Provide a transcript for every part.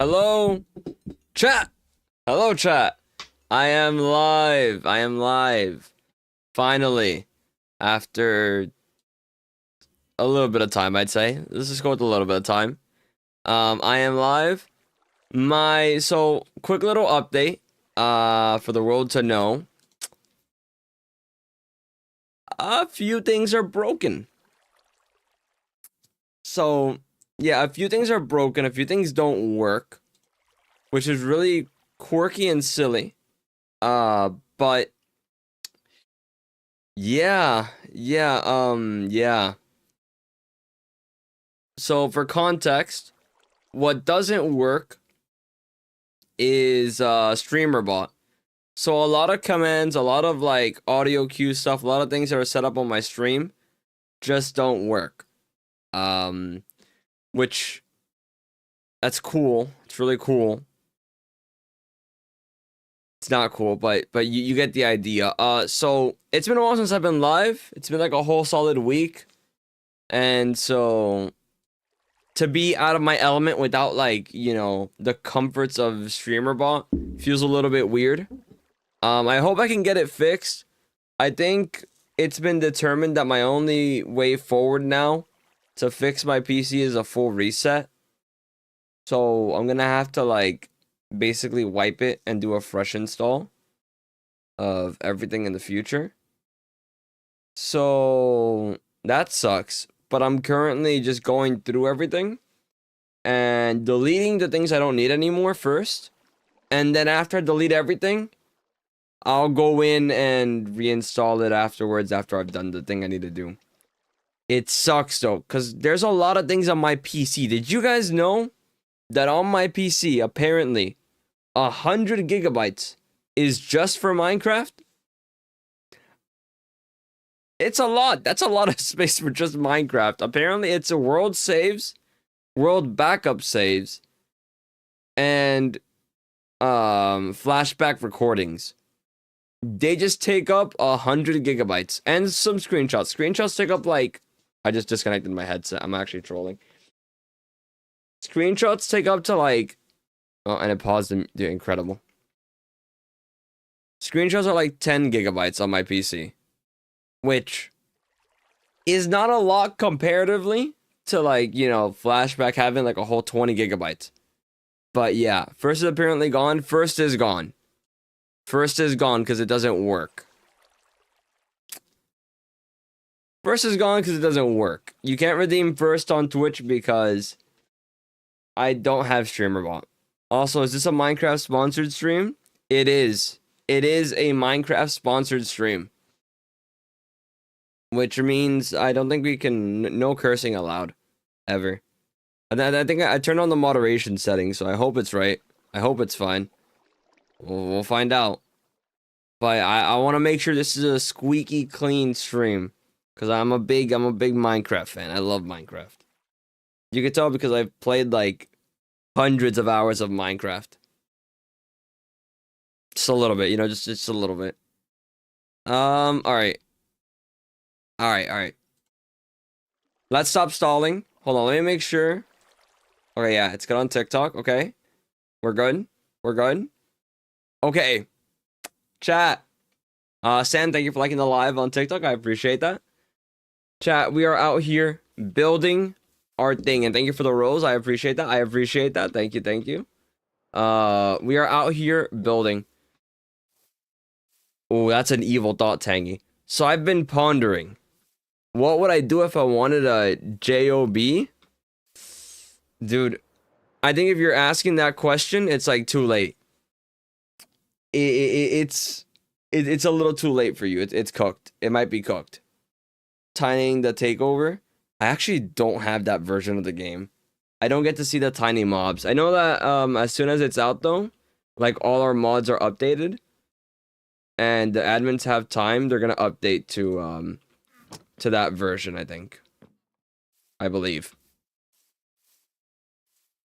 Hello, chat. Hello, chat. I am live. I am live. Finally, after a little bit of time, I'd say. Let's just go with a little bit of time. I am live. So quick little update. For the world to know. A few things are broken. So yeah, a few things are broken. A few things don't work, which is really quirky and silly. But yeah. So for context, what doesn't work is streamer bot. So a lot of commands, a lot of like audio cue stuff, a lot of things that are set up on my stream just don't work. Which that's cool. It's really cool. It's not cool, but you get the idea. So it's been a while since I've been live. It's been like a whole solid week. And so to be out of my element without like, you know, the comforts of streamer bot feels a little bit weird. I hope I can get it fixed. I think it's been determined that my only way forward now to fix my PC is a full reset. So I'm gonna have to like basically wipe it and do a fresh install of everything in the future. So that sucks. But I'm currently just going through everything and deleting the things I don't need anymore first. And then after I delete everything, I'll go in and reinstall it afterwards after I've done the thing I need to do. It sucks though, because there's a lot of things on my PC. Did you guys know that on my PC, apparently, 100 gigabytes is just for Minecraft? It's a lot. That's a lot of space for just Minecraft. Apparently, it's a world saves, world backup saves, and flashback recordings. They just take up 100 gigabytes and some screenshots. Screenshots take up like, I just disconnected my headset. I'm actually trolling. Screenshots take up to like, oh, and it paused. Incredible. Screenshots are like 10 gigabytes on my PC, which is not a lot comparatively to like, you know, flashback having like a whole 20 gigabytes. But yeah, first is apparently gone. First is gone. First is gone because it doesn't work. First is gone because it doesn't work. You can't redeem first on Twitch because I don't have streamer bot. Also, is this a Minecraft sponsored stream? It is. It is a Minecraft sponsored stream. Which means I don't think we can... No cursing allowed. Ever. I think I turned on the moderation settings, so I hope it's right. I hope it's fine. We'll find out. But I want to make sure this is a squeaky clean stream. Because I'm a big Minecraft fan. I love Minecraft. You can tell because I've played like hundreds of hours of Minecraft. Just a little bit, you know, just a little bit. Alright. Alright. Let's stop stalling. Hold on, let me make sure. Okay, yeah, it's good on TikTok. Okay. We're good. We're good. Okay. Chat. Sam, thank you for liking the live on TikTok. I appreciate that. Chat, we are out here building our thing. And thank you for the rose. I appreciate that. I appreciate that. Thank you. Thank you. We are out here building. Oh, that's an evil thought, Tangy. So I've been pondering. What would I do if I wanted a JOB? Dude, I think if you're asking that question, it's like too late. It's a little too late for you. It's cooked. It might be cooked. Tinying the takeover. I actually don't have that version of the game. I don't get to see the tiny mobs. I know that as soon as it's out though, like all our mods are updated, and the admins have time, they're gonna update to that version. I believe.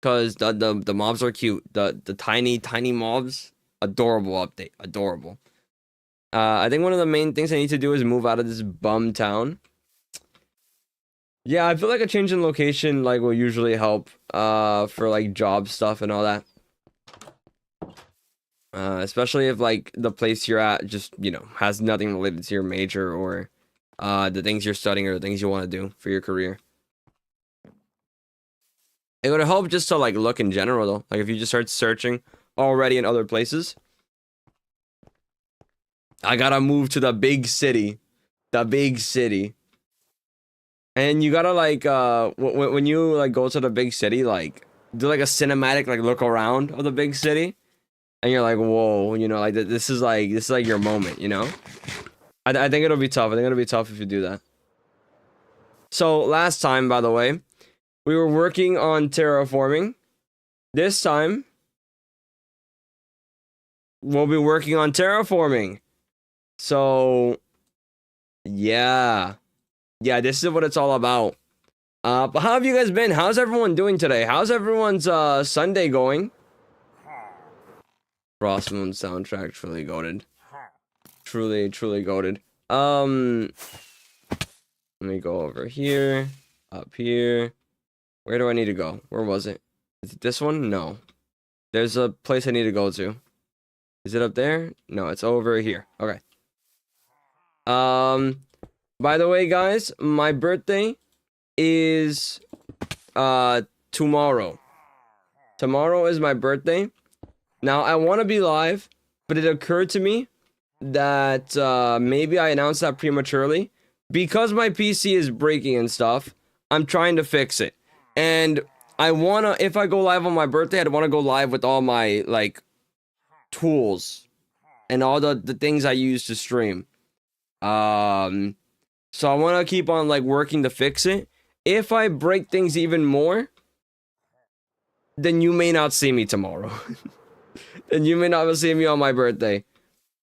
Because the mobs are cute. The tiny mobs, adorable update. Adorable. I think one of the main things I need to do is move out of this bum town. Yeah, I feel like a change in location like will usually help for like job stuff and all that. Especially if like the place you're at just, you know, has nothing related to your major or the things you're studying or the things you want to do for your career. It would help just to like look in general though. Like if you just start searching already in other places. I gotta move to the big city. The big city. And you gotta like when you like go to the big city, like do like a cinematic like look around of the big city. And you're like, whoa, you know, like this is like your moment, you know? I think it'll be tough. I think it'll be tough if you do that. So last time, by the way, we were working on terraforming. This time, we'll be working on terraforming. So, yeah. Yeah, this is what it's all about. But how have you guys been? How's everyone doing today? How's everyone's Sunday going? Frost Moon soundtrack, truly goated. Truly, truly goated. Let me go over here, up here. Where do I need to go? Where was it? Is it this one? No. There's a place I need to go to. Is it up there? No, it's over here. Okay. By the way, guys, my birthday is tomorrow. Tomorrow is my birthday. Now, I want to be live, but it occurred to me that maybe I announced that prematurely. Because my PC is breaking and stuff, I'm trying to fix it. And I wanna, if I go live on my birthday, I'd want to go live with all my, like, tools. And all the things I use to stream. So I want to keep on, like, working to fix it. If I break things even more, then you may not see me tomorrow. Then you may not see me on my birthday.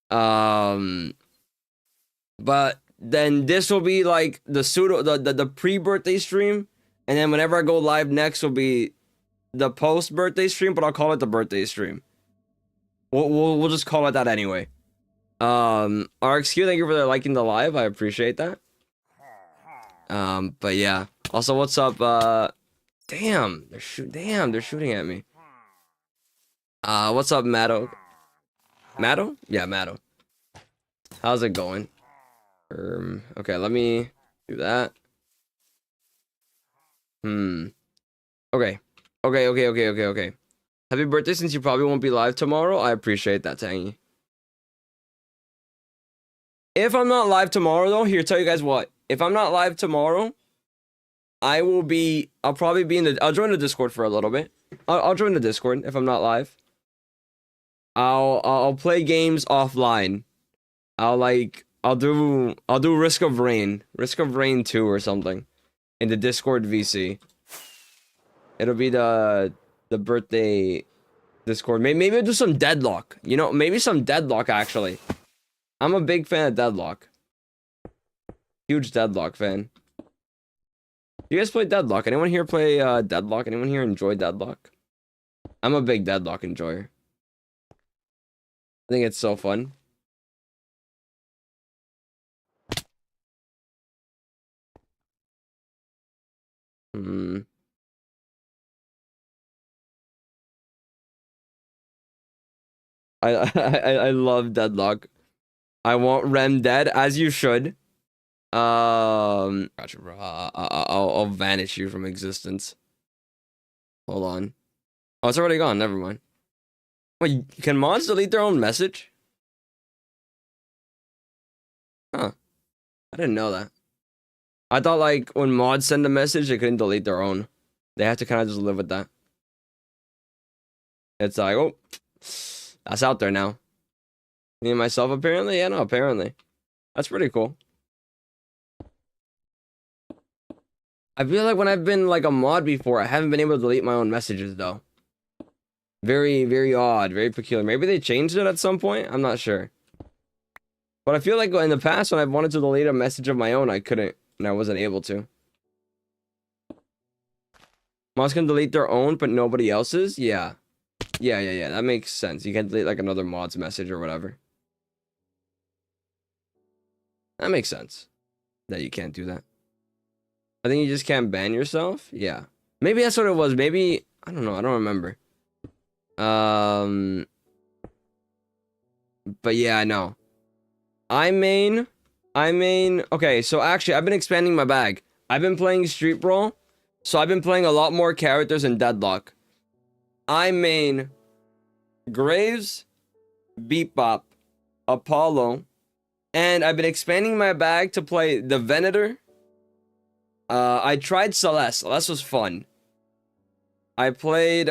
But then this will be like the pre-birthday stream, and then whenever I go live next will be the post-birthday stream, but I'll call it the birthday stream. We'll just call it that anyway. RXQ, thank you for liking the live. I appreciate that. But yeah. Also, what's up? Damn, they're shooting at me. What's up, Matto? Matto? Yeah, Matto. How's it going? Okay, let me do that. Okay. Okay. Happy birthday, since you probably won't be live tomorrow. I appreciate that, Tangy. If I'm not live tomorrow, though, here, tell you guys what. If I'm not live tomorrow, I'll probably be I'll join the Discord for a little bit. I'll join the Discord if I'm not live. I'll play games offline. I'll do Risk of Rain 2 or something in the Discord VC. It'll be the birthday Discord. Maybe I'll do some Deadlock. You know, maybe some Deadlock actually. I'm a big fan of Deadlock. Huge Deadlock fan. You guys play Deadlock? Anyone here play Deadlock? Anyone here enjoy Deadlock? I'm a big Deadlock enjoyer. I think it's so fun. I love Deadlock. I want Rem dead, as you should. Gotcha, bro. I'll vanish you from existence. Hold on. Oh, it's already gone. Never mind. Wait, can mods delete their own message? Huh. I didn't know that. I thought, like, when mods send a message, they couldn't delete their own. They have to kind of just live with that. It's like, oh, that's out there now. Me and myself, apparently? Yeah, no, apparently. That's pretty cool. I feel like when I've been, like, a mod before, I haven't been able to delete my own messages, though. Very, very odd. Very peculiar. Maybe they changed it at some point? I'm not sure. But I feel like in the past, when I wanted to delete a message of my own, I couldn't. And I wasn't able to. Mods can delete their own, but nobody else's? Yeah. Yeah. That makes sense. You can delete, like, another mod's message or whatever. That makes sense. That you can't do that. I think you just can't ban yourself. Yeah. Maybe that's what it was. Maybe I don't know. I don't remember. Um. But yeah, I know. I main. Okay, so actually, I've been expanding my bag. I've been playing Street Brawl, so I've been playing a lot more characters in Deadlock. I main Graves, Beat Bop, Apollo, and I've been expanding my bag to play the Venator. I tried Celeste. Celeste was fun. I played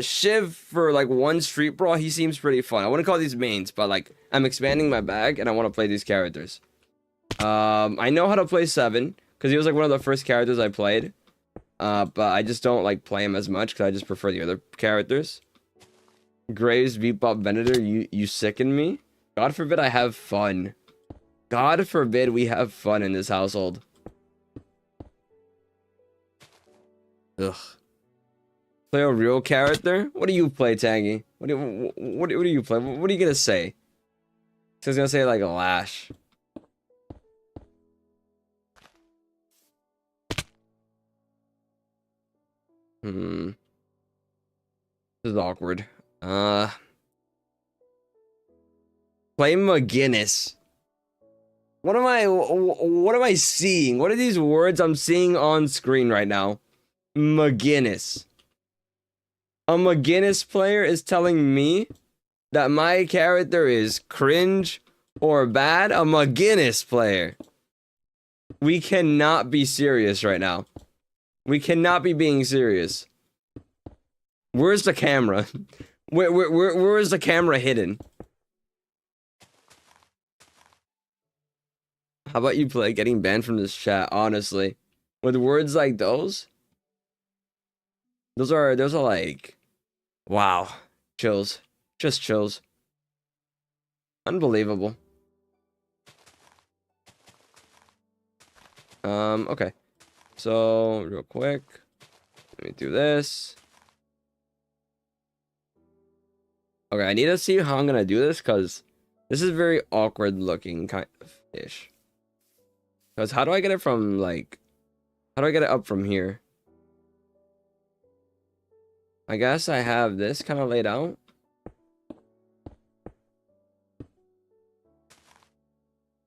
Shiv for like one Street Brawl. He seems pretty fun. I wouldn't call these mains, but like I'm expanding my bag and I want to play these characters. I know how to play Seven because he was like one of the first characters I played. But I just don't like play him as much because I just prefer the other characters. Graves, Bebop, Venator, you sicken me. God forbid I have fun. God forbid we have fun in this household. Ugh. Play a real character? What do you play, Tangy? What do you play? What are you gonna say? So I was gonna say like a Lash. This is awkward. Play McGinnis. What am I seeing? What are these words I'm seeing on screen right now? McGinnis. A McGinnis player is telling me that my character is cringe or bad. A McGinnis player. We cannot be serious right now. We cannot be being serious. Where's the camera? Where is the camera hidden? How about you play getting banned from this chat, honestly? With words like those are like wow. Chills. Just chills. Unbelievable. Okay. So real quick. Let me do this. Okay, I need to see how I'm gonna do this because this is very awkward looking kind of ish. Because how do I get it from like how do I get it up from here? I guess I have this kind of laid out.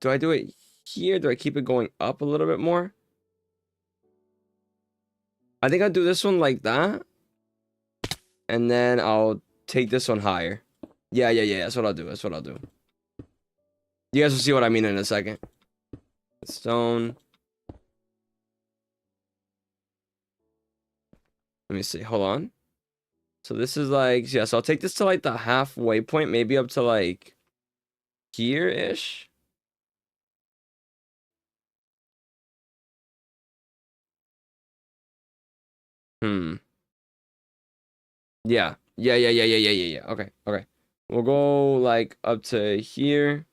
Do I do it here? Do I keep it going up a little bit more? I think I'll do this one like that. And then I'll take this one higher. Yeah. That's what I'll do. That's what I'll do. You guys will see what I mean in a second. Stone. Let me see. Hold on. So this is like, yeah, so I'll take this to like the halfway point, maybe up to like here-ish. Yeah. Yeah. Okay. We'll go like up to here.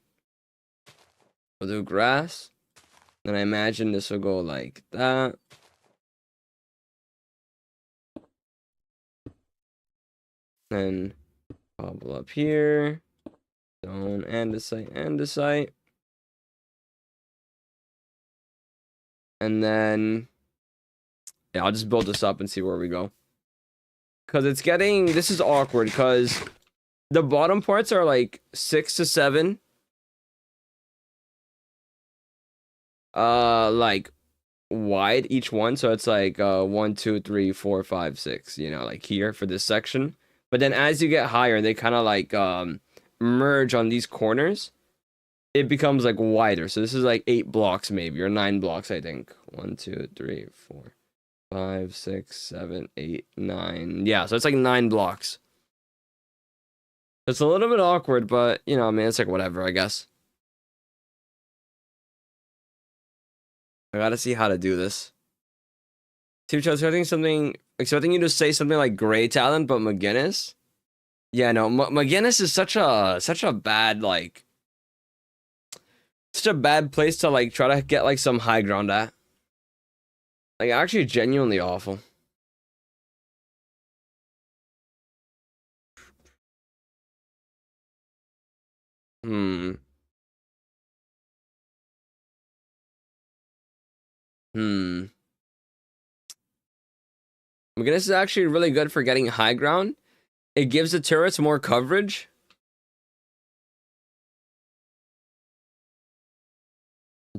We'll do grass. Then I imagine this will go like that. Then bubble up here. Stone, andesite. And then yeah, I'll just build this up and see where we go. Cause it's getting, this is awkward because the bottom parts are like 6 to 7. Like wide each one, so it's like 1 2 3 4 5 6, you know, like here for this section. But then as you get higher, they kind of like merge on these corners. It becomes like wider. So this is like 8 blocks maybe, or 9 blocks, I think. 1 2 3 4 5 6 7 8 9. Yeah, so it's like 9 blocks. It's a little bit awkward, but you know, I mean, it's like whatever, I guess. I gotta see how to do this. Team Chat, expecting you to say something like Gray Talent, but McGinnis? Yeah, no, McGinnis is such a bad like such a bad place to like try to get like some high ground at. Like actually genuinely awful. Hmm. Hmm. McGinnis is actually really good for getting high ground. It gives the turrets more coverage.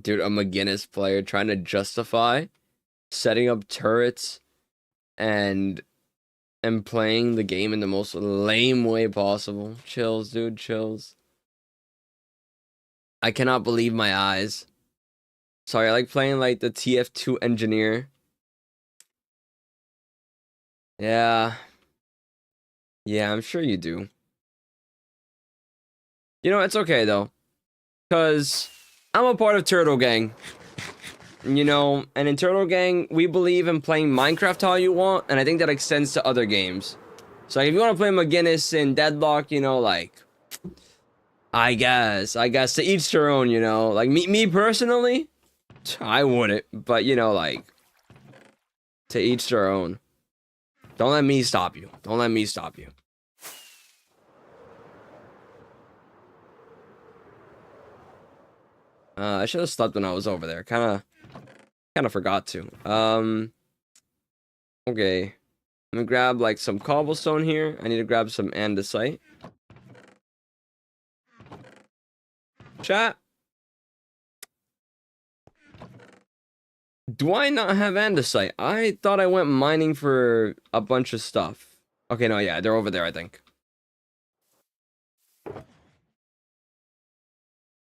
Dude, a McGinnis player trying to justify setting up turrets and playing the game in the most lame way possible. Chills, dude, chills. I cannot believe my eyes. Sorry, I like playing like the TF2 engineer. Yeah. Yeah, I'm sure you do. You know, it's okay though. Because I'm a part of Turtle Gang. You know, and in Turtle Gang, we believe in playing Minecraft how you want, and I think that extends to other games. So like, if you want to play McGinnis and Deadlock, you know, like, I guess to each their own, you know. Like me personally, I wouldn't, but you know, like, to each their own. Don't let me stop you. Don't let me stop you. I should have slept when I was over there. Kind of forgot to. Okay. I'm gonna grab like some cobblestone here. I need to grab some andesite. Chat. Do I not have andesite? I thought I went mining for a bunch of stuff. Okay, no, yeah, they're over there, I think.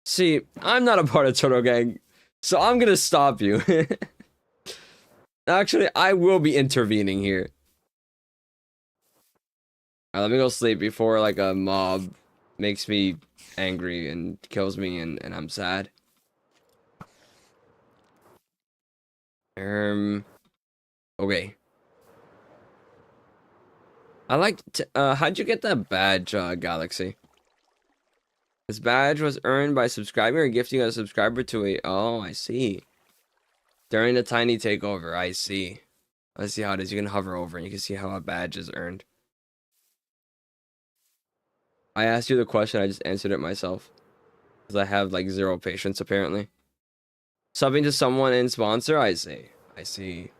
See, I'm not a part of Turtle Gang, so I'm gonna stop you. Actually, I will be intervening here. Alright, let me go sleep before, like, a mob makes me angry and kills me and I'm sad. Okay. I like, how'd you get that badge, Galaxy? This badge was earned by subscribing or gifting a subscriber to a, oh, I see. During the tiny takeover, I see. Let's see how it is. You can hover over and you can see how a badge is earned. I asked you the question, I just answered it myself. Because I have like 0 patience apparently. Subbing to someone in sponsor, I see. I see.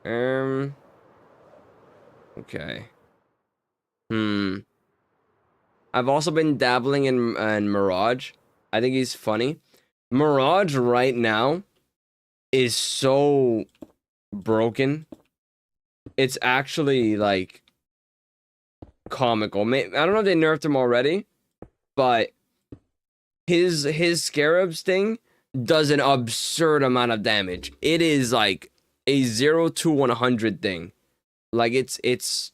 Okay. I've also been dabbling in Mirage. I think he's funny. Mirage right now is so broken. It's actually like comical. I don't know if they nerfed him already, but his scarabs thing does an absurd amount of damage. It is like a 0 to 100 thing. Like it's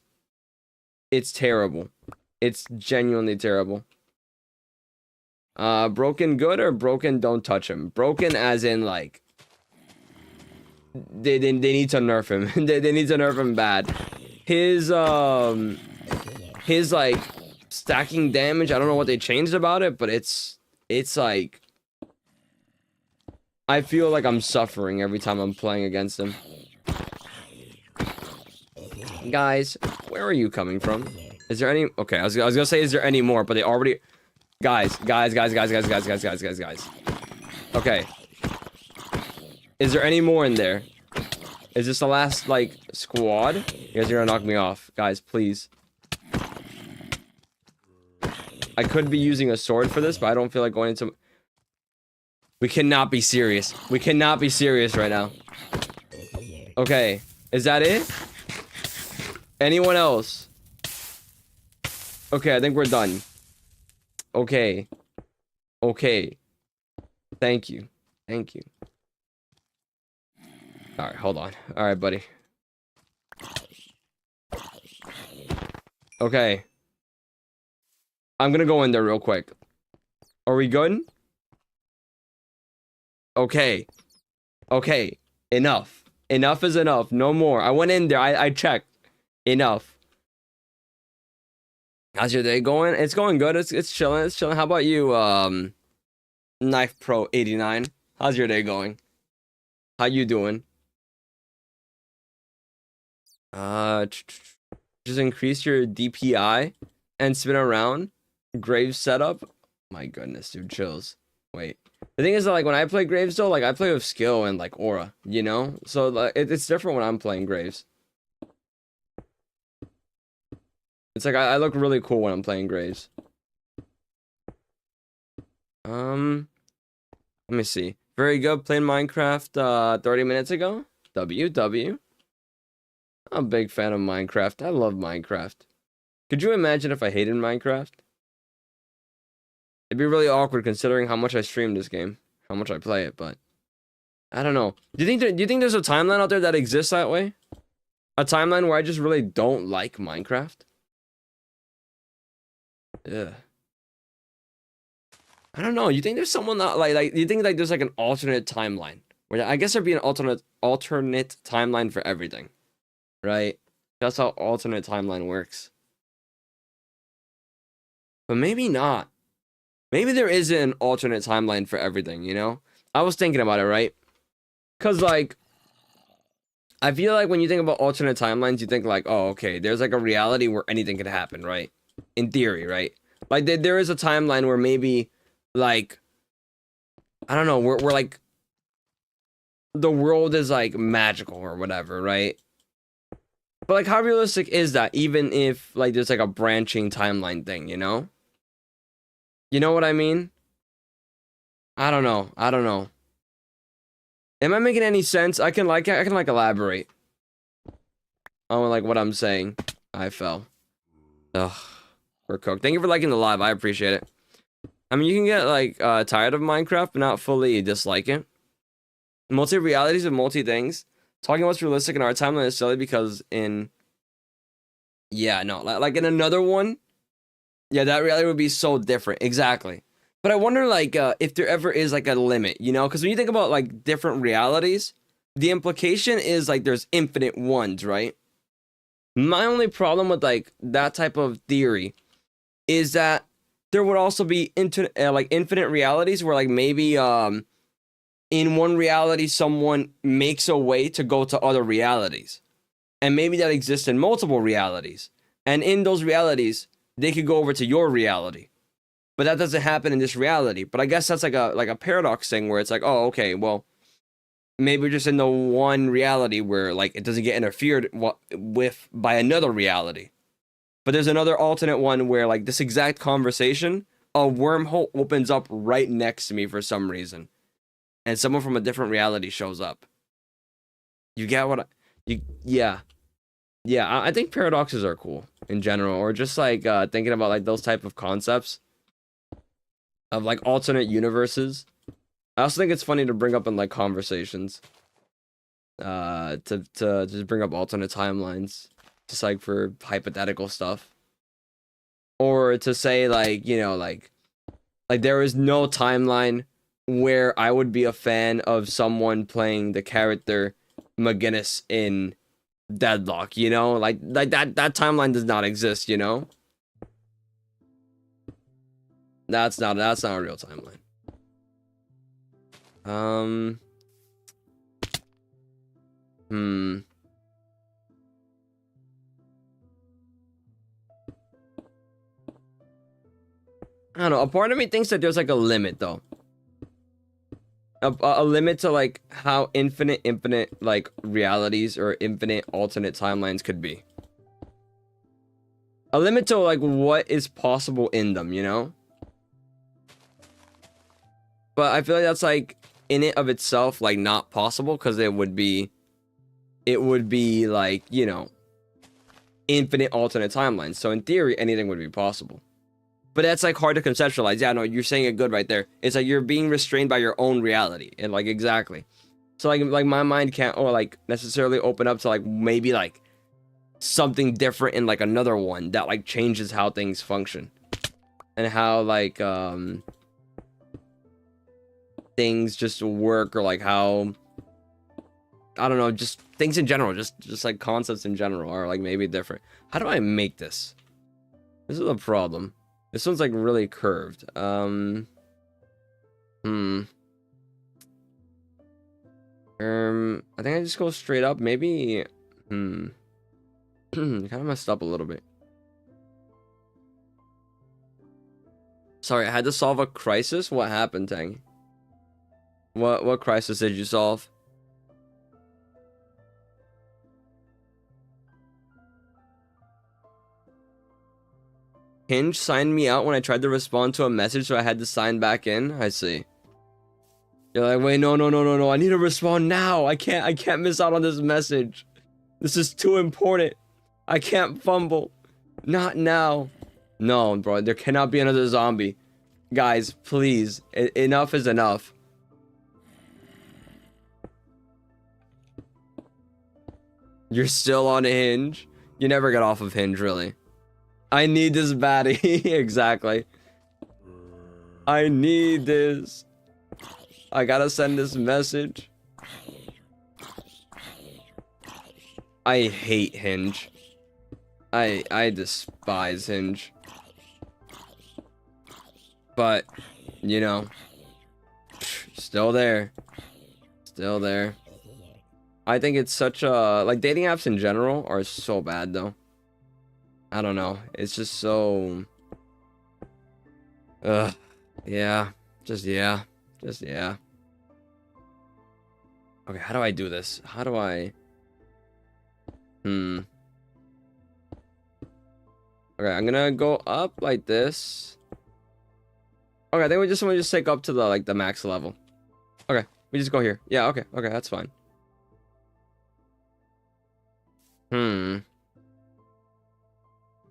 terrible. It's genuinely terrible. Broken good or broken don't touch him? Broken as in like they need to nerf him. they need to nerf him bad. His like stacking damage, I don't know what they changed about it, but it's like I feel like I'm suffering every time I'm playing against him. Guys, where are you coming from? Is there any? Okay, I was gonna say, is there any more? But they already. Guys. Okay. Is there any more in there? Is this the last like squad? You guys are gonna knock me off, guys. Please. I could be using a sword for this, but I don't feel like going into. We cannot be serious. We cannot be serious right now. Okay, is that it? Anyone else? Okay, I think we're done. Okay. Okay. Thank you. Thank you. Alright, hold on. Alright, buddy. Okay. I'm gonna go in there real quick. Are we good? Okay. Okay. Enough. Enough is enough. No more. I went in there. I checked. Enough. How's your day going? It's going good. It's chilling. It's chilling. How about you, Knife Pro 89? How's your day going? How you doing? Just increase your DPI and spin around. Grave setup. My goodness, dude, chills. Wait. The thing is that, like, when I play Graves, though, like, I play with skill and, like, aura, you know? So, like, it's different when I'm playing Graves. It's like, I look really cool when I'm playing Graves. Let me see. Very good. Playing Minecraft, 30 minutes ago. WW. I'm a big fan of Minecraft. I love Minecraft. Could you imagine if I hated Minecraft? It'd be really awkward considering how much I stream this game, how much I play it, but I don't know. Do you think there's a timeline out there that exists that way? A timeline where I just really don't like Minecraft? Yeah. I don't know. You think there's someone that you think like there's like an alternate timeline where I guess there'd be an alternate timeline for everything, right? That's how alternate timeline works. But maybe not. Maybe there is an alternate timeline for everything, you know? I was thinking about it, right? Because, like, I feel like when you think about alternate timelines, you think, like, oh, okay, there's, like, a reality where anything could happen, right? In theory, right? Like, there is a timeline where maybe, like, I don't know, where like, the world is, like, magical or whatever, right? But, like, how realistic is that, even if, like, there's, like, a branching timeline thing, you know? You know what I mean? I don't know. I don't know. Am I making any sense? I can elaborate on like what I'm saying. I fell. Ugh. We're cooked. Thank you for liking the live. I appreciate it. I mean, you can get like tired of Minecraft, but not fully dislike it. Multi realities and multi things. Talking what's realistic in our timeline is silly because in like in another one, yeah, that reality would be so different. Exactly. But I wonder, like, if there ever is, like, a limit, you know? Because when you think about, like, different realities, the implication is, like, there's infinite ones, right? My only problem with, like, that type of theory is that there would also be, infinite realities where, like, maybe, in one reality, someone makes a way to go to other realities. And maybe that exists in multiple realities. And in those realities, they could go over to your reality. But that doesn't happen in this reality. But I guess that's like a paradox thing where it's like, oh, okay, well, maybe we're just in the one reality where like it doesn't get interfered with by another reality. But there's another alternate one where like this exact conversation, a wormhole opens up right next to me for some reason, and someone from a different reality shows up. You get what yeah. I think paradoxes are cool in general, or just like thinking about like those type of concepts of like alternate universes. I also think it's funny to bring up in like conversations. To just bring up alternate timelines, just like for hypothetical stuff, or to say like like there is no timeline where I would be a fan of someone playing the character McGinnis in Deadlock. You know, like that timeline does not exist. You know. That's not a real timeline. I don't know. A part of me thinks that there's like a limit though. A limit to like how infinite like realities or infinite alternate timelines could be. A limit to like what is possible in them, you know? But I feel like that's like in it of itself like not possible because it would be like, you know, infinite alternate timelines. So in theory anything would be possible. But that's like hard to conceptualize. Yeah, no, you're saying it good right there. It's like you're being restrained by your own reality. And like exactly. So like my mind can't like necessarily open up to like maybe like something different in like another one that like changes how things function. And how like things just work, or like how I don't know, just things in general, just like concepts in general are like maybe different. How do I make this? This is a problem. This one's like really curved. I think I just go straight up. Maybe kind of messed up a little bit. Sorry, I had to solve a crisis. What happened, Tang? What crisis did you solve? Hinge signed me out when I tried to respond to a message, so I had to sign back in. I see. You're like, wait, no. I need to respond now. I can't miss out on this message. This is too important. I can't fumble. Not now. No, bro, there cannot be another zombie. Guys, please. Enough is enough. You're still on Hinge? You never get off of Hinge, really. I need this baddie. Exactly. I need this. I gotta send this message. I hate Hinge. I despise Hinge. But, you know, still there. Still there. I think it's such a... Like, dating apps in general are so bad, though. I don't know. It's just so... Yeah. Just yeah. Okay, how do I do this? How do I... Okay, I'm gonna go up like this. Okay, I think we just want to take up to the, like, the max level. Okay, we just go here. Yeah, okay, that's fine.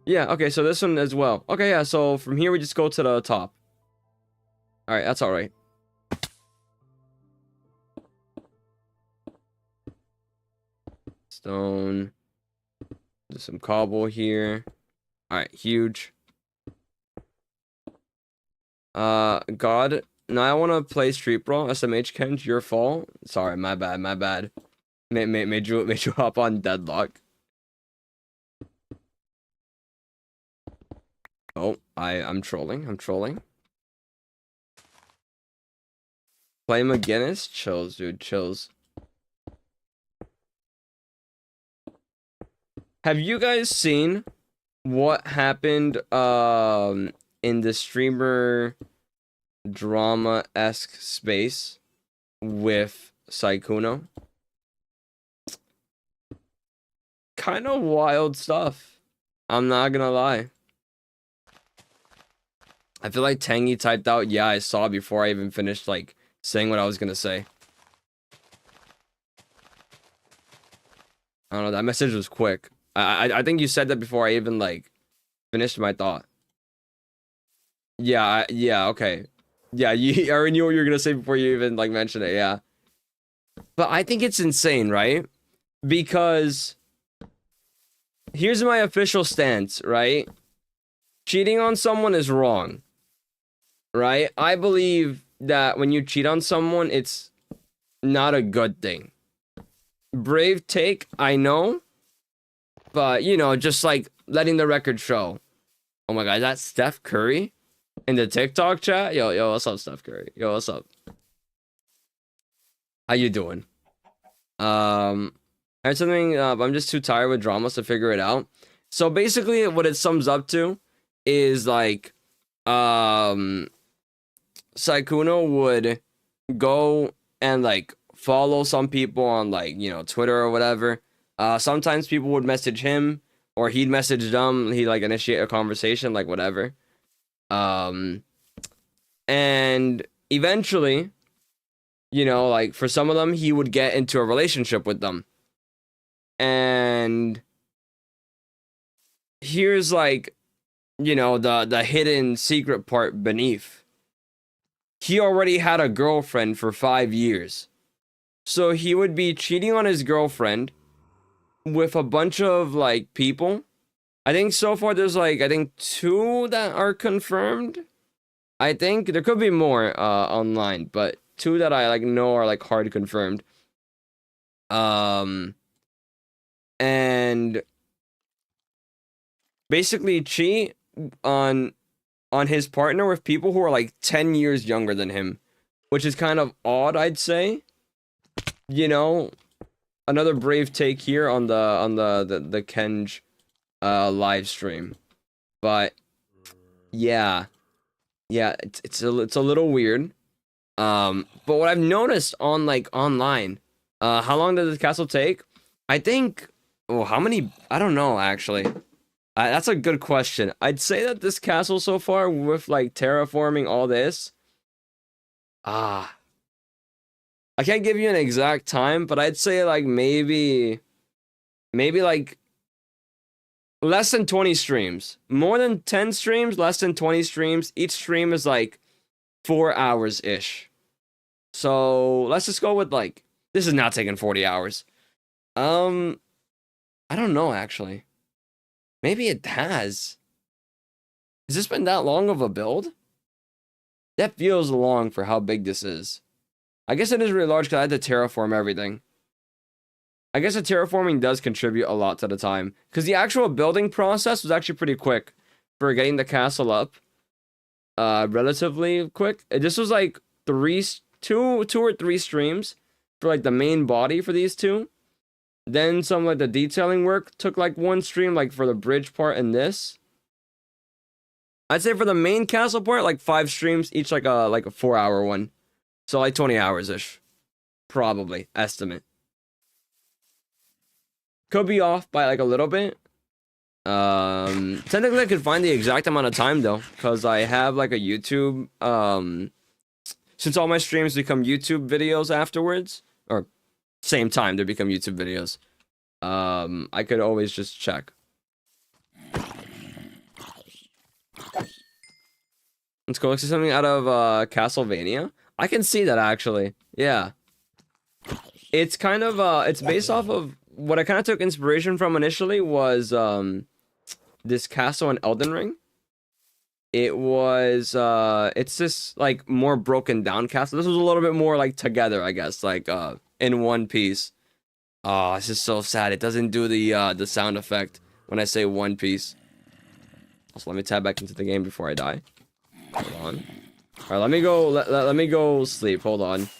Yeah, okay, so this one as well. Okay, yeah, so from here we just go to the top. Alright, that's alright. Stone. There's some cobble here. Alright, huge. God. Now I want to play Street Brawl. SMH Kenj, your fault. Sorry, my bad. Made you hop on Deadlock. Oh, I'm trolling. Play McGinnis? Chills, dude. Chills. Have you guys seen what happened in the streamer drama-esque space with Sykkuno? Kind of wild stuff. I'm not gonna lie. I feel like Tangy typed out, yeah, I saw before I even finished, like, saying what I was gonna say. I don't know, that message was quick. I think you said that before I even, like, finished my thought. Yeah, okay. Yeah, I already knew what you were gonna say before you even, like, mentioned it, yeah. But I think it's insane, right? Because here's my official stance, right? Cheating on someone is wrong. Right? I believe that when you cheat on someone, it's not a good thing. Brave take, I know. But, you know, just like letting the record show. Oh my god, that's Steph Curry in the TikTok chat? Yo, what's up, Steph Curry? Yo, what's up? How you doing? I had something, I'm just too tired with dramas to figure it out. So basically, what it sums up to is like, Sykkuno would go and, like, follow some people on, like, you know, Twitter or whatever. Sometimes people would message him, or he'd message them. He'd, like, initiate a conversation, like, whatever. And eventually, you know, like, for some of them, he would get into a relationship with them. And here's, like, you know, the hidden secret part beneath. He already had a girlfriend for 5 years. So he would be cheating on his girlfriend with a bunch of, like, people. I think so far there's, like, I think 2 that are confirmed. I think there could be more online, but 2 that I, like, know are, like, hard confirmed. And basically cheat on his partner with people who are, like, 10 years younger than him, which is kind of odd, I'd say. You know, another brave take here on the Kenj live stream. But yeah, it's a little weird. But what I've noticed on like online, how long does this castle take? I think, oh, how many? I don't know actually. That's a good question. I'd say that this castle so far, with like terraforming all this, ah, I can't give you an exact time, but I'd say like maybe like less than 20 streams. More than 10 streams, less than 20 streams. Each stream is like 4 hours ish. So let's just go with like, this is not taking 40 hours. I don't know actually. Maybe it has. Has this been that long of a build? That feels long for how big this is. I guess it is really large because I had to terraform everything. I guess the terraforming does contribute a lot to the time. Because the actual building process was actually pretty quick for getting the castle up. Relatively quick. This was like two or three streams for like the main body for these two. Then some like the detailing work took like one stream, like for the bridge part and this. I'd say for the main castle part, like 5 streams, each like a 4-hour one. So like 20 hours-ish. Probably. Estimate. Could be off by like a little bit. Technically I could find the exact amount of time though, because I have like a YouTube, since all my streams become YouTube videos afterwards, or same time they become YouTube videos, I could always just check. Let's go. Let's see something out of Castlevania. I can see that actually. Yeah. It's kind of it's based off of what I kind of took inspiration from initially was this castle in Elden Ring. It was it's this like more broken down castle. This was a little bit more like together, I guess, like in one piece. Oh, this is so sad. It doesn't do the sound effect when I say one piece. Also, let me tab back into the game before I die. Hold on. All right, let me go. Let me go sleep. Hold on.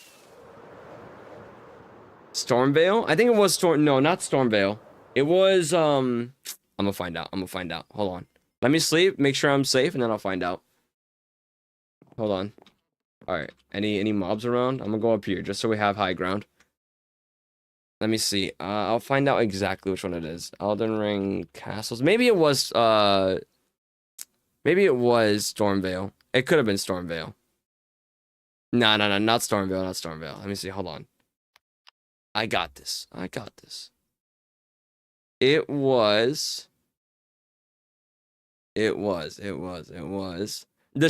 Stormvale? I think it was Storm. No, not Stormvale. It was I'm gonna find out. I'm gonna find out. Hold on. Let me sleep. Make sure I'm safe, and then I'll find out. Hold on. All right. Any mobs around? I'm gonna go up here just so we have high ground. Let me see. I'll find out exactly which one it is. Elden Ring Castles. Maybe it was Stormvale. It could have been Stormvale. No, not Stormvale, not Stormvale. Let me see. Hold on. I got this. I got this. It was the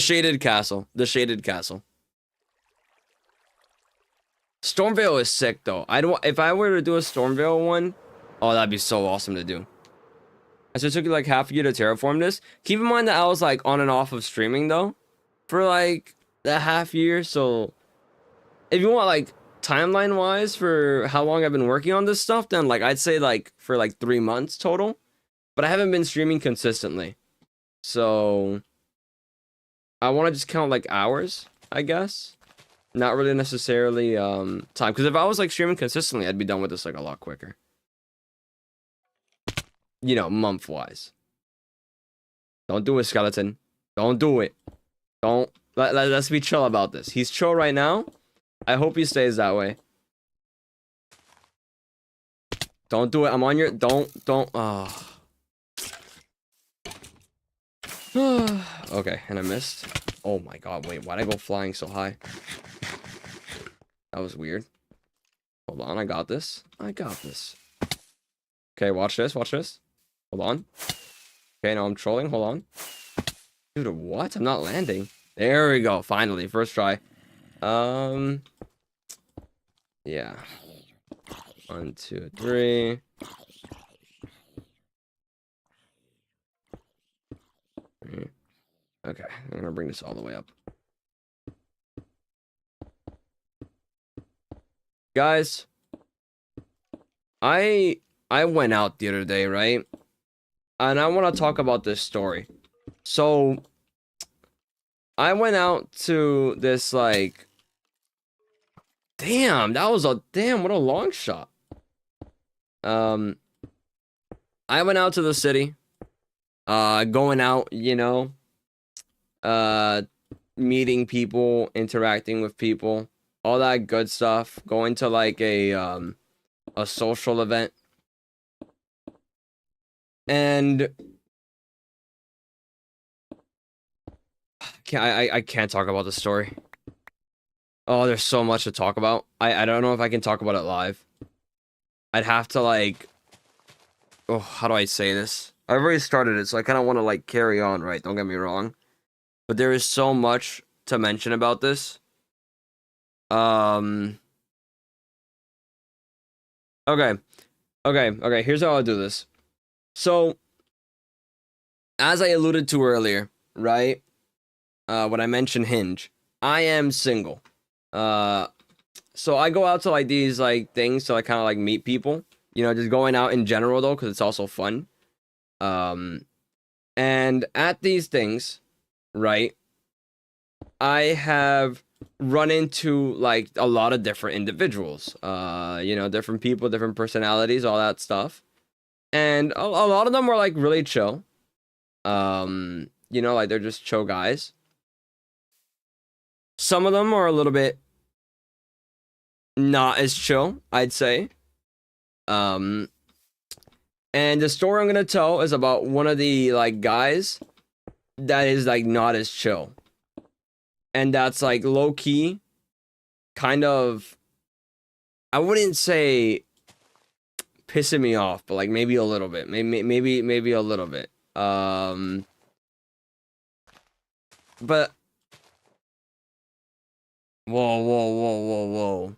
Shaded Castle. The Shaded Castle. Stormvale is sick though. If I were to do a Stormvale one, oh, that'd be so awesome to do. So it took like half a year to terraform this. Keep in mind that I was like on and off of streaming though for like that half year. So if you want like timeline wise for how long I've been working on this stuff, then like I'd say like for like 3 months total. But I haven't been streaming consistently. So I want to just count like hours, I guess. Not really necessarily time. Because if I was like streaming consistently, I'd be done with this like a lot quicker. You know, month-wise. Don't do it, skeleton. Don't do it. Don't. Let's be chill about this. He's chill right now. I hope he stays that way. Don't do it. I'm on your... Don't. Oh. Okay, and I missed. Oh my god, wait. Why'd I go flying so high? That was weird. Hold on, I got this. I got this. Okay, watch this. Watch this. Hold on. Okay, now I'm trolling. Hold on. Dude, what? I'm not landing. There we go. Finally, first try. Yeah. 1, 2, 3. Okay, I'm gonna bring this all the way up. Guys, I went out the other day, right? And I want to talk about this story. So, I went out to this, like... Damn, that was a... Damn, what a long shot. I went out to the city. Going out, you know. meeting people, interacting with people, all that good stuff. Going to like a social event. And I can't talk about the story. Oh, there's so much to talk about. I don't know if I can talk about it live. I'd have to like, oh, how do I say this? I've already started it, so I kind of want to like carry on, right? Don't get me wrong. But there is so much to mention about this. Okay. Okay. Here's how I'll do this. So, as I alluded to earlier, right? When I mentioned Hinge, I am single. So I go out to like these like things to like kind of like meet people. You know, just going out in general though, because it's also fun. And at these things, right? I have run into like a lot of different individuals. You know, different people, different personalities, all that stuff. And a lot of them were like really chill. You know, like they're just chill guys. Some of them are a little bit not as chill, I'd say. And the story I'm gonna tell is about one of the like guys that is like not as chill. And that's like low key, kind of, I wouldn't say pissing me off, but like maybe a little bit. Maybe a little bit. But whoa.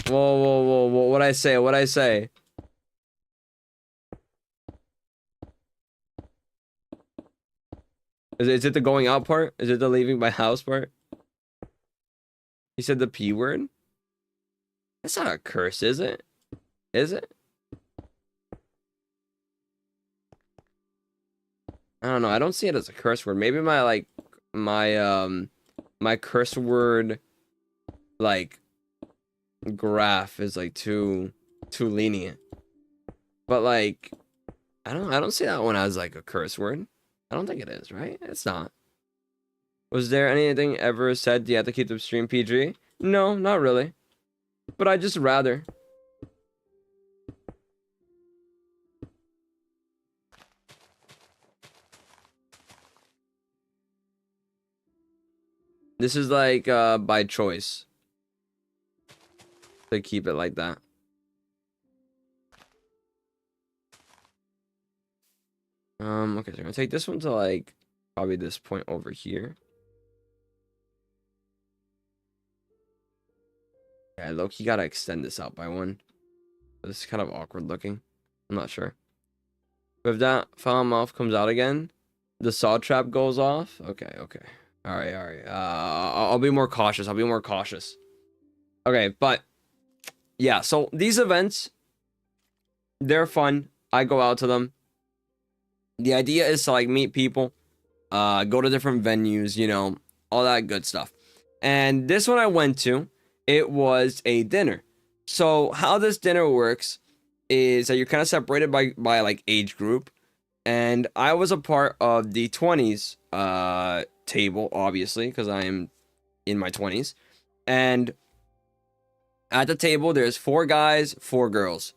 Whoa. What'd I say? Is it the going out part? Is it the leaving my house part? He said the P word? That's not a curse, is it? Is it? I don't know. I don't see it as a curse word. Maybe my like my curse word like graph is like too lenient. But like I don't see that one as like a curse word. I don't think it is, right? It's not. Was there anything ever said you have to keep the stream PG? No, not really. But I just rather. This is like by choice to keep it like that. Okay, so I'm gonna take this one to like probably this point over here. Yeah, low-key gotta extend this out by one. This is kind of awkward looking. I'm not sure. If that foul mouth comes out again, the saw trap goes off. Okay. All right. I'll be more cautious. Okay, but yeah. So these events, they're fun. I go out to them. The idea is to like meet people, go to different venues, you know, all that good stuff. And this one I went to, it was a dinner. So how this dinner works is that you're kind of separated by like age group, and I was a part of the 20s table, obviously, because I am in my 20s. And at the table there's 4 guys, 4 girls.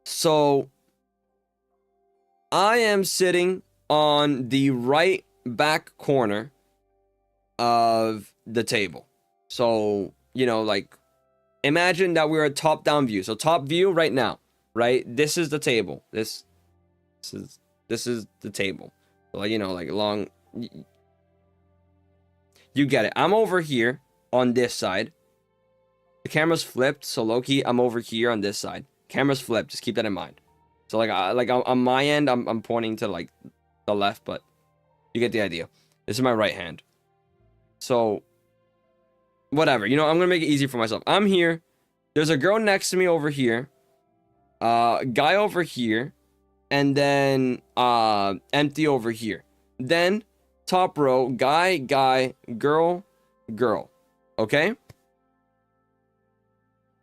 So I am sitting on the right back corner of the table. So, you know, like imagine that we're a top down view. So top view right now, right? This is the table. This is the table. So, like, you know, like long, you get it. I'm over here on this side. The camera's flipped, so low-key I'm over here on this side. Camera's flipped, just keep that in mind. So like on my end, I'm pointing to like the left, but you get the idea. This is my right hand. So whatever, you know, I'm gonna make it easy for myself. I'm here. There's a girl next to me over here. Guy over here, and then empty over here. Then top row, guy, girl. Okay?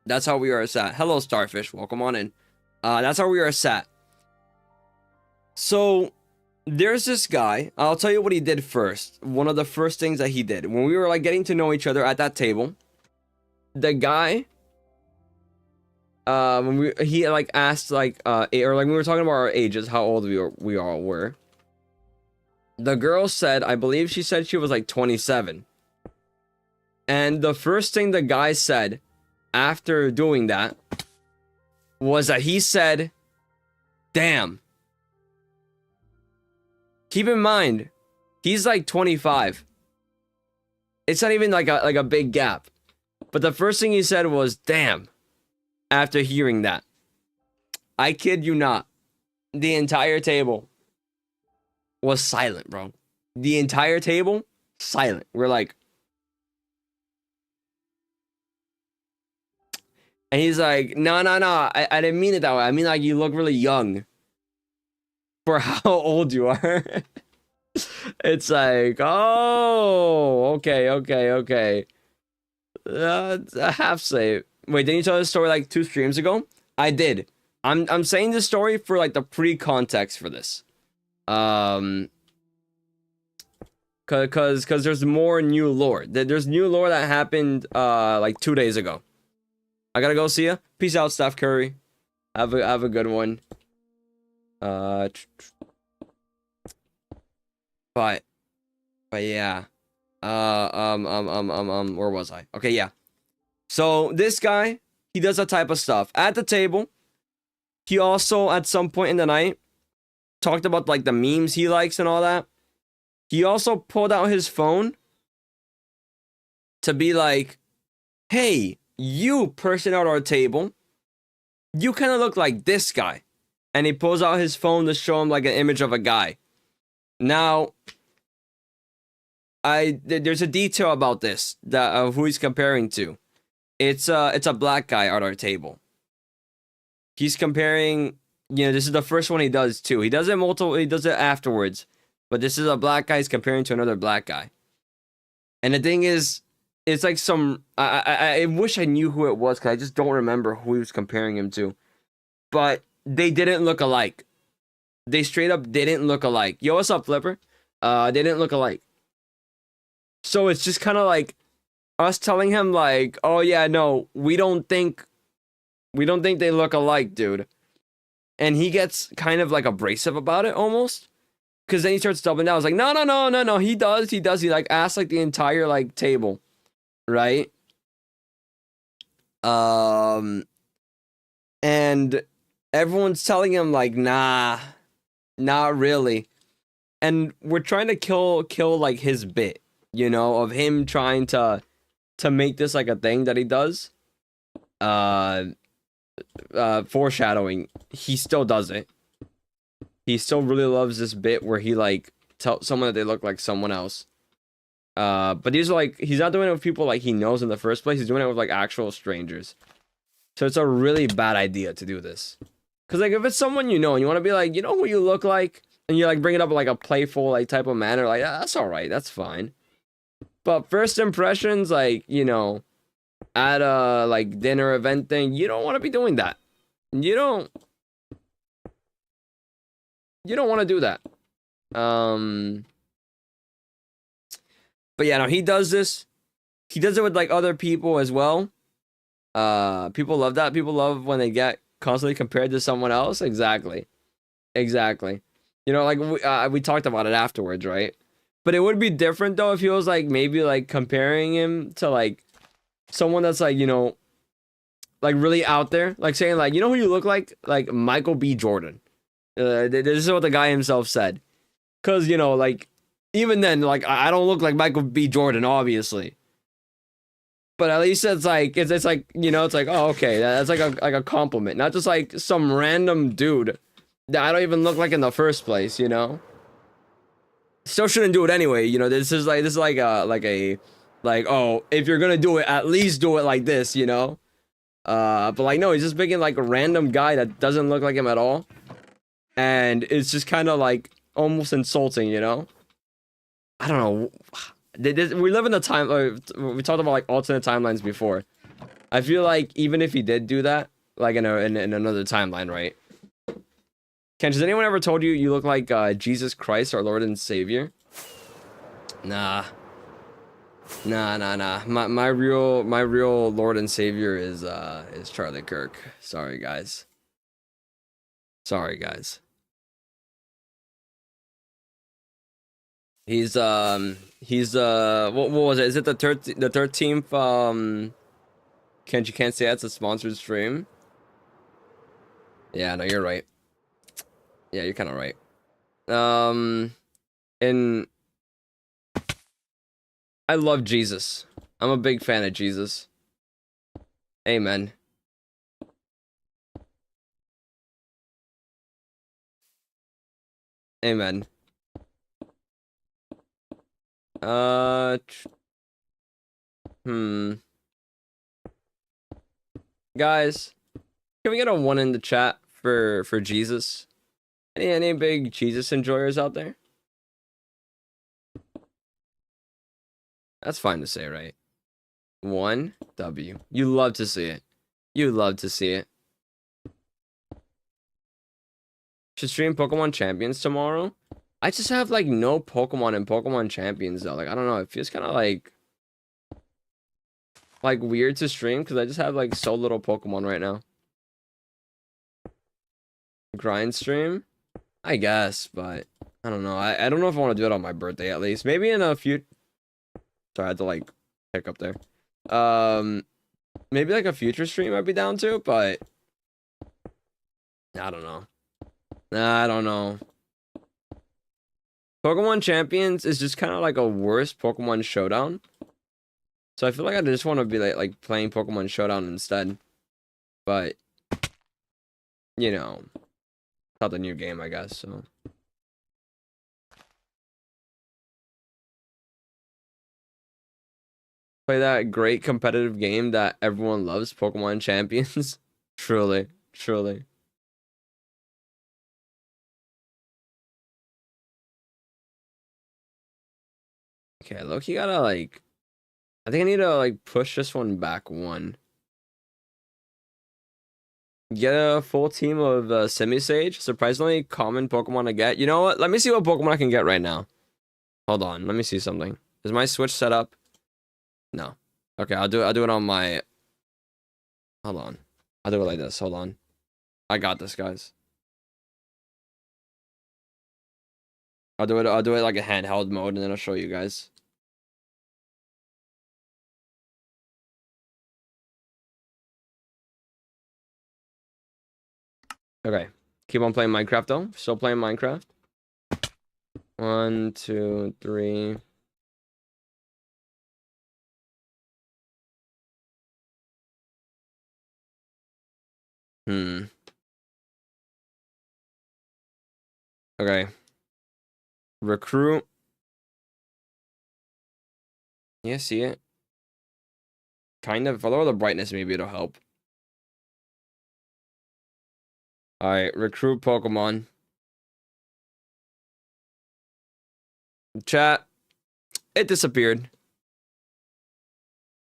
That's how we are sat. Hello, Starfish. Welcome on in. That's how we are sat. So there's this guy. I'll tell you what he did first. One of the first things that he did when we were like getting to know each other at that table. The guy, when he like asked like or like we were talking about our ages, how old we all were. The girl said, I believe she said she was like 27. And the first thing the guy said after doing that was that he said, "Damn." Keep in mind, he's like 25. It's not even like a big gap. But the first thing he said was, "Damn," after hearing that. I kid you not. The entire table was silent, bro. The entire table, silent. We're like... And he's like, no, I didn't mean it that way. I mean, like, you look really young for how old you are. It's like, oh, okay. A half save. Wait, didn't you tell this story like 2 streams ago? I did. I'm saying this story for like the pre-context for this. Cause there's more new lore. There's new lore that happened like 2 days ago. I gotta go, see ya. Peace out, Steph Curry. Have a good one. But yeah. Where was I? Okay, yeah. So this guy, he does that type of stuff. At the table, he also at some point in the night talked about like the memes he likes and all that. He also pulled out his phone to be like, hey, you person at our table, you kind of look like this guy. And he pulls out his phone to show him like an image of a guy. Now, there's a detail about this that of who he's comparing to. It's a black guy at our table. He's comparing, this is the first one he does too. He does it afterwards. But this is a black guy he's comparing to another black guy. And the thing is, it's like some... I wish I knew who it was, because I just don't remember who he was comparing him to. But they didn't look alike. They straight up didn't look alike. Yo, what's up, Flipper? They didn't look alike. So it's just kind of like us telling him like, oh yeah, no, we don't think they look alike, dude. And he gets kind of like abrasive about it almost. Because then he starts doubling down. I was like, no, he does. He like asks like the entire like table. Right? And everyone's telling him like, nah, not really. And we're trying to kill like his bit, of him trying to make this like a thing that he does. Foreshadowing. He still does it. He still really loves this bit where he like tells someone that they look like someone else. But he's not doing it with people like he knows in the first place. He's doing it with like actual strangers. So it's a really bad idea to do this. Cause like if it's someone and you want to be like, who you look like, and you like bring it up in like a playful like type of manner, like that's all right, that's fine. But first impressions, like at a like dinner event thing, you don't want to be doing that. You don't want to do that. But yeah, no, he does this. He does it with like other people as well. People love that. People love when they get constantly compared to someone else. Exactly. Like we talked about it afterwards, right? But it would be different though if he was like maybe like comparing him to like someone that's like like really out there, like saying like who you look like Michael B. Jordan. This is what the guy himself said. Cause like even then, like I don't look like Michael B. Jordan, obviously. But at least it's like it's like it's like, oh okay, that's like a compliment, not just like some random dude that I don't even look like in the first place. Still shouldn't do it anyway. This is like oh, if you're gonna do it, at least do it like this. But like no, he's just picking like a random guy that doesn't look like him at all, and it's just kind of like almost insulting. I don't know. We live in a time. We talked about like alternate timelines before. I feel like even if he did do that, like in another timeline, right? Ken, has anyone ever told you you look like Jesus Christ, our Lord and Savior? Nah. Nah. My real Lord and Savior is Charlie Kirk. Sorry, guys. Sorry, guys. He's what was it? Is it the 13th can't say that's a sponsored stream? Yeah, no, you're right. Yeah, you're kind of right. And I love Jesus. I'm a big fan of Jesus. Amen. Amen. Guys, can we get a 1 in the chat for Jesus? Any big Jesus enjoyers out there? That's fine to say, right? 1 W. You love to see it. You love to see it. Should stream Pokemon Champions tomorrow? I just have like no Pokemon in Pokemon Champions though. Like I don't know, it feels kind of like weird to stream because I just have like so little Pokemon right now. Grind stream? I guess, but I don't know. I don't know if I want to do it on my birthday at least. Maybe in a few. Sorry, I had to like pick up there. Maybe like a future stream I'd be down to, but I don't know. I don't know. Pokemon Champions is just kind of like a worse Pokemon Showdown. So I feel like I just want to be like playing Pokemon Showdown instead. But you know, it's not the new game, I guess, so. Play that great competitive game that everyone loves, Pokemon Champions. Truly. Okay, Loki gotta like. I think I need to like push this one back 1. Get a full team of Semi-Sage. Surprisingly common Pokemon to get. You know what? Let me see what Pokemon I can get right now. Hold on. Let me see something. Is my Switch set up? No. Okay, I'll do it on my. Hold on. I'll do it like this. Hold on. I got this, guys. I'll do it like a handheld mode and then I'll show you guys. Okay. Keep on playing Minecraft though. Still playing Minecraft. 1, 2, 3. Okay. Recruit. Yeah, see it? Kind of. If I lower the brightness, maybe it'll help. Alright, recruit Pokemon. Chat. It disappeared.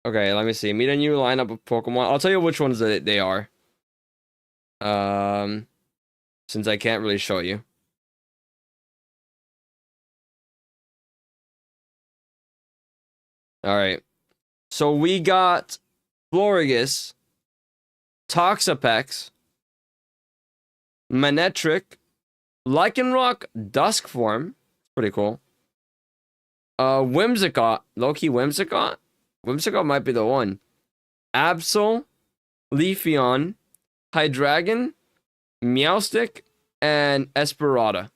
Okay, let me see. Meet a new lineup of Pokemon. I'll tell you which ones they are. Since I can't really show you. Alright. So we got Florigus, Toxapex, Manectric, Lycanroc, Dusk Form. Pretty cool. Whimsicott. Low-key Whimsicott? Whimsicott might be the one. Absol, Leafeon, Hydreigon, Meowstic, and Esperata.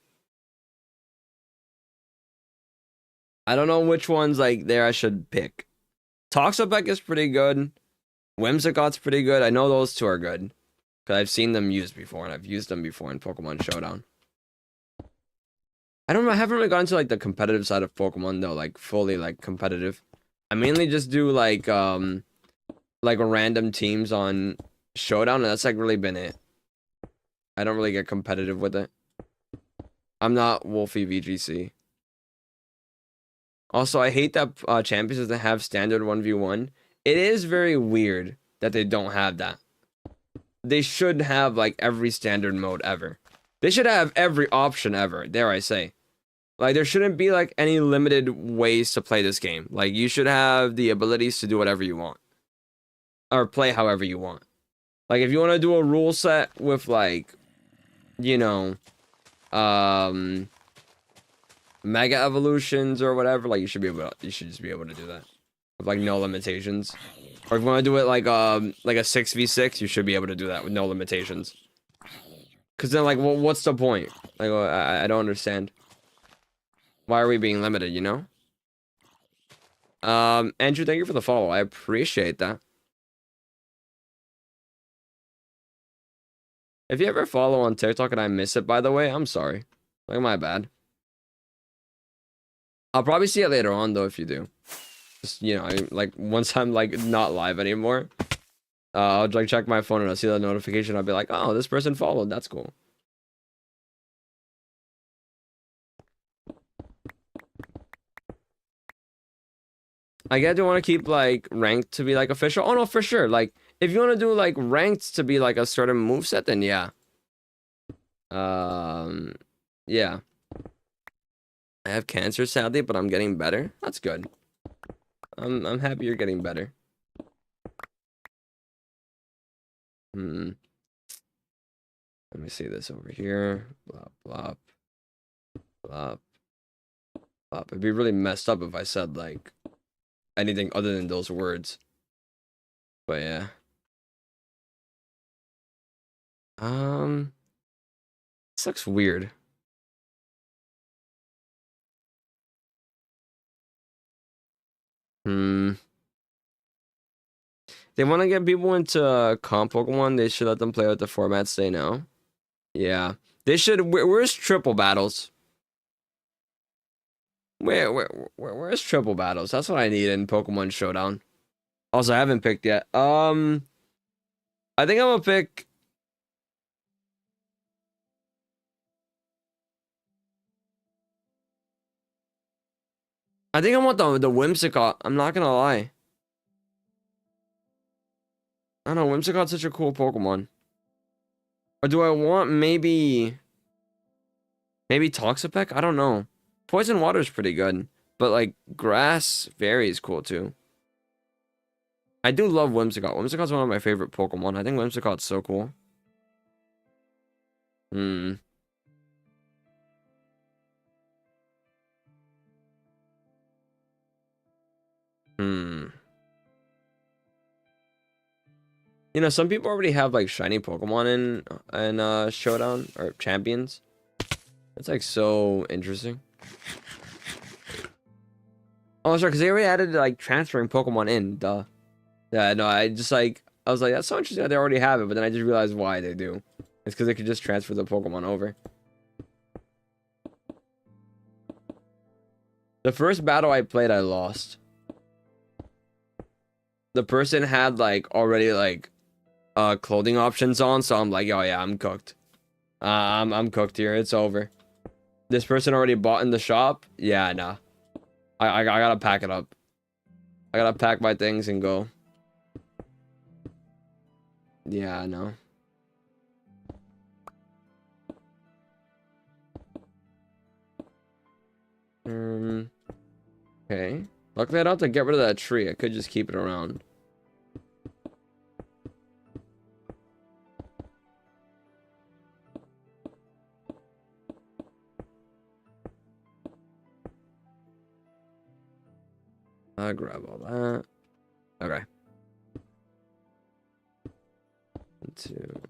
I don't know which ones like there I should pick. Toxapex is pretty good. Whimsicott's pretty good. I know those two are good. Because I've seen them used before, and I've used them before in Pokemon Showdown. I don't know, I haven't really gotten to like the competitive side of Pokemon though, like fully like competitive. I mainly just do like random teams on Showdown, and that's like really been it. I don't really get competitive with it. I'm not Wolfie VGC. Also, I hate that Champions doesn't have standard 1v1. It is very weird that they don't have that. They should have like every standard mode ever. They should have every option ever, dare I say. Like, there shouldn't be, like, any limited ways to play this game. Like, you should have the abilities to do whatever you want. Or play however you want. Like, if you want to do a rule set with, like, you know, mega evolutions or whatever, like, you should just be able to do that. With, like, no limitations. Or if you want to do it, like a 6v6, you should be able to do that with no limitations. Because then, like, well, what's the point? Like, I don't understand. Why are we being limited, you know? Andrew, thank you for the follow. I appreciate that. If you ever follow on TikTok and I miss it, by the way, I'm sorry. Like, my bad. I'll probably see it later on, though, if you do. Just, you know, like, once I'm, like, not live anymore, I'll, like, check my phone and I'll see the notification. I'll be like, oh, this person followed. That's cool. I guess you want to keep, like, ranked to be, like, official. Oh, no, for sure. Like, if you want to do, like, ranked to be, like, a certain moveset, then yeah. Yeah. I have cancer, sadly, but I'm getting better. That's good. I'm happy you're getting better. Let me see this over here. Blop, blop. Blop. Blop. It'd be really messed up if I said, like, anything other than those words. But yeah. This looks weird. They want to get people into comp Pokemon. They should let them play with the formats they know. Yeah. They should. Where's triple battles? Where's triple battles? That's what I need in Pokemon Showdown. Also, I haven't picked yet. I think I'm gonna pick. I think I want the Whimsicott. I'm not gonna lie. I don't know. Whimsicott's such a cool Pokemon. Or do I want maybe Toxapeck? I don't know. Poison Water's pretty good, but like Grass Fairy is cool too. I do love Whimsicott. Whimsicott's one of my favorite Pokemon. I think Whimsicott's so cool. You know, some people already have like shiny Pokemon in Showdown or Champions. It's like so interesting. Oh, sorry, because they already added like transferring Pokemon in. Duh. Yeah, no, I was like, that's so interesting that they already have it, but then I just realized why they do. It's because they could just transfer the Pokemon over. The first battle I played, I lost. The person had like already like clothing options on, so I'm like, oh yeah, I'm cooked. I'm cooked here. It's over. This person already bought in the shop. Yeah, nah. I gotta pack it up. I gotta pack my things and go. Yeah, I know. Okay. Luckily, I don't have to get rid of that tree. I could just keep it around. I'll grab all that. Okay. 1, 2,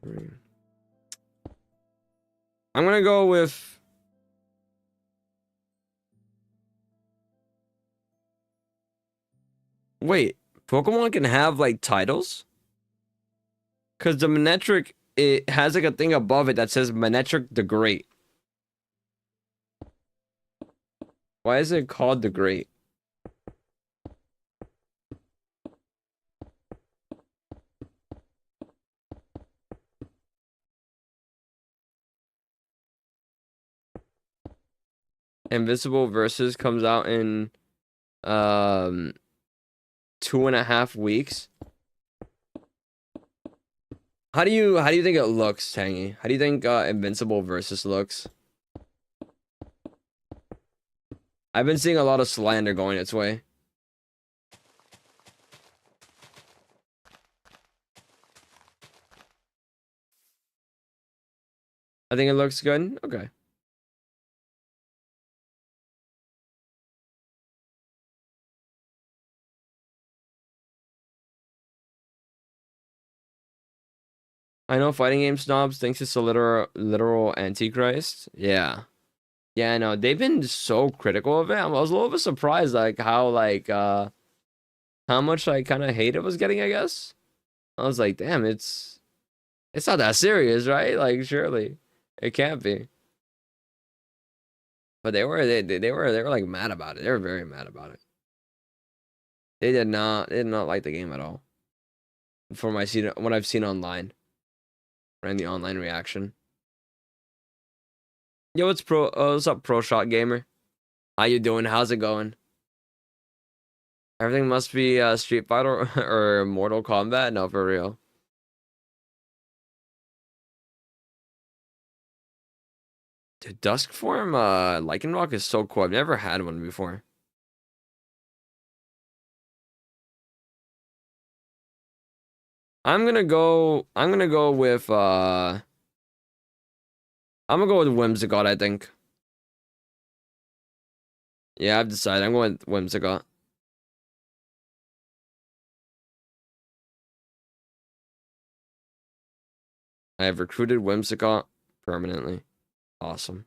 3. I'm gonna go with. Wait, Pokemon can have like titles? Because the Manectric, it has like a thing above it that says Manectric the Great. Why is it called the Great? Invisible Versus comes out in 2.5 weeks. How do you think it looks, Tangy? How do you think Invincible versus looks? I've been seeing a lot of slander going its way. I think it looks good. Okay. I know fighting game snobs thinks it's a literal antichrist. Yeah. Yeah, I know. They've been so critical of it. I was a little bit surprised like how much like kind of hate it was getting, I guess. I was like, damn, it's not that serious, right? Like surely it can't be. But they were like mad about it. They were very mad about it. They did not like the game at all. From what I've seen online. And the online reaction. Yo, what's up, Pro Shot Gamer? How you doing? How's it going? Everything must be Street Fighter or Mortal Kombat? No, for real. Dude, Dusk form Lycan Rock is so cool. I've never had one before. I'm gonna go with I'm gonna go with Whimsicott, I think. Yeah, I've decided. I'm going with Whimsicott. I have recruited Whimsicott permanently. Awesome.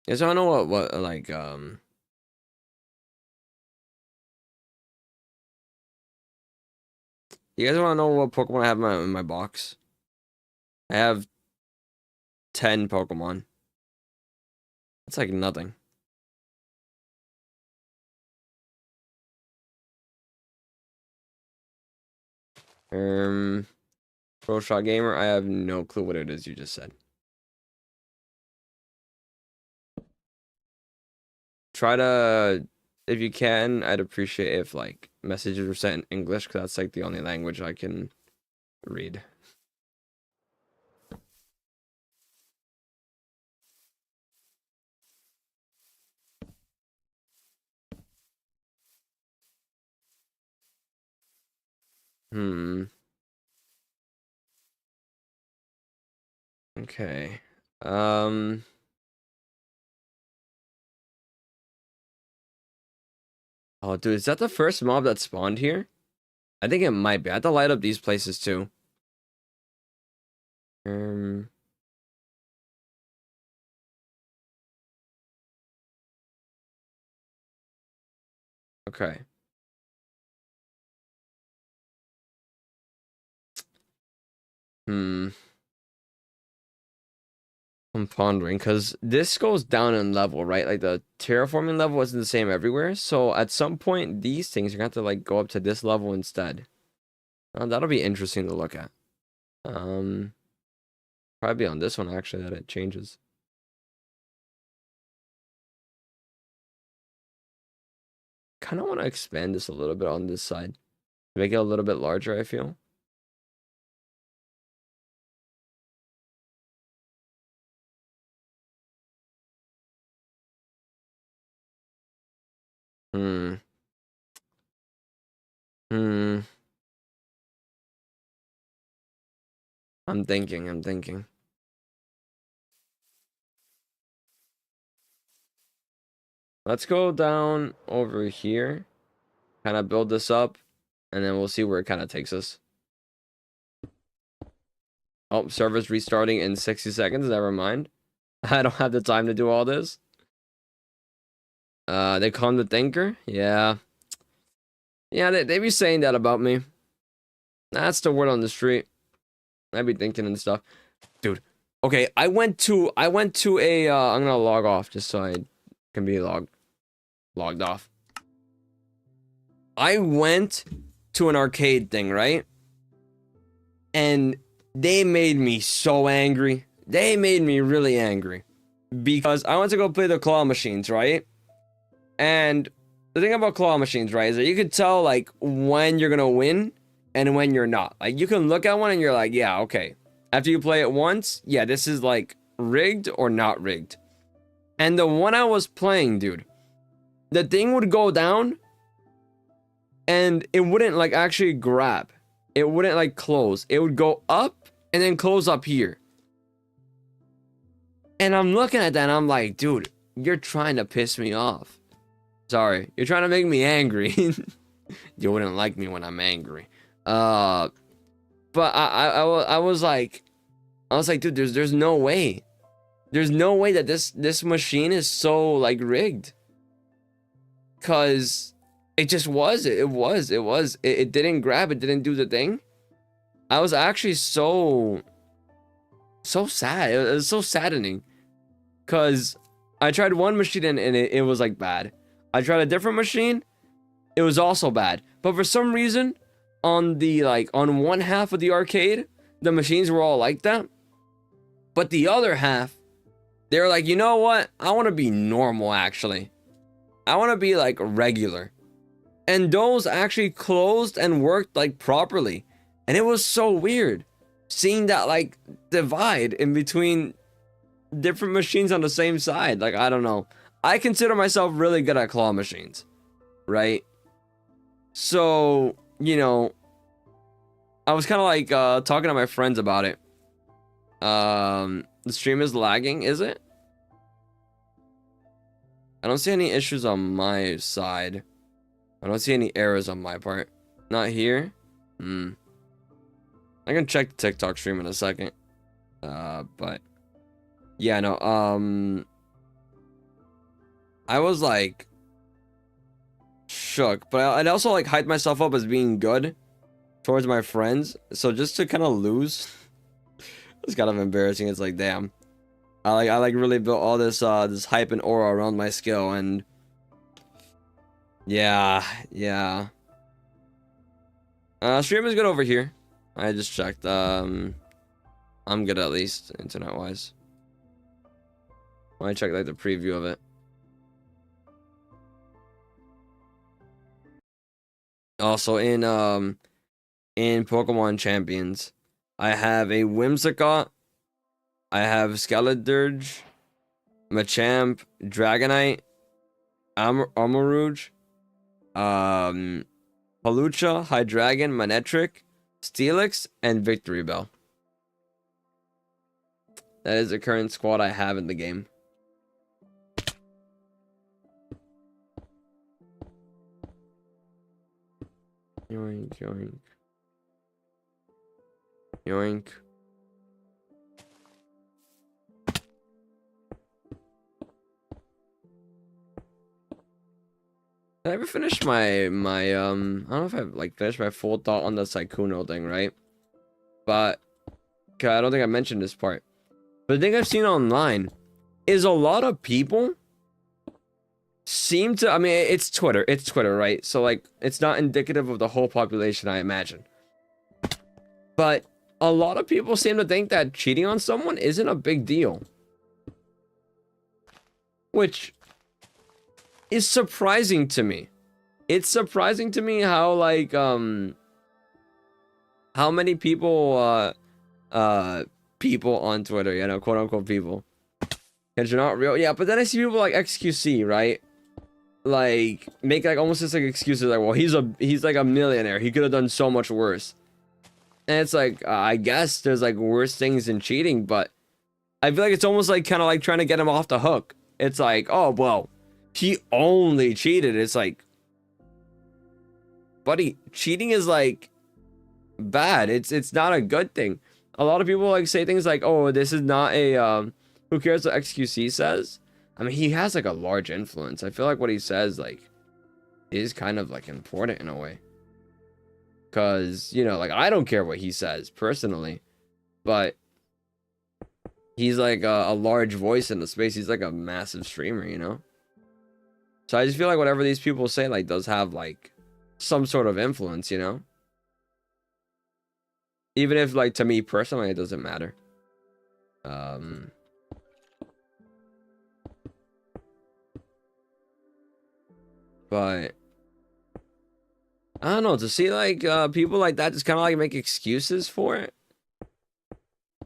Yeah, so I don't know what like you guys want to know what Pokemon I have in my box? I have 10 Pokemon. That's like nothing. Pro Shot Gamer, I have no clue what it is you just said. Try to, if you can, I'd appreciate if like messages were sent in English, because that's like the only language I can read. Hmm. Okay. Oh, dude, is that the first mob that spawned here? I think it might be. I have to light up these places too. Um. Okay. Hmm. I'm pondering because this goes down in level, right? Like the terraforming level isn't the same everywhere. So at some point, these things are gonna have to like go up to this level instead. That'll be interesting to look at. Um, Probably on this one actually that it changes. Kind of want to expand this a little bit on this side, make it a little bit larger. I feel. Hmm. Hmm. I'm thinking. I'm thinking. Let's go down over here, kind of build this up, and then we'll see where it kind of takes us. Oh, server's restarting in 60 seconds. Never mind. I don't have the time to do all this. They call him the thinker? Yeah. Yeah, they be saying that about me. That's the word on the street. I be thinking and stuff. Dude. Okay, I went to a I'm gonna log off just so I can be logged off. I went to an arcade thing, right? And they made me so angry. They made me really angry. Because I went to go play the claw machines, right? And the thing about claw machines, right, is that you could tell like when you're gonna win and when you're not. Like you can look at one and you're like, yeah, okay. After you play it once, yeah, this is like rigged or not rigged. And the one I was playing, dude, the thing would go down and it wouldn't like actually grab. It wouldn't like close. It would go up and then close up here. And I'm looking at that and I'm like, dude, you're trying to piss me off. Sorry, you're trying to make me angry. You wouldn't like me when I'm angry. But I was like, dude, there's no way. There's no way that this machine is so like rigged. Cause it just was. It didn't grab. It didn't do the thing. I was actually so sad. It was so saddening. Cause I tried one machine and it was like bad. I tried a different machine. It was also bad. But for some reason, on one half of the arcade, the machines were all like that. But the other half, they were like, you know what? I want to be normal, actually. I want to be like regular. And those actually closed and worked like properly. And it was so weird seeing that like divide in between different machines on the same side. Like, I don't know. I consider myself really good at claw machines, right? So, you know, I was kind of like talking to my friends about it. The stream is lagging, is it? I don't see any issues on my side. I don't see any errors on my part. Not here? I can check the TikTok stream in a second. But yeah, no, I was like shook, but I'd also like hyped myself up as being good towards my friends. So just to kind of lose, it's kind of embarrassing. It's like, damn, I like really built all this this hype and aura around my skill, and yeah. Stream is good over here. I just checked. I'm good at least internet wise. I checked like the preview of it. Also in Pokemon Champions, I have a Whimsicott, I have Skeledirge, Machamp, Dragonite, Armarouge, Palucha, Hydreigon, Manectric, Steelix, and Victory Bell. That is the current squad I have in the game. Yoink, yoink. Yoink. Did I ever finish my I don't know if I've like finished my full thought on the Sykkuno thing, right? But I don't think I mentioned this part. But the thing I've seen online is a lot of people seem to, I mean, it's Twitter, right? So like it's not indicative of the whole population, I imagine. But a lot of people seem to think that cheating on someone isn't a big deal. Which is surprising to me. It's surprising to me how like how many people people on Twitter, you know, quote unquote people, because you're not real. Yeah, but then I see people like XQC, right? Like make like almost just like excuses like, well, he's like a millionaire, he could have done so much worse. And it's like, I guess there's like worse things than cheating, but I feel like it's almost like kind of like trying to get him off the hook. It's like, oh well, he only cheated. It's like, buddy, cheating is like bad. It's not a good thing. A lot of people like say things like, oh, this is not a who cares what XQC says? I mean, he has like a large influence. I feel like what he says like is kind of like important in a way. Cause, you know, like I don't care what he says personally, but he's like a large voice in the space. He's like a massive streamer, you know? So I just feel like whatever these people say like does have like some sort of influence, you know? Even if like to me personally it doesn't matter. But I don't know, to see like people like that just kind of like make excuses for it.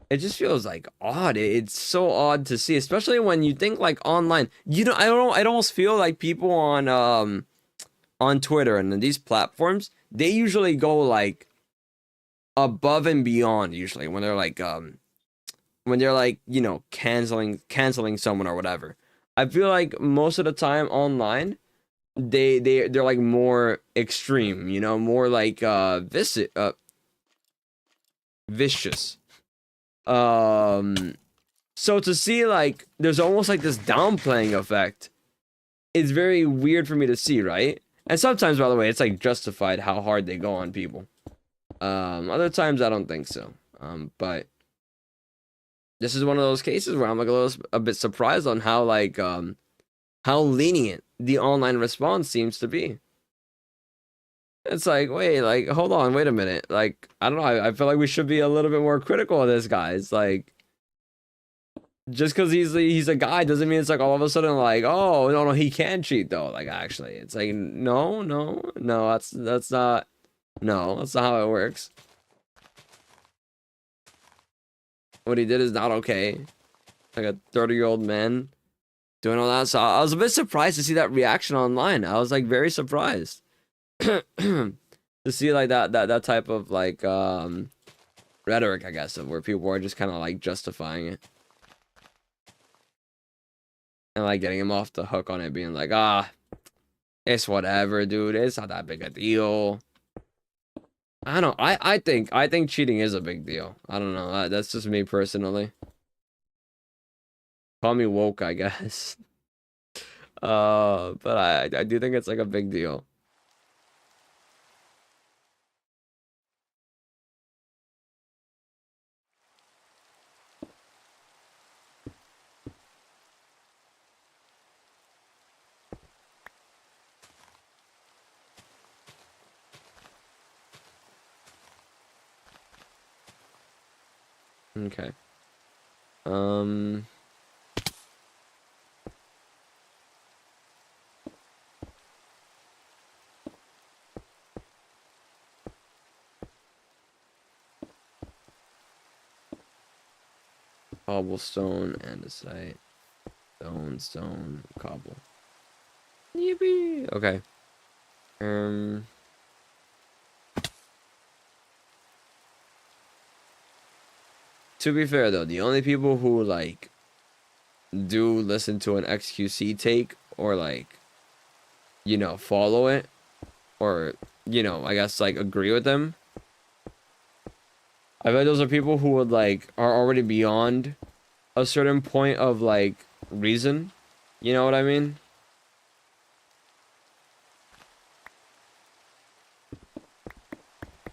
It just feels like odd. It's so odd to see, especially when you think like online. You know, I don't know. I almost feel like people on Twitter and these platforms, they usually go like above and beyond. Usually when they're like, you know, canceling someone or whatever. I feel like most of the time online, they're like more extreme. You know, more like vicious. So to see like there's almost like this downplaying effect is very weird for me to see, right? And sometimes, by the way, it's like justified how hard they go on people. Other times I don't think so. But this is one of those cases where I'm like a bit surprised on how like how lenient the online response seems to be. It's like, wait, like, hold on, wait a minute. Like, I don't know. I feel like we should be a little bit more critical of this guy. It's like, just because he's a guy doesn't mean it's like all of a sudden like, oh no, he can cheat though. Like, actually, it's like no, that's not, no, that's not how it works. What he did is not okay. Like a 30-year-old man doing all that. So I was a bit surprised to see that reaction online. I was like very surprised. To see like that type of like rhetoric, I guess, of where people are just kind of like justifying it and like getting him off the hook on it, being like, it's whatever, dude, it's not that big a deal. I don't know. I think cheating is a big deal. I don't know, that's just me personally. Call me woke, I guess. But I do think it's like a big deal. Okay. Cobblestone and a site. Stone, cobble. Yippee! Okay. To be fair though, the only people who like do listen to an XQC take or like, you know, follow it or, you know, I guess like agree with them, I bet those are people who would like are already beyond a certain point of like reason. You know what I mean?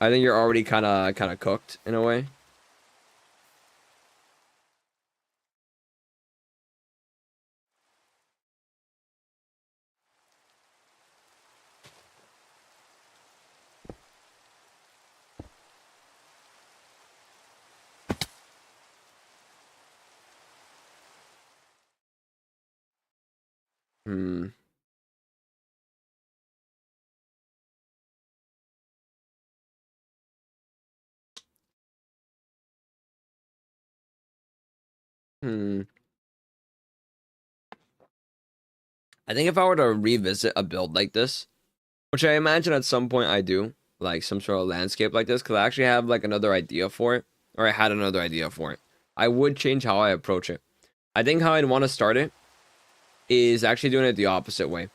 I think you're already kind of cooked in a way. Hmm. Hmm. I think if I were to revisit a build like this, which I imagine at some point I do, like some sort of landscape like this, because I actually have like another idea for it, or I had another idea for it, I would change how I approach it. I think how I'd want to start it is actually doing it the opposite way.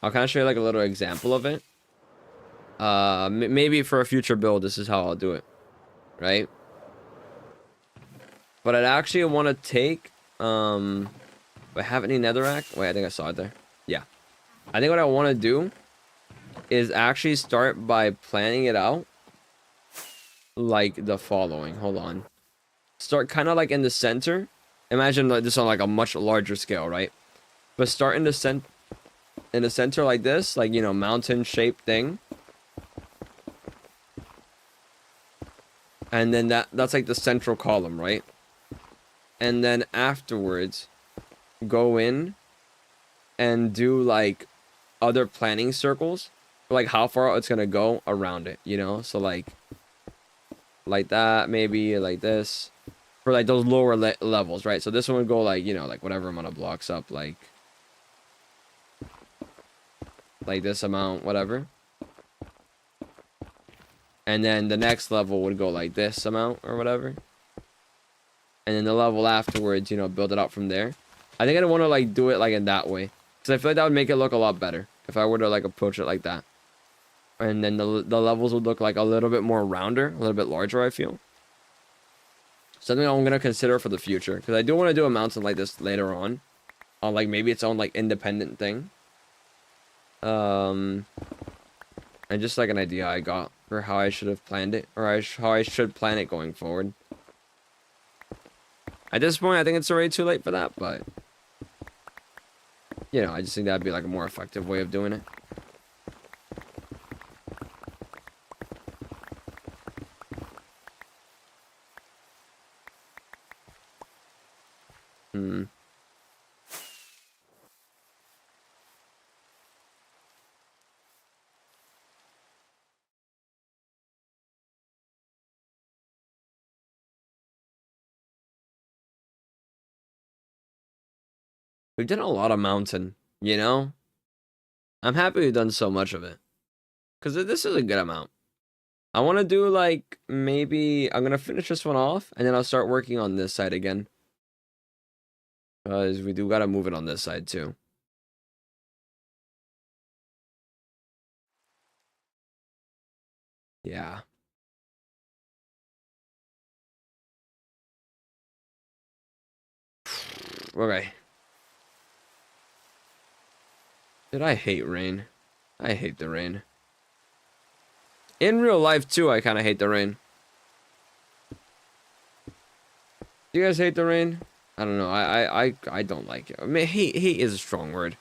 I'll kind of show you like a little example of it. Maybe for a future build, this is how I'll do it, right? But I'd actually want to take, do I have any netherrack? Wait, I think I saw it there. Yeah. I think what I want to do is actually start by planning it out like the following. Hold on. Start kind of like in the center. Imagine like this on like a much larger scale, right? But start in the center like this, like, you know, mountain shaped thing. And then that's like the central column, right? And then afterwards, go in and do like other planting circles, like how far out it's gonna go around it, you know? So like that, maybe like this, for like those lower levels, right? So this one would go like, you know, like whatever amount of blocks up, like this amount, whatever. And then the next level would go like this amount or whatever. And then the level afterwards, you know, build it out from there. I think I'd want to like do it like in that way, because I feel like that would make it look a lot better if I were to like approach it like that. And then the levels would look like a little bit more rounder, a little bit larger, I feel. Something I'm going to consider for the future, because I do want to do a mountain like this later on like maybe its own like independent thing. And just like an idea I got for how I should have planned it, or how I should plan it going forward. At this point, I think it's already too late for that, but you know, I just think that'd be like a more effective way of doing it. We've done a lot of mountain, you know? I'm happy we've done so much of it, because this is a good amount. I want to do like, maybe I'm going to finish this one off, and then I'll start working on this side again. Because we do got to move it on this side too. Yeah. Okay. Dude, I hate rain. I hate the rain. In real life too, I kind of hate the rain. Do you guys hate the rain? I don't know. I don't like it. I mean, hate is a strong word.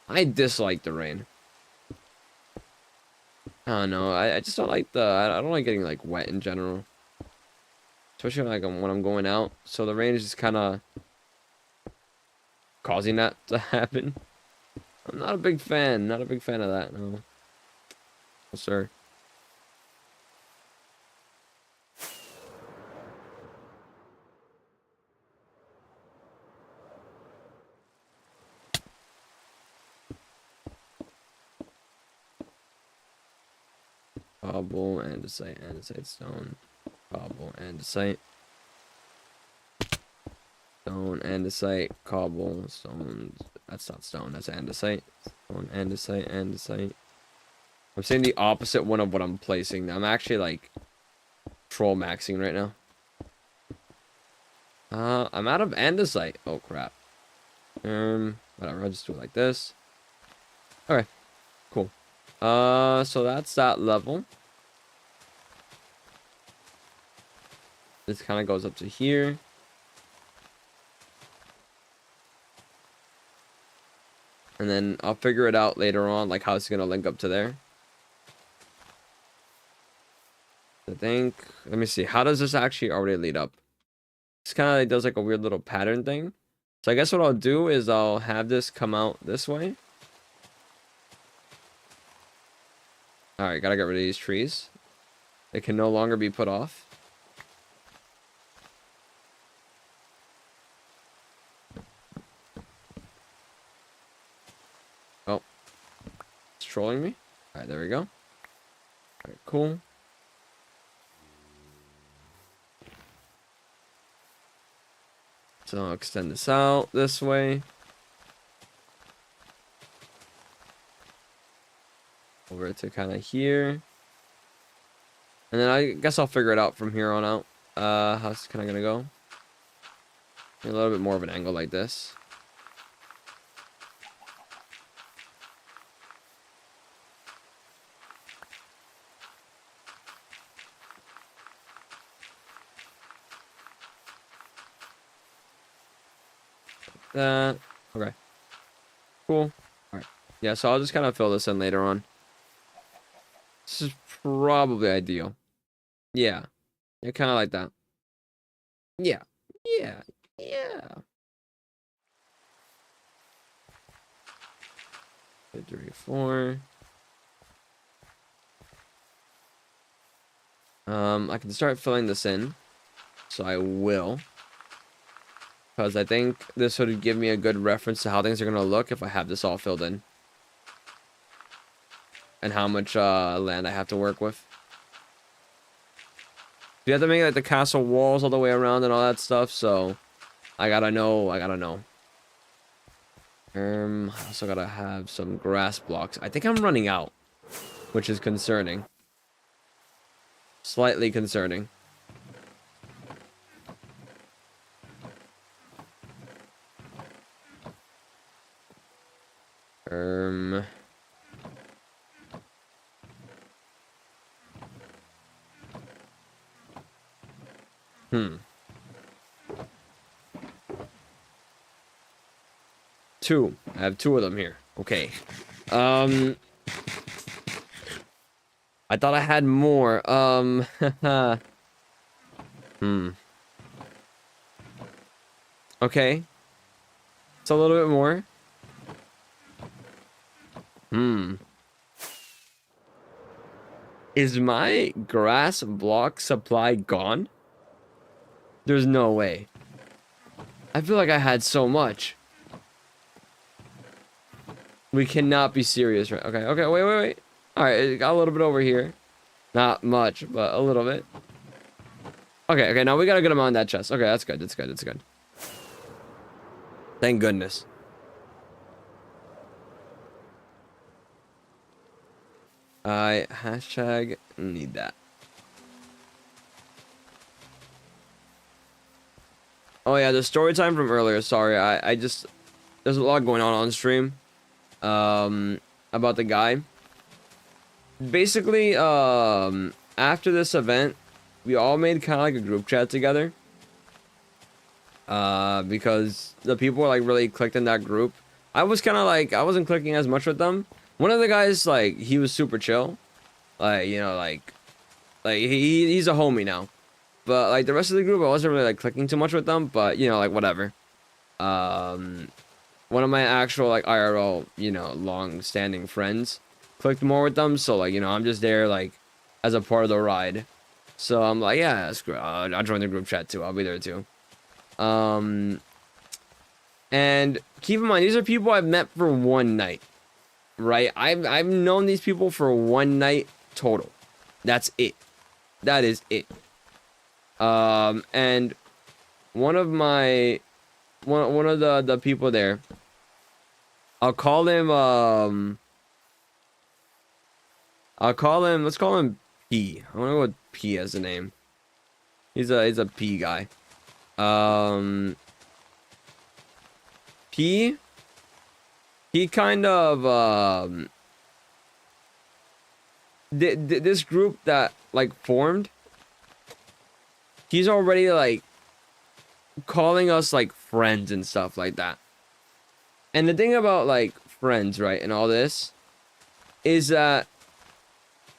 I dislike the rain. I don't know. I just don't like I don't like getting like wet in general. Especially like when I'm going out. So the rain is just kind of causing that to happen. I'm not a big fan. Not a big fan of that. No. No, sir. Cobble, andesite, stone. Cobble, andesite. Stone, andesite, cobble, stone. That's not stone, that's andesite. Stone, andesite. I'm saying the opposite one of what I'm placing. I'm actually like troll maxing right now. I'm out of andesite. Oh crap. Whatever, I'll just do it like this. Okay, cool. So that's that level. This kind of goes up to here. And then I'll figure it out later on, like how it's gonna link up to there. I think, let me see, how does this actually already lead up? This kind of like does like a weird little pattern thing. So I guess what I'll do is I'll have this come out this way. Alright, gotta get rid of these trees. They can no longer be put off. Oh. It's trolling me. Alright, there we go. Alright, cool. So I'll extend this out this way. Over to kind of here. And then I guess I'll figure it out from here on out. How's it kind of gonna go? A little bit more of an angle like this. That. Okay. Cool. Alright. Yeah, so I'll just kind of fill this in later on. This is probably ideal. Yeah. Yeah, kind of like that. Yeah. Yeah. Yeah. 2, 3, 4. I can start filling this in. So I will. Because I think this would give me a good reference to how things are going to look if I have this all filled in. And how much land I have to work with. You have to make like the castle walls all the way around and all that stuff, so I gotta know. I also gotta have some grass blocks. I think I'm running out, which is concerning. Slightly concerning. Two. I have 2 of them here. Okay. I thought I had more. Okay. It's a little bit more. Is my grass block supply gone? There's no way. I feel like I had so much. We cannot be serious, right? Okay, wait. Alright, it got a little bit over here. Not much, but a little bit. Okay, now we got a good amount in that chest. Okay, that's good, that's good. Thank goodness. I hashtag need that. Oh yeah, the story time from earlier. Sorry, I just there's a lot going on stream. About the guy. Basically, after this event, we all made kind of like a group chat together. Because the people were like really clicked in that group. I was kind of like, I wasn't clicking as much with them. One of the guys, like, he was super chill. Like, you know, like he's a homie now. But like the rest of the group, I wasn't really like clicking too much with them, but you know, like whatever. One of my actual like IRL, you know, long-standing friends clicked more with them, so like, you know, I'm just there like as a part of the ride. So I'm like, yeah, screw it. I'll join the group chat too. I'll be there too. And keep in mind, these are people I've met for one night, right? I've known these people for one night total. That's it. That is it. And one of the people there, let's call him P. I want to go with P as a name. He's a P guy. He kind of this group that like formed, he's already like calling us like friends and stuff like that. And the thing about like friends, right, and all this is that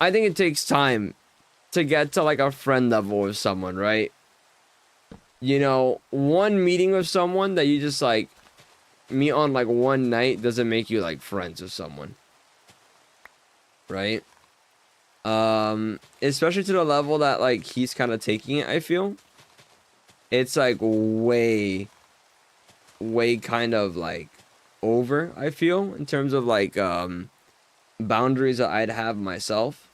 I think it takes time to get to like a friend level with someone, right? You know, one meeting with someone that you just like meet on like one night doesn't make you like friends with someone, right? Especially to the level that like he's kind of taking it. I feel it's like way kind of like over, I feel, in terms of like boundaries that I'd have myself.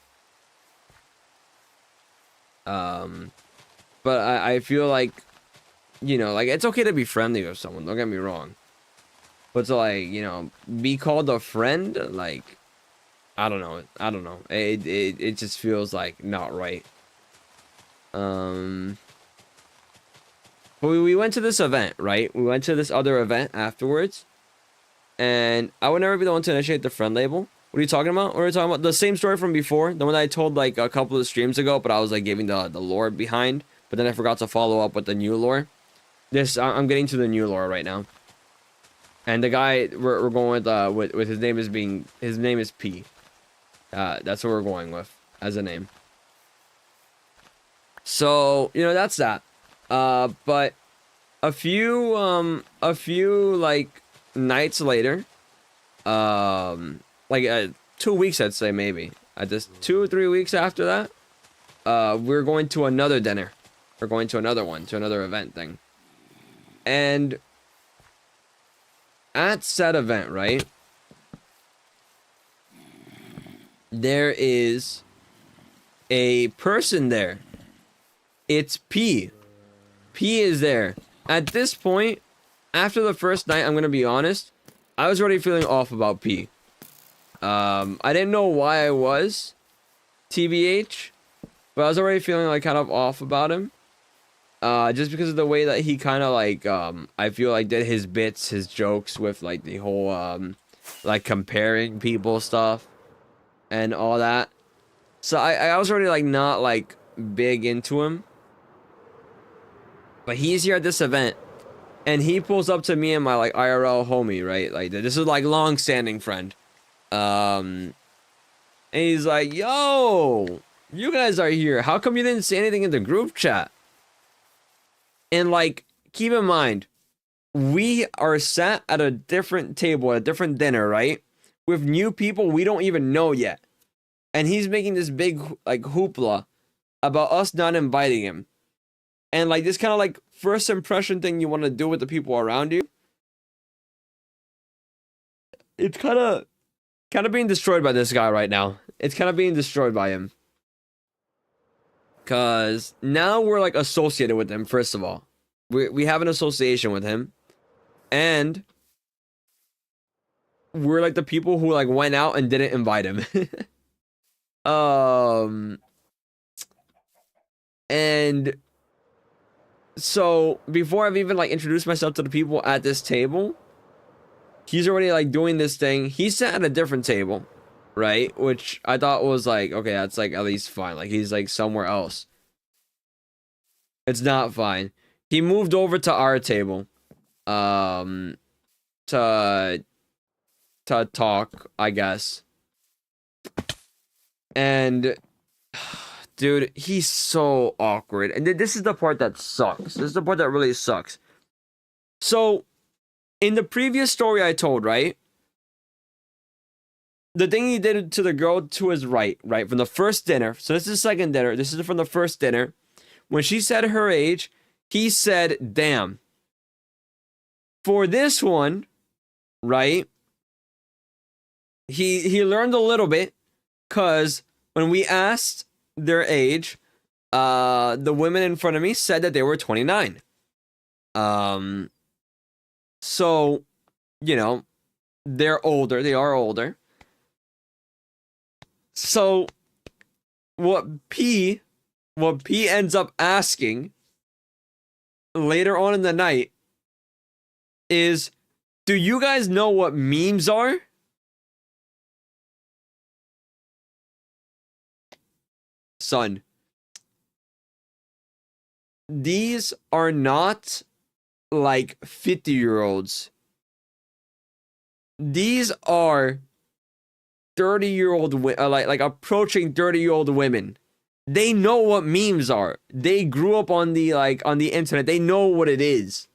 But I feel like, you know, like it's okay to be friendly with someone, don't get me wrong. But to like, you know, be called a friend, like I don't know. It just feels like not right. But we went to this event, right? We went to this other event afterwards. And I would never be the one to initiate the friend label. What are you talking about? What are you talking about? The same story from before. The one that I told like a couple of streams ago, but I was like giving the lore behind. But then I forgot to follow up with the new lore. I'm getting to the new lore right now. And the guy we're going with his name is P. That's what we're going with as a name. So, you know, that's that. But a few like nights later, like 2 weeks, I'd say maybe. At this 2 or 3 weeks after that, we're going to another dinner. We're going to another one, to another event thing. And at said event, right, there is a person there. It's P. P is there. At this point, after the first night, I'm gonna be honest, I was already feeling off about P. I didn't know why I was, TBH, but I was already feeling like kind of off about him. Just because of the way that he kind of like, I feel like did his bits, his jokes with like the whole, like comparing people stuff and all that. So I was already like not like big into him. But he's here at this event and he pulls up to me and my like IRL homie, right? Like this is like long-standing friend. And he's like, yo, you guys are here. How come you didn't say anything in the group chat? And like, keep in mind, we are sat at a different table, at a different dinner, right? With new people we don't even know yet. And he's making this big like hoopla about us not inviting him. And like this kind of like first impression thing you want to do with the people around you. It's kind of being destroyed by this guy right now. It's kind of being destroyed by him. Cause now we're like associated with him, first of all. We have an association with him. And we're like the people who like went out and didn't invite him. And so before I've even like introduced myself to the people at this table, he's already like doing this thing. He sat at a different table, right? Which I thought was like, okay, that's like at least fine. Like he's like somewhere else. It's not fine. He moved over to our table, to talk, I guess. And dude, he's so awkward. And this is the part that sucks. This is the part that really sucks. So, in the previous story I told, right? The thing he did to the girl to his right, from the first dinner. So this is the second dinner. This is from the first dinner. When she said her age, he said, damn. For this one, right? He learned a little bit. Because when we asked their age, the women in front of me said that they were 29. So, you know, they're older. They are older. So, what P ends up asking later on in the night is, do you guys know what memes are? Son, these are not like 50-year-olds. These are 30-year-old like approaching 30-year-old women. They know what memes are. They grew up on the internet. They know what it is.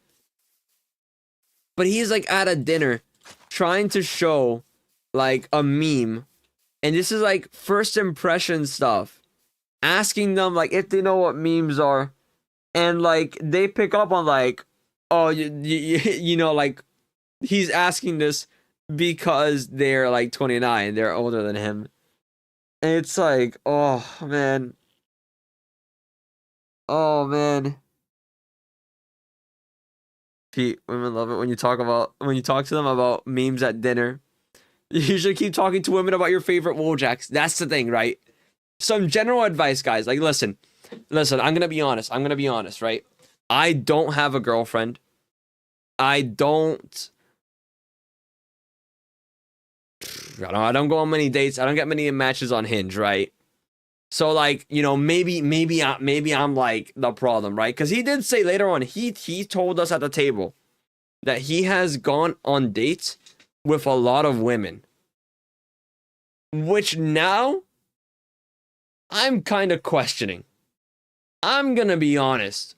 But he's like at a dinner trying to show like a meme, and this is like first impression stuff. Asking them like if they know what memes are, and like they pick up on like, oh, you know, like he's asking this because they're like 29, they're older than him, and it's like, oh man, Pete, women love it when you talk to them about memes at dinner. You should keep talking to women about your favorite Woljacks. That's the thing, right? Some general advice, guys. Like, listen, I'm gonna be honest, right? I don't have a girlfriend. I don't go on many dates. I don't get many matches on Hinge, right? So, like, you know, maybe I'm like the problem, right? Because he did say later on, he told us at the table that he has gone on dates with a lot of women, which now I'm kind of questioning. I'm gonna be honest.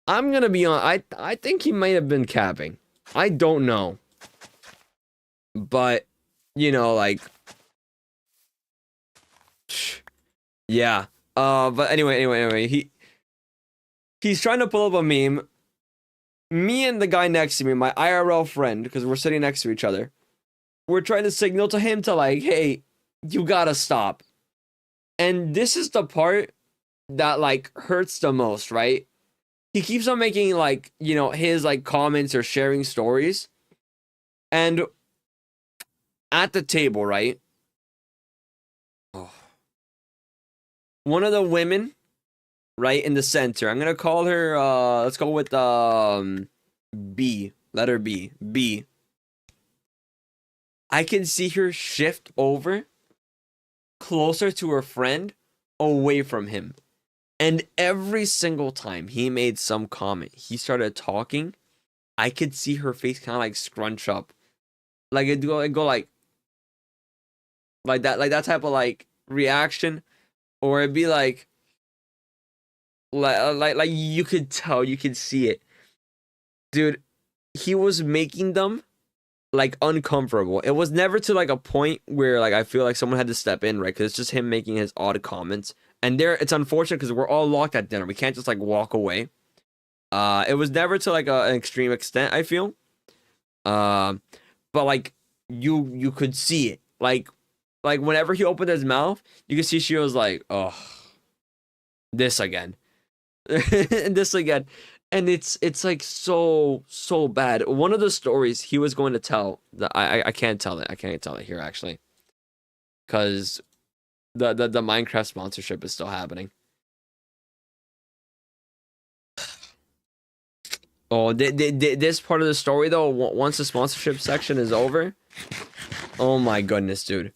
I think he might have been capping. I don't know. But you know, like, yeah. But anyway, he's trying to pull up a meme. Me and the guy next to me, my IRL friend, because we're sitting next to each other, we're trying to signal to him to like, hey, you gotta stop. And this is the part that like hurts the most, right? He keeps on making like, you know, his like comments or sharing stories. And at the table, right? Oh. One of the women, right in the center. I'm gonna call her let's go with B. Letter B. B. I can see her shift over closer to her friend, away from him. And every single time he made some comment, he started talking, I could see her face kind of like scrunch up. Like it'd go like that type of like reaction. Or it'd be like you could tell, you could see it. Dude, he was making them like uncomfortable. It was never to like a point where like I feel like someone had to step in, right? Because it's just him making his odd comments. And there, it's unfortunate because we're all locked at dinner. We can't just like walk away. It was never to like an extreme extent, I feel. But like you could see it. Like whenever he opened his mouth, you could see she was like, oh, this again. And this again. And it's like so bad. One of the stories he was going to tell that I can't tell it. I can't tell it here actually. Cause the Minecraft sponsorship is still happening. Oh, this part of the story though, once the sponsorship section is over, oh my goodness, dude.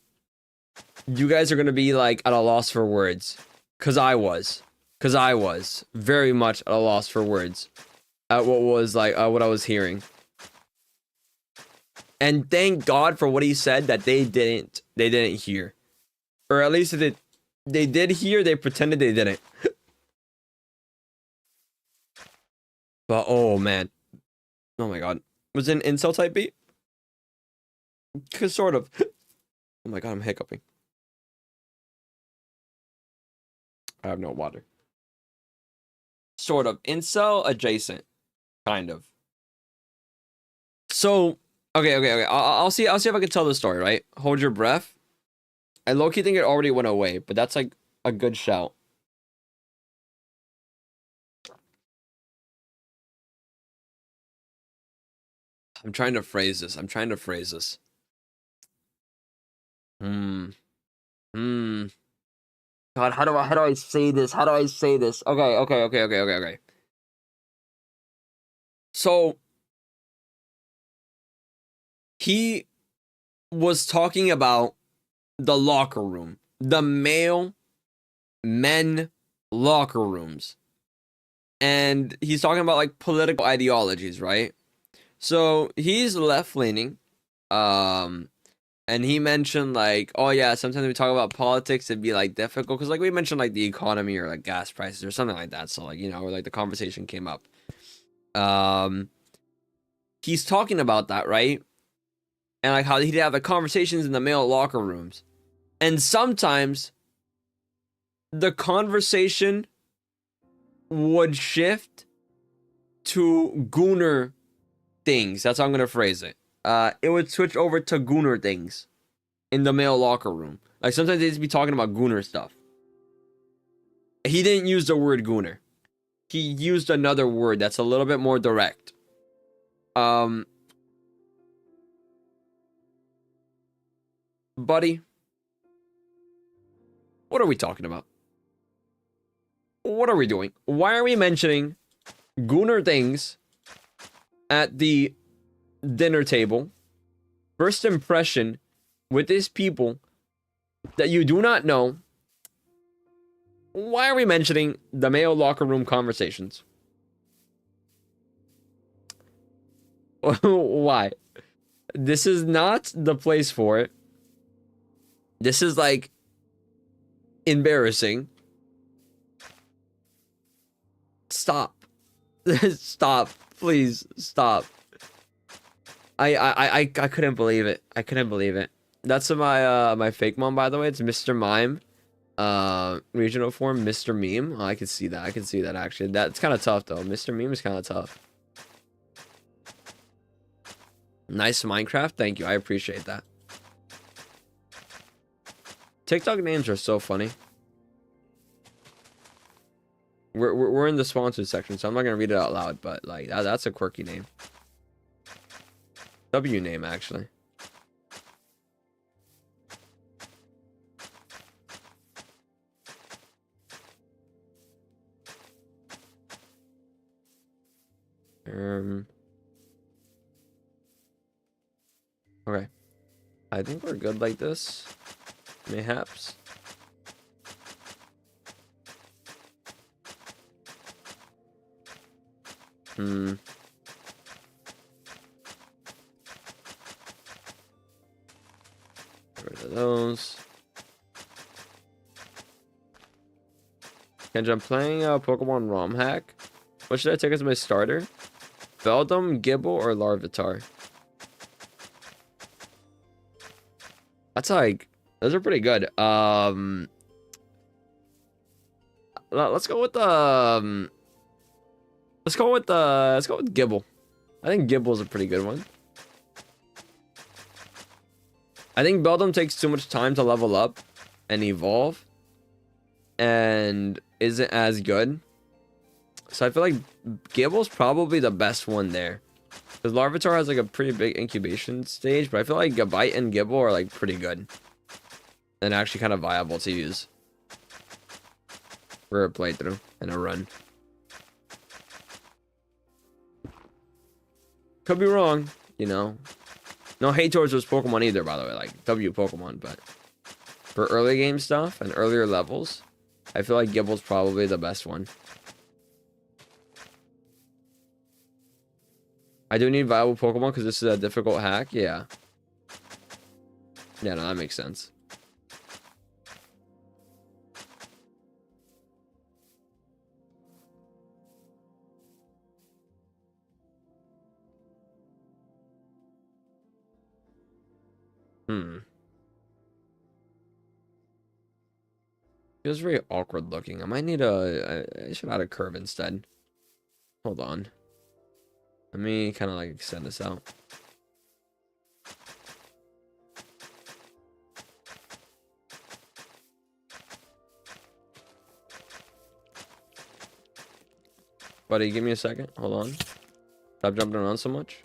You guys are gonna be like at a loss for words. Cause I was very much at a loss for words at what was like what I was hearing. And thank God for what he said that they didn't hear. Or at least if they did hear, they pretended they didn't. But oh man. Oh my god. Was it an incel type beat? Cause sort of. Oh my god, I'm hiccuping. I have no water. Sort of. Incel adjacent. Kind of. So okay. I'll see if I can tell the story, right? Hold your breath. I low-key think it already went away, but that's like a good shout. I'm trying to phrase this. Hmm. Hmm. God, how do I say this? Okay. So he was talking about the locker room, the male men locker rooms. And he's talking about like political ideologies, right? So he's left leaning. And he mentioned like, oh yeah, sometimes we talk about politics, it'd be like difficult because like we mentioned like the economy or like gas prices or something like that. So like, you know, or like the conversation came up. He's talking about that, right? And like how he'd have the conversations in the male locker rooms. And sometimes the conversation would shift to gooner things. That's how I'm gonna phrase it. It would switch over to gooner things in the male locker room. Like sometimes they'd just be talking about gooner stuff. He didn't use the word gooner. He used another word that's a little bit more direct. Buddy, what are we talking about? What are we doing? Why are we mentioning gooner things at the dinner table? First impression with these people that you do not know. Why are we mentioning the male locker room conversations? Why? This is not the place for it. This is like embarrassing. Stop. Stop. Please stop. I couldn't believe it. I couldn't believe it. That's my my fake mom, by the way. It's Mr. Mime. Regional form, Mr. Meme. Oh, I can see that. I can see that actually. That's kind of tough though. Mr. Meme is kind of tough. Nice Minecraft. Thank you. I appreciate that. TikTok names are so funny. We're in the sponsored section, so I'm not gonna read it out loud, but like that's a quirky name. W name actually. Okay. I think we're good like this. Mayhaps. Get rid of those. Kenji, I'm playing Pokemon ROM hack. What should I take as my starter? Beldum, Gibble, or Larvitar? That's like, those are pretty good. Let's go with let's go with Gibble. I think Gibble's a pretty good one. I think Beldum takes too much time to level up and evolve and isn't as good. So I feel like Gibble's probably the best one there. Because Larvitar has like a pretty big incubation stage, but I feel like Gabite and Gibble are like pretty good. And actually kind of viable to use. For a playthrough and a run. Could be wrong, you know. No hate towards those Pokemon either, by the way. Like, W Pokemon, but... For early game stuff and earlier levels, I feel like Gibble's probably the best one. I do need viable Pokemon because this is a difficult hack. Yeah. Yeah, no, that makes sense. Feels very awkward looking. I might need I should add a curve instead. Hold on. Let me kind of like extend this out. Buddy, give me a second. Hold on. Stop jumping around so much.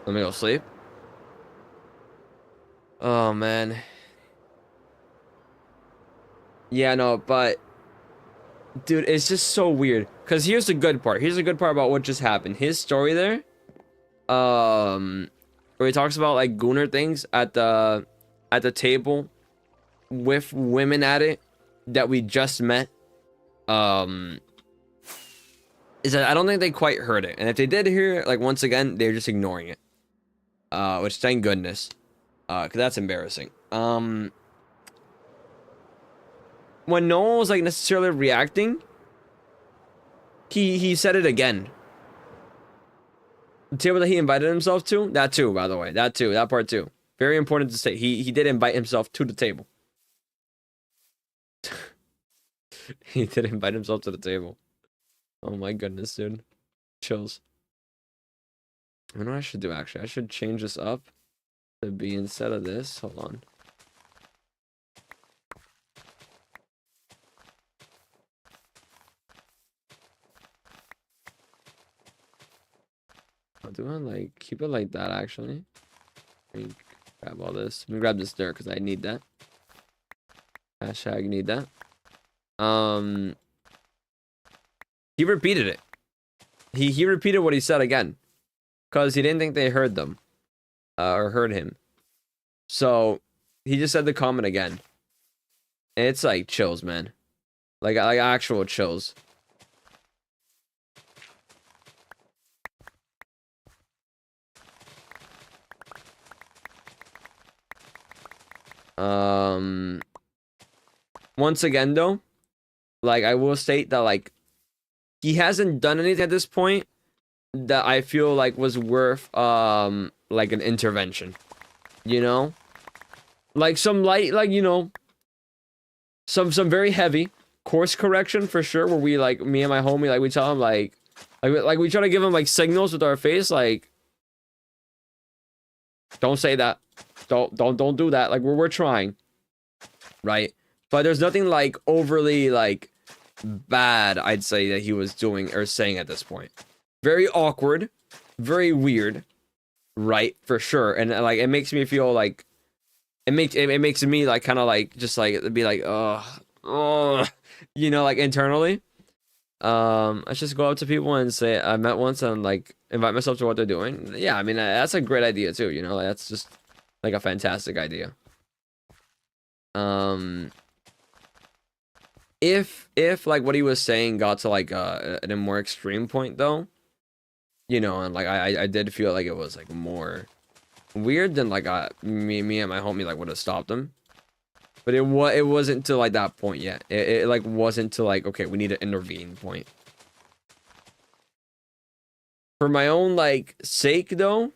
Let me go sleep. Oh, man. Yeah, no, but... Dude, it's just so weird. Because here's the good part. Here's the good part about what just happened. His story there... Where he talks about, like, Gooner things at the table... with women at it that we just met, is that I don't think they quite heard it. And if they did hear it, like, once again, they're just ignoring it. Which, thank goodness. Because that's embarrassing. When no one was, like, necessarily reacting, he said it again. The table that he invited himself to, that too, by the way. That too, that part too. Very important to say. He did invite himself to the table. He did invite himself to the table. Oh my goodness, dude. Chills. I know what I should do, actually. I should change this up to be instead of this. Hold on. I'll do it like, keep it like that, actually. Let me grab all this. Let me grab this dirt because I need that. Hashtag need that. He repeated it. He repeated what he said again. Because he didn't think they heard them. Or heard him. So, he just said the comment again. And it's like chills, man. Like actual chills. Once again, though, like, I will state that, like, he hasn't done anything at this point that I feel like was worth like an intervention, you know? Like some light, like, you know, some very heavy course correction for sure, where we, like, me and my homie, like, we tell him, like we try to give him, like, signals with our face, like, don't say that, don't do that, like, we're trying, right? But there's nothing, like, overly, like, bad, I'd say, that he was doing or saying at this point. Very awkward, very weird, right? For sure. And, like, it makes me feel like it makes me, like, kind of, like, just, like, be like, oh, you know, like, internally. I just go up to people and say I met once and, like, invite myself to what they're doing. Yeah, I mean, that's a great idea too, you know, like, that's just like a fantastic idea. Um, if like what he was saying got to, like, at a more extreme point though, you know, and, like, I did feel like it was, like, more weird than, like, me and my homie, like, would have stopped him. But it wasn't to, like, that point yet. It like wasn't to, like, okay, we need to intervene point. For my own, like, sake though,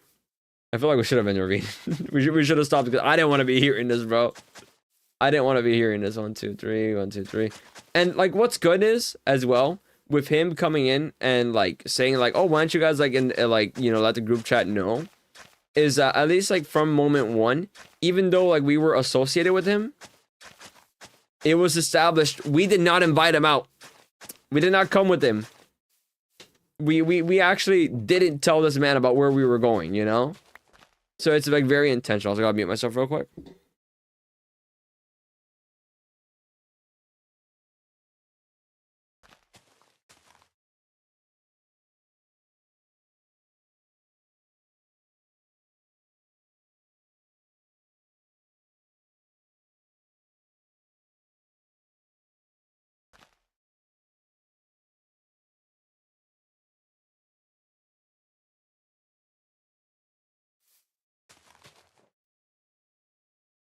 I feel like we should have intervened. we should have stopped because I didn't want to be hearing this, bro. I didn't want to be hearing this. 1, 2, 3, 1, 2, 3. And, like, what's good is as well with him coming in and, like, saying, like, oh, why don't you guys, like, like, you know, let the group chat know, is at least, like, from moment one, even though, like, we were associated with him, it was established we did not invite him out. We did not come with him. We actually didn't tell this man about where we were going, you know? So it's, like, very intentional. So I gotta mute myself real quick.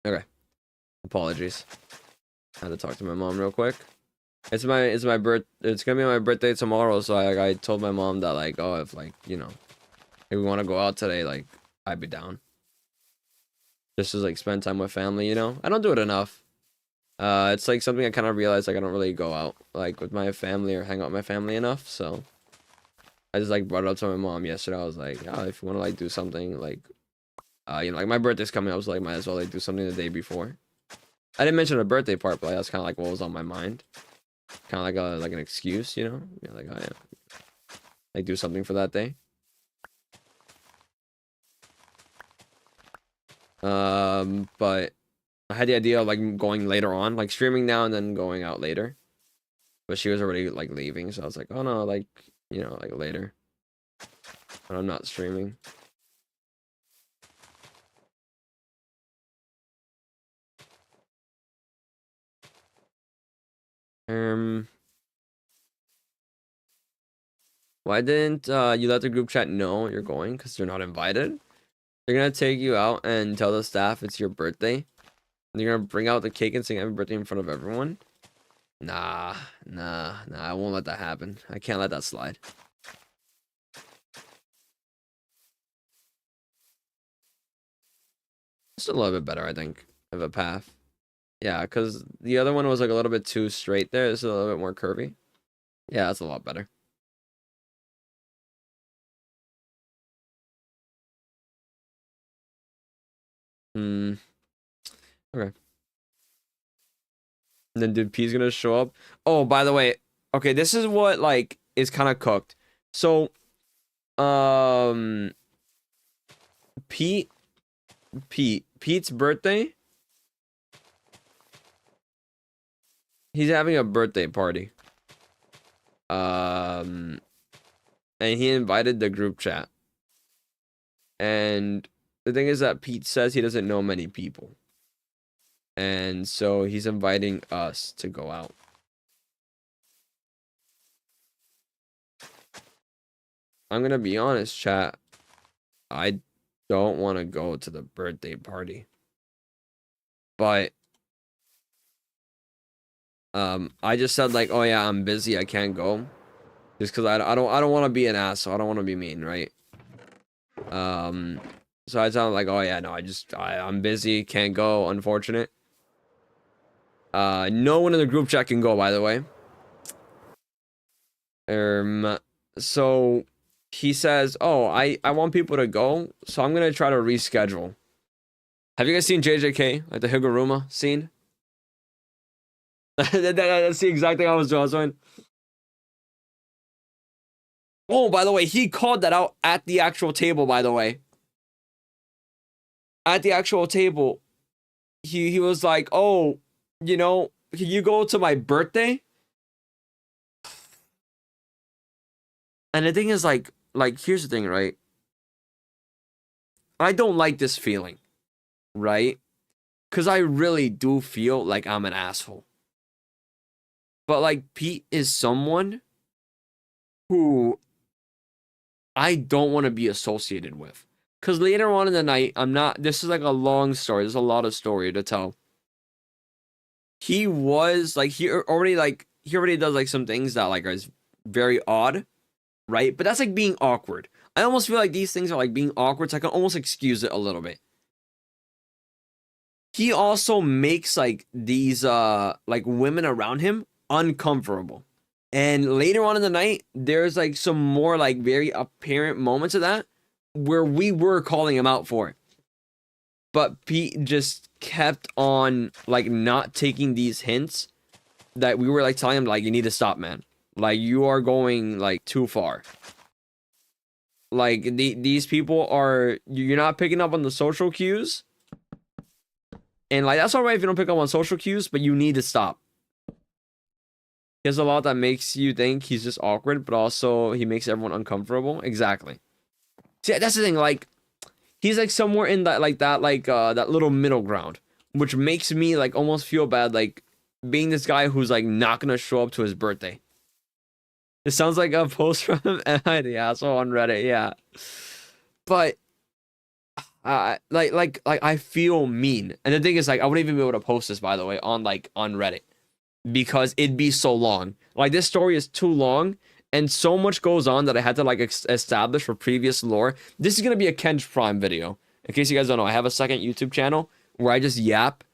Okay. Apologies. I had to talk to my mom real quick. It's my it's gonna be my birthday tomorrow, so I told my mom that, like, oh, if, like, you know, if we want to go out today, like, I'd be down. Just to, like, spend time with family, you know? I don't do it enough. It's, like, something I kind of realized, like, I don't really go out, like, with my family or hang out with my family enough, so I just, like, brought it up to my mom yesterday. I was like, oh, if you want to, like, do something, like, you know, like, my birthday's coming, I was like, might as well, like, do something the day before. I didn't mention the birthday part, but, like, that's kind of, like, what was on my mind. Kind of like an excuse, you know? Yeah, like, oh, yeah. Like, do something for that day. But I had the idea of, like, going later on, like, streaming now and then going out later. But she was already, like, leaving, so I was like, oh no, like, you know, like, later. But I'm not streaming. Why didn't you let the group chat know you're going? Because they're not invited. They're gonna take you out and tell the staff it's your birthday. And you're gonna bring out the cake and sing happy birthday in front of everyone. Nah, I won't let that happen. I can't let that slide. It's a little bit better, I think, of a path. Yeah, because the other one was, like, a little bit too straight there. This is a little bit more curvy. Yeah, that's a lot better. Hmm. Okay. And then dude P's gonna show up. Oh, by the way, okay, this is what, like, is kind of cooked. So, um, Pete, Pete's birthday. He's having a birthday party. Um, and he invited the group chat. And the thing is that Pete says he doesn't know many people. And so he's inviting us to go out. I'm gonna be honest, chat. I don't want to go to the birthday party. But I just said, like, oh yeah, I'm busy, I can't go. just because I don't want to be an asshole. I don't want to be mean, right? So I tell him like, oh yeah, no, I'm busy, can't go, unfortunate. No one in the group chat can go, by the way. So he says, oh, I want people to go, so I'm gonna try to reschedule. Have you guys seen JJK, like the Higuruma scene? That's the exact thing I was doing. Oh, by the way, he called that out at the actual table, by the way. At the actual table, he was like, oh, you know, can you go to my birthday? And the thing is, like, here's the thing, right? I don't like this feeling, right? Because I really do feel like I'm an asshole. But, like, Pete is someone who I don't want to be associated with. Because later on in the night, this is like a long story. There's a lot of story to tell. He was, like, he already does, like, some things that, like, are very odd, right? But that's, like, being awkward. I almost feel like these things are, like, being awkward, so I can almost excuse it a little bit. He also makes, like, these, like, women around him uncomfortable. And later on in the night, there's, like, some more, like, very apparent moments of that where we were calling him out for it. But Pete just kept on, like, not taking these hints that we were, like, telling him, like, you need to stop, man. Like, you are going, like, too far. Like, these people are, you're not picking up on the social cues. And, like, that's all right if you don't pick up on social cues, but you need to stop. He has a lot that makes you think he's just awkward, but also he makes everyone uncomfortable. Exactly. See, that's the thing, like, he's, like, somewhere in that, like, that little middle ground, which makes me, like, almost feel bad, like, being this guy who's, like, not gonna show up to his birthday. It sounds like a post from Am I the Asshole on Reddit, yeah. But, like, I feel mean. And the thing is, like, I wouldn't even be able to post this, by the way, on Reddit. Because it'd be so long. Like, this story is too long, and so much goes on that I had to, like, establish for previous lore. This is gonna be a Kenj Prime video. In case you guys don't know, I have a second YouTube channel where I just yap.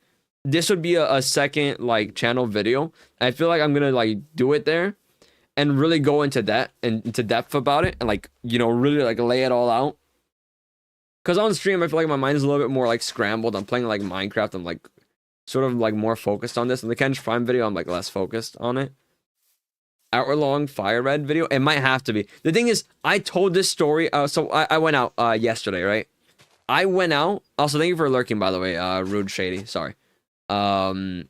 This would be a second, like, channel video. I feel like I'm gonna, like, do it there and really go into depth about it and, like, you know, really, like, lay it all out. Because on stream, I feel like my mind is a little bit more, like, scrambled. I'm playing, like, Minecraft. I'm, like, sort of, like, more focused on this. In the Kenj Prime video, I'm, like, less focused on it. Hour-long Fire Red video? It might have to be. The thing is, I told this story. So I went out yesterday, right? I went out. Also, thank you for lurking, by the way. Rude Shady. Sorry. I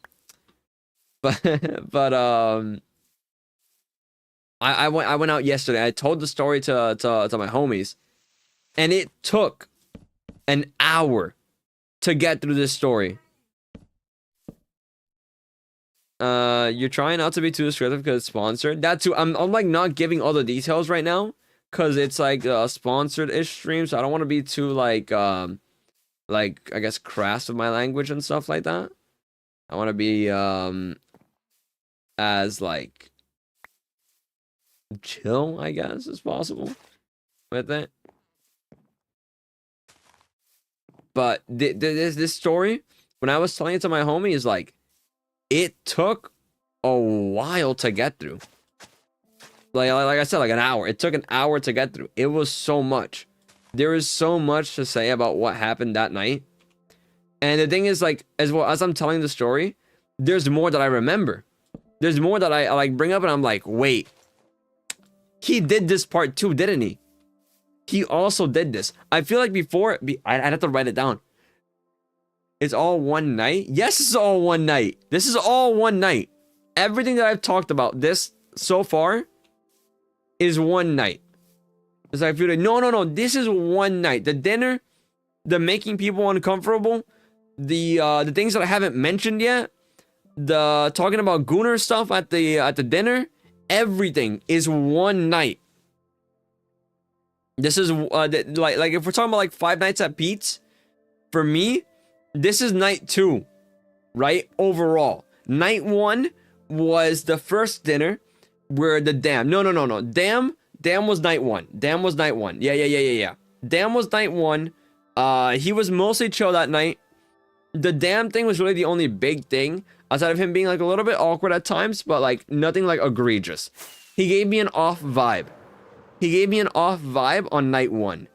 went out yesterday. I told the story to my homies, and it took an hour to get through this story. You're trying not to be too descriptive because it's sponsored. That too. I'm like not giving all the details right now because it's like a sponsored-ish stream, so I don't want to be too like I guess crass with my language and stuff like that. I want to be as like chill, I guess, as possible with it. But this story, when I was telling it to my homie, is like, it took a while to get through. Like I said, like an hour. It took an hour to get through. It was so much. There is so much to say about what happened that night. And the thing is, like, as well as I'm telling the story, there's more that I remember. There's more that I like bring up and I'm like, wait. He did this part too, didn't he? He also did this. I feel like before, I'd have to write it down. It's all one night? Yes, it's all one night. This is all one night. Everything that I've talked about this so far is one night. It's like, no. This is one night. The dinner, the making people uncomfortable, the things that I haven't mentioned yet, the talking about Gooner stuff at the dinner, everything is one night. This is like if we're talking about like 5 nights at Pete's, for me, this is night 2, right? Overall, night 1 was the first dinner where the dam. No. Dam was night one. Dam was night one. Yeah. Dam was night one. He was mostly chill that night. The dam thing was really the only big thing outside of him being like a little bit awkward at times, but like nothing like egregious. He gave me an off vibe. He gave me an off vibe on night one.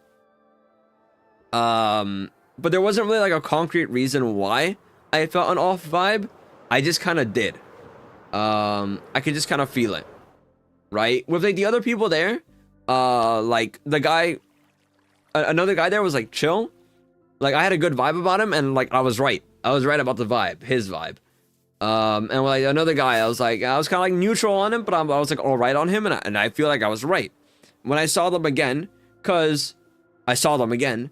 But there wasn't really like a concrete reason why I felt an off vibe. I just kind of did. I could just kind of feel it, right? With like the other people there, like the guy, another guy there was like chill. Like I had a good vibe about him, and like I was right. I was right about the vibe, his vibe. And like another guy, I was kind of like neutral on him, but I was like all right on him, and I feel like I was right. When I saw them again, cause I saw them again,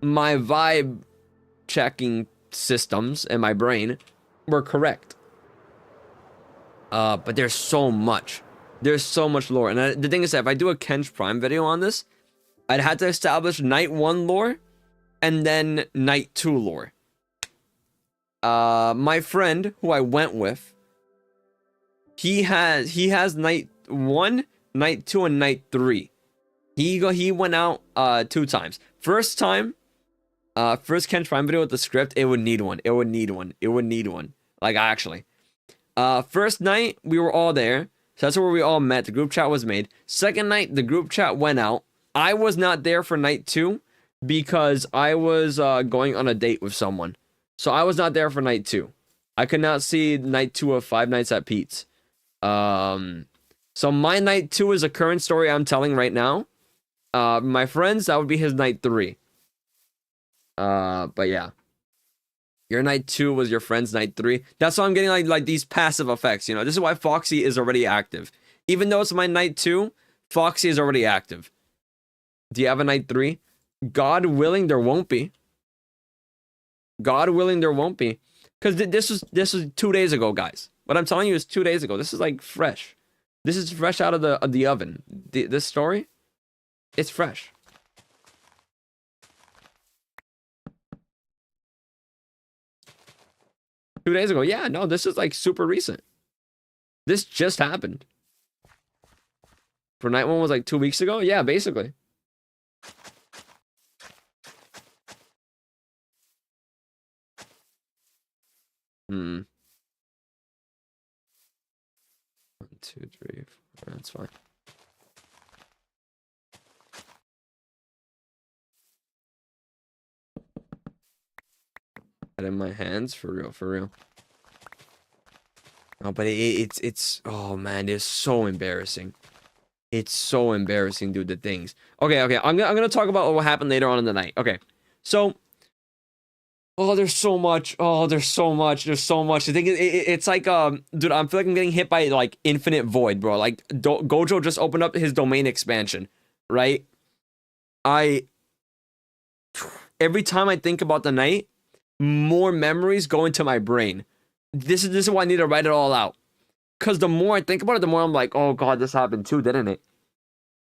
my vibe checking systems in my brain were correct. But there's so much lore, and the thing is that if I do a Kench Prime video on this, I'd have to establish night 1 lore and then night 2 lore. My friend who I went with, he has night 1, night 2, and night 3. He went out 2 times. First time, first Kench Prime video with the script, it would need one. Like actually. First night, we were all there. So that's where we all met. The group chat was made. Second night, the group chat went out. I was not there for night 2 because I was going on a date with someone. So I was not there for night 2. I could not see night 2 of 5 Nights at Pete's. So my night 2 is a current story I'm telling right now. My friends, that would be his night 3. But yeah. Your night 2 was your friend's night 3. That's why I'm getting like these passive effects, you know. This is why Foxy is already active. Even though it's my night 2, Foxy is already active. Do you have a night 3? God willing, there won't be. God willing, there won't be. Because this was 2 days ago, guys. What I'm telling you is 2 days ago. This is like fresh. This is fresh out of the oven. This story, it's fresh. Two days ago. Yeah, no, this is like super recent. This just happened. For night 1 was like 2 weeks ago? Yeah, basically. Hmm. 1, 2, 3, 4. That's fine. In my hands, for real. Oh, but it's oh man, it's so embarrassing. It's so embarrassing, dude. The things. Okay. I'm gonna talk about what happened later on in the night. Okay, so there's so much. There's so much. The thing is, it's like dude, I feel like I'm getting hit by like infinite void, bro. Like Gojo just opened up his domain expansion, right? Every time I think about the night, more memories go into my brain. This is why I need to write it all out. Because the more I think about it, the more I'm like, oh god, this happened too, didn't it?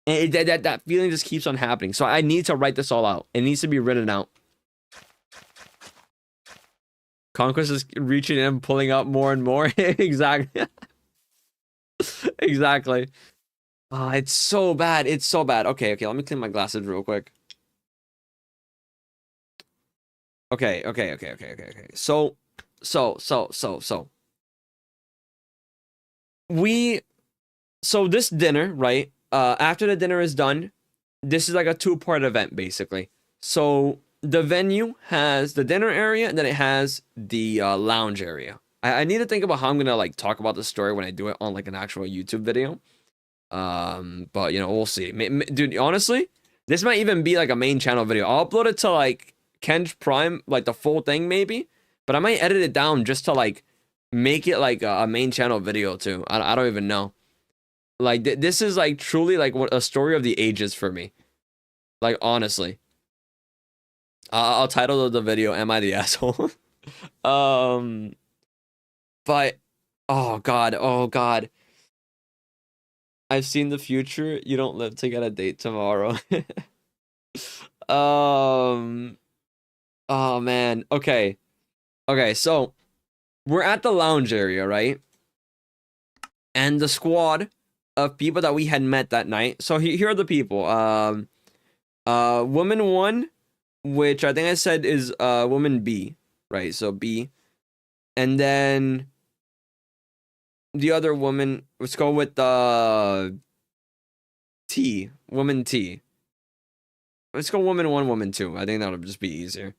And that feeling just keeps on happening. So I need to write this all out. It needs to be written out. Conquest is reaching in, pulling up more and more. Exactly. Exactly. Oh, it's so bad. It's so bad. Okay. Let me clean my glasses real quick. Okay. So this dinner, right? After the dinner is done, this is like a 2-part event, basically. So the venue has the dinner area, and then it has the lounge area. I need to think about how I'm gonna like talk about the story when I do it on like an actual YouTube video. But you know, we'll see. Dude, honestly, this might even be like a main channel video. I'll upload it to like Kench Prime, like the full thing maybe, but I might edit it down just to like make it like a main channel video too. I don't even know. Like this is like truly like what a story of the ages for me. Like honestly, I'll title the video "Am I the Asshole?" But oh god, I've seen the future. You don't live to get a date tomorrow. Oh man. Okay, so we're at the lounge area, right? And the squad of people that we had met that night. So here are the people. Woman 1, which I think I said is woman B, right? So B. And then the other woman, let's go with T, woman T. Let's go woman 1, woman 2. I think that'll just be easier.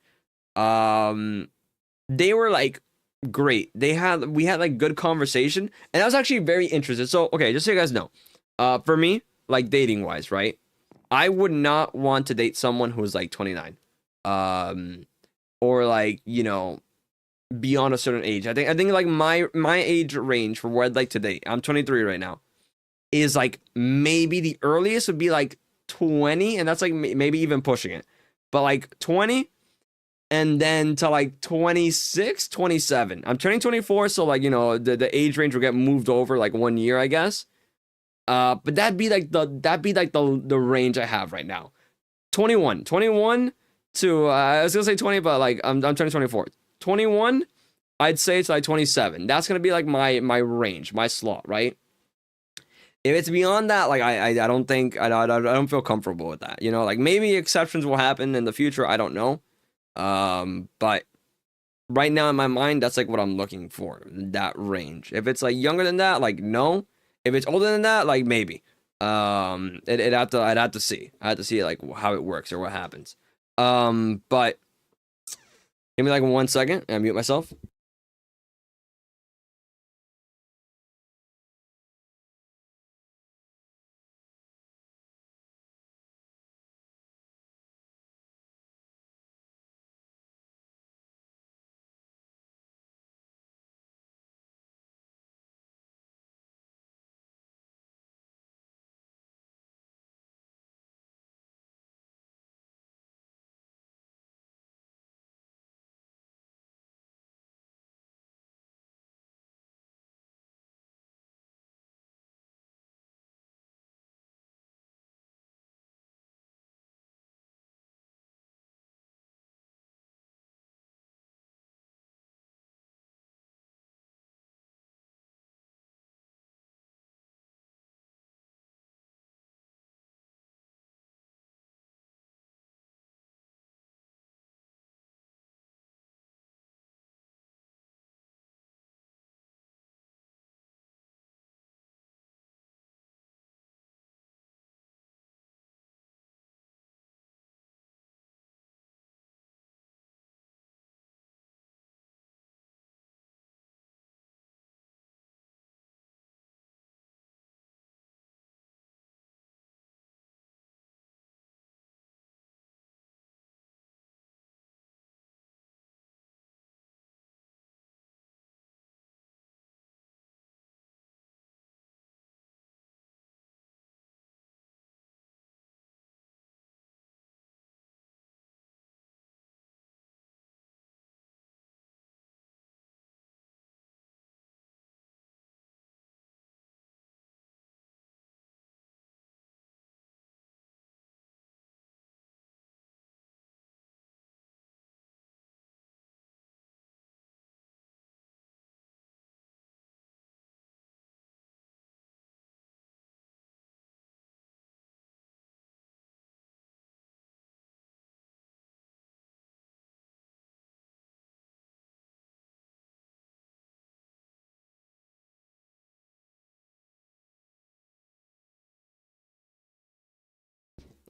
They were like great. We had like good conversation, and I was actually very interested. So okay, just so you guys know, for me, like dating wise, right? I would not want to date someone who's like 29, or like beyond a certain age. I think like my age range for where I'd like to date. I'm 23 right now. Is like maybe the earliest would be like 20, and that's like maybe even pushing it, but like 20 and then to like 26, 27. I'm turning 24, so like the age range will get moved over like 1 year, I guess. But that'd be like the range I have right now. 21 to I was gonna say 20, but like I'm turning 24. 21, I'd say it's like 27. That's gonna be like my range, my slot, right? If it's beyond that, like I don't think I don't feel comfortable with that. Like maybe exceptions will happen in the future. I don't know. But right now in my mind, that's like what I'm looking for, that range. If it's like younger than that, like no. If it's older than that, like maybe. I'd have to see. I have to see like how it works or what happens. But give me like 1 second and I mute myself.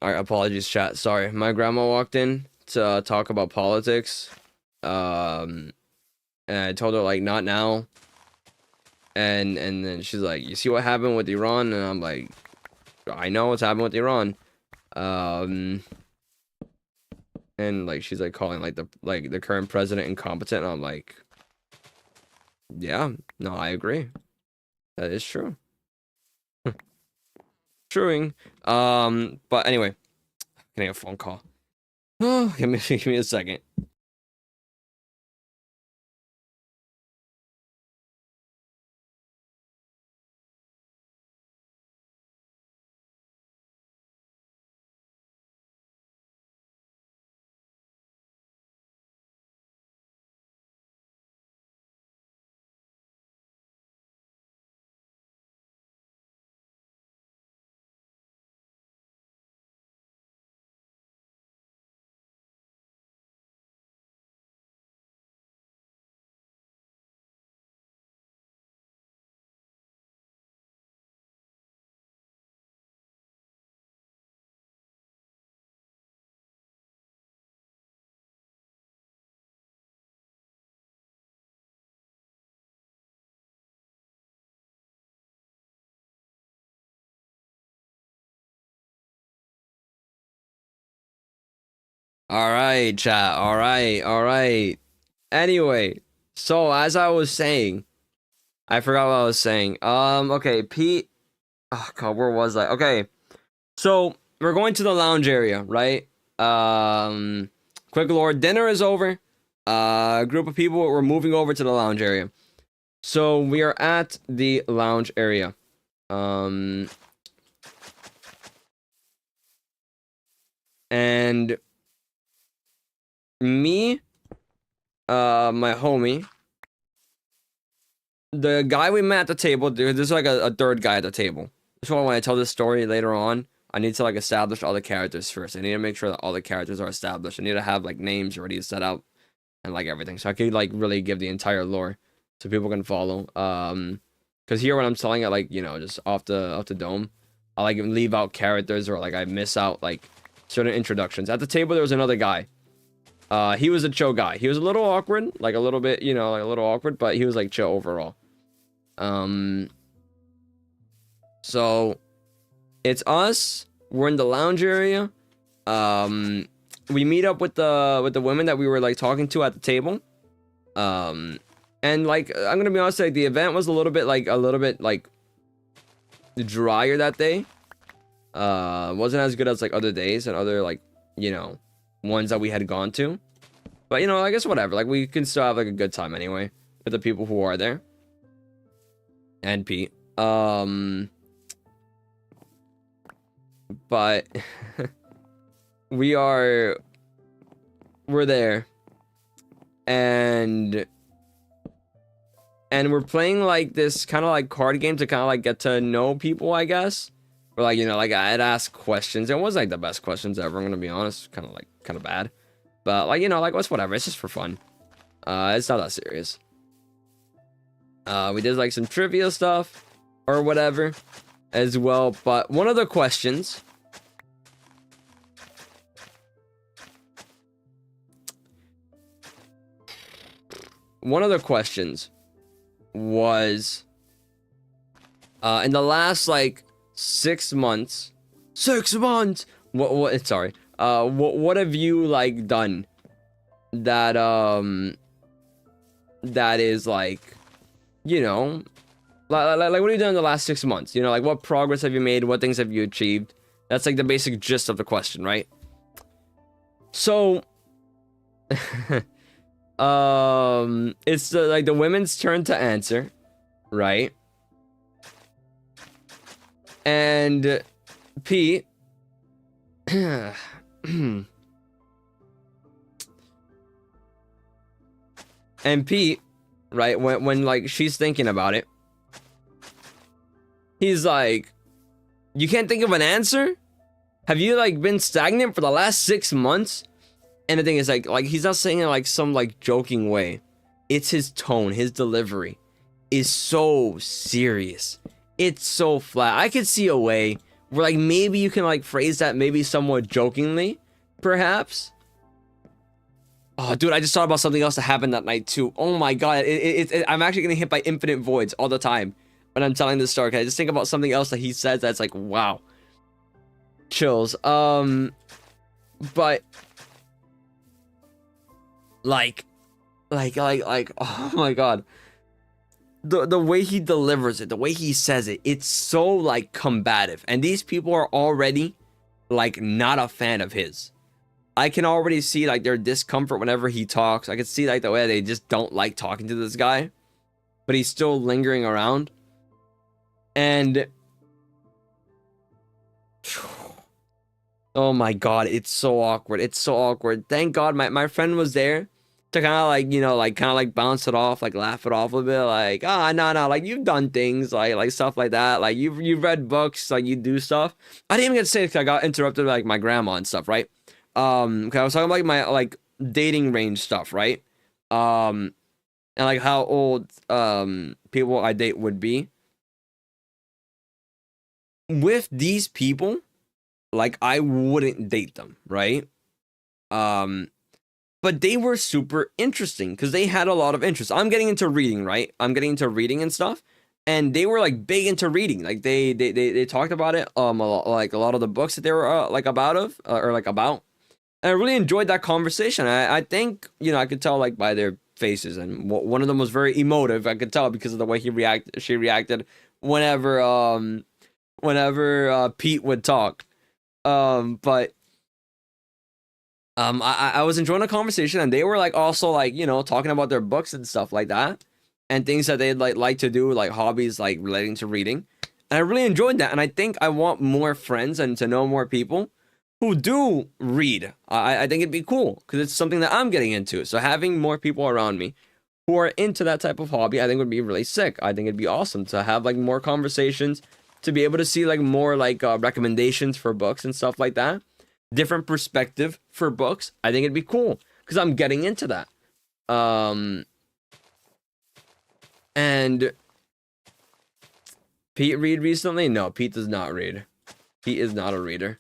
All right, apologies, chat. Sorry, my grandma walked in to talk about politics. Um, and I told her like not now. And then she's like, "You see what happened with Iran?" And I'm like, "I know what's happened with Iran." Um, and like she's like calling like the current president incompetent. And I'm like, "Yeah, no, I agree. That is true." Truing. But anyway, getting a phone call. Oh, give me a second. All right, chat. All right, all right. Anyway, so as I was saying, I forgot what I was saying. Okay, Pete. Oh God, where was I? Okay, so we're going to the lounge area, right? Quick lore, dinner is over. A group of people were moving over to the lounge area. So we are at the lounge area. And me, my homie, the guy we met at the table, dude, there's like a third guy at the table. That's why when I tell this story later on, I need to like establish all the characters first. I need to make sure that all the characters are established. I need to have like names already set out and like everything. So I could like really give the entire lore so people can follow. Because here when I'm telling it like, you know, just off the dome, I like leave out characters or like I miss out like certain introductions. At the table there was another guy. He was a chill guy. He was a little awkward, like a little bit, you know, like a little awkward, but he was like chill overall. So it's us. We're in the lounge area. We meet up with the women that we were like talking to at the table. And like I'm gonna be honest, like the event was a little bit like drier that day. Wasn't as good as like other days and other like, you know, ones that we had gone to. But you know, I guess whatever. Like we can still have like a good time anyway with the people who are there. And Pete. But we're there. And we're playing like this kind of like card game to kind of like get to know people, I guess. Or like, you know, like I'd ask questions. It wasn't like the best questions ever, I'm gonna be honest. Kind of bad. But like, you know, like what's whatever. It's just for fun. It's not that serious. We did like some trivia stuff or whatever as well. But one of the questions was in the last like 6 months. 6 months. What? Sorry. What have you like done that that is like, you know, like what have you done in the last 6 months? You know, like what progress have you made? What things have you achieved? That's like the basic gist of the question, right? So, it's like the women's turn to answer, right? And Pete, and Pete, right, when like she's thinking about it, he's like, you can't think of an answer? Have you like been stagnant for the last 6 months? And the thing is like he's not saying it like some like joking way. It's his tone, his delivery is so serious. It's so flat. I could see a way where like maybe you can like phrase that maybe somewhat jokingly, perhaps. Oh, dude, I just thought about something else that happened that night too. Oh my god, I'm actually getting hit by infinite voids all the time when I'm telling this story. I just think about something else that he says that's like, wow, chills. But like, oh my god, the way he delivers it, the way he says it, it's so like combative, and these people are already like not a fan of his. I can already see like their discomfort whenever he talks. I can see like the way they just don't like talking to this guy, but he's still lingering around. And oh my god, it's so awkward. It's so awkward. Thank god my friend was there to kind of like, you know, like kind of like bounce it off, like laugh it off a bit, like, no, like you've done things, like stuff like that, like you've read books, like you do stuff. I didn't even get to say it 'cause I got interrupted by like my grandma and stuff, right? 'Cause I was talking about like my like dating range stuff, right? And like how old people I date would be. With these people, like I wouldn't date them, right? But they were super interesting because they had a lot of interest. I'm getting into reading, right? I'm getting into reading and stuff, and they were like big into reading. Like they talked about it. A lot of the books that they were like about. And I really enjoyed that conversation. I think, you know, I could tell like by their faces, and one of them was very emotive. I could tell because of the way she reacted whenever Pete would talk. But I was enjoying the conversation, and they were like also like, you know, talking about their books and stuff like that, and things that they'd like to do, like hobbies like relating to reading. And I really enjoyed that, and I think I want more friends and to know more people who do read. I think it'd be cool because it's something that I'm getting into. So having more people around me who are into that type of hobby, I think would be really sick. I think it'd be awesome to have like more conversations, to be able to see like more like recommendations for books and stuff like that. Different perspective for books. I think it'd be cool because I'm getting into that. And Pete read recently? No, Pete does not read. He is not a reader.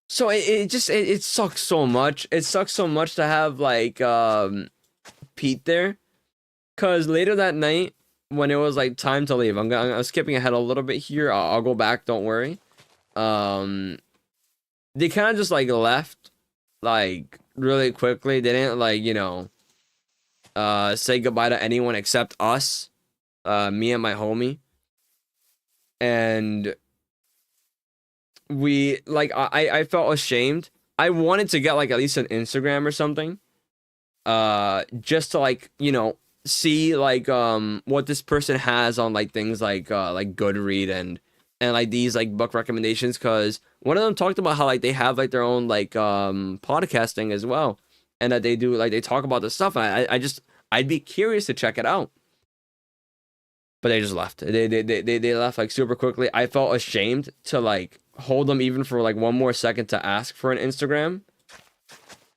So it sucks so much. It sucks so much to have like Pete there, cause later that night when it was like time to leave, I'm skipping ahead a little bit here. I'll go back. Don't worry. They kind of just like left like really quickly. They didn't like, you know, say goodbye to anyone except us, me and my homie. And we like I felt ashamed. I wanted to get like at least an Instagram or something, just to like, you know, see like what this person has on like things like Goodread and like these like book recommendations, because one of them talked about how like they have like their own like podcasting as well, and that they do like they talk about this stuff, and I'd be curious to check it out. But they just left. They left like super quickly. I felt ashamed to like hold them even for like one more second to ask for an Instagram.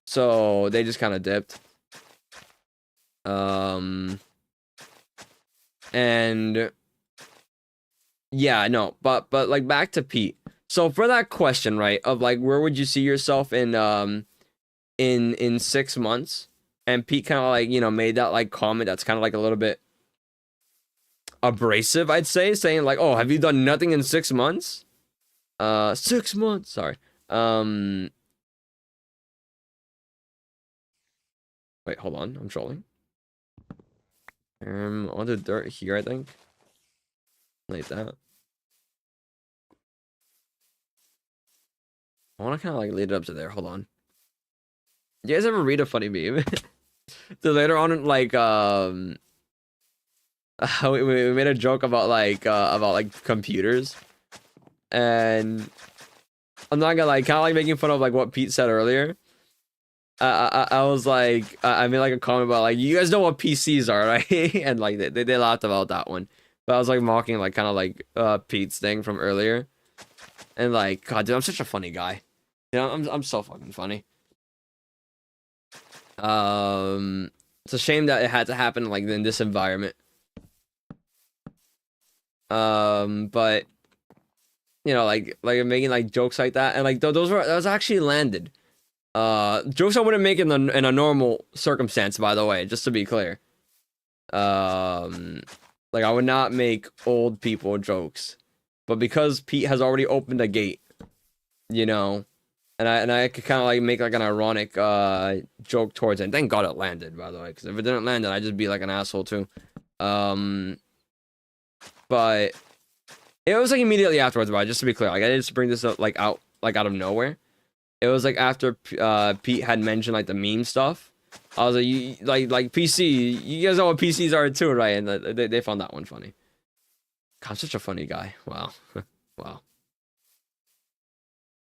So they just kind of dipped. And yeah, no, but like back to Pete. So for that question, right, of like where would you see yourself in 6 months? And Pete kind of like, you know, made that like comment that's kind of like a little bit abrasive, I'd say, saying like, oh, have you done nothing in 6 months? 6 months, sorry. Wait, hold on, I'm trolling. On the dirt here, I think. Like that. I want to kind of like lead it up to there. Hold on. You guys ever read a funny meme? So later on, like, we made a joke about like computers, and I'm not gonna like kind of like making fun of like what Pete said earlier. I was like, I made like a comment about like, you guys know what PCs are, right? And like they laughed about that one, but I was like mocking like kind of like Pete's thing from earlier, and like, God, dude, I'm such a funny guy. You know, I'm so fucking funny. It's a shame that it had to happen like in this environment. But you know, like making like jokes like that, and like that was actually landed. Jokes I wouldn't make in a normal circumstance, by the way, just to be clear. Like I would not make old people jokes, but because Pete has already opened a gate, you know, and I could kind of like make like an ironic joke towards it. And thank God it landed, by the way, because if it didn't land, then I'd just be like an asshole too. But it was like immediately afterwards, but just to be clear, like I didn't just bring this up like out of nowhere. It was like after Pete had mentioned like the meme stuff. I was like, you like PC, you guys know what PCs are too, right? And they found that one funny. God, I'm such a funny guy. Wow. Wow.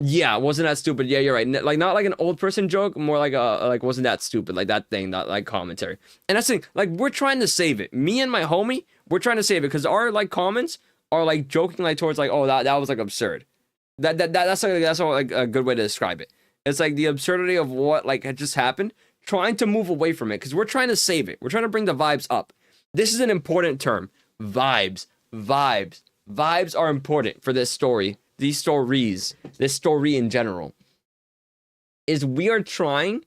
Yeah, wasn't that stupid? Yeah, you're right. Like not like an old person joke, more like a like wasn't that stupid? Like that thing, that like commentary. And that's the thing, like we're trying to save it. Me and my homie, we're trying to save it because our like comments are like joking like towards like, oh, that was like absurd. That's like a good way to describe it. It's like the absurdity of what like had just happened, trying to move away from it because we're trying to save it. We're trying to bring the vibes up. This is an important term. Vibes. Vibes are important for this story. These stories, this story in general, is we are trying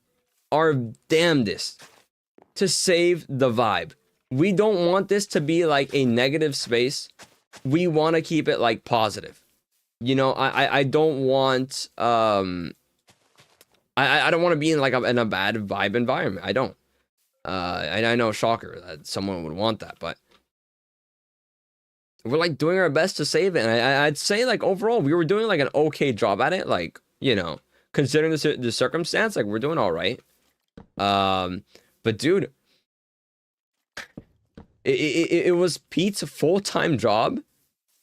our damnedest to save the vibe. We don't want this to be like a negative space. We want to keep it like positive. You know, I don't want I don't want to be in like in a bad vibe environment. I don't. And I know, shocker, that someone would want that, but we're like doing our best to save it. And I'd say like overall we were doing like an okay job at it. Like, you know, considering the circumstance, like we're doing all right. But dude, it was Pete's full-time job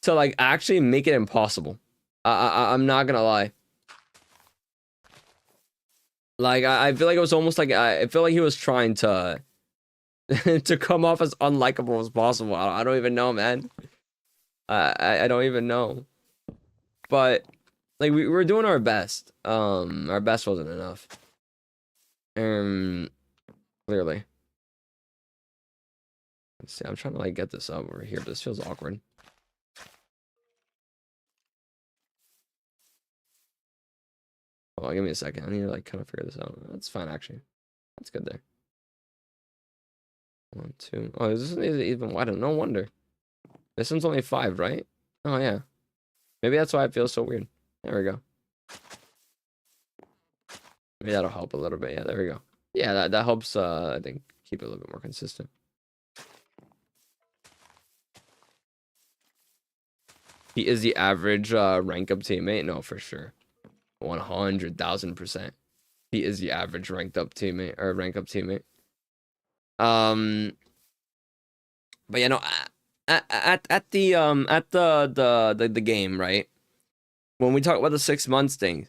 to like actually make it impossible. I'm not gonna lie. Like I feel like it was almost like I feel like he was trying to to come off as unlikable as possible. I don't even know, man. I don't even know. But like we were doing our best. Our best wasn't enough. Clearly. Let's see. I'm trying to like get this up over here. This feels awkward. Oh, give me a second. I need to like kind of figure this out. That's fine, actually. That's good there. 1, 2. Oh, this isn't even wider. No wonder. This one's only 5, right? Oh yeah. Maybe that's why it feels so weird. There we go. Maybe that'll help a little bit. Yeah, there we go. Yeah, that helps. I think keep it a little bit more consistent. He is the average rank up teammate. No, for sure. 100,000%. He is the average ranked up teammate or rank up teammate. But you know, at the game, right? When we talk about the 6 months thing,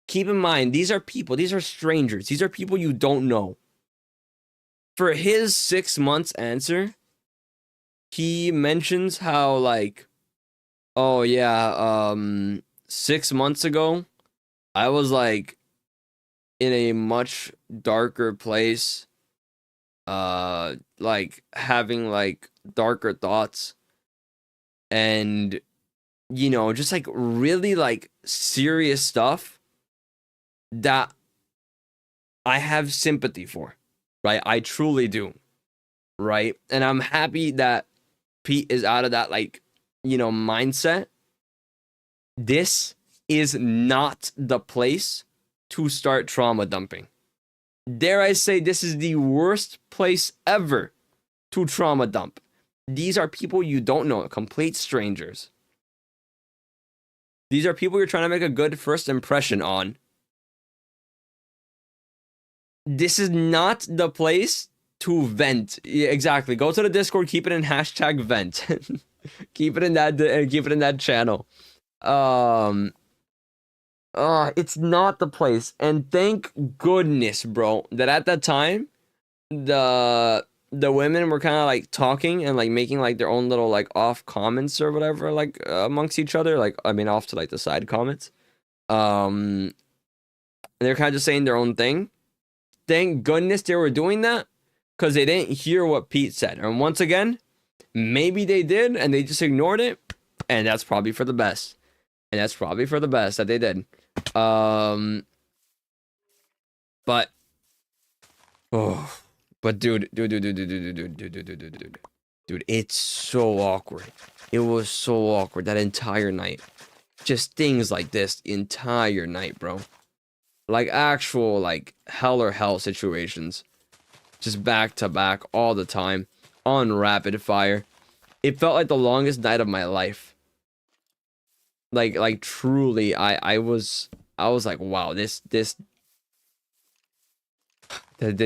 keep in mind these are people, these are strangers, these are people you don't know. For his 6 months answer, he mentions how like, oh yeah, 6 months ago, I was like in a much darker place, like having like darker thoughts, and you know, just like really like serious stuff that I have sympathy for, right? I truly do, right? And I'm happy that Pete is out of that like, you know, mindset. This is not the place to start trauma dumping. Dare I say, this is the worst place ever to trauma dump. These are people you don't know, complete strangers. These are people you're trying to make a good first impression on. This is not the place to vent. Yeah, exactly. Go to the Discord, keep it in #vent. Keep it in that channel. It's not the place. And thank goodness, bro, that at that time the women were kind of like talking and like making like their own little like off comments or whatever, like amongst each other, like I mean off to like the side comments. And they're kind of just saying their own thing. Thank goodness they were doing that, because they didn't hear what Pete said. And once again, maybe they did and they just ignored it, and that's probably for the best. And that's probably for the best that they did. But dude, it's so awkward. It was so awkward that entire night. Just things like this the entire night, bro. Like actual like hell or hell situations. Just back to back all the time on rapid fire. It felt like the longest night of my life. Like truly, I was like, wow, this it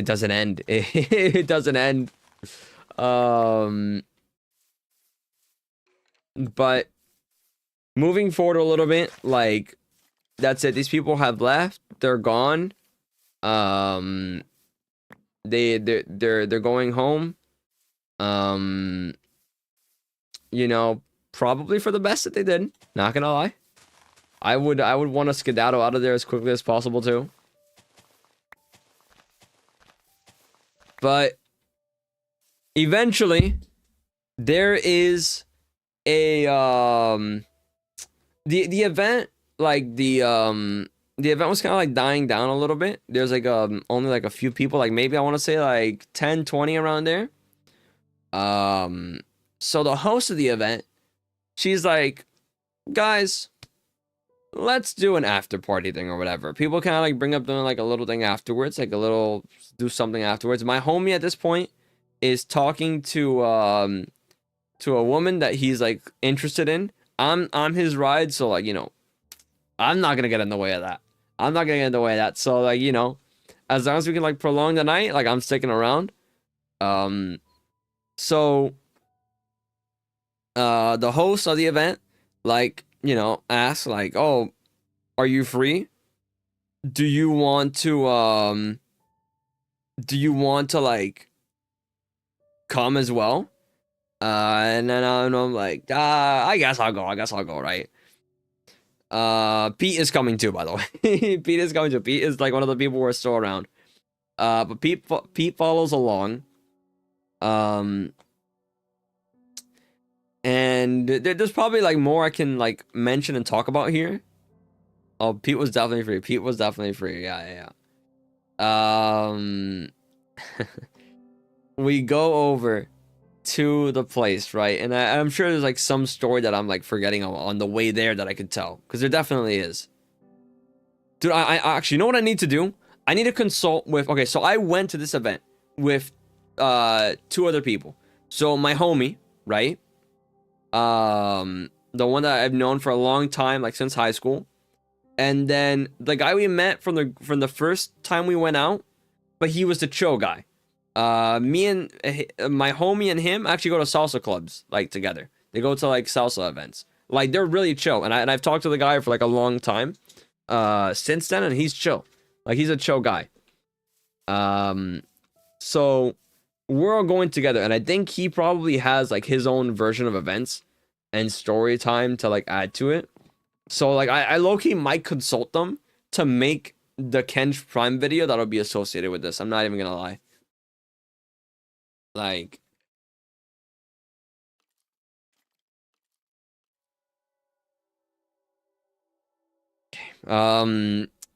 doesn't end. It doesn't end. But moving forward a little bit, like that's it. These people have left. They're gone. They're going home. You know, probably for the best that they did. Not gonna lie. I would want to skedaddle out of there as quickly as possible too. But eventually there is a the event, like the event was kind of like dying down a little bit. There's like only like a few people, like maybe I want to say like 10, 20 around there. So the host of the event, she's like, guys, let's do an after party thing or whatever. People kind of like bring up doing like a little thing afterwards, like a little do something afterwards. My homie at this point is talking to a woman that he's like interested in. I'm his ride, so like, you know, I'm not gonna get in the way of that. I'm not gonna get in the way of that. So like, you know, as long as we can like prolong the night, like I'm sticking around. So the host of the event, like, you know, asks like, "Oh, are you free? Do you want to like come as well?" And then I'm like, I guess I'll go. I guess I'll go, right? Pete is coming too, by the way. Pete is coming too. Pete is like one of the people we're still around. But Pete follows along. And there's probably like more I can like mention and talk about here. Oh, Pete was definitely free. Pete was definitely free. Yeah. We go over to the place, right? And I'm sure there's like some story that I'm like forgetting on the way there that I could tell, because there definitely is. Dude, I actually, you know what I need to do? I need to consult with. Okay, so I went to this event with two other people. So my homie, right? The one that I've known for a long time, like since high school, and then the guy we met from the first time we went out, but he was the chill guy. Me and my homie and him actually go to salsa clubs like together. They go to like salsa events. Like they're really chill, and I've talked to the guy for like a long time. Since then, and he's chill. Like he's a chill guy. So we're all going together, and I think he probably has like his own version of events and story time to like add to it. So like I low-key might consult them to make the Ken's Prime video that'll be associated with this. I'm not even gonna lie. Like,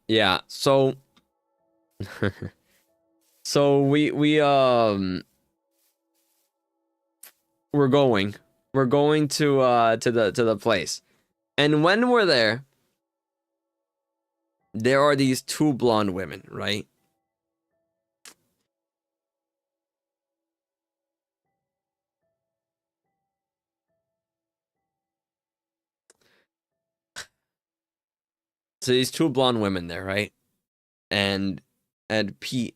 yeah. So, so we're going to the place, and when we're there are these two blonde women, right? So these two blonde women there, right? And Pete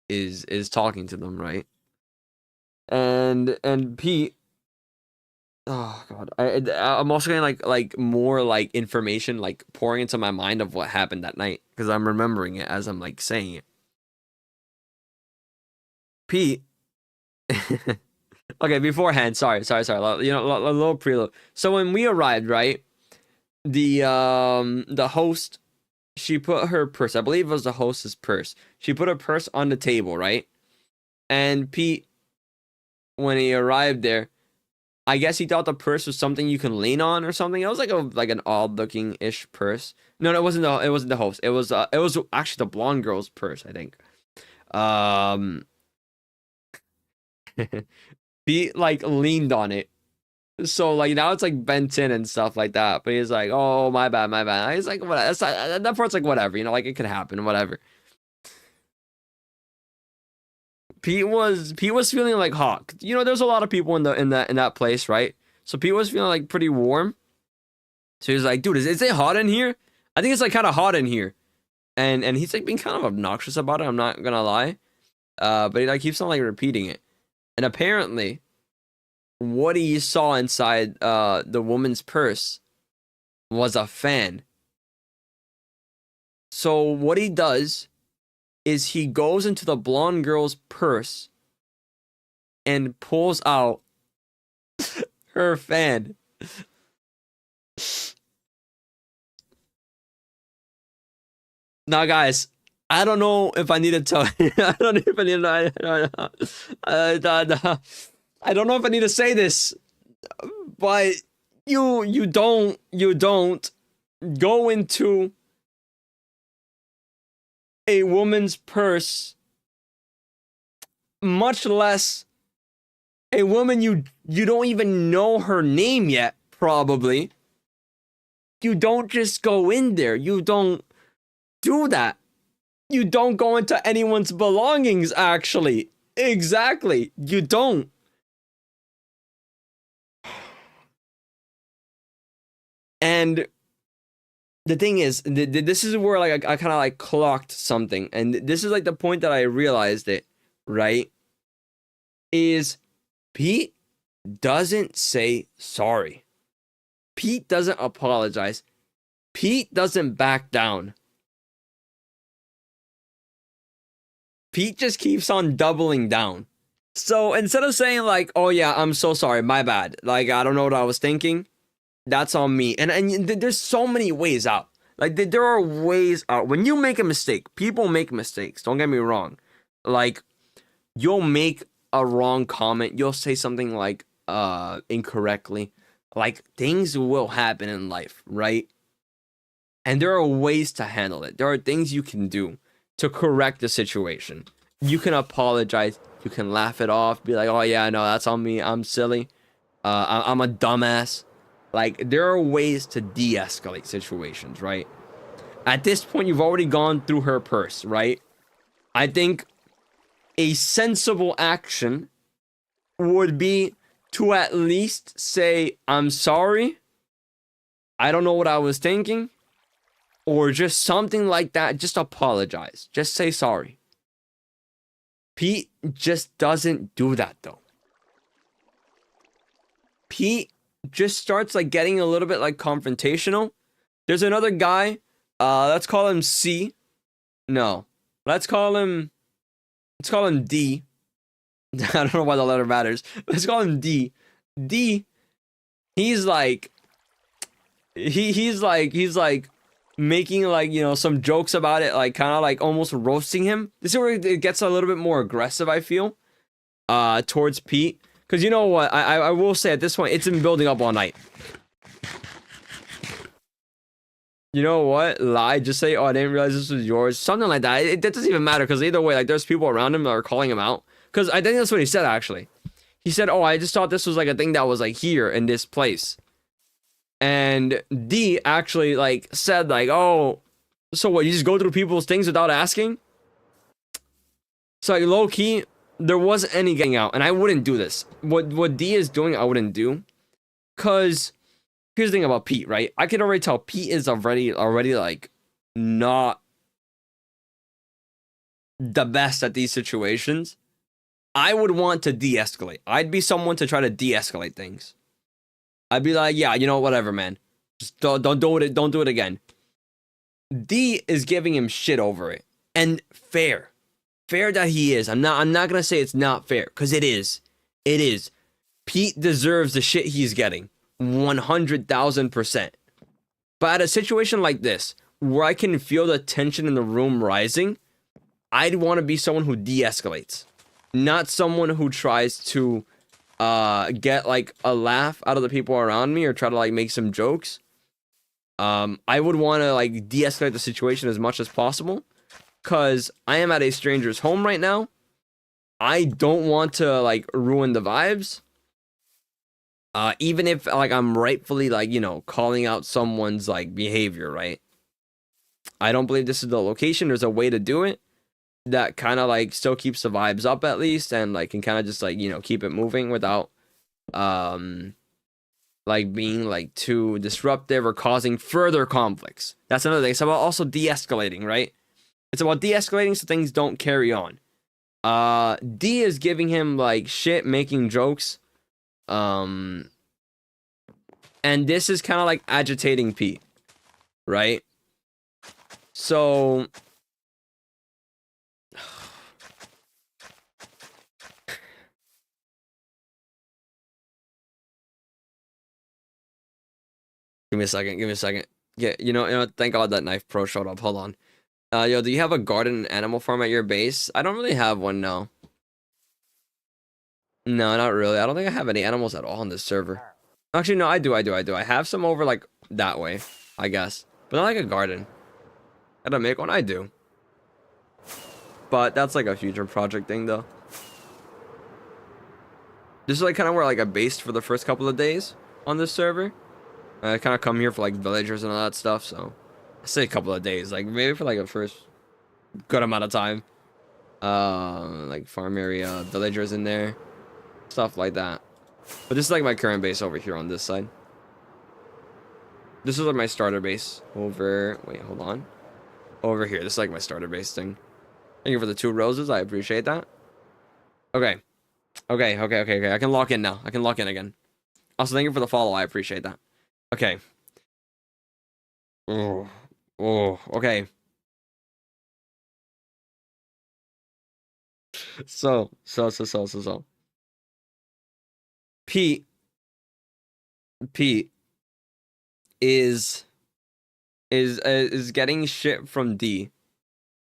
is talking to them, right? And Pete, oh god, I'm also getting like more like information like pouring into my mind of what happened that night, because I'm remembering it as I'm like saying it. Pete, okay, beforehand, sorry, you know, a little prelude. So when we arrived, right, the host, she put her purse, I believe it was the host's purse, she put her purse on the table, right? And Pete, when he arrived there, I guess he thought the purse was something you can lean on or something. It was like an odd looking ish purse. No, it wasn't the host. It was actually the blonde girl's purse, I think. Um He like leaned on it. So like now it's like bent in and stuff like that. But he's like, "Oh, my bad, my bad." He's like, "What? That part's like whatever, you know, like it could happen, whatever." Pete was feeling like hot. You know, there's a lot of people in that place, right? So Pete was feeling like pretty warm. So he's like, "Dude, is it hot in here? I think it's like kind of hot in here." And he's like being kind of obnoxious about it. I'm not gonna lie. But he like keeps on like repeating it. And apparently, what he saw inside the woman's purse was a fan. So what he does is he goes into the blonde girl's purse and pulls out her fan. Now, guys, I don't know if I need to tell. I don't know if I need to. I don't know if I need to say this, but you don't go into a woman's purse, much less a woman you don't even know her name yet, probably. You don't just go in there. You don't do that. You don't go into anyone's belongings, actually. Exactly. You don't. And the thing is, this is where like I kind of like clocked something, and this is like the point that I realized it, right? Is Pete doesn't say sorry. Pete doesn't apologize. Pete doesn't back down. Pete just keeps on doubling down. So instead of saying like, oh yeah, I'm so sorry, my bad. Like, I don't know what I was thinking. That's on me. And there's so many ways out. Like, there are ways out. When you make a mistake, people make mistakes. Don't get me wrong. Like, you'll make a wrong comment. You'll say something like, incorrectly. Like, things will happen in life, right? And there are ways to handle it. There are things you can do to correct the situation. You can apologize. You can laugh it off. Be like, oh yeah, no, that's on me. I'm silly. I'm a dumbass. Like, there are ways to de-escalate situations, right? At this point, you've already gone through her purse, right? I think a sensible action would be to at least say, I'm sorry. I don't know what I was thinking. Or just something like that. Just apologize. Just say sorry. Pete just doesn't do that, though. Pete just starts like getting a little bit like confrontational. There's another guy. Let's call him C. No. Let's call him D. I don't know why the letter matters. Let's call him D. D. He's like he's like making like, you know, some jokes about it, like kind of like almost roasting him. This is where it gets a little bit more aggressive, I feel, towards Pete. Because you know what, I will say at this point, it's been building up all night. You know what? Lie. Just say, oh, I didn't realize this was yours. Something like that. That doesn't even matter, because either way, like, there's people around him that are calling him out. Because I think that's what he said, actually. He said, oh, I just thought this was like a thing that was like here in this place. And D actually like said like, oh, so what, you just go through people's things without asking? So like low key, there wasn't any getting out, and I wouldn't do this. What D is doing, I wouldn't do. Cause here's the thing about Pete, right? I can already tell Pete is already like not the best at these situations. I would want to de-escalate. I'd be someone to try to de-escalate things. I'd be like, yeah, you know, whatever, man. Just don't do it. Don't do it again. D is giving him shit over it, and fair that he is. I'm not gonna say it's not fair, because it is. It is. Pete deserves the shit he's getting, 100,000%. But at a situation like this, where I can feel the tension in the room rising, I'd want to be someone who de-escalates, not someone who tries to get like a laugh out of the people around me or try to like make some jokes. I would want to like de-escalate the situation as much as possible, because I am at a stranger's home right now. I don't want to like ruin the vibes. Even if like I'm rightfully like, you know, calling out someone's like behavior, right? I don't believe this is the location. There's a way to do it that kind of like still keeps the vibes up at least, and like can kind of just like, you know, keep it moving without like being like too disruptive or causing further conflicts. That's another thing. It's about also de-escalating, right? It's about de-escalating so things don't carry on. D is giving him like shit, making jokes, and this is kind of like agitating Pete, right? So give me a second. Yeah, you know, thank God that Knife Pro showed up. Hold on. Yo, do you have a garden and animal farm at your base? I don't really have one, no. No, not really. I don't think I have any animals at all on this server. Actually, no, I do. I have some over, like, that way, I guess. But not like a garden. Gotta make one? I do. But that's, like, a future project thing, though. This is, like, kind of where, like, I based for the first couple of days on this server. I kind of come here for like villagers and all that stuff, so I say a couple of days, like maybe for like a first good amount of time. Like farm area, villagers in there, stuff like that. But this is like my current base over here on this side. This is like my starter base over. Wait, hold on. Over here, this is like my starter base thing. Thank you for the 2 roses. I appreciate that. Okay. Okay. I can lock in now. I can lock in again. Also, thank you for the follow. I appreciate that. Okay. Oh. Okay. So. Pete is getting shit from D,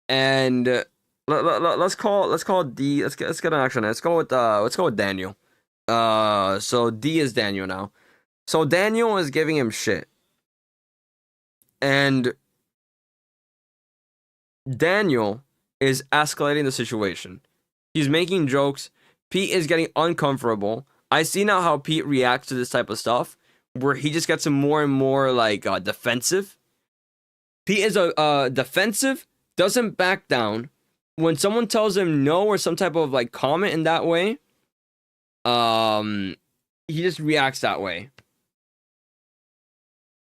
and let's call D. Let's get an action. Let's go with Daniel. So D is Daniel now. So Daniel is giving him shit, and Daniel is escalating the situation. He's making jokes. Pete is getting uncomfortable. I see now how Pete reacts to this type of stuff, where he just gets more and more like defensive. Pete is defensive, doesn't back down. When someone tells him no or some type of like comment in that way, he just reacts that way.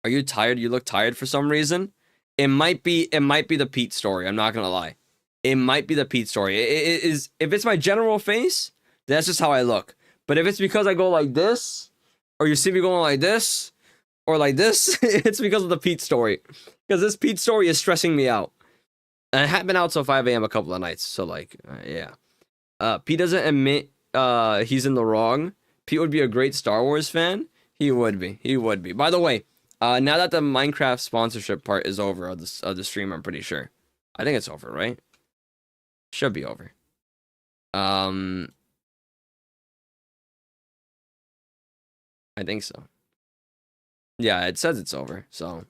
Are you tired? You look tired for some reason. It might be the Pete story. I'm not gonna lie. It might be the Pete story. It is. If it's my general face, that's just how I look. But if it's because I go like this, or you see me going like this, or like this, it's because of the Pete story. Because this Pete story is stressing me out. And I haven't been out till 5 a.m. a couple of nights. So like, yeah. Pete doesn't admit he's in the wrong. Pete would be a great Star Wars fan. He would be. He would be. By the way, now that the Minecraft sponsorship part is over of the stream, I'm pretty sure. I think it's over, right? Should be over. I think so. Yeah, it says it's over, so.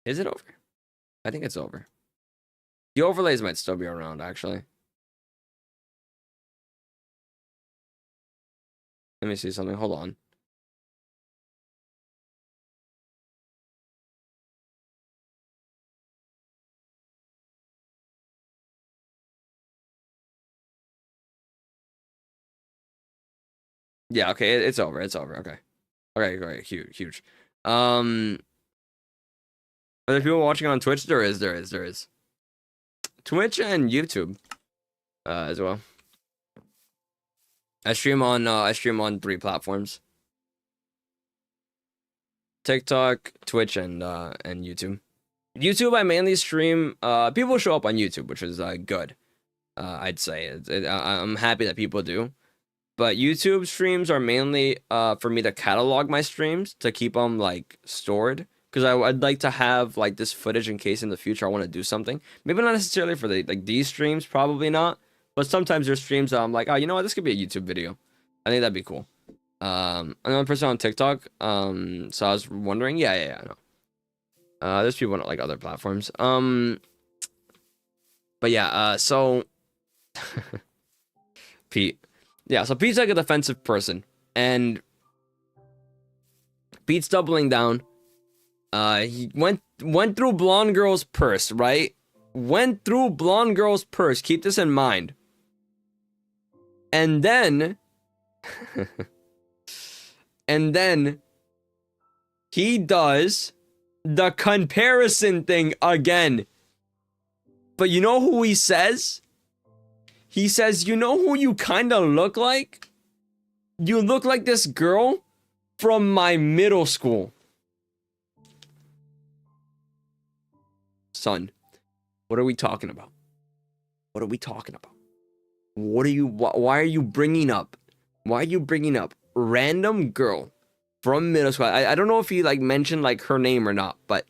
Is it over? I think it's over. The overlays might still be around, actually. Let me see something. Hold on. Yeah, okay, it's over. It's over. Okay. Okay, great. Huge. Are there people watching on Twitch? There is. Twitch and YouTube, as well. I stream on 3 platforms. TikTok, Twitch, and YouTube. YouTube, I mainly stream. People show up on YouTube, which is good. I'd say I'm happy that people do. But YouTube streams are mainly for me to catalog my streams to keep them like stored, because I'd like to have like this footage in case in the future I want to do something. Maybe not necessarily for these streams, probably not. But sometimes there's streams that I'm like, oh, you know what, this could be a YouTube video. I think that'd be cool. Another person on TikTok. So I was wondering, yeah, I know. There's people on like other platforms. But yeah, so Pete. Yeah, so Pete's like a defensive person, and Pete's doubling down. He went through blonde girl's purse, right? Went through blonde girl's purse. Keep this in mind. And then, he does the comparison thing again. But you know who he says? He says, you know who you kind of look like? You look like this girl from my middle school. Son, what are we talking about? What are we talking about? Why are you bringing up? Why are you bringing up random girl from middle school? I don't know if he like mentioned like her name or not, but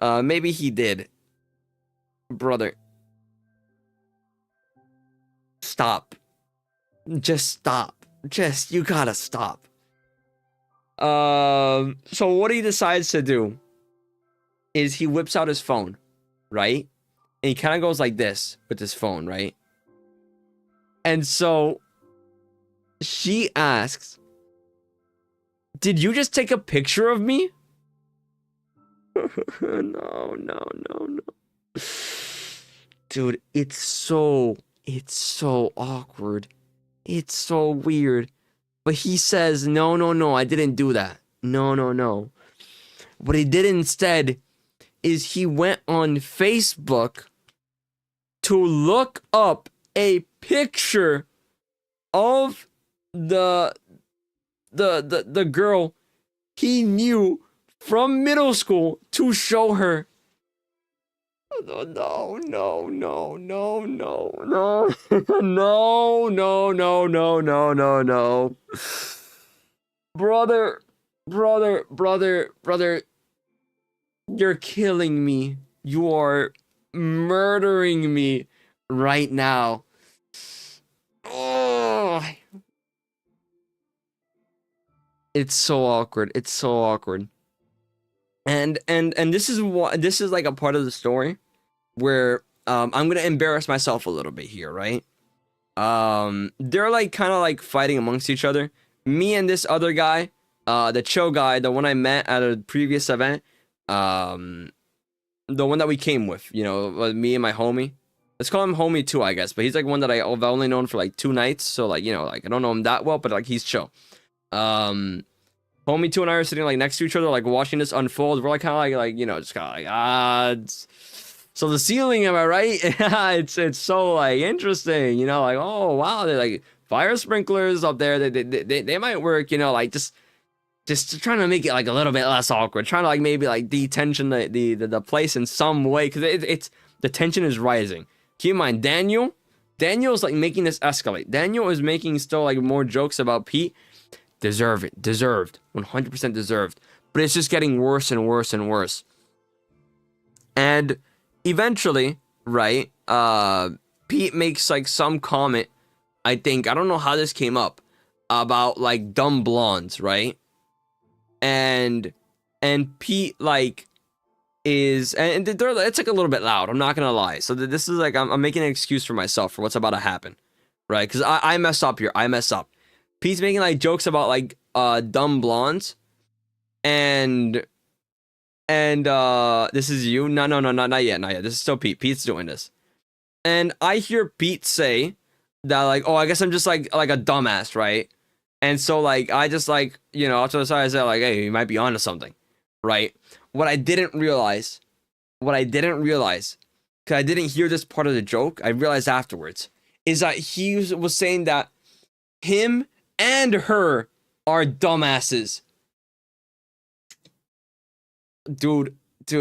maybe he did. Brother. Stop. Just stop. You gotta stop. So what he decides to do is he whips out his phone, right? And he kind of goes like this with his phone, right? And so She asks, did you just take a picture of me? No. Dude, it's so awkward. It's so weird. But he says, no, I didn't do that. No. What he did instead is he went on Facebook to look up a picture of the girl he knew from middle school to show her. No. Brother, you're killing me. You are murdering me right now. Oh, it's so awkward. And this is like a part of the story where I'm gonna embarrass myself a little bit here, right? They're like kind of like fighting amongst each other. Me and this other guy, the chill guy, the one I met at a previous event, the one that we came with, you know, me and my homie. Let's call him homie too, I guess. But he's like one that I've only known for like 2 nights, so like, you know, like I don't know him that well, but like he's chill. Homie 2 and I are sitting like next to each other, like watching this unfold. We're like kind of like you know, just kind of like so the ceiling, am I right? it's so like interesting, you know, like oh wow, they're like fire sprinklers up there. They might work, you know, like just trying to make it like a little bit less awkward, trying to like maybe like detension the place in some way because it's the tension is rising. Keep in mind, Daniel's like making this escalate. Daniel is making still like more jokes about Pete. Deserved, 100% deserved. But it's just getting worse and worse. And eventually, right, Pete makes like some comment, I think, I don't know how this came up, about like dumb blondes, right? And Pete like is, and it's like a little bit loud, I'm not gonna lie. So this is like, I'm making an excuse for myself for what's about to happen, right? Because I mess up here, Pete's making like jokes about like dumb blondes, and this is you? No, not yet. This is still Pete. Pete's doing this, and I hear Pete say that like, oh, I guess I'm just like a dumbass, right? And so like I just like, you know, after the side I said like, hey, you might be onto something, right? What I didn't realize, because I didn't hear this part of the joke, I realized afterwards, is that he was saying that him and her are dumbasses. Dude. I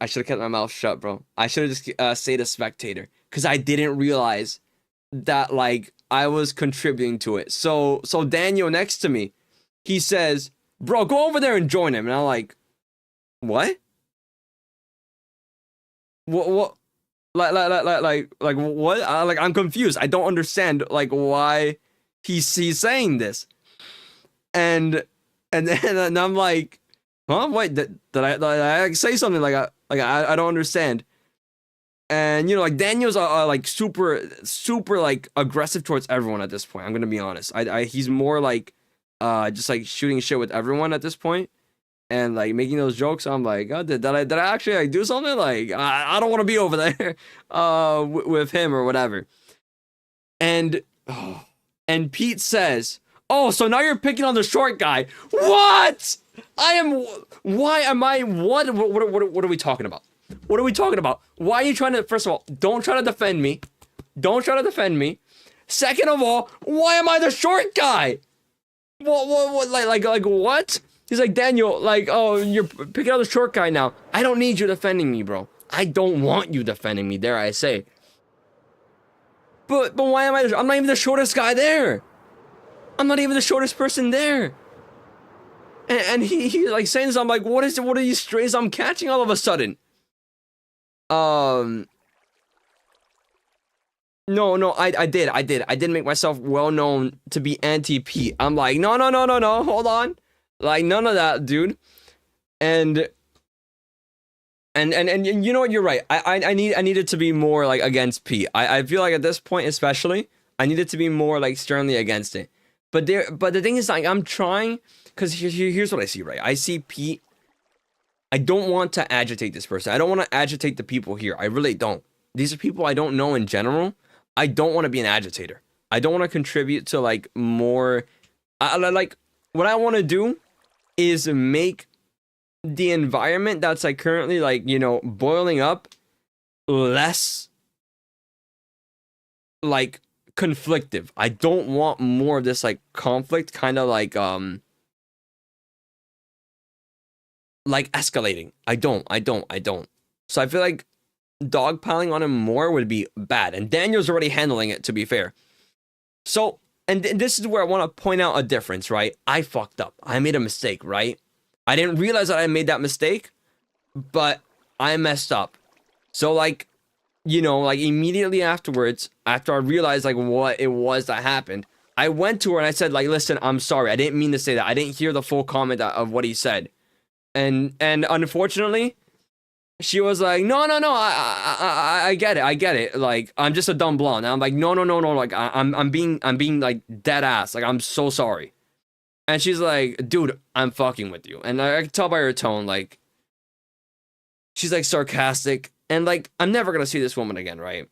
should have kept my mouth shut, bro. I should have just stayed a spectator. Because I didn't realize that, like, I was contributing to it. So Daniel next to me, he says, bro, go over there and join him. And I'm like, what? What? Like what? Like, I'm confused. I don't understand, like, why he's saying this. And I'm like, huh? Wait, did I say something like I don't understand? And you know, like Daniel's like super like aggressive towards everyone at this point. I'm gonna be honest. He's more like just like shooting shit with everyone at this point, and like making those jokes. I'm like, oh, did I actually like do something? Like I don't want to be over there with him or whatever. And Pete says, oh, so now you're picking on the short guy. What? Why am I, what are we talking about? What are we talking about? Why are you trying to, first of all, don't try to defend me. Second of all, why am I the short guy? What, like what? He's like, Daniel, like, oh, you're picking on the short guy now. I don't need you defending me, bro. I don't want you defending me, dare I say. But why am I'm not even the shortest guy there. I'm not even the shortest person there. And he like saying something like, what are these strays I'm catching all of a sudden? No, I did make myself well known to be anti-Pete. I'm like, no, hold on. Like, none of that, dude. And you know what, you're right. I needed to be more like against Pete. I feel like at this point especially, I needed to be more like sternly against it. But the thing is, like, I'm trying, because here's what I see, right? I see Pete. I don't want to agitate this person. I don't want to agitate the people here. I really don't. These are people I don't know in general. I don't want to be an agitator. I don't want to contribute to, like, more. Like, what I want to do is make the environment that's, like, currently, like, you know, boiling up less, like, conflictive. I don't want more of this, like, conflict kind of like escalating. I don't. So I feel like dogpiling on him more would be bad. And Daniel's already handling it, to be fair. So, and this is where I want to point out a difference, right? I fucked up. I made a mistake, right? I didn't realize that I made that mistake, but I messed up. So, like, you know, like, immediately afterwards, after I realized, like, what it was that happened, I went to her and I said, like, listen, I'm sorry. I didn't mean to say that. I didn't hear the full comment of what he said. And unfortunately, she was like, no, I get it. Like, I'm just a dumb blonde. And I'm like, no. Like, I'm being like dead ass. Like, I'm so sorry. And she's like, dude, I'm fucking with you. And I can tell by her tone, like, she's like sarcastic. And like, I'm never gonna see this woman again, right?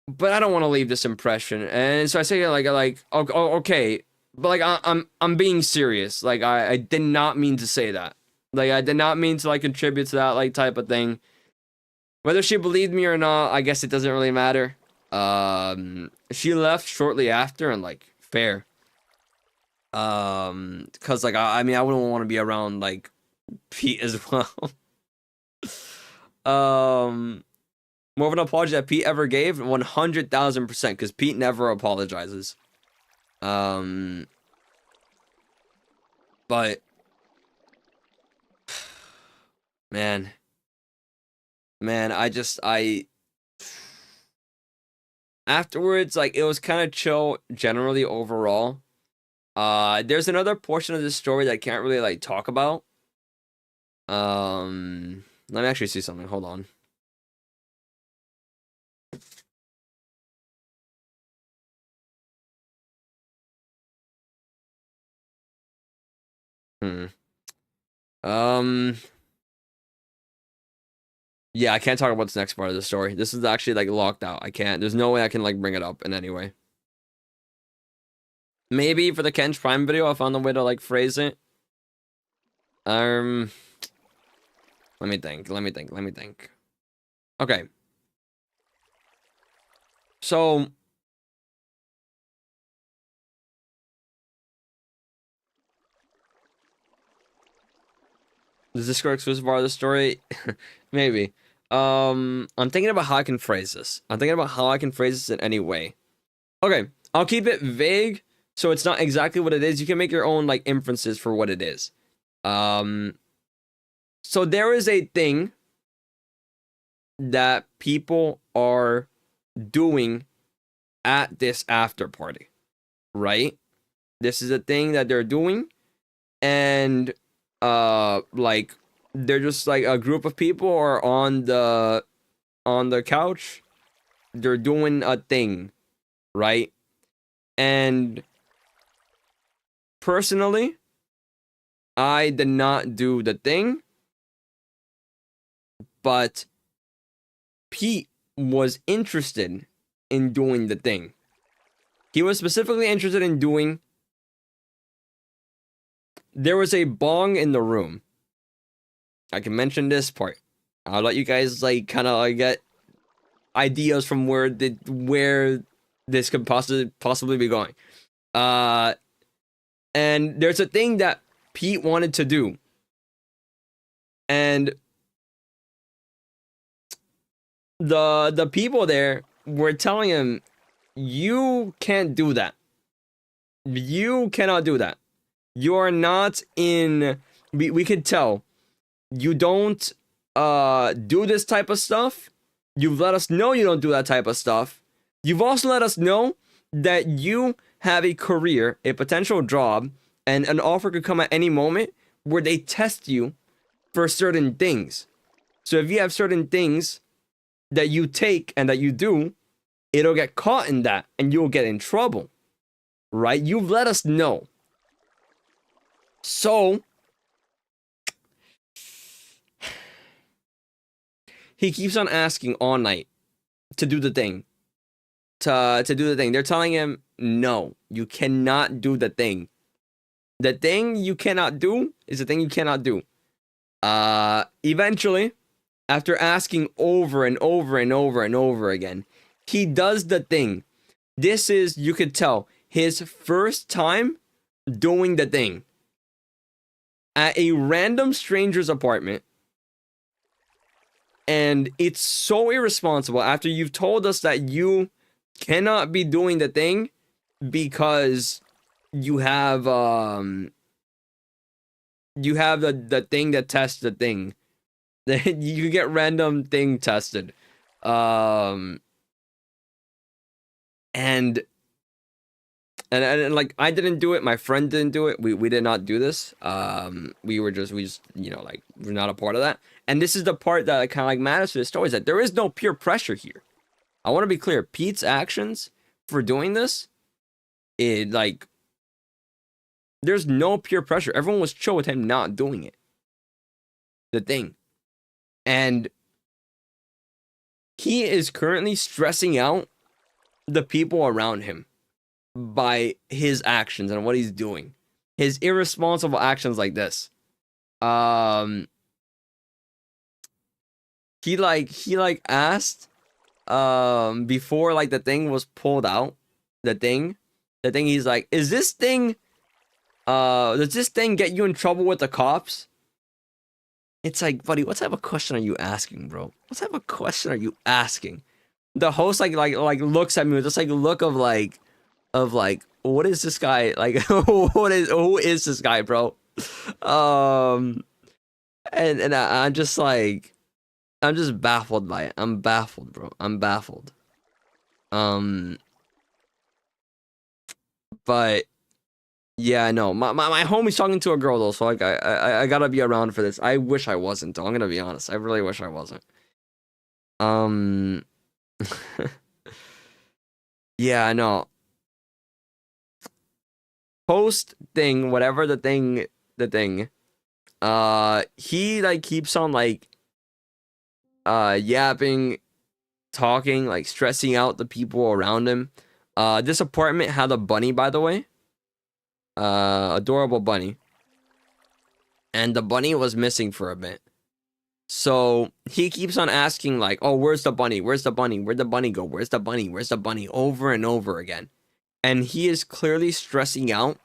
But I don't want to leave this impression. And so I say, like, okay, but like, I'm being serious. Like, I did not mean to say that. Like, I did not mean to, like, contribute to that, like, type of thing. Whether she believed me or not, I guess it doesn't really matter. She left shortly after, and, like, fair. Because, like, I mean, I wouldn't want to be around, like, Pete as well. More of an apology that Pete ever gave? 100,000%, because Pete never apologizes. But... Man, I afterwards, like, it was kind of chill generally overall. There's another portion of this story that I can't really, like, talk about. Let me actually see something. Hold on. Yeah, I can't talk about this next part of the story. This is actually, like, locked out. I can't. There's no way I can, like, bring it up in any way. Maybe for the Ken's Prime video, I found a way to, like, phrase it. Let me think. Okay. So... Is this exclusive part of the story? Maybe. I'm thinking about how I can phrase this. In any way. Okay, I'll keep it vague, so it's not exactly what it is. You can make your own, like, inferences for what it is. So there is a thing that people are doing at this after party, right? This is a thing that they're doing, and like, they're just, like, a group of people are on the couch. They're doing a thing, right? And personally, I did not do the thing, but Pete was interested in doing the thing. He was specifically interested in doing... There was a bong in the room. I can mention this part. I'll let you guys, like, kind of, like, get ideas from where this could possibly be going. And there's a thing that Pete wanted to do. And the people there were telling him, you can't do that. You cannot do that. You are not in... We could tell. You don't do this type of stuff. You've let us know you don't do that type of stuff. You've also let us know that you have a career, a potential job, and an offer could come at any moment where they test you for certain things. So if you have certain things that you take and that you do, it'll get caught in that and you'll get in trouble, right? You've let us know. So he keeps on asking all night to do the thing. To do the thing. They're telling him, no, you cannot do the thing. The thing you cannot do is the thing you cannot do. Eventually, after asking over and over and over and over again, he does the thing. This is, you could tell, his first time doing the thing at a random stranger's apartment. And it's so irresponsible after you've told us that you cannot be doing the thing because you have the thing that tests the thing. You get random thing tested. And like I didn't do it, my friend didn't do it. We did not do this. We just you know, like, we're not a part of that. And this is the part that kind of like matters to the story, is that there is no peer pressure here. I want to be clear. Pete's actions for doing this, it like, there's no peer pressure. Everyone was chill with him not doing it. The thing. And he is currently stressing out the people around him by his actions and what he's doing. His irresponsible actions like this. He asked before like the thing was pulled out, the thing he's like, is this thing does this thing get you in trouble with the cops? It's like, buddy, what type of question are you asking, bro? What type of question are you asking? The host like looks at me with this like look of like what is this guy like? Who is this guy, bro? And I'm just like, I'm just baffled by it. I'm baffled, bro. I'm baffled. But yeah, no, my homie's talking to a girl though, so like I gotta be around for this. I wish I wasn't though. I'm gonna be honest. I really wish I wasn't. Yeah, I know. Post thing, whatever the thing, he like keeps on like yapping, talking, like stressing out the people around him. This apartment had a bunny, by the way. Adorable bunny. And the bunny was missing for a bit. So he keeps on asking like, oh, where's the bunny? Where's the bunny? Where'd the bunny go? Where's the bunny? Where's the bunny? Over and over again. And he is clearly stressing out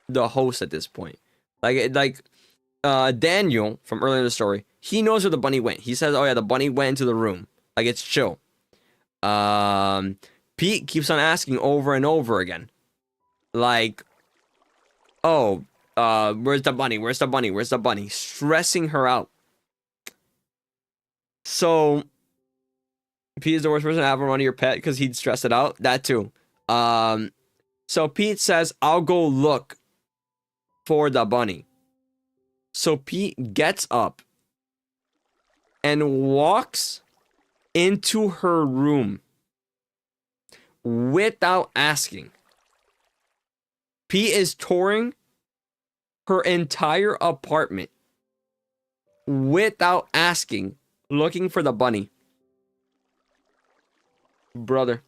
the host at this point. Daniel from earlier in the story, he knows where the bunny went. He says, oh yeah, the bunny went into the room. Like, it's chill. Pete keeps on asking over and over again. Like, oh, where's the bunny? Where's the bunny? Where's the bunny? Stressing her out. So Pete is the worst person to have around your pet because he'd stress it out. That too. So Pete says, I'll go look for the bunny. So Pete gets up and walks into her room without asking. Pete is touring her entire apartment without asking, looking for the bunny. Brother.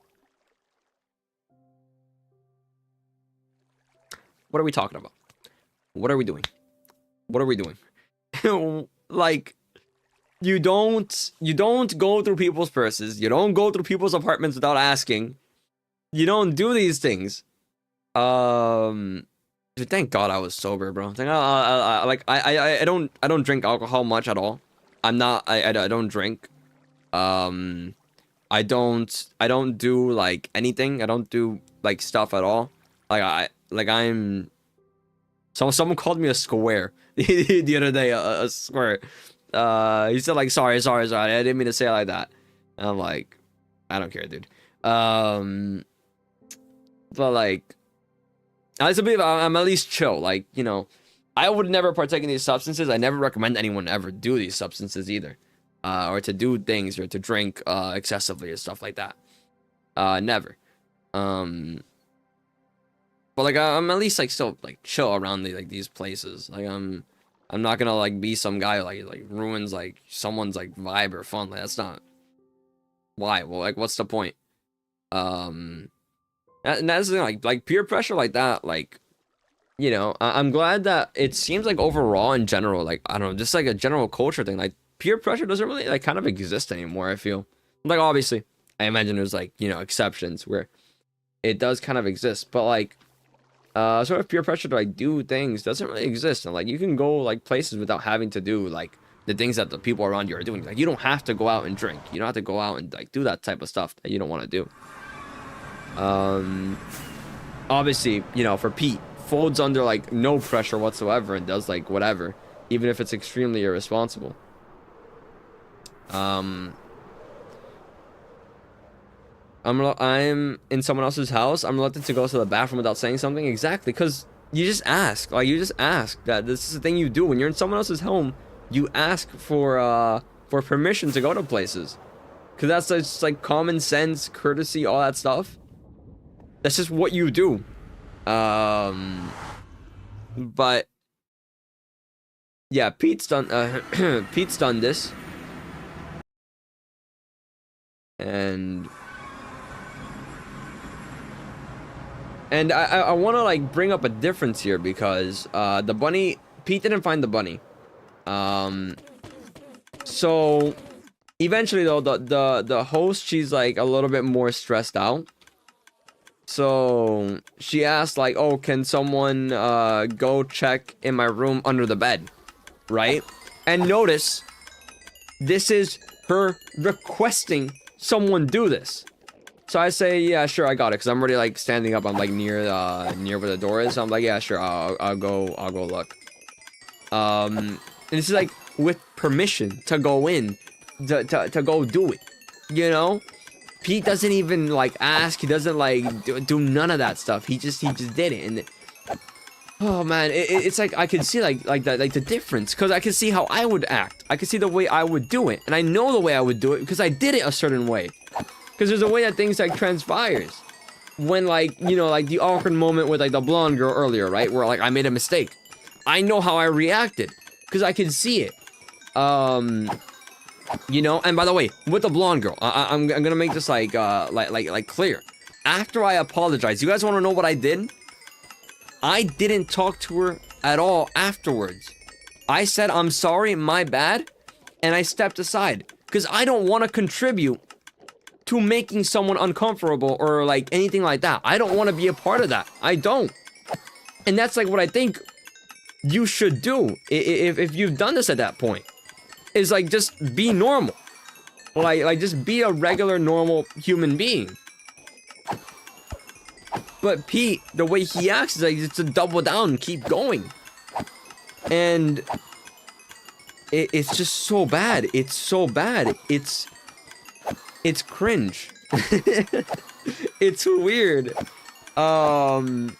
What are we talking about? What are we doing? What are we doing? Like, you don't go through people's purses. You don't go through people's apartments without asking. You don't do these things. Dude, thank God I was sober, bro. I don't drink alcohol much at all. I don't drink. I don't do like anything. I don't do like stuff at all. I'm. So someone called me a square the other day. A square. He said like sorry. I didn't mean to say it like that. And I'm like, I don't care, dude. But like, I'm at least chill. Like, you know, I would never partake in these substances. I never recommend anyone ever do these substances either. Or to do things or to drink But like I'm at least like still like chill around like these places. Like I'm not gonna like be some guy who like ruins like someone's like vibe or fun. Like that's not why. Well, like what's the point? And that's the thing, like peer pressure like that, like, you know, I'm glad that it seems like overall in general, like I don't know, just like a general culture thing, like peer pressure doesn't really like kind of exist anymore. I feel like obviously I imagine there's like, you know, exceptions where it does kind of exist, but like sort of peer pressure to like do things doesn't really exist. And like you can go like places without having to do like the things that the people around you are doing. Like you don't have to go out and drink, you don't have to go out and like do that type of stuff that you don't want to do. Obviously, you know, for Pete, folds under like no pressure whatsoever and does like whatever, even if it's extremely irresponsible. I'm in someone else's house. I'm reluctant to go to the bathroom without saying something. Exactly, because you just ask. Like you just ask. That this is the thing you do when you're in someone else's home. You ask for permission to go to places, because that's just like common sense, courtesy, all that stuff. That's just what you do. But yeah, Pete's done Pete's done this. And I want to like bring up a difference here because the bunny, Pete didn't find the bunny. So eventually though the host, she's like a little bit more stressed out. So she asked like, oh, can someone go check in my room under the bed, right? And notice this is her requesting someone do this. So I say, yeah, sure, I got it, because I'm already like standing up. I'm like near where the door is. So I'm like, yeah, sure, I'll go look. And this is like with permission to go in, to go do it, you know. Pete doesn't even like ask. He doesn't like do none of that stuff. He just did it. And oh man, it's like I can see like the difference, because I can see how I would act. I can see the way I would do it, and I know the way I would do it because I did it a certain way. Because there's a way that things like transpires when like, you know, like the awkward moment with like the blonde girl earlier, right, where like I made a mistake. I know how I reacted because I can see it. You know, and by the way, with the blonde girl, I'm gonna make this like clear. After I apologized, you guys want to know what I did? I didn't talk to her at all afterwards. I said, I'm sorry, my bad, and I stepped aside because I don't want to contribute to making someone uncomfortable or like anything like that. I don't want to be a part of that. I don't. And that's like what I think you should do if you've done this at that point. Is like just be normal. Like just be a regular normal human being. But Pete, the way he acts is like just to double down and keep going. And it's just so bad. It's so bad. It's cringe. It's weird. Do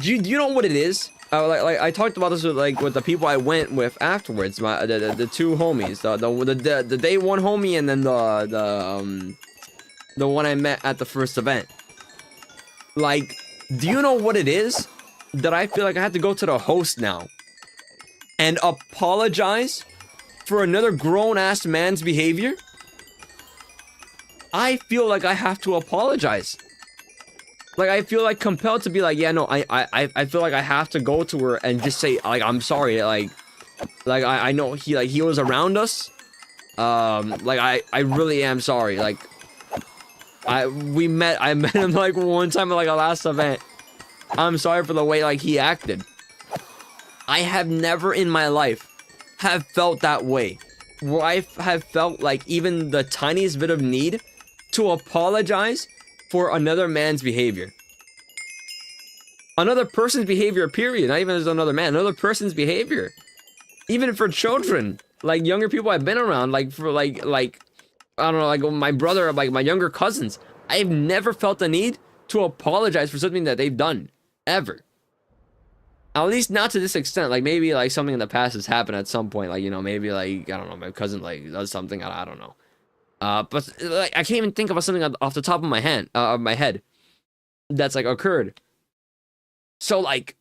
you know what it is? Like I talked about this with the people I went with afterwards. The two homies, the day one homie, and then the one I met at the first event. Like, do you know what it is that I feel like I have to go to the host now and apologize for another grown-ass man's behavior? I feel like I have to apologize. Like, I feel like compelled to be like, yeah, no, I feel like I have to go to her and just say, like, I'm sorry, like I know he was around us. Like, I really am sorry. Like, I met him like one time at like a last event. I'm sorry for the way like he acted. I have never in my life have felt that way, where I have felt like even the tiniest bit of need to apologize for another man's behavior. Another person's behavior, period. Not even as another man, another person's behavior. Even for children, like younger people I've been around, like for like I don't know, like my brother, like my younger cousins. I've never felt the need to apologize for something that they've done, ever. At least not to this extent. Like maybe like something in the past has happened at some point. Like, you know, maybe like, I don't know, my cousin like does something, I don't know. But like I can't even think of something off the top of my head that's like occurred. So like,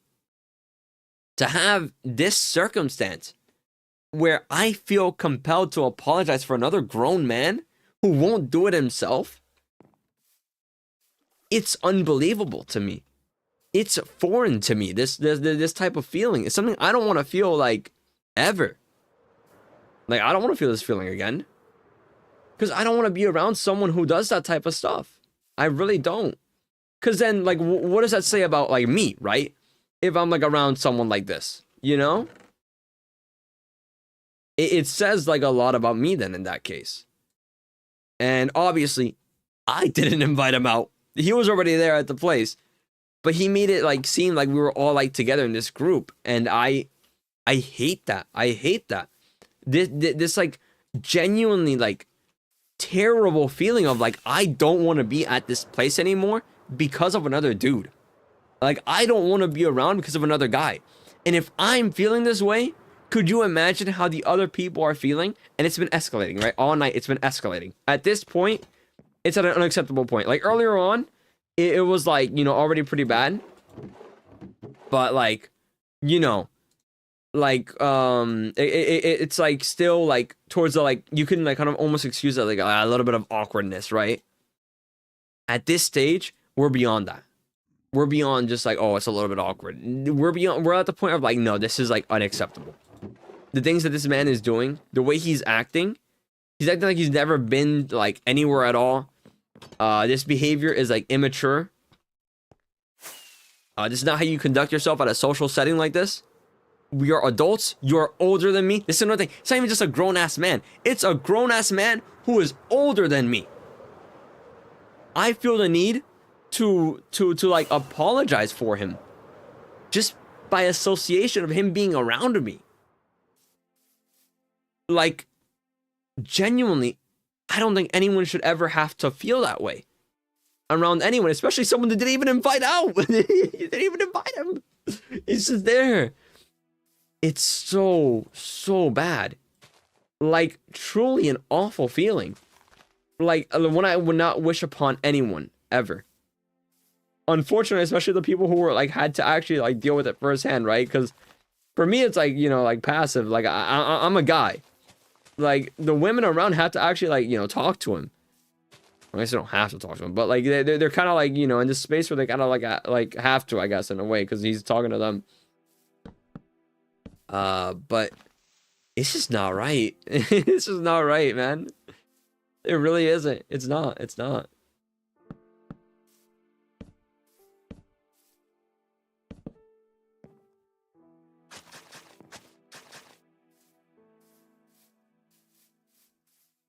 to have this circumstance where I feel compelled to apologize for another grown man who won't do it himself, it's unbelievable to me. It's foreign to me. This type of feeling is something I don't want to feel like ever. Like, I don't want to feel this feeling again. Because I don't want to be around someone who does that type of stuff. I really don't. Because then, like, what does that say about, like, me, right? If I'm, like, around someone like this, you know? It says, like, a lot about me then in that case. And obviously, I didn't invite him out. He was already there at the place. But he made it, like, seem like we were all, like, together in this group. And I hate that. I hate that. This like, genuinely, like, terrible feeling of, like, I don't want to be at this place anymore because of another dude. Like, I don't want to be around because of another guy. And if I'm feeling this way, could you imagine how the other people are feeling? And it's been escalating, right? All night, it's been escalating. At this point, it's at an unacceptable point. Like, earlier on, it was, like, you know, already pretty bad. But, like, you know, like, it's, like, still, like, towards the, like, you can, like, kind of almost excuse it, like, a little bit of awkwardness, right? At this stage, we're beyond that. We're beyond just, like, oh, it's a little bit awkward. We're at the point of, like, no, this is, like, unacceptable. The things that this man is doing, the way he's acting like he's never been, like, anywhere at all. This behavior is, like, immature. This is not how you conduct yourself at a social setting like this. We are adults. You're older than me. This is another thing. It's not even just a grown-ass man. It's a grown-ass man who is older than me. I feel the need to like, apologize for him. Just by association of him being around me. Like, genuinely, I don't think anyone should ever have to feel that way around anyone, especially someone that didn't even invite out. You didn't even invite him. He's just there. It's so bad. Like, truly an awful feeling. Like, one I would not wish upon anyone, ever. Unfortunately, especially the people who were, like, had to actually, like, deal with it firsthand, right? Because for me, it's, like, you know, like, passive. Like, I'm a guy. Like, the women around have to actually, like, you know, talk to him. I guess they don't have to talk to him, but, like, they're kind of, like, you know, in this space where they kind of, like, have to, I guess, in a way, because he's talking to them. But it's just not right. It's just not right, man. It really isn't. It's not. It's not.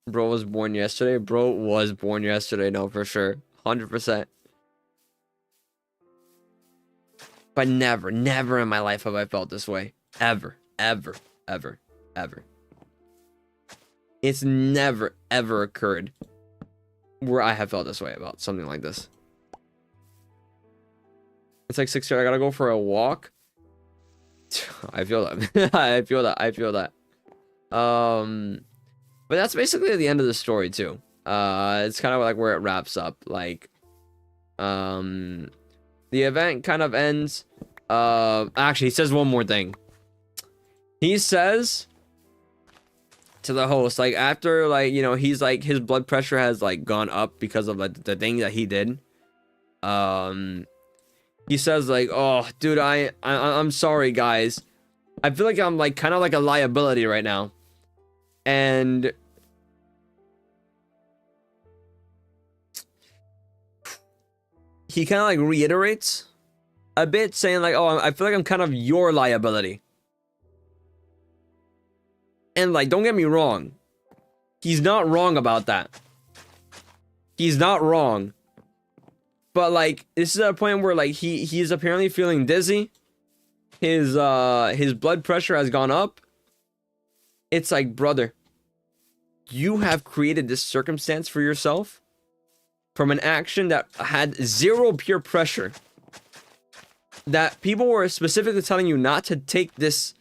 Bro was born yesterday. Bro was born yesterday. No, for sure. 100%. But never in my life have I felt this way. Ever. It's never, ever occurred where I have felt this way about something like this. It's like 6:30. I gotta go for a walk. I feel that. I feel that. But that's basically the end of the story too. It's kind of like where it wraps up. Like, the event kind of ends. Actually, he says one more thing. He says to the host, like, after, like, you know, he's like, his blood pressure has, like, gone up because of, like, the thing that he did. He says, like, oh, dude, I'm sorry, guys. I feel like I'm, like, kind of like a liability right now. And he kind of, like, reiterates a bit, saying, like, oh, I feel like I'm kind of your liability. And, like, don't get me wrong. He's not wrong about that. He's not wrong. But, like, this is a point where, like, he's apparently feeling dizzy. His blood pressure has gone up. It's like, brother, you have created this circumstance for yourself from an action that had zero peer pressure. That people were specifically telling you not to take this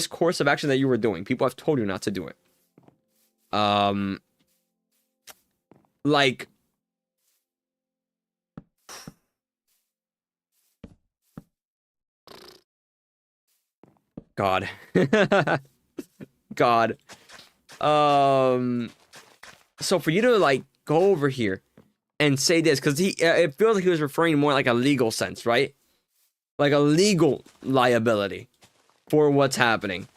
course of action that you were doing. People have told you not to do it. Like, God. God. So for you to like go over here and say this, because it feels like he was referring more like a legal sense, right? Like a legal liability for what's happening.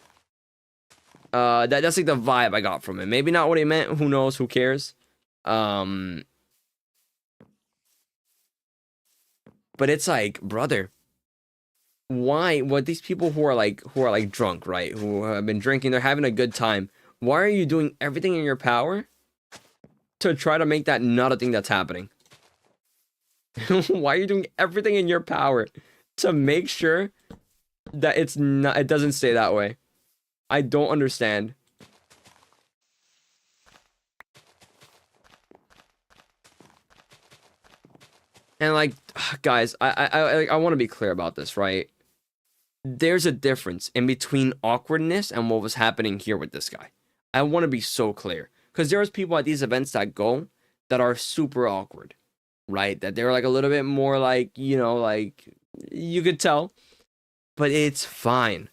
That's like the vibe I got from him. Maybe not what he meant. Who knows? Who cares? Um, but it's like, brother, why? What these people who are like drunk, right? Who have been drinking, they're having a good time. Why are you doing everything in your power to try to make that not a thing that's happening? Why are you doing everything in your power to make sure that it's not? It doesn't stay that way. I don't understand. And like, guys, I want to be clear about this, right? There's a difference in between awkwardness and what was happening here with this guy. I want to be so clear because there's people at these events that go that are super awkward, right? That they're like a little bit more like, like you could tell, but it's fine.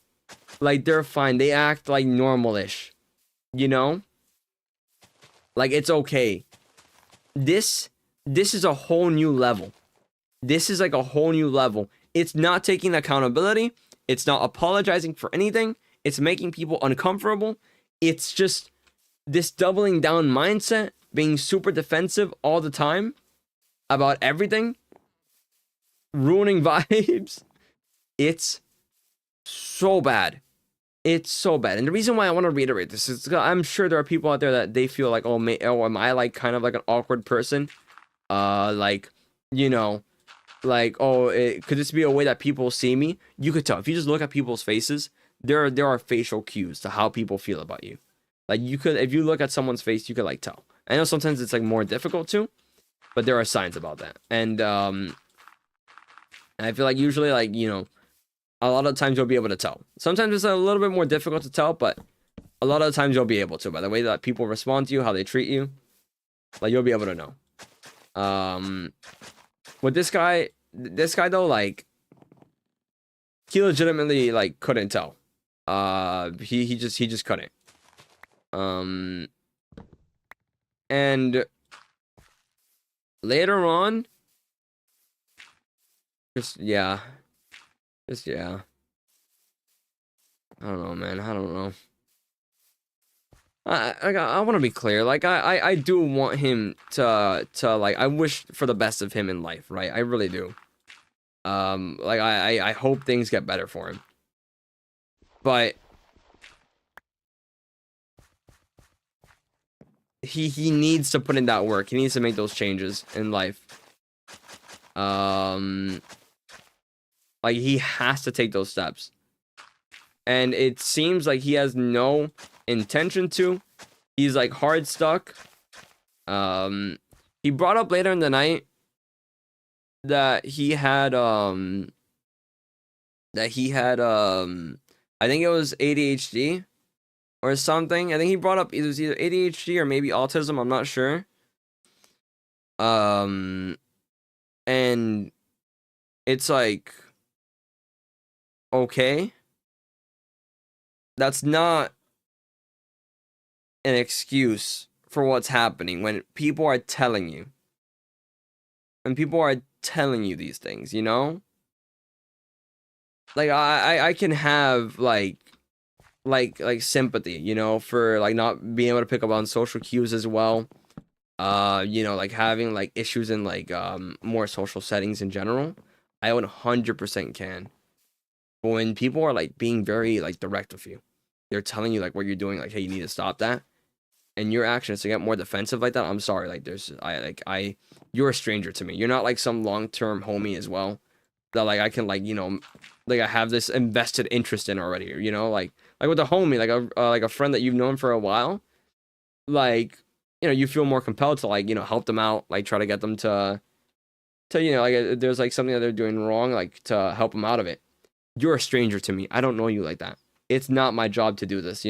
Like they're fine. They act like normal-ish, you know? Like it's okay. This this is a whole new level. This is like a whole new level. It's not taking accountability. It's not apologizing for anything. It's making people uncomfortable. It's just this doubling down mindset, being super defensive all the time about everything, ruining vibes. It's so bad. It's so bad. And the reason why I want to reiterate this is 'cause I'm sure there are people out there that they feel like, oh, am I like kind of like an awkward person? Like, you know, like, oh, could this be a way that people see me? You could tell if you just look at people's faces. There are facial cues to how people feel about you. Like you could, if you look at someone's face, you could like tell. I know sometimes it's like more difficult to, but there are signs about that. And I feel like usually like a lot of times you'll be able to tell. Sometimes it's a little bit more difficult to tell, but a lot of the times you'll be able to by the way that people respond to you, how they treat you. Like you'll be able to know. With this guy though, like he legitimately like couldn't tell. He just couldn't. Um, and later on, just yeah, just yeah. I don't know, man. I don't know. I want to be clear. Like I do want him to like I wish for the best of him in life, right? I really do. Like I hope things get better for him. But he needs to put in that work. He needs to make those changes in life. Like he has to take those steps. And it seems like he has no intention to. He's like hard stuck. He brought up later in the night that he had I think it was ADHD or something. I think he brought up it was either ADHD or maybe autism, I'm not sure. And it's like okay. That's not an excuse for what's happening when people are telling you. When people are telling you these things, you know? Like I can have like sympathy, for like not being able to pick up on social cues as well. Like having like issues in like more social settings in general. I 100% can. But when people are like being very like direct with you, they're telling you like what you're doing, like, hey, you need to stop that. And your actions to get more defensive like that, I'm sorry. Like you're a stranger to me. You're not like some long-term homie as well. That like I can like, like I have this invested interest in already, like with a homie, like a friend that you've known for a while, like, you feel more compelled to like, help them out, like try to get them to, like if there's like something that they're doing wrong, like to help them out of it. You're a stranger to me. I don't know you like that. It's not my job to do this,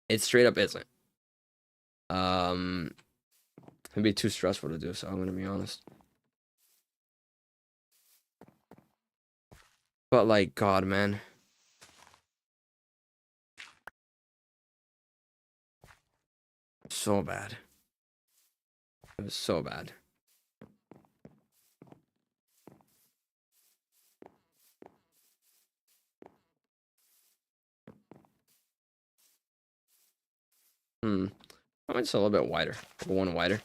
It straight up isn't. It'd be too stressful to do, so I'm gonna be honest. But like, God, man. So bad. It was so bad. Hmm. I went just a little bit wider. One wider.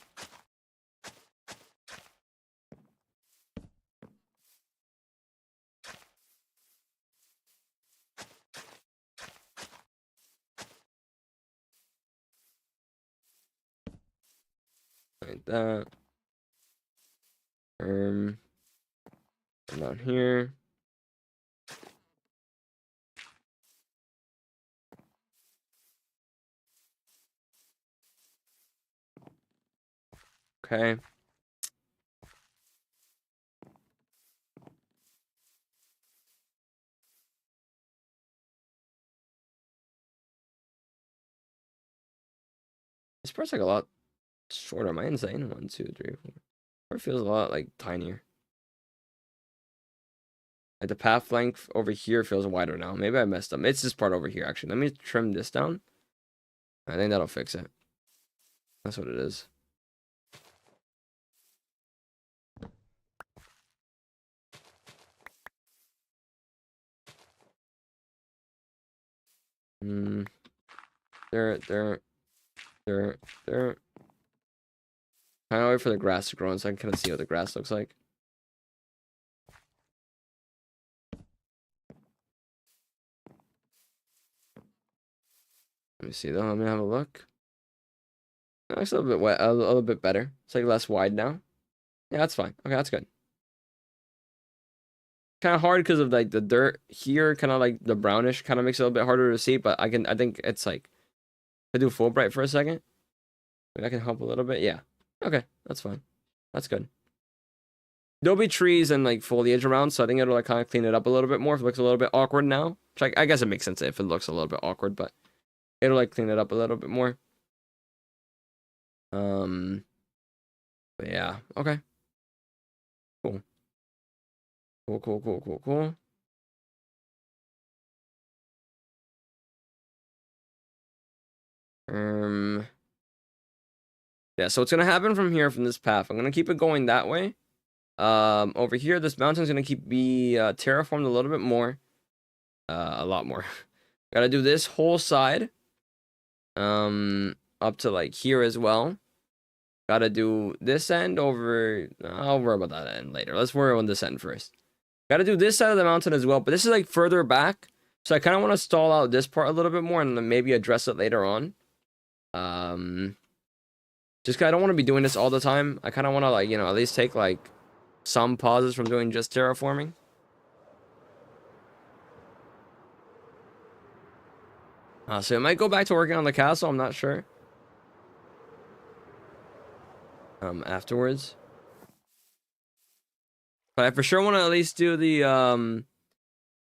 Like that. Down here. Okay. This part's like a lot shorter. Am I insane? 1, 2, 3, 4. It feels a lot like tinier. Like the path length over here feels wider now. Maybe I messed up. It's this part over here, actually. Let me trim this down. I think that'll fix it. That's what it is. There. Kind of wait for the grass to grow in so I can kind of see what the grass looks like. Let me see though. Let me have a look. It looks a little bit wet, a little bit better. It's like less wide now. Yeah, that's fine. Okay, that's good. Kind of hard because of like the dirt here, kind of like the brownish, kind of makes it a little bit harder to see. But I think it's like, if I do full bright for a second, maybe I can help a little bit. Yeah. Okay, that's fine. That's good. There'll be trees and like foliage around, so I think it'll like kind of clean it up a little bit more. If it looks a little bit awkward now, which I guess it makes sense if it looks a little bit awkward, but it'll like clean it up a little bit more. But yeah, okay. Cool. Cool. Yeah, so what's gonna happen from here, from this path, I'm gonna keep it going that way. Over here, this mountain's gonna be terraformed a little bit more. A lot more. Gotta do this whole side. Up to like here as well. Gotta do this end over. I'll worry about that end later. Let's worry on this end first. Gotta do this side of the mountain as well, but this is like further back. So I kind of want to stall out this part a little bit more and then maybe address it later on. Just 'cause I don't want to be doing this all the time. I kind of want to like, at least take like some pauses from doing just terraforming. So I might go back to working on the castle. I'm not sure. Afterwards. But I for sure want to at least do the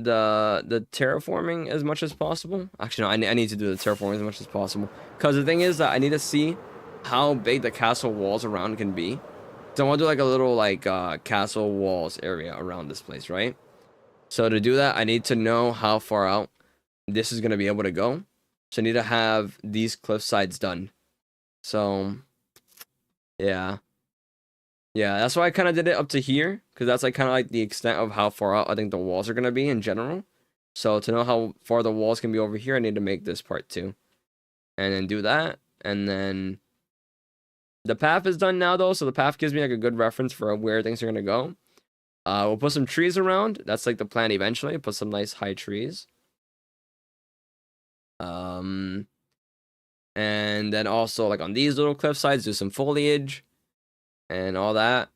terraforming as much as possible. Actually, no, I need to do the terraforming as much as possible. Because the thing is that I need to see how big the castle walls around can be. So I want to do like a little like castle walls area around this place, right? So to do that, I need to know how far out this is going to be able to go. So I need to have these cliff sides done. So, yeah. Yeah, that's why I kind of did it up to here. Because that's like kind of like the extent of how far out I think the walls are going to be in general. So to know how far the walls can be over here, I need to make this part too. And then do that. And then the path is done now though. So the path gives me like a good reference for where things are going to go. We'll put some trees around. That's like the plan eventually. Put some nice high trees. And then also like on these little cliff sides, do some foliage and all that.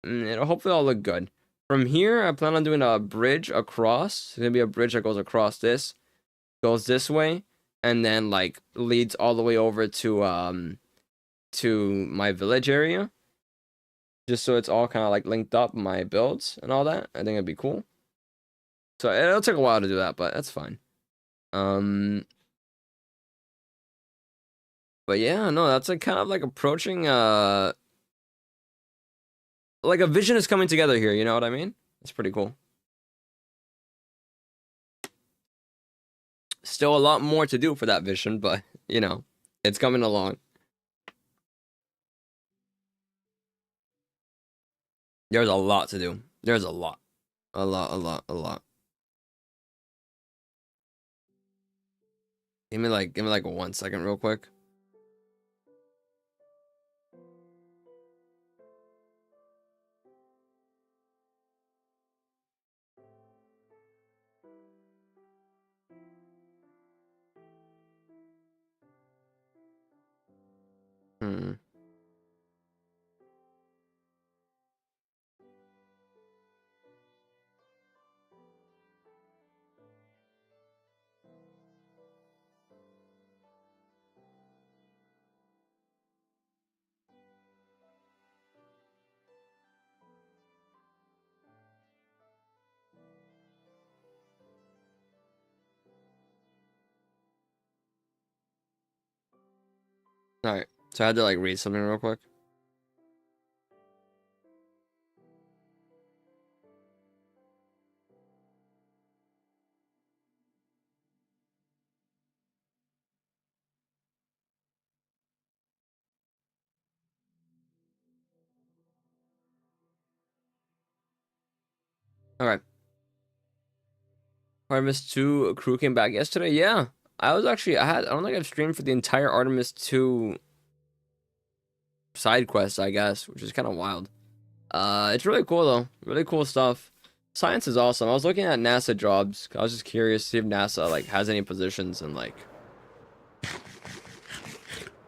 It'll hopefully all look good. From here, I plan on doing a bridge across. It's gonna be a bridge that goes across this, goes this way, and then like leads all the way over to my village area. Just so it's all kind of like linked up, my builds and all that. I think it'd be cool. So it'll take a while to do that, but that's fine. But yeah, no, that's like kind of like approaching like a vision is coming together here, you know what I mean? It's pretty cool. Still a lot more to do for that vision, but It's coming along. There's a lot to do. There's a lot. A lot. Give me like 1 second real quick. Hmm. All right. So I had to like read something real quick. All right. Artemis 2 crew came back yesterday. Yeah. I don't think I've streamed for the entire Artemis 2 side quest, I guess, which is kind of wild. It's really cool though. Really cool stuff. Science is awesome. I was looking at NASA jobs. I was just curious to see if NASA like has any positions, and like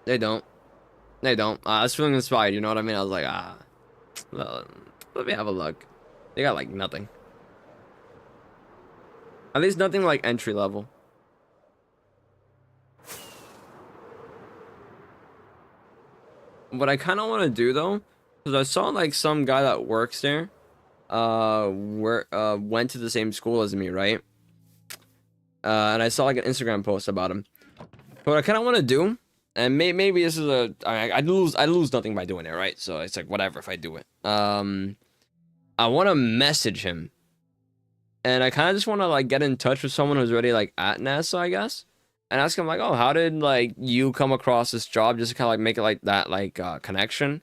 they don't. They don't. I was feeling inspired, you know what I mean? I was like, well, let me have a look. They got like nothing. At least nothing like entry level. What I kind of want to do though, because I saw like some guy that works there, went to the same school as me, right? And I saw like an Instagram post about him. But what I kind of want to do, and maybe this is I'd lose nothing by doing it, right? So it's like whatever if I do it. I want to message him, and I kind of just want to like get in touch with someone who's already like at NASA, I guess, and ask him like, oh, how did like you come across this job? Just to kind of like make it like that like connection,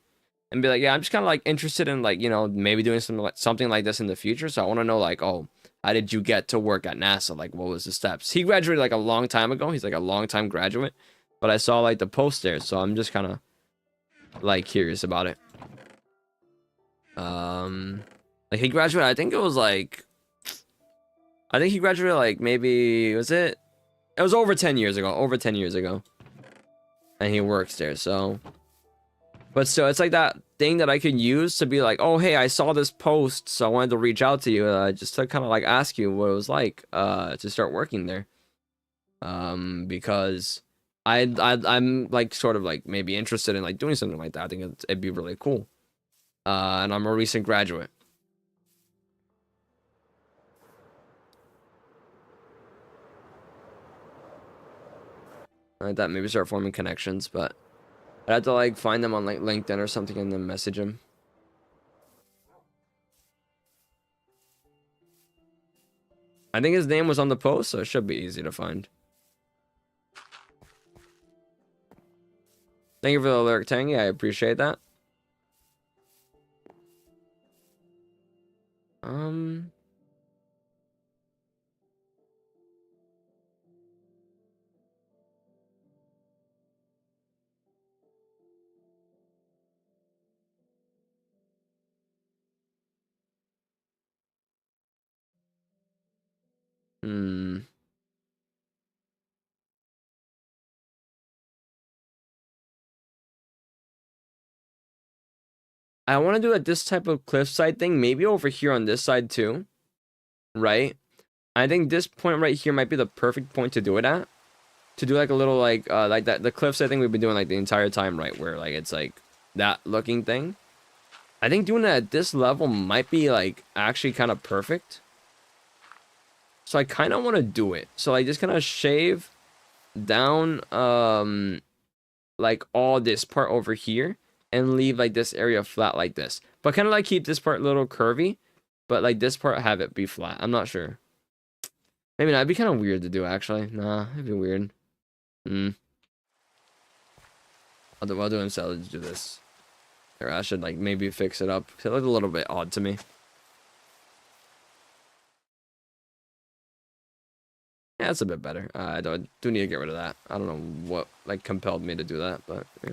and be like, yeah, I'm just kind of like interested in like maybe doing something like this in the future. So I want to know like, oh, how did you get to work at NASA? Like, what was the steps? He graduated like a long time ago. He's like a long time graduate, but I saw like the post there, so I'm just kind of like curious about it. Like he graduated. I think he graduated like maybe was it? It was over 10 years ago. Over 10 years ago, and he works there. So, but still, it's like that thing that I could use to be like, oh hey, I saw this post, so I wanted to reach out to you, just to kind of like ask you what it was like, to start working there. Because I'm like sort of like maybe interested in like doing something like that. I think it'd be really cool. And I'm a recent graduate. Like that, maybe start forming connections, but I'd have to like find them on like LinkedIn or something and then message him. I think his name was on the post, so it should be easy to find. Thank you for the alert, Tangy. I appreciate that. Um, hmm. I want to do this type of cliffside thing, maybe over here on this side too, right? I think this point right here might be the perfect point to do it at. To do like a little like that the cliffside thing we've been doing like the entire time, right? Where like it's like that looking thing. I think doing it at this level might be like actually kind of perfect. So I kind of want to do it. So I just kind of shave down like all this part over here and leave like this area flat like this. But kind of like keep this part a little curvy, but like this part have it be flat. I'm not sure. Maybe not. It'd be kind of weird to do actually. Nah, it'd be weird. Hmm. I'll do instead. Let's do this. Here, I should like maybe fix it up. It looked a little bit odd to me. Yeah, it's a bit better. I do need to get rid of that. I don't know what like compelled me to do that, but yeah.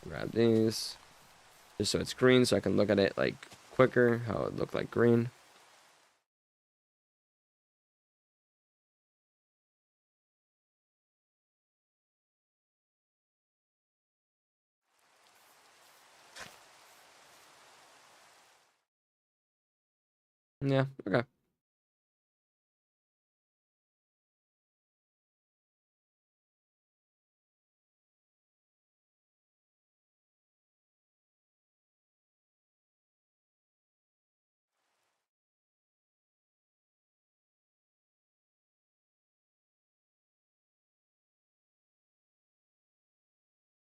Grab these just so it's green, so I can look at it like quicker. How it looked like green. Yeah. Okay.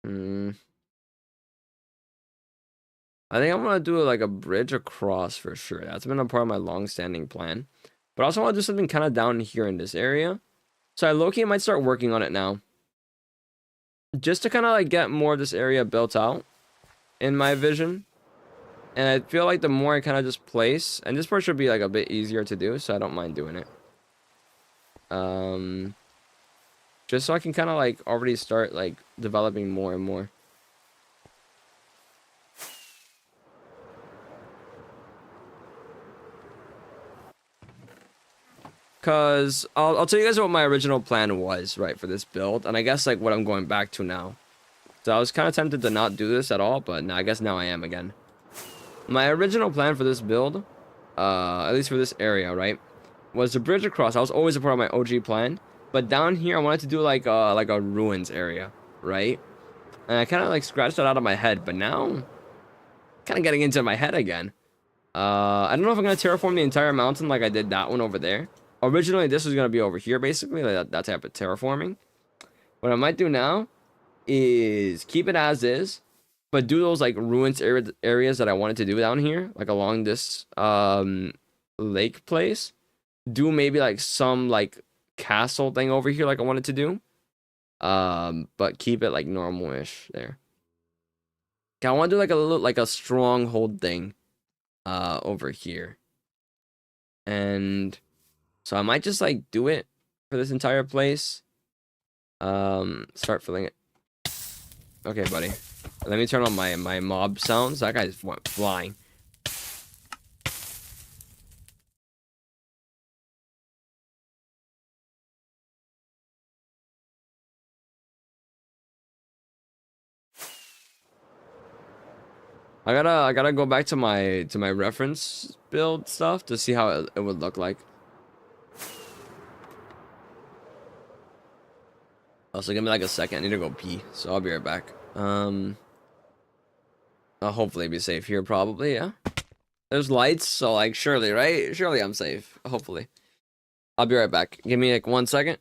Hmm. I think I'm gonna do like a bridge across for sure. That's been a part of my long-standing plan. But I also want to do something kind of down here in this area. So I low-key might start working on it now. Just to kind of like get more of this area built out in my vision. And I feel like the more I kind of just place, and this part should be like a bit easier to do, so I don't mind doing it. Just so I can kind of like already start like developing more and more. Cause I'll tell you guys what my original plan was, right, for this build, and I guess like what I'm going back to now. So I was kind of tempted to not do this at all, but now I guess now I am again. My original plan for this build, at least for this area, right, was to bridge across. I was always a part of my OG plan, but down here I wanted to do like a ruins area, right? And I kind of like scratched that out of my head, but now kind of getting into my head again. I don't know if I'm gonna terraform the entire mountain like I did that one over there. Originally, this was gonna be over here, basically, like that type of terraforming. What I might do now is keep it as is, but do those like ruins areas that I wanted to do down here, like along this lake place. Do maybe like some like castle thing over here, like I wanted to do. But keep it like normal-ish there. Okay, I want to do like a little like a stronghold thing, over here, and so I might just like do it for this entire place. Start filling it. Okay, buddy. Let me turn on my mob sounds. That guy's went flying. I gotta go back to my reference build stuff to see how it would look like. Also, give me like a second. I need to go pee, so I'll be right back. I'll hopefully be safe here, probably. Yeah. There's lights, so like surely, right? Surely I'm safe. Hopefully. I'll be right back. Give me like 1 second.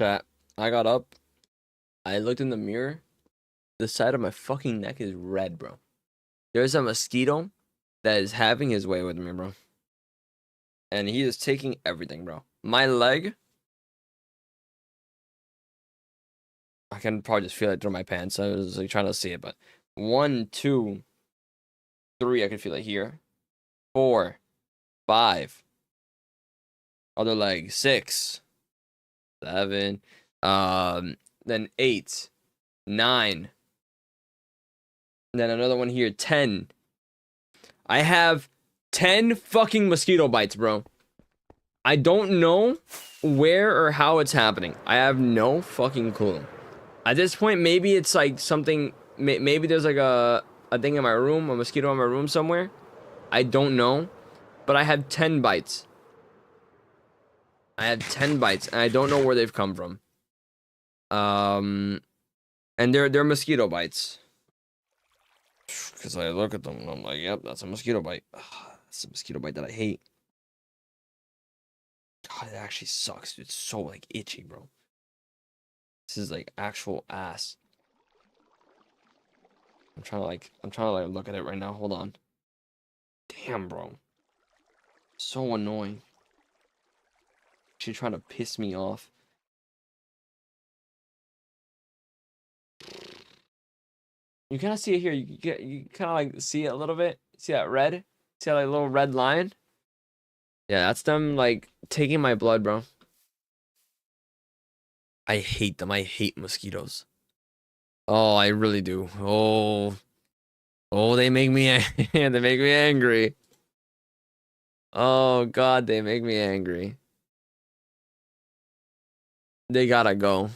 Chat. I got up. I looked in the mirror. The side of my fucking neck is red, bro. There's a mosquito that is having his way with me, bro. And he is taking everything, bro. My leg. I can probably just feel it through my pants. I was like trying to see it, but 1, 2, 3. I can feel it here. 4, 5. Other leg. 6, 7. Then 8, 9. And then another one here. 10. I have 10 fucking mosquito bites, bro. I don't know where or how it's happening. I have no fucking clue. At this point, maybe it's like something. Maybe there's like a thing in my room, a mosquito in my room somewhere. I don't know, but I have 10 bites. I had 10 bites, and I don't know where they've come from. And they're mosquito bites. Because I look at them and I'm like, yep, that's a mosquito bite. Ugh, that's a mosquito bite that I hate. God, it actually sucks, dude. It's so like itchy, bro. This is like actual ass. I'm trying to look at it right now. Hold on. Damn, bro. So annoying. She's trying to piss me off. You kind of see it here. You kind of like see it a little bit. See that red? See that like little red line? Yeah, that's them like taking my blood, bro. I hate them. I hate mosquitoes. Oh, I really do. Oh, they make me they make me angry. Oh God, they make me angry. They gotta go.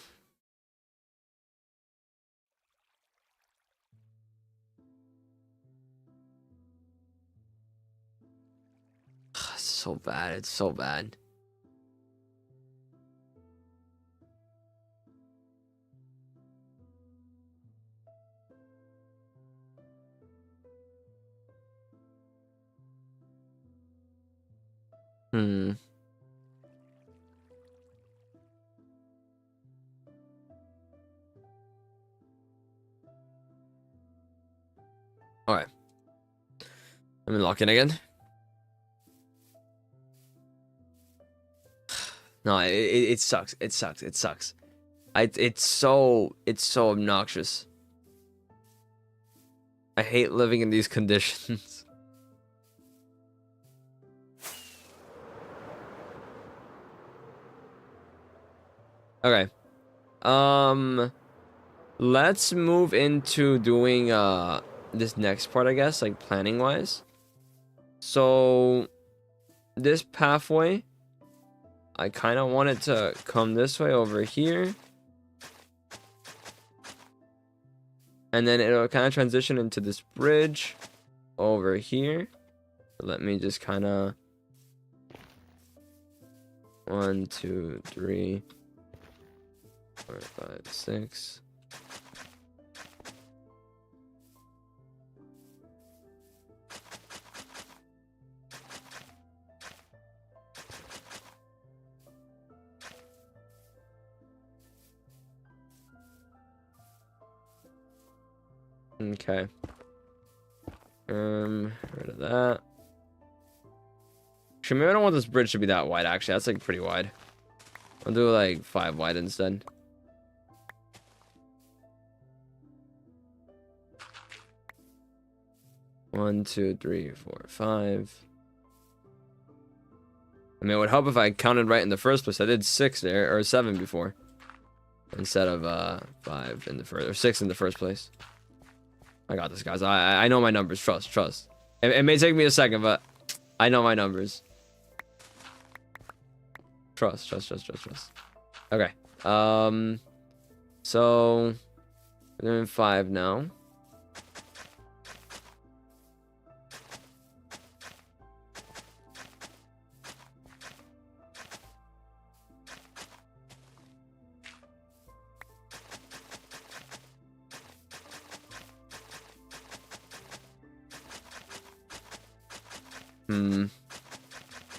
It's so bad. It's so bad. Hmm. All right. Let me lock in again. No, it sucks. It sucks. It sucks. It's so obnoxious. I hate living in these conditions. Okay. Let's move into doing this next part, I guess, like planning wise. So this pathway, I kind of want it to come this way over here. And then it'll kind of transition into this bridge over here. Let me just kind of 1, 2, 3, 4, 5, 6. Okay. Rid of that. Actually, maybe I don't want this bridge to be that wide, actually. That's like pretty wide. I'll do like 5 wide instead. One, 2, 3, 4, 5. I mean, it would help if I counted right in the first place. I did 6 there, or 7 before. Instead of 5 in the first, or 6 in the first place. I got this, guys. I know my numbers. Trust. It may take me a second, but I know my numbers. Trust. Okay. So we're doing 5 now.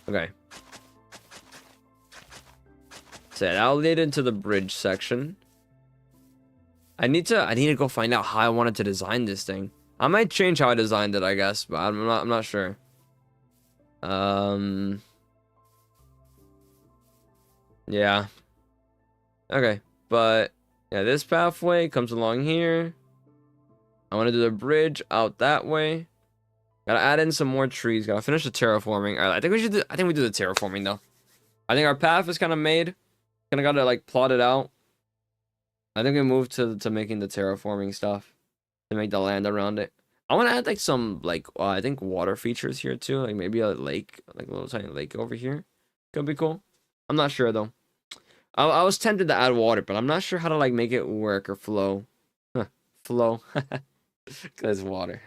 Okay. So that'll lead into the bridge section. I need to go find out how I wanted to design this thing. I might change how I designed it, I guess, but I'm not sure. Yeah. Okay, but yeah, this pathway comes along here. I want to do the bridge out that way. Gotta add in some more trees. Gotta finish the terraforming. All right, I think we should do, I think we do the terraforming though. I think our path is kind of made. Kind of gotta like plot it out. I think we move to making the terraforming stuff to make the land around it. I want to add like some like I think water features here too, like maybe a lake, like a little tiny lake over here. Could be cool. I'm not sure though. I was tempted to add water, but I'm not sure how to like make it work or flow. Flow. Cause water.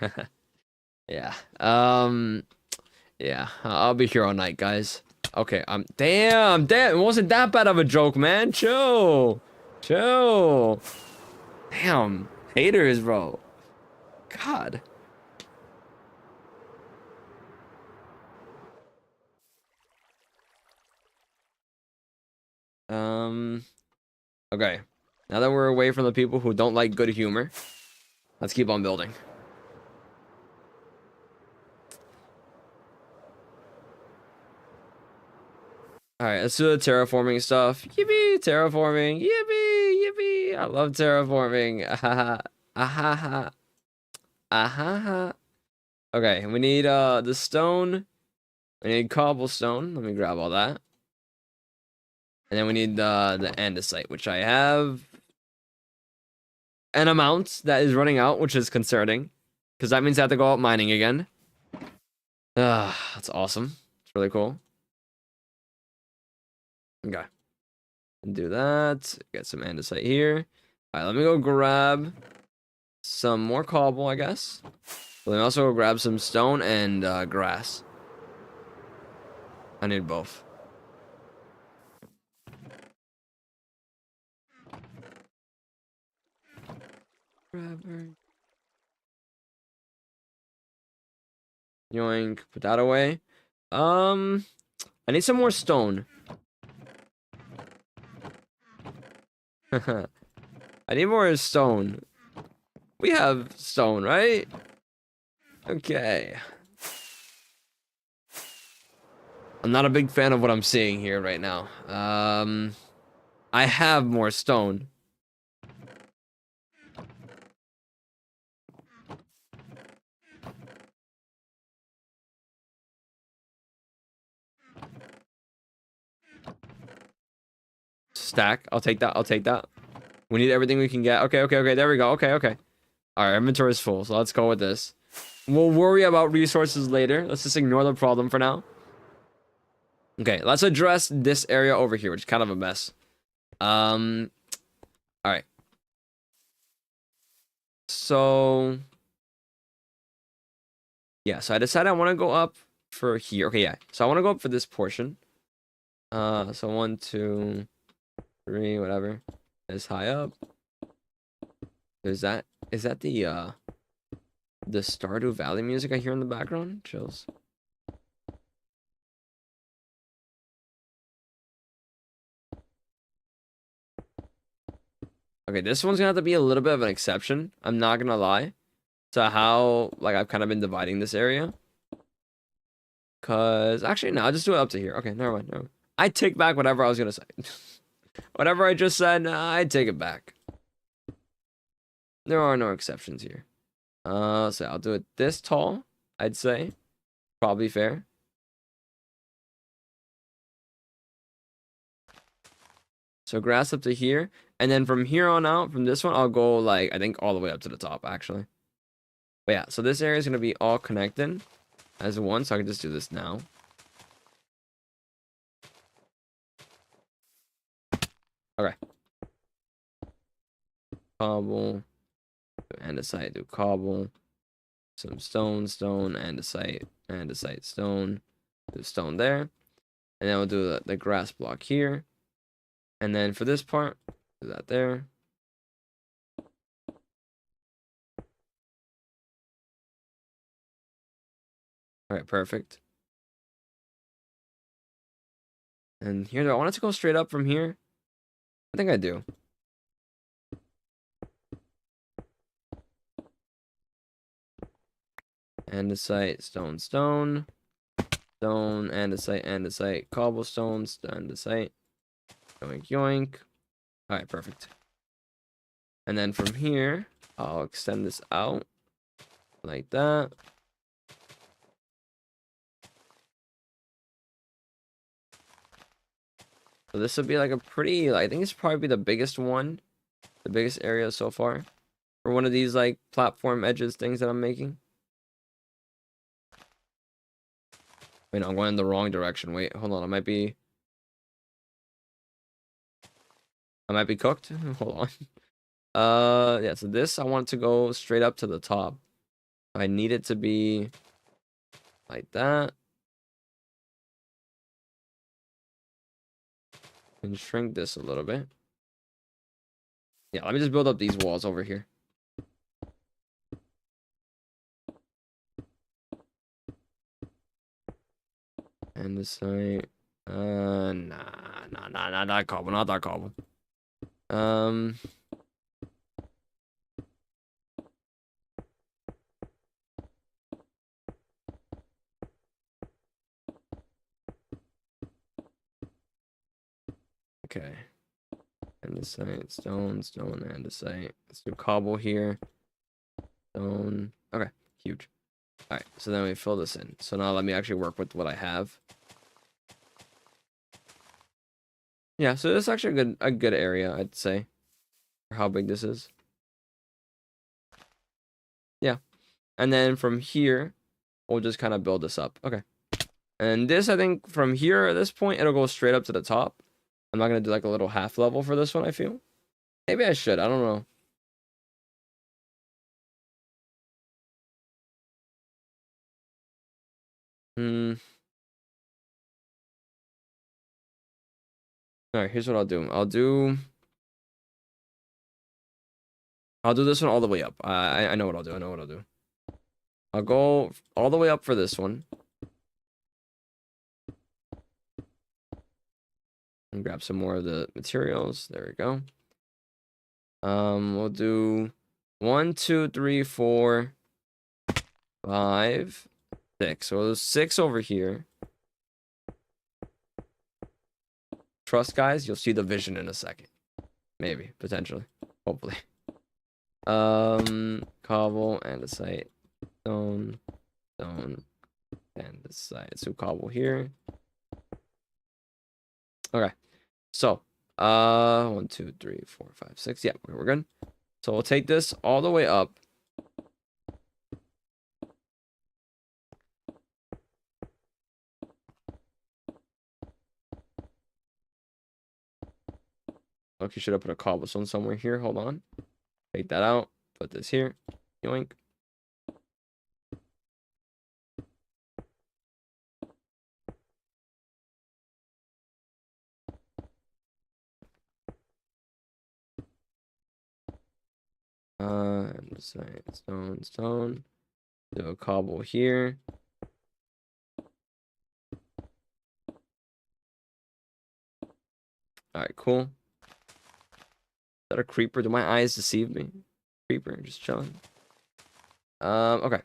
Yeah. Yeah. I'll be here all night, guys. Okay. Damn. It wasn't that bad of a joke, man. Chill. Chill. Damn. Haters, bro. God. Okay. Now that we're away from the people who don't like good humor, let's keep on building. Alright, let's do the terraforming stuff. Yippee! Terraforming. Yippee! Yippee! I love terraforming. Ahaha. Ahaha. Ahaha. Okay, we need the stone. We need cobblestone. Let me grab all that. And then we need the andesite, which I have an amount that is running out, which is concerning. Because that means I have to go out mining again. That's awesome. It's really cool. Okay. Do that. Get some andesite here. Alright, let me go grab some more cobble, I guess. But then also go grab some stone and grass. I need both. Yoink, put that away. I need some more stone. I need more stone. We have stone, right? Okay. I'm not a big fan of what I'm seeing here right now. I have more stone. Stack. I'll take that. I'll take that. We need everything we can get. Okay, okay, okay. There we go. Okay, okay. Our inventory is full, so let's go with this. We'll worry about resources later. Let's just ignore the problem for now. Okay, let's address this area over here, which is kind of a mess. All right. So, yeah, so I decided I want to go up for here. Okay, yeah. So I want to go up for this portion. So 1, 2, 3, whatever. Is high up. Is that the Stardew Valley music I hear in the background? Chills. Okay, this one's gonna have to be a little bit of an exception. I'm not gonna lie to how like I've kind of been dividing this area. Cause actually no, I'll just do it up to here. Okay, never mind, never mind. I take back whatever I was gonna say. Whatever I just said, I take it back. There are no exceptions here. So I'll do it this tall, I'd say. Probably fair. So grass up to here. And then from here on out, from this one, I'll go like, I think all the way up to the top, actually. But yeah, so this area is going to be all connected as one. So I can just do this now. Okay. Cobble. Andesite, do cobble. Some stone, andesite, stone. Do stone there. And then we'll do the grass block here. And then for this part, do that there. All right, perfect. And here, do I want it to go straight up from here? I think I do. Andesite, stone, stone. Stone, andesite, andesite, cobblestone, andesite. Yoink, yoink. Alright, perfect. And then from here, I'll extend this out like that. So this would be like a pretty, I think it's probably the biggest one, the biggest area so far for one of these like platform edges things that I'm making. Wait, no, I'm going in the wrong direction. Wait, hold on. I might be cooked. Hold on. Yeah, so this I want to go straight up to the top. I need it to be like that. And shrink this a little bit. Yeah, let me just build up these walls over here. And this side, not that cobble, not that cobble. Okay. And this side, stone, stone, and the side. Let's do cobble here. Stone. Okay, huge. All right, so then we fill this in. So now let me actually work with what I have. Yeah, so this is actually a good area, I'd say, for how big this is. Yeah, and then from here, we'll just kind of build this up. Okay, and this, I think, from here at this point, it'll go straight up to the top. I'm not gonna do like a little half level for this one, I feel. Maybe I should, I don't know. Hmm. All right, here's what I'll do. I'll do this one all the way up. I know what I'll do. I know what I'll do. I'll go all the way up for this one. And grab some more of the materials. There we go. We'll do 1, 2, 3, 4, 5, 6. So there's 6 over here. Trust, guys, you'll see the vision in a second. Maybe, potentially, hopefully. Cobble, andesite, stone, stone, andesite. So cobble here. Okay. So, 1, 2, 3, 4, 5, 6. Yeah, we're good. So we'll take this all the way up. Look, you should have put a cobblestone somewhere here. Hold on. Take that out. Put this here. Yoink. Andesite, stone, stone. Do a cobble here. Alright, cool. Is that a creeper? Do my eyes deceive me? Creeper, just chilling. Okay.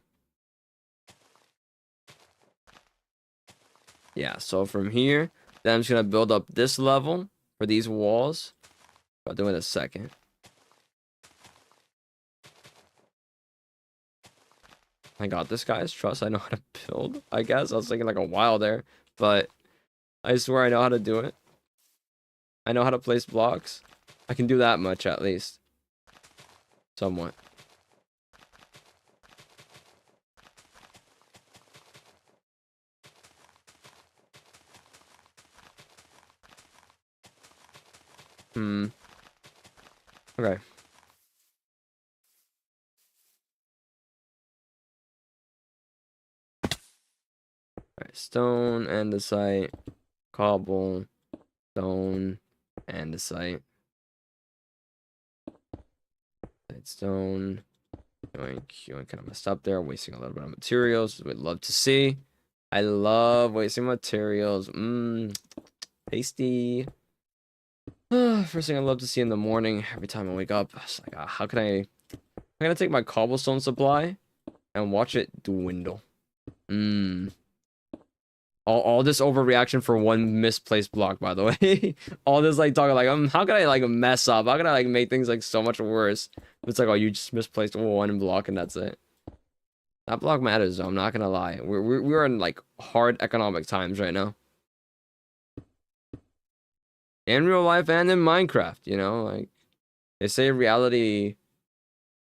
Yeah, so from here, then I'm just gonna build up this level for these walls. I'll do it in a second. I got this, guys. Trust I know how to build, I guess. I was thinking like a while there, but I swear I know how to do it. I know how to place blocks. I can do that much at least. Somewhat. Okay. Alright, stone, andesite, cobble, stone, andesite. Stone. Yoink, yoink, kind of messed up there. Wasting a little bit of materials. We'd love to see. I love wasting materials. Tasty. First thing I love to see in the morning, every time I wake up, it's like, how can I'm gonna take my cobblestone supply and watch it dwindle. All this overreaction for one misplaced block, by the way. All this like talking like, how can I like mess up? How can I like make things like so much worse? It's like, oh, you just misplaced one block and that's it. That block matters though, I'm not gonna lie. We're in like hard economic times right now. In real life and in Minecraft, you know, like they say reality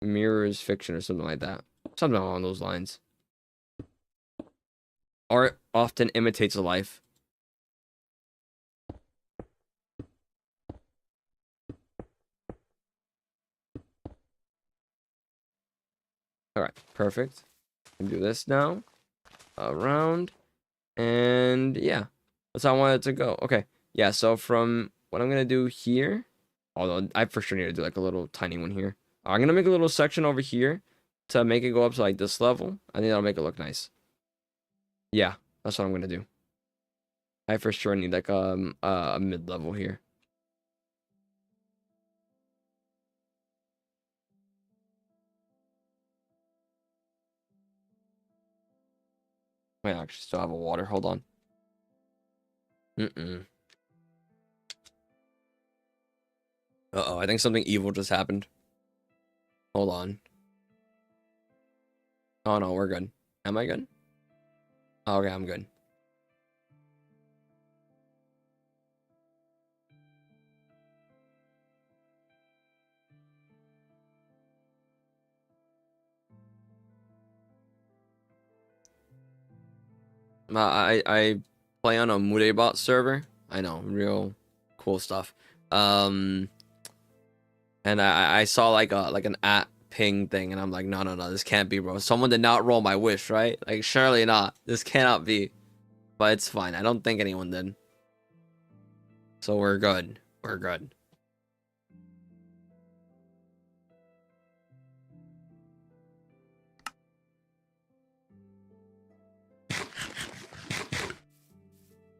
mirrors fiction or something like that. Something along those lines. Art often imitates life. Alright, perfect. Can do this now. Around. And yeah. That's how I want it to go. Okay. Yeah, so from what I'm gonna do here. Although I for sure need to do like a little tiny one here. I'm gonna make a little section over here to make it go up to like this level. I think that'll make it look nice. Yeah, that's what I'm gonna do. I for sure need like a mid-level here. Wait, I actually still have a water. Hold on. Uh-oh, I think something evil just happened. Hold on. Oh no, we're good. Am I good? Oh, okay, I'm good. I play on a Murebot server. I know, real cool stuff. And I saw like an at ping thing, and I'm like, no, this can't be, bro. Someone did not roll my wish, right? Like, surely not. This cannot be. But it's fine. I don't think anyone did. So we're good. We're good.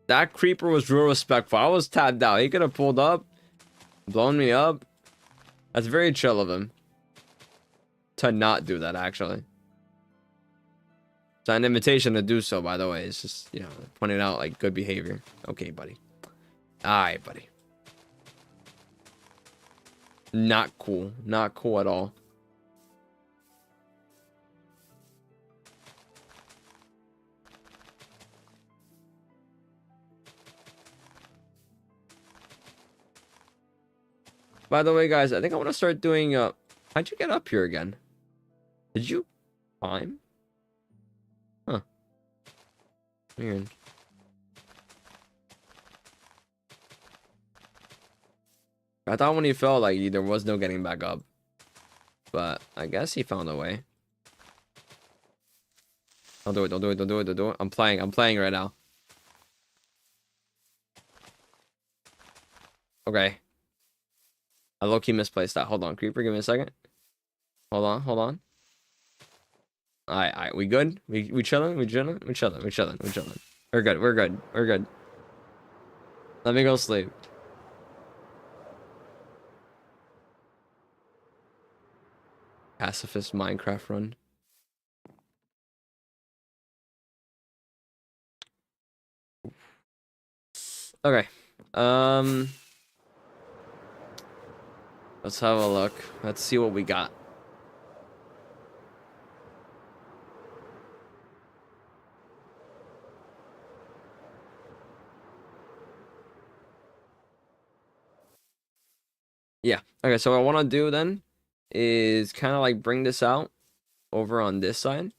That creeper was real respectful. I was tapped out. He could have pulled up, blown me up. That's very chill of him to not do that, actually. It's an invitation to do so, by the way. It's just, you know, pointing out, like, good behavior. Okay, buddy. Alright, buddy. Not cool. Not cool at all. By the way, guys, I think I want to start doing, how'd you get up here again? Did you climb? Huh. Weird. I thought when he fell, like, there was no getting back up. But I guess he found a way. Don't do it, don't do it, don't do it, don't do it. I'm playing right now. Okay. I low-key misplaced that. Hold on, creeper, give me a second. Hold on, hold on. Alright, we good? We chilling? We chilling? We chilling, we chilling, we chilling. We're good, we're good, we're good. Let me go sleep. Pacifist Minecraft run. Okay. Let's have a look. Let's see what we got. Yeah. Okay, so what I want to do then is kind of like bring this out over on this side.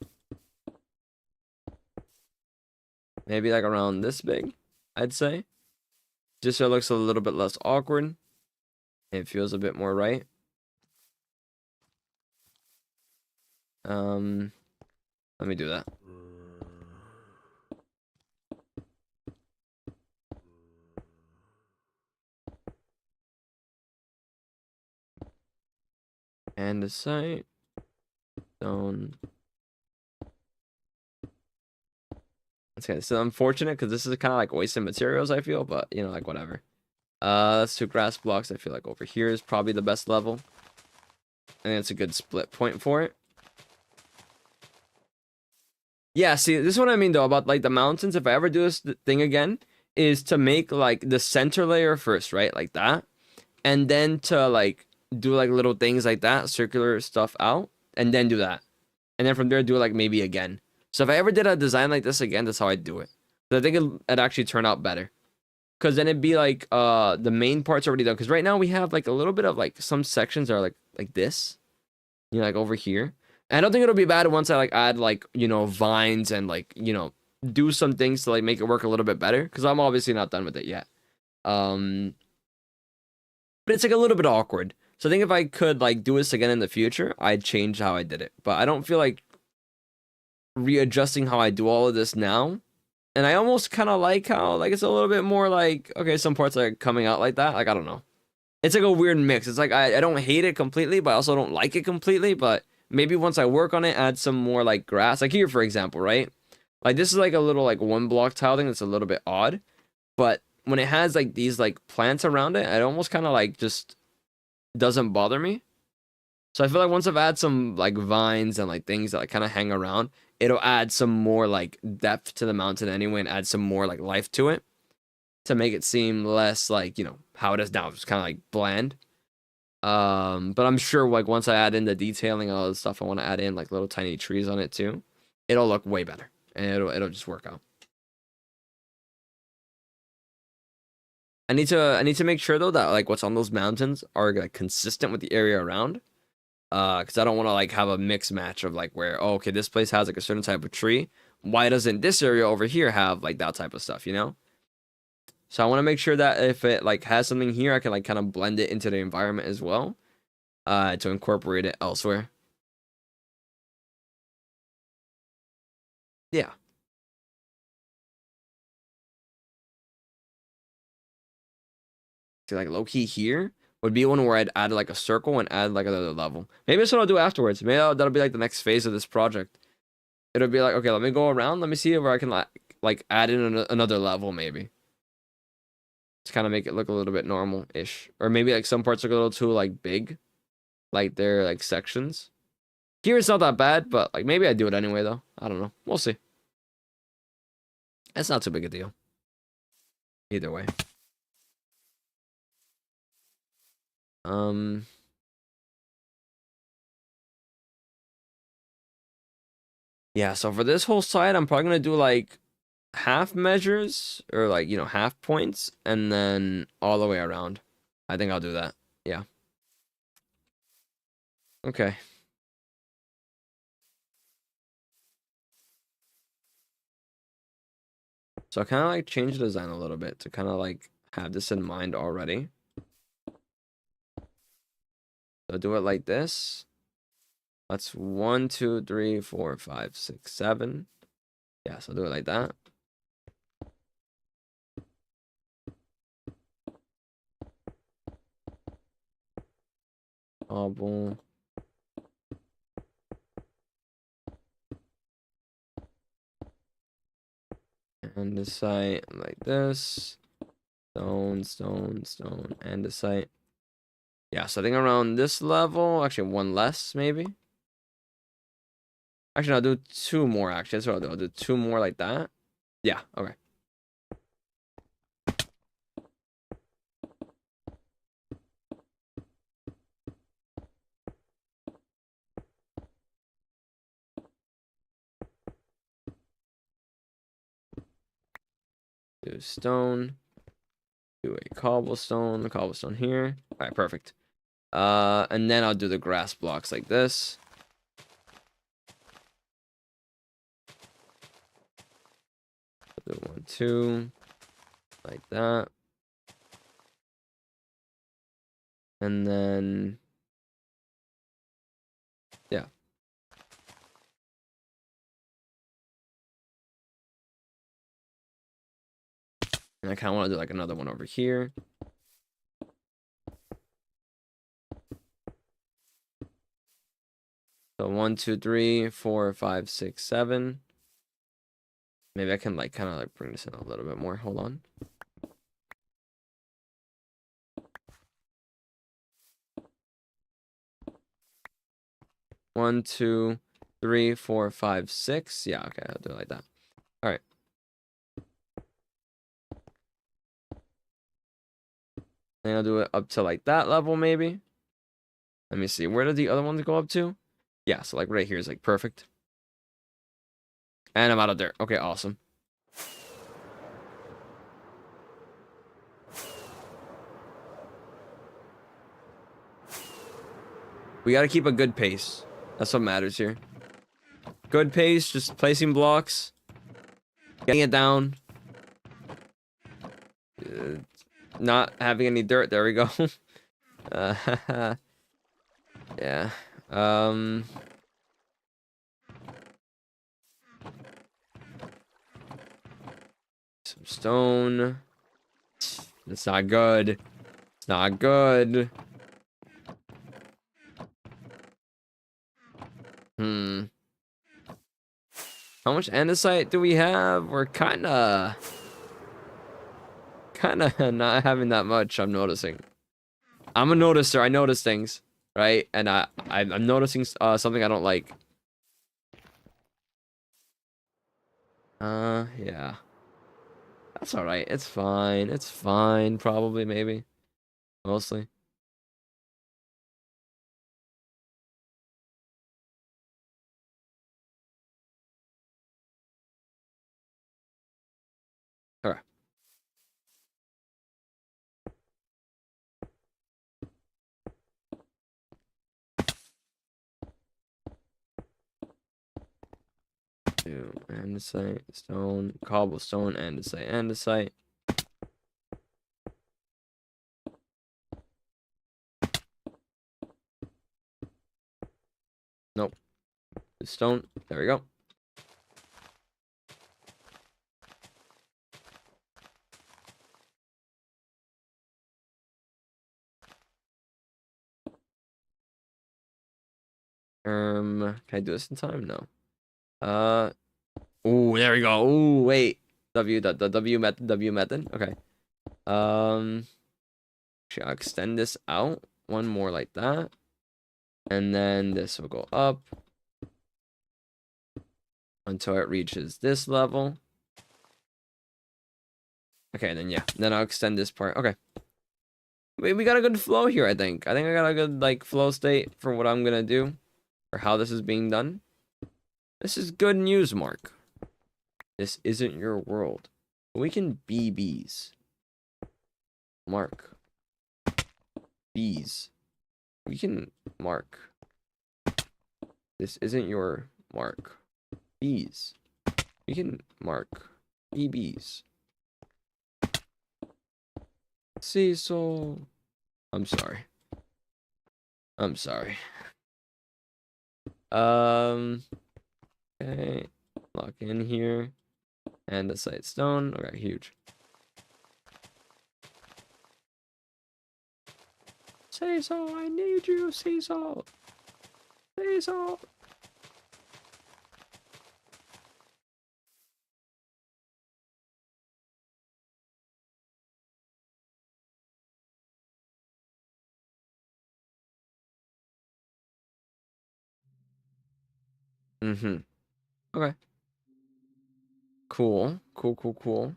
Maybe like around this big, I'd say. Just so it looks a little bit less awkward. It feels a bit more right. Let me do that. And the site. Stone. Okay, it's unfortunate because this is kind of like wasted materials, I feel, but you know, like whatever. Let's do grass blocks. I feel like over here is probably the best level. I think it's a good split point for it. Yeah, see, this is what I mean though about like the mountains. If I ever do this thing again, is to make like the center layer first, right? Like that. And then to like do like little things like that, circular stuff out, and then do that. And then from there do it like maybe again. So if I ever did a design like this again, that's how I'd do it. So I think it'd actually turn out better. Cause then it'd be like the main part's already done. Cause right now we have like a little bit of like some sections are like this. You know, like over here. And I don't think it'll be bad once I like add like, you know, vines and like, you know, do some things to like make it work a little bit better. Cause I'm obviously not done with it yet. But it's like a little bit awkward. So I think if I could like do this again in the future, I'd change how I did it. But I don't feel like readjusting how I do all of this now. And I almost kind of like how like it's a little bit more like, okay, some parts are coming out like that. Like, I don't know. It's like a weird mix. It's like I don't hate it completely, but I also don't like it completely. But maybe once I work on it, add some more like grass. Like here, for example, right? Like this is like a little like one block tile thing that's a little bit odd. But when it has like these like plants around it, it almost kind of like just doesn't bother me. So I feel like once I've added some like vines and like things that like kind of hang around, it'll add some more like depth to the mountain anyway and add some more like life to it to make it seem less like, you know, how it is now. It's kind of like bland. But I'm sure like once I add in the detailing and all the stuff I want to add in like little tiny trees on it too, it'll look way better and it'll just work out. I need to make sure though that like what's on those mountains are like consistent with the area around. Because I don't want to like have a mix match of like where, oh, okay, this place has like a certain type of tree. Why doesn't this area over here have like that type of stuff, you know? So I want to make sure that if it like has something here, I can like kind of blend it into the environment as well, to incorporate it elsewhere. Yeah. See, like low key here would be one where I'd add like a circle and add like another level. Maybe that's what I'll do afterwards. Maybe that'll be like the next phase of this project. It'll be like, okay, let me go around. Let me see where I can like add in another level maybe. To kind of make it look a little bit normal-ish. Or maybe like some parts look a little too like big. Like they're like sections. Here it's not that bad, but like maybe I do it anyway though. I don't know. We'll see. It's not too big a deal. Either way. Um yeah, so for this whole side, I'm probably gonna do like half measures or like, you know, half points and then all the way around. I think I'll do that. Yeah. Okay. So I kind of like change the design a little bit to kind of like have this in mind already. So do it like this. That's 1, 2, 3, 4, 5, 6, 7. Yeah, so do it like that. Cobble. And the site like this. Stone, stone, stone, and the site. Yeah, so I think around this level, actually one less maybe. Actually, no, I'll do 2 more actually. That's what I'll do. I'll do 2 more like that. Yeah, okay. Do stone. Do a cobblestone here. Alright, perfect. And then I'll do the grass blocks like this. Do 1, 2, like that. And then, yeah. And I kind of want to do like another one over here. So 1, 2, 3, 4, 5, 6, 7. Maybe I can like kind of like bring this in a little bit more. Hold on. 1, 2, 3, 4, 5, 6. Yeah, okay, I'll do it like that. All right. And I'll do it up to like that level, maybe. Let me see. Where did the other ones go up to? Yeah, so like right here is like perfect. And I'm out of dirt. Okay, awesome. We got to keep a good pace. That's what matters here. Good pace, just placing blocks. Getting it down. Not having any dirt. There we go. Yeah. Some stone. It's not good. It's not good. How much andesite do we have? We're kinda not having that much, I'm noticing. I'm a noticer. I notice things, right? And I'm noticing something I don't like. Yeah. That's all right. It's fine. It's fine. Probably, maybe, mostly. All right. Andesite, stone, cobblestone, andesite. Nope. Stone. There we go. Can I do this in time? No. Oh, there we go. Oh, wait. The W method. Okay. Actually, I'll extend this out. One more like that. And then this will go up until it reaches this level. Okay, then yeah. Then I'll extend this part. Okay. We got a good flow here, I think. I think I got a good, like, flow state for what I'm gonna do. Or how this is being done. This is good news, Mark. This isn't your world. We can be bees. Mark. Bees. We can mark. This isn't your mark. Bees. We can mark. Be bees. Cecil. I'm sorry. I'm sorry. Okay. Lock in here. And the site stone. Okay, huge. Cecil, I need you, Cecil. Cecil. Mm-hmm. Okay. Cool. Cool.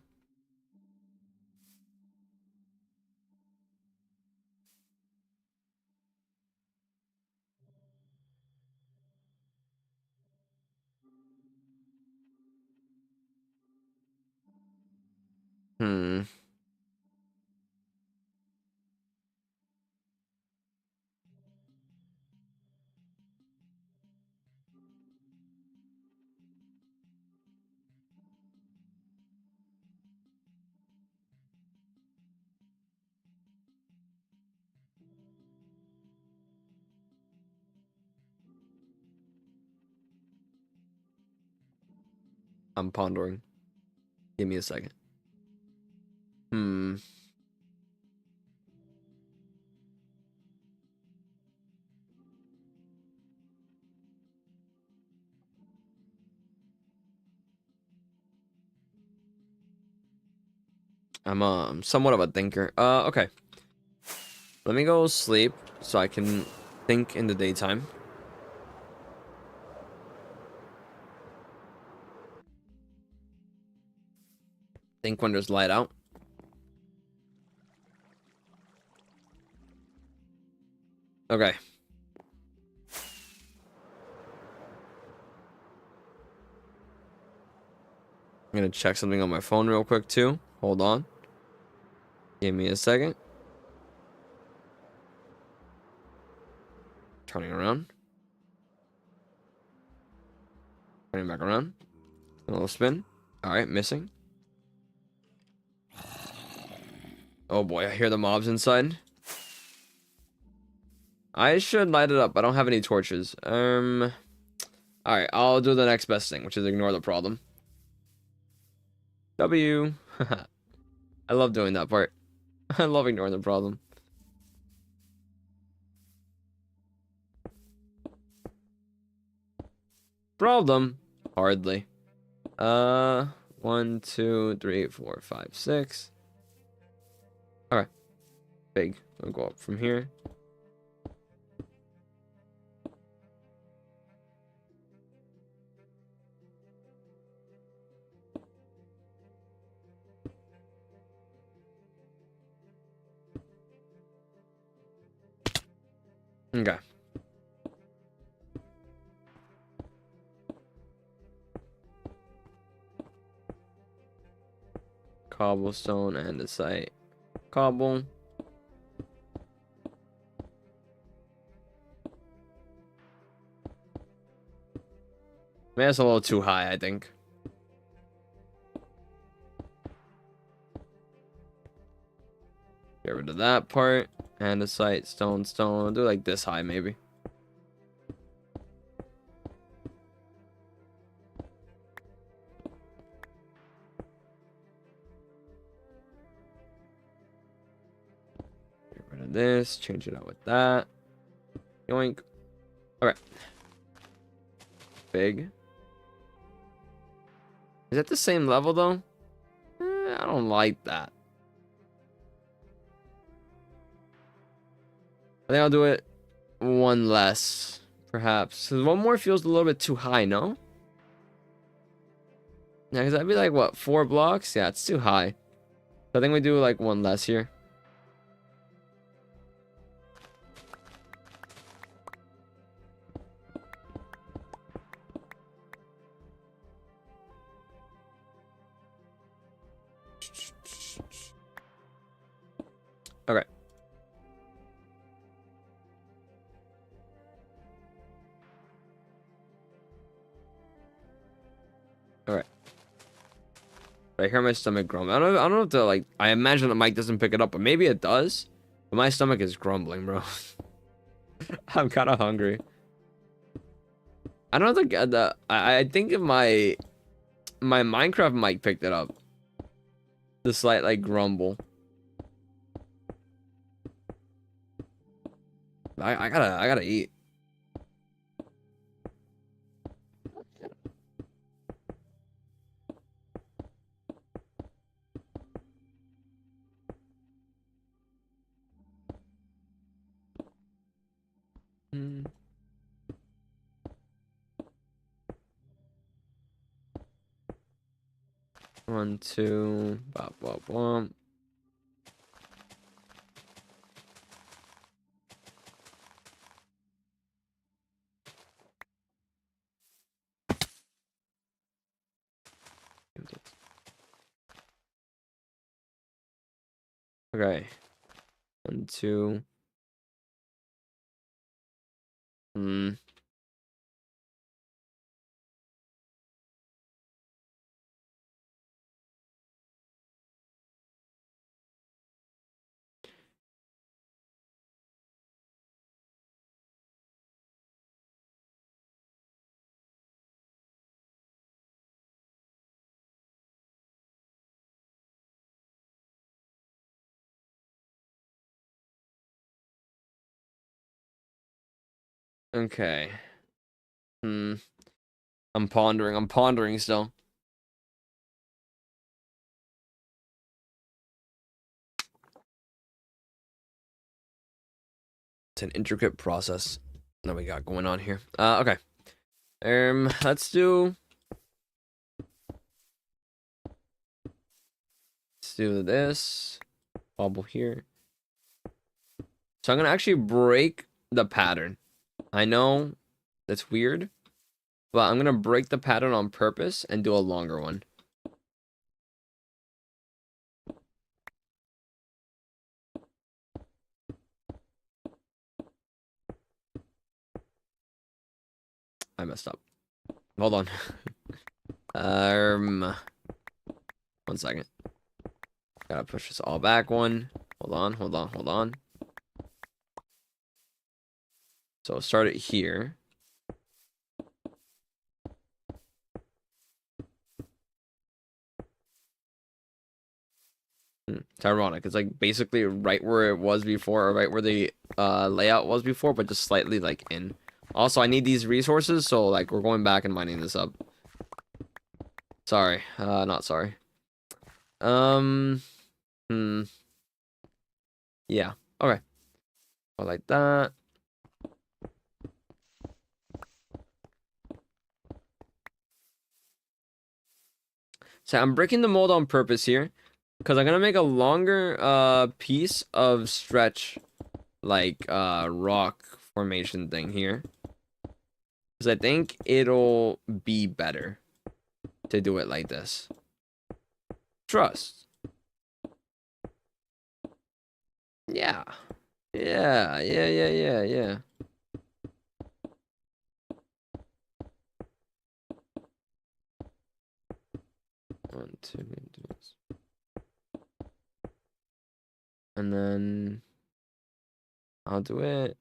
Hmm. I'm pondering. Give me a second. Hmm. I'm somewhat of a thinker. Okay. Let me go sleep so I can think in the daytime. Think when there's light out. Okay. I'm gonna check something on my phone real quick too. Hold on. Give me a second. Turning around. Turning back around. A little spin. Alright, missing. Oh boy, I hear the mobs inside. I should light it up. I don't have any torches. Alright, I'll do the next best thing, which is ignore the problem. W. I love doing that part. I love ignoring the problem. Problem? Hardly. 1, 2, 3, 4, 5, 6. Okay. Big. I'll go up from here. Okay. Cobblestone and a site. Cobble. Man, that's a little too high, I think. Get rid of that part. And the site. Stone, stone. I'll do like this high, maybe. Get rid of this. Change it out with that. Yoink. Okay. Big. Is that the same level, though? I don't like that. I think I'll do it one less, perhaps. Because one more feels a little bit too high, no? Yeah, because that'd be like, what, 4 blocks? Yeah, it's too high. So I think we do like one less here. Okay. Alright. I hear my stomach grumble. I don't know if the, like, I imagine the mic doesn't pick it up, but maybe it does. But my stomach is grumbling, bro. I'm kind of hungry. I don't think I think if my Minecraft mic picked it up. The slight like grumble. I gotta eat. Hmm. 1, 2, bop, bop, bop. Okay. 1, 2. Hmm. Okay. Hmm. I'm pondering. I'm pondering still. It's an intricate process that we got going on here. Okay. Let's do do this. Bubble here. So I'm gonna actually break the pattern. I know that's weird, but I'm gonna break the pattern on purpose and do a longer one. I messed up. Hold on. 1 second. Gotta push this all back one. Hold on, hold on, hold on. So start it here. It's ironic. It's like basically right where it was before, or right where the layout was before, but just slightly like in. Also, I need these resources, so like we're going back and mining this up. Sorry, not sorry. Hmm. Yeah. Okay. I like that. So I'm breaking the mold on purpose here, because I'm gonna make a longer piece of stretch, like rock formation thing here, because I think it'll be better to do it like this. Trust. Yeah. Yeah. 1, 2, 3. And then I'll do it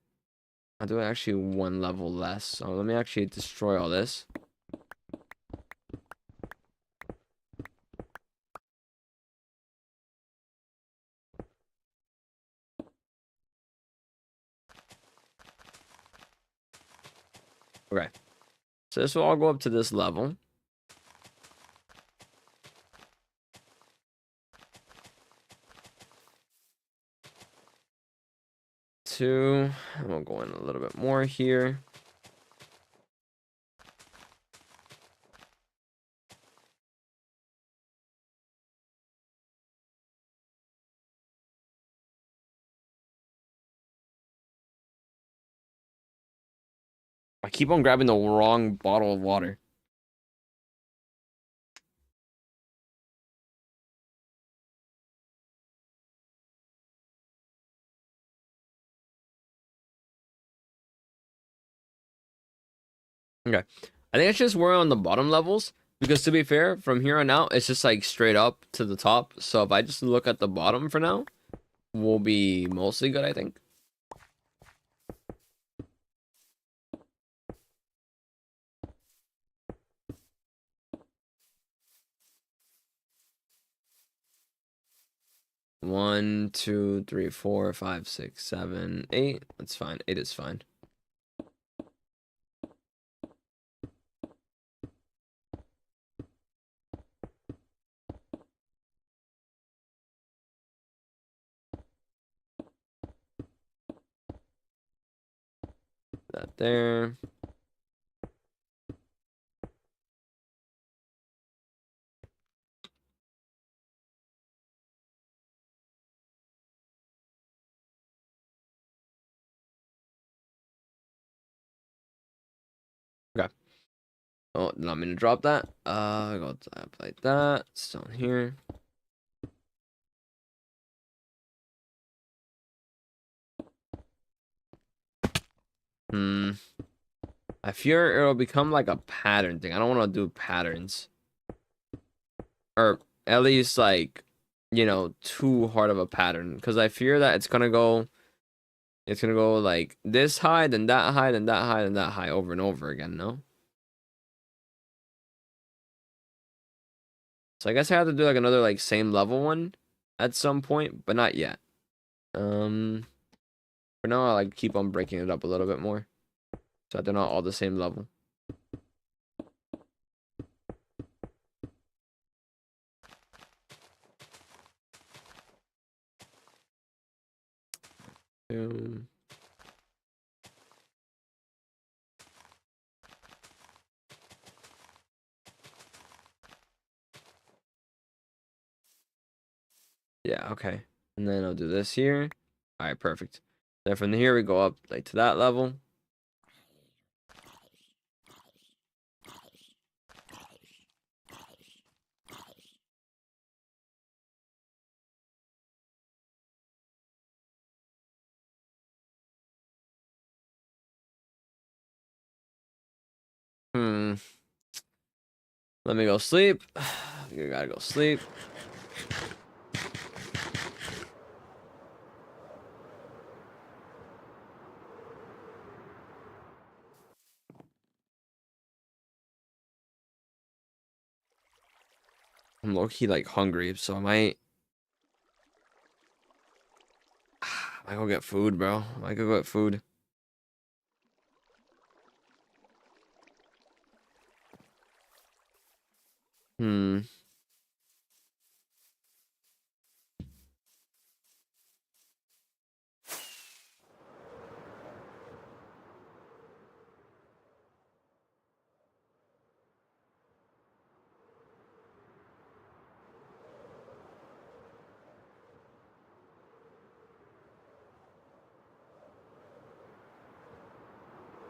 actually 1 level less. So let me actually destroy all this. Okay. So this will all go up to this level. Two. And we'll go in a little bit more here. I keep on grabbing the wrong bottle of water. Okay. I think it's just we're on the bottom levels. Because to be fair, from here on out, it's just like straight up to the top. So if I just look at the bottom for now, we'll be mostly good, I think. One, two, three, 4, 5, 6, 7, 8. That's fine. 8 is fine. That there. Okay. Oh, not mean to drop that. Go up like that. It's down here. I fear it'll become like a pattern thing. I don't want to do patterns. Or at least like, you know, too hard of a pattern. Because I fear that it's gonna go like this high, then that high, then that high, then that high over and over again, no? So I guess I have to do like another like same level one at some point, but not yet. For now I like keep on breaking it up a little bit more. So they're not all the same level. Um, Yeah, okay. And then I'll do this here. All right, perfect. Then from here we go up like to that level. Hmm. Let me go sleep. You gotta go sleep. I'm low-key like hungry, so I might go get food, bro. I might go get food. Hmm.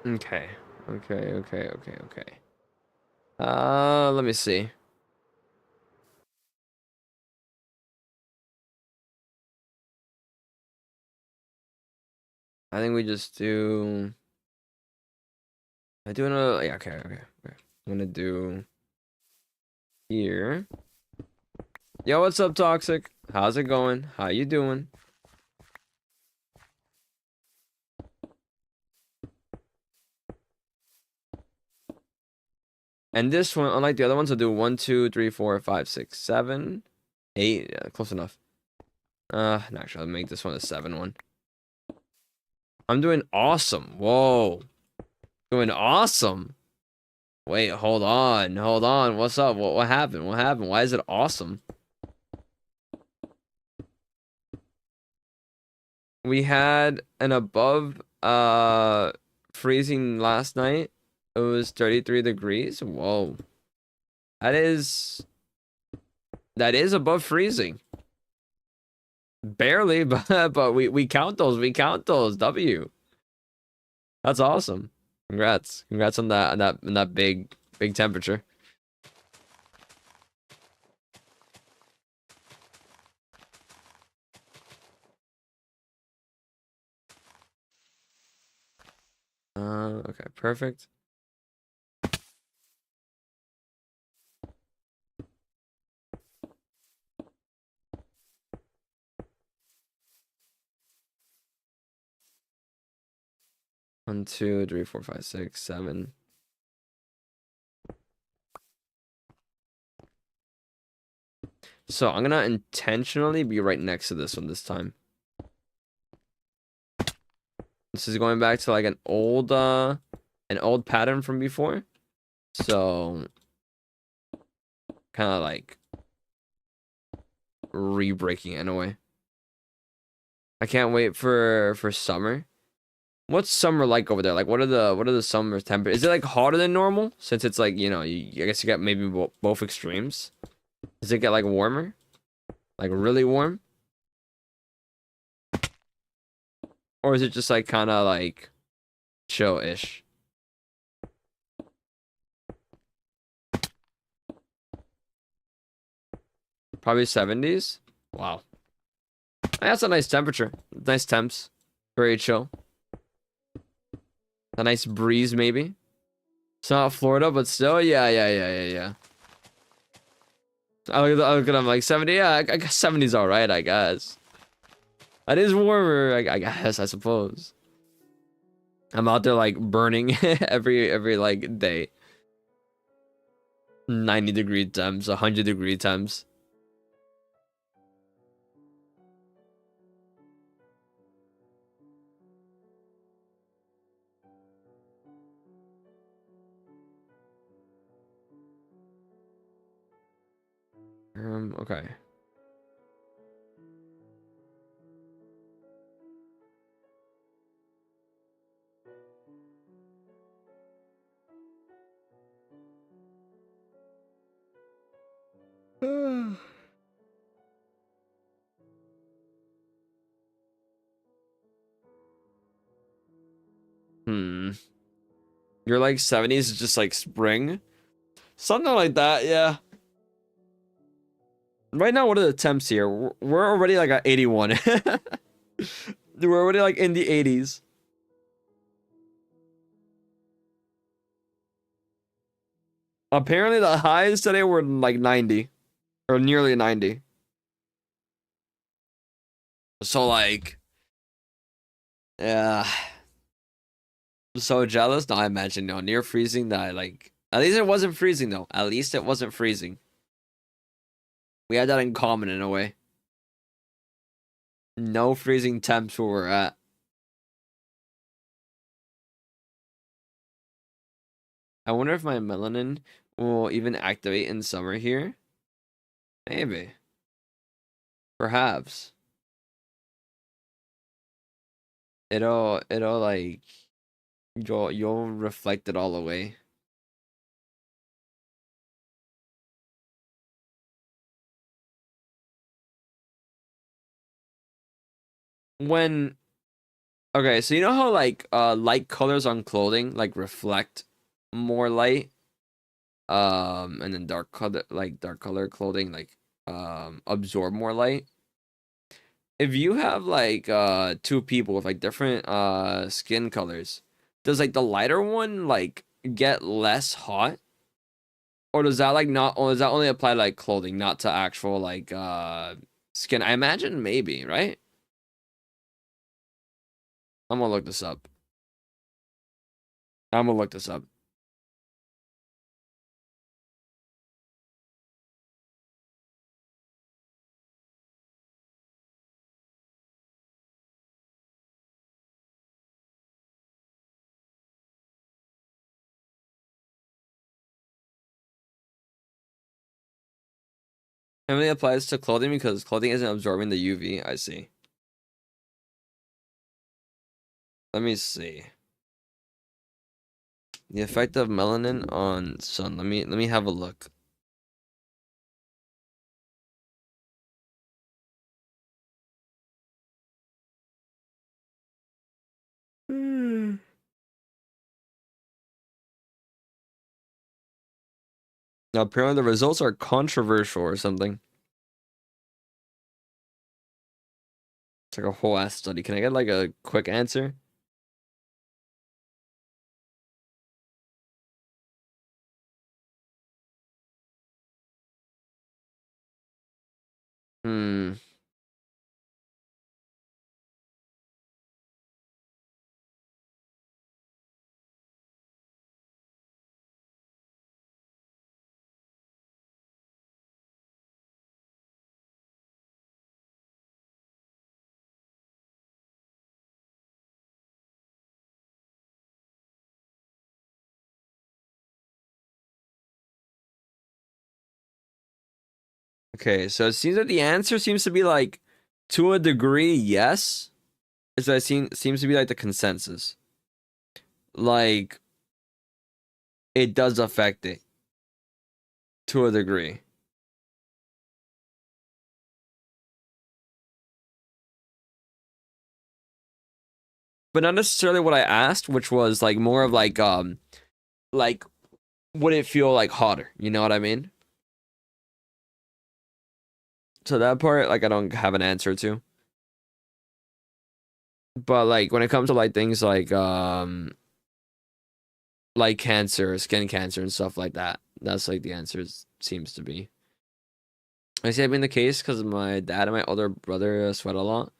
Okay. Okay. Let me see. I think we just do. I do another. Yeah, okay. I'm gonna do here. Yo, what's up, Toxic? How's it going? How you doing? And this one, unlike the other ones, I'll do 1, 2, 3, 4, 5, 6, 7, 8. Yeah, close enough. No, actually, I'll make this one a 7 one. I'm doing awesome. Whoa. Doing awesome. Wait, hold on. Hold on. What's up? What happened? What happened? Why is it awesome? We had an above freezing last night. It was 33 degrees. Whoa. That is above freezing. Barely, but we count those. We count those. W. That's awesome. Congrats. Congrats on that big temperature. Okay, perfect. One, two, three, four, five, six, seven. So I'm gonna intentionally be right next to this one this time. This is going back to like an old pattern from before. So kind of like re-breaking it in a way. I can't wait for summer. What's summer like over there? Like, what are the summer temperatures? Is it like hotter than normal? Since it's like, you know, I guess you got maybe both extremes. Does it get like warmer? Like really warm? Or is it just like kind of like chill-ish? Probably 70s. Wow. That's a nice temperature. Nice temps. Very chill. A nice breeze, maybe. It's not Florida, but still, yeah. I look at them like 70. Yeah, I guess 70's all right, I guess. That is warmer, I guess, I suppose. I'm out there like burning every like day. 90-degree temps, 100-degree temps. Okay. You're like 70s is just like spring. Something like that, yeah. Right now, what are the temps here? We're already like at 81. We're already like in the 80s. Apparently, the highs today were like 90 or nearly 90. So like, yeah. So jealous? No, I imagine no. Near freezing that like at least it wasn't freezing though. At least it wasn't freezing. We had that in common in a way. No freezing temps where we're at. I wonder if my melanin will even activate in summer here. Maybe. Perhaps. It'll like you'll reflect it all away. When okay, so you know how like light colors on clothing like reflect more light, and then dark color clothing like absorb more light. If you have like two people with like different skin colors, does like the lighter one like get less hot? Or does that like not or does that only apply to like clothing, not to actual like skin? I imagine maybe, right? I'm gonna look this up. I'm gonna look this up. It only applies to clothing because clothing isn't absorbing the UV. I see. Let me see. The effect of melanin on sun. Let me have a look. Now, apparently the results are controversial or something. It's like a whole ass study. Can I get like a quick answer? Hmm. Okay, so it seems that the answer seems to be like to a degree, yes. Is that seems to be like the consensus. Like it does affect it to a degree. But not necessarily what I asked, which was like more of like would it feel like hotter? You know what I mean? So that part, like I don't have an answer to. But like when it comes to like things like cancer, skin cancer and stuff like that, that's like the answer seems to be. I say I've been the case because my dad and my older brother sweat a lot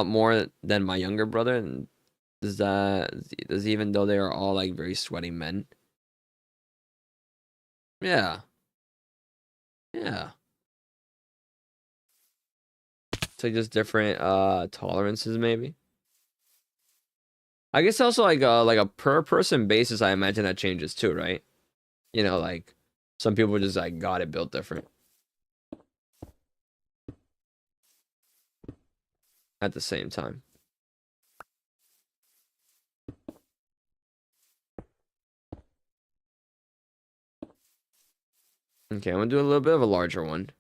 more than my younger brother, and does even though they are all like very sweaty men. Yeah, yeah. It's like just different tolerances maybe. I guess also like a per person basis, I imagine that changes too, right? You know, like some people just like got it built different at the same time. Okay, I'm gonna do a little bit of a larger one.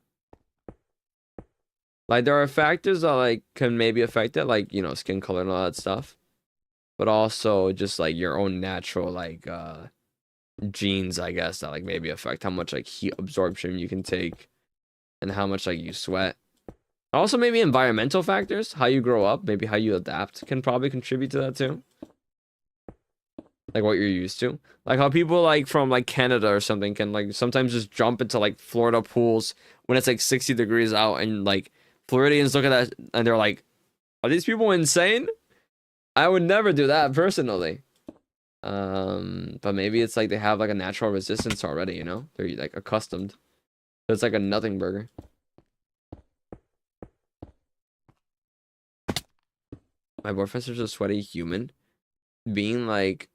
Like there are factors that like can maybe affect it, like you know, skin color and all that stuff. but also just like your own natural like genes, I guess, that like maybe affect how much like heat absorption you can take and how much like you sweat. Also, maybe environmental factors, how you grow up, maybe how you adapt can probably contribute to that too. Like what you're used to. Like how people like from like Canada or something can like sometimes just jump into like Florida pools when it's like 60 degrees out and like Floridians look at that and they're like, are these people insane? I would never do that personally. But maybe it's like they have like a natural resistance already, you know? They're like accustomed. It's like a nothing burger. My boyfriend's just a sweaty human being like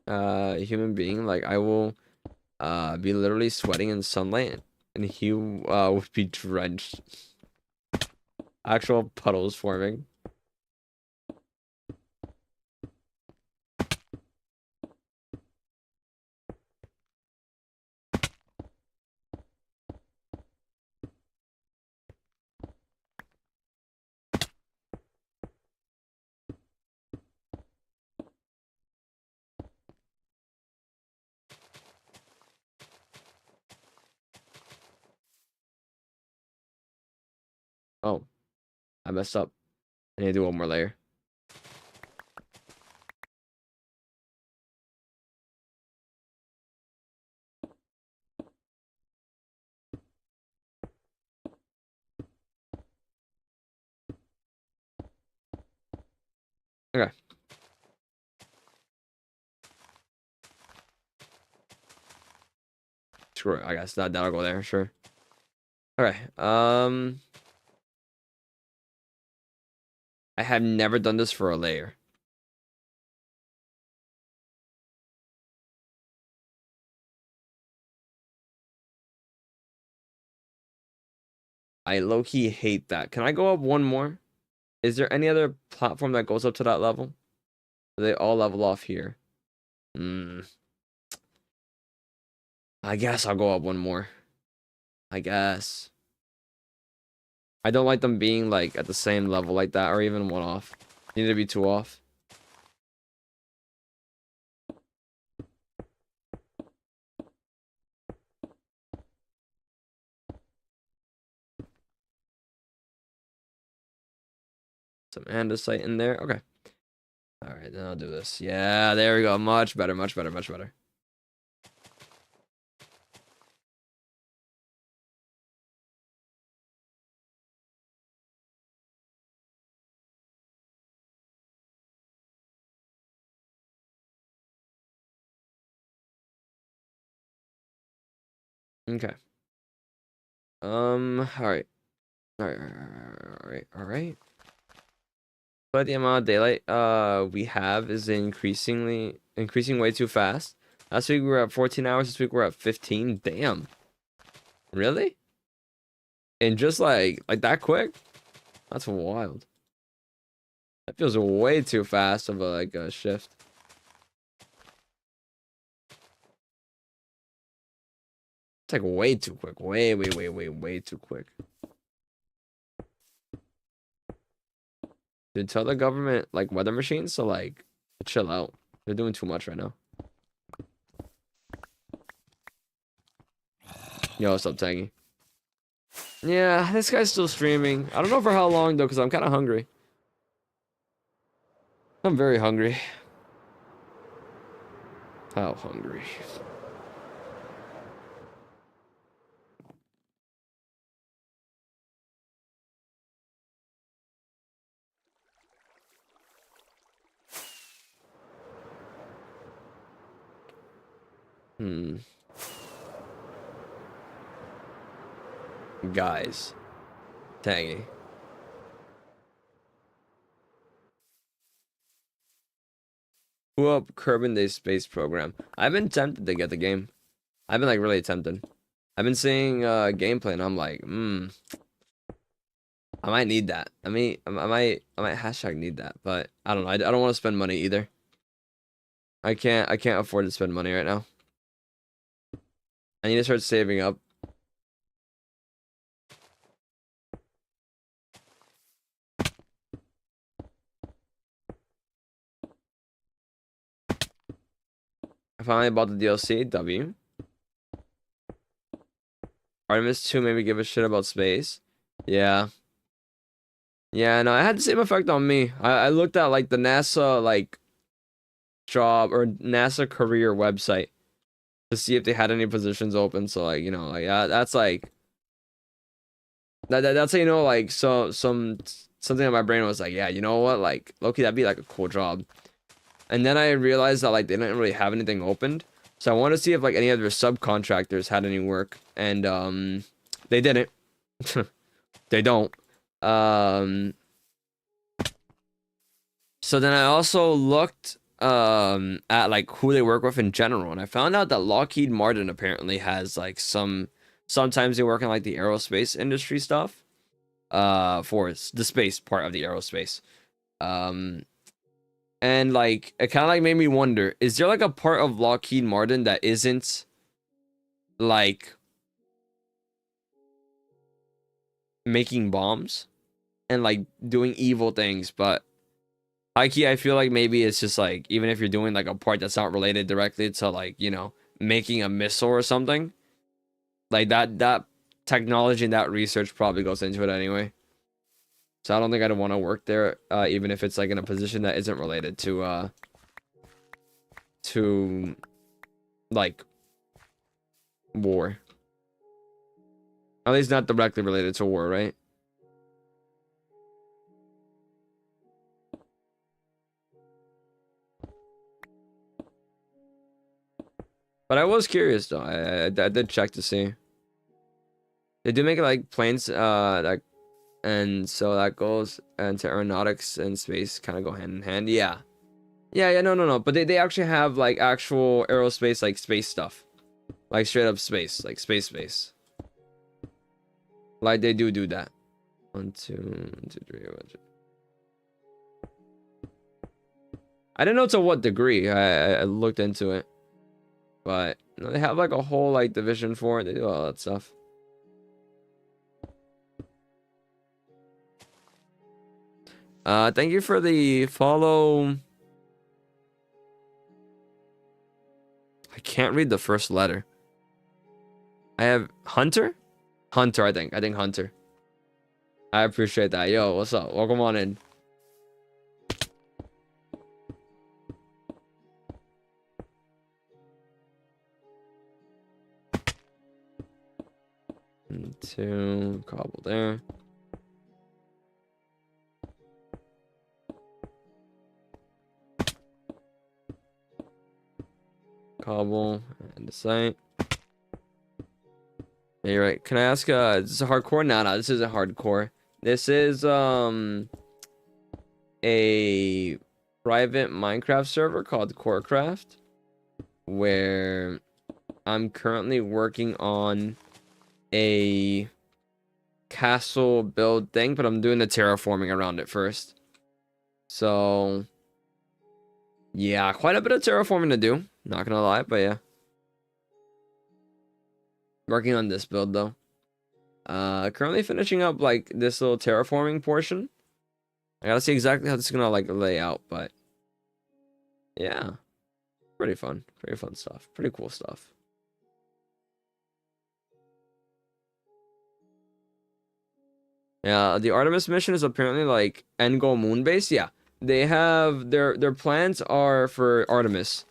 a human being. Like I will be literally sweating in sunlight and he would be drenched. Actual puddles forming. Oh, I messed up. I need to do one more layer. Okay. Screw it. I guess that'll go there, sure. Okay. I have never done this for a layer. I low-key hate that. Can I go up one more? Is there any other platform that goes up to that level? They all level off here. I guess I'll go up one more. I guess. I don't like them being like at the same level like that or even one off. Need to be two off. Some andesite in there. Okay. All right, then I'll do this. Yeah, there we go. Much better, much better, much better. Okay. All right. All right, all right, all right. But the amount of daylight we have is increasing way too fast. Last week we were at 14 hours. This week we're at 15. Damn. Really? And just like that quick? That's wild. That feels way too fast of a like a shift. It's like way too quick. Way too quick. Dude, tell the government like weather machines to like chill out. They're doing too much right now. Yo, what's up, Tangy? Yeah, this guy's still streaming. I don't know for how long though, because I'm kind of hungry. I'm very hungry. How hungry? Guys. Tangy. Who up Kerbin Day Space Program? I've been tempted to get the game. I've been like really tempted. I've been seeing gameplay and I'm like, I might need that. I might hashtag need that, but I don't know. I don't want to spend money either. I can't afford to spend money right now. I need to start saving up. finally bought the DLC. W. Artemis 2 made me give a shit about space. Yeah. Yeah, no, it had the same effect on me. I looked at like the NASA like job or NASA career website to see if they had any positions open. So like, you know, like that's like that's how you know like something in my brain was like, yeah, you know what, like low-key that'd be like a cool job. And then I realized that like they didn't really have anything opened, so I wanted to see if like any of their subcontractors had any work, and they didn't. They don't. So then I also looked at like who they work with in general, and I found out that Lockheed Martin apparently has like sometimes they work in like the aerospace industry stuff for the space part of the aerospace. And like it kind of like made me wonder, is there like a part of Lockheed Martin that isn't like making bombs and like doing evil things, but key, I feel like maybe it's just like, even if you're doing like a part that's not related directly to like, you know, making a missile or something, like that technology and that research probably goes into it anyway. So I don't think I'd want to work there, even if it's like in a position that isn't related to like war. At least not directly related to war, right? But I was curious though. I did check to see. They do make like planes that, and so that goes into aeronautics and space kind of go hand in hand. Yeah. Yeah, no. But they actually have like actual aerospace like space stuff. Like straight up space, like space. Like they do that. 1, 2, 2, 3. I didn't know to what degree. I looked into it. But you know, they have like a whole like division for it. They do all that stuff. Thank you for the follow. I can't read the first letter. I have Hunter? Hunter, I think. I think Hunter. I appreciate that. Yo, what's up? Welcome on in. Two cobble there. Cobble and the site. Yeah, you're right. Can I ask is this a hardcore? No, this isn't hardcore. This is a private Minecraft server called Corecraft, where I'm currently working on a castle build thing, but I'm doing the terraforming around it first. So yeah, quite a bit of terraforming to do, not gonna lie, but yeah, working on this build though. Currently finishing up like this little terraforming portion. I gotta see exactly how this is gonna like lay out, but yeah, pretty fun stuff, pretty cool stuff. Yeah, the Artemis mission is apparently like end goal moon base. Yeah, they have their plans are for Artemis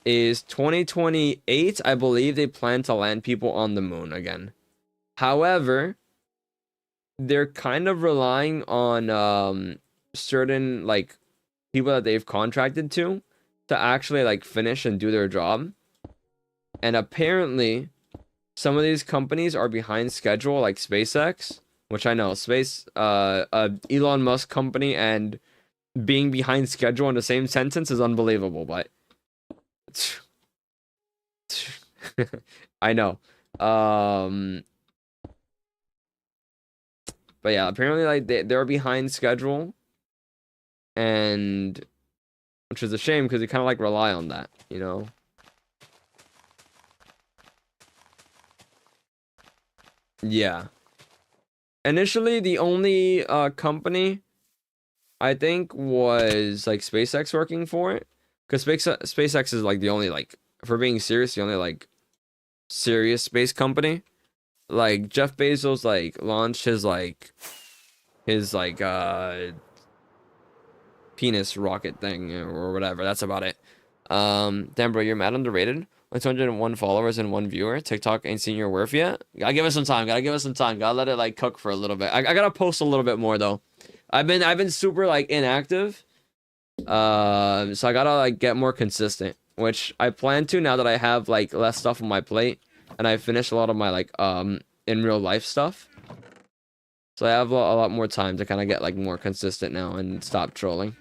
is 2028. I believe they plan to land people on the moon again. However, they're kind of relying on certain like people that they've contracted to actually like finish and do their job. And apparently some of these companies are behind schedule, like SpaceX, which I know Elon Musk company and being behind schedule in the same sentence is unbelievable, but I know. But yeah, apparently like they're behind schedule, and which is a shame because you kind of like rely on that, you know. Yeah. Initially, the only company I think was like SpaceX working for it, because SpaceX is like the only like for being serious, the only like serious space company. Like Jeff Bezos like launched his penis rocket thing or whatever. That's about it. Damn, bro, you're mad underrated. Like 201 followers and 1 viewer. TikTok ain't seen your worth yet. Gotta give us some time. Gotta give us some time. Gotta let it like cook for a little bit. I gotta post a little bit more though. I've been super like inactive. So I gotta like get more consistent, which I plan to now that I have like less stuff on my plate and I finished a lot of my like in real life stuff. So I have a lot more time to kind of get like more consistent now and stop trolling.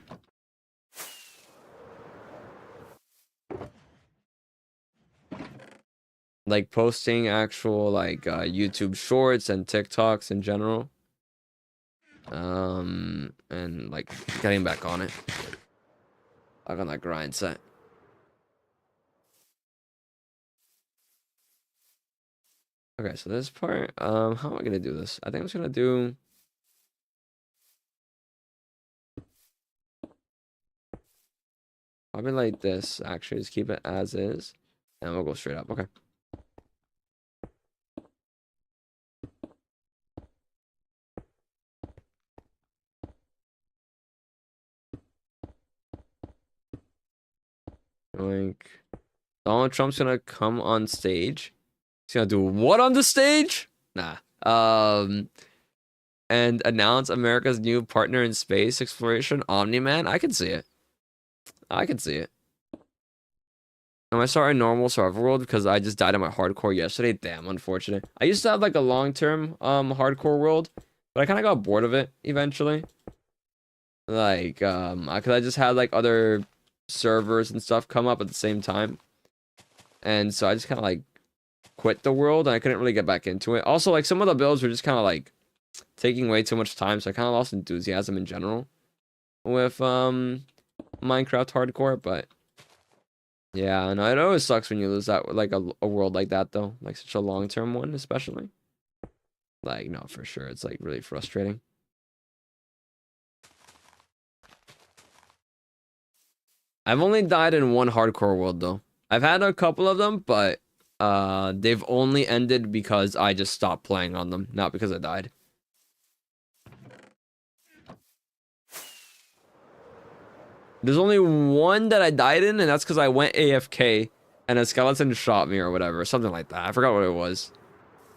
Like posting actual like YouTube shorts and TikToks in general. And like getting back on it. Like on that grind set. Okay, so this part, how am I gonna do this? I think I'm just gonna do probably like this, actually. Just keep it as is. And we'll go straight up. Okay. Like Donald Trump's gonna come on stage. He's gonna do what on the stage? Nah. And announce America's new partner in space exploration, Omni-Man. I can see it. I can see it. Am I starting normal survival world because I just died in my hardcore yesterday? Damn, unfortunate. I used to have like a long-term hardcore world, but I kind of got bored of it eventually. Like because I just had like other servers and stuff come up at the same time, and so I just kind of like quit the world and I couldn't really get back into it. Also, like some of the builds were just kind of like taking way too much time, so I kind of lost enthusiasm in general with Minecraft hardcore. But yeah, no, it always sucks when you lose that like a world like that though, like such a long-term one especially. Like no, for sure, it's like really frustrating. I've only died in one hardcore world though. I've had a couple of them, but they've only ended because I just stopped playing on them, not because I died. There's only one that I died in, and that's because I went AFK and a skeleton shot me or whatever, something like that. I forgot what it was.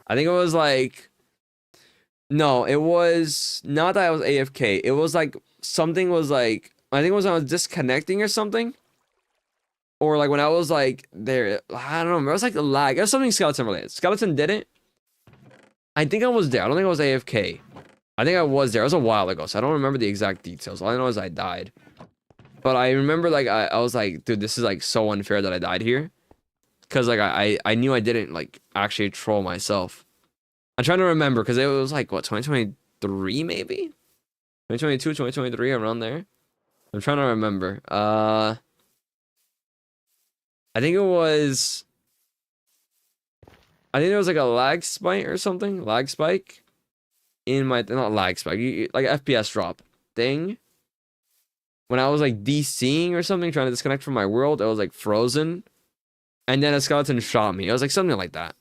I think it was like, no, it was not that I was AFK. It was like something was like, I think it was when I was disconnecting or something. Or like when I was like there, I don't know. It was like a lag. It was something skeleton related. Skeleton didn't. I think I was there. I don't think I was AFK. I think I was there. It was a while ago, so I don't remember the exact details. All I know is I died. But I remember like I was like, dude, this is like so unfair that I died here. Cause like I knew I didn't like actually troll myself. I'm trying to remember because it was like what 2023 maybe? 2022, 2023, around there. I'm trying to remember. I think it was I think there was like a lag spike or something. Lag spike in my not lag spike, like FPS drop thing. When I was like DCing or something, trying to disconnect from my world, it was like frozen. And then a skeleton shot me. It was like something like that.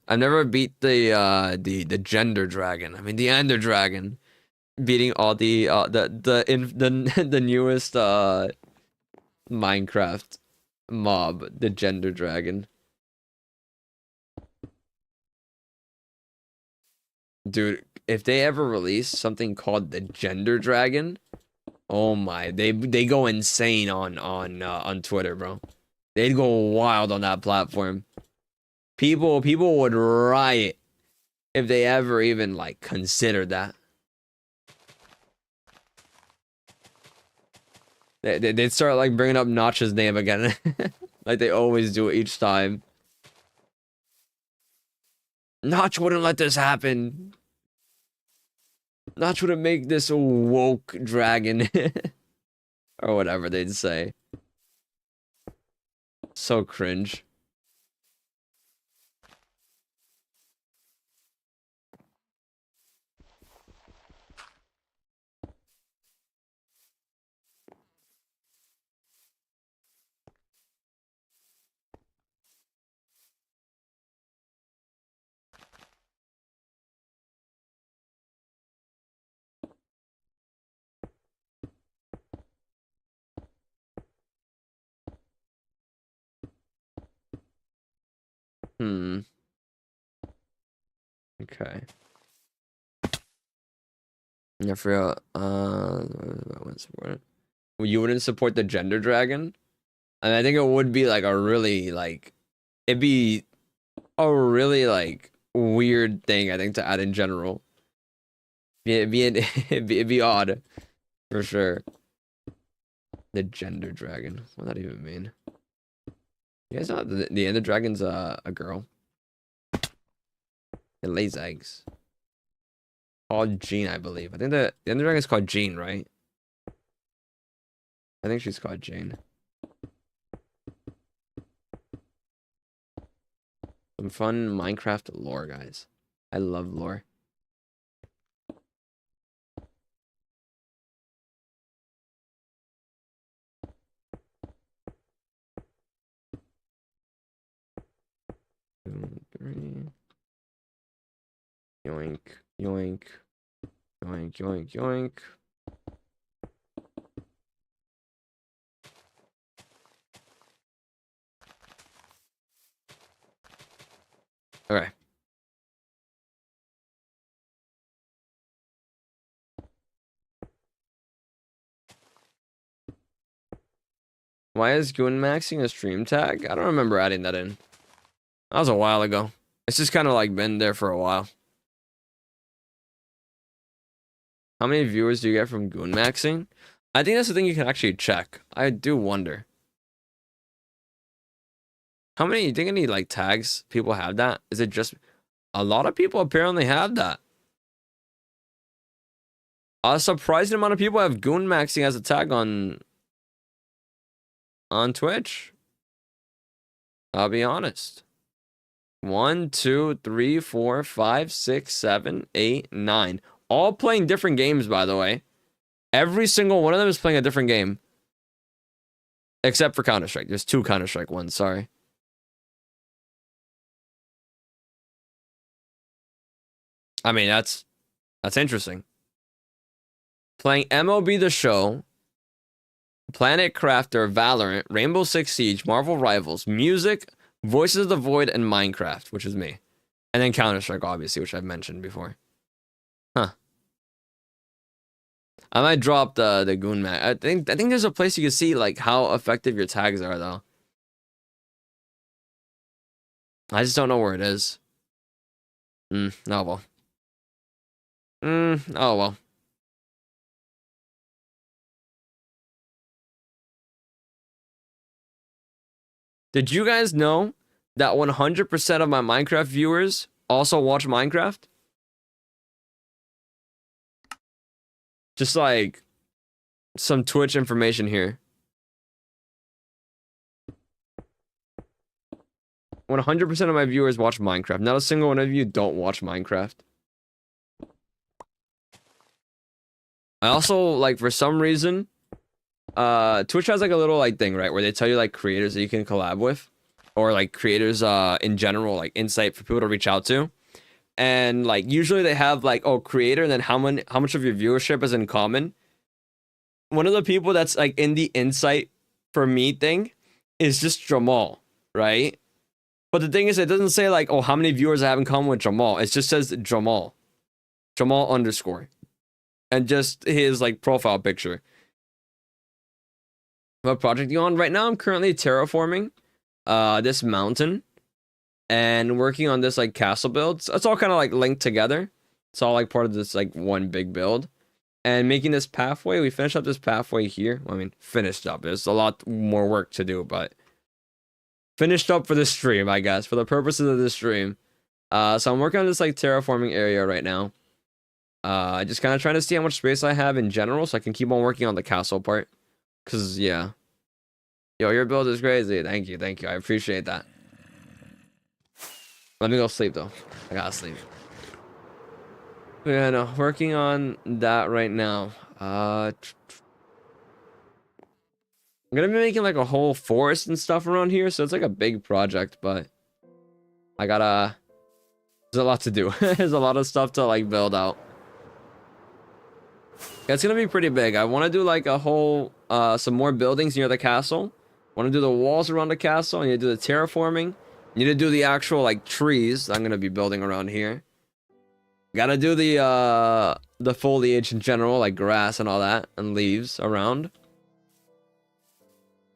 I've never beat the gender dragon. I mean the ender dragon. Beating all the newest Minecraft mob, the gender dragon. Dude, if they ever release something called the gender dragon, oh my, they go insane on Twitter, bro. They'd go wild on that platform. People would riot if they ever even like considered that. They'd start like bringing up Notch's name again, like they always do each time. Notch wouldn't let this happen. Notch wouldn't make this a woke dragon, or whatever they'd say. So cringe. Okay. I forgot. You wouldn't support the gender dragon? And I think it would be like a really like it'd be a really like weird thing I think to add in general. It'd be odd for sure. The gender dragon. What does that even mean? You guys know the ender dragon's a girl. It lays eggs. Called Jean, I believe. I think the ender dragon is called Jean, right? I think she's called Jane. Some fun Minecraft lore, guys. I love lore. Two, three. Yoink, yoink, yoink, yoink, yoink. Okay. Why is Goon maxing a stream tag? I don't remember adding that in. That was a while ago. It's just kind of like been there for a while. How many viewers do you get from Goon maxing? I think that's the thing you can actually check. I do wonder. How many, you think any like tags people have that? Is it just a lot of people apparently have that? A surprising amount of people have Goon maxing as a tag on Twitch. I'll be honest. 1, 2, 3, 4, 5, 6, 7, 8, 9. All playing different games, by the way. Every single one of them is playing a different game. Except for Counter-Strike. There's 2 Counter-Strike ones, sorry. I mean, that's interesting. Playing MLB The Show, Planet Crafter, Valorant, Rainbow Six Siege, Marvel Rivals, Music, Voices of the Void, and Minecraft, which is me. And then Counter-Strike, obviously, which I've mentioned before. Huh. I might drop the Goon Mac. I think there's a place you can see like how effective your tags are, though. I just don't know where it is. Oh well. Oh well. Did you guys know that 100% of my Minecraft viewers also watch Minecraft? Just like some Twitch information here. 100% of my viewers watch Minecraft. Not a single one of you don't watch Minecraft. I also, like, for some reason, Twitch has like a little like thing, right, where they tell you like creators that you can collab with, or like creators in general, like insight for people to reach out to. And like usually they have like, oh, creator, and then how much of your viewership is in common. One of the people that's like in the insight for me thing is just Jamal, right? But the thing is, it doesn't say like, oh, how many viewers I have in common with Jamal. It just says Jamal _ and just his like profile picture. What project you on? Right now I'm currently terraforming this mountain and working on this like castle build. So it's all kind of like linked together. It's all like part of this like one big build. And making this pathway, we finished up this pathway here. Well, I mean, finished up. There's a lot more work to do, but finished up for the stream, I guess, for the purposes of this stream. So I'm working on this like terraforming area right now. Just kind of trying to see how much space I have in general so I can keep on working on the castle part. Cause yeah. Yo, your build is crazy. Thank you. I appreciate that. Let me go sleep though. I gotta sleep. But yeah, no, working on that right now. I'm gonna be making like a whole forest and stuff around here, so it's like a big project, but there's a lot to do. There's a lot of stuff to like build out. Yeah, it's gonna be pretty big. I want to do like a whole some more buildings near the castle. Want to do the walls around the castle. I need to do the terraforming, Need to do the actual like trees I'm gonna be building around here. Gotta do the foliage in general, like grass and all that, and leaves around.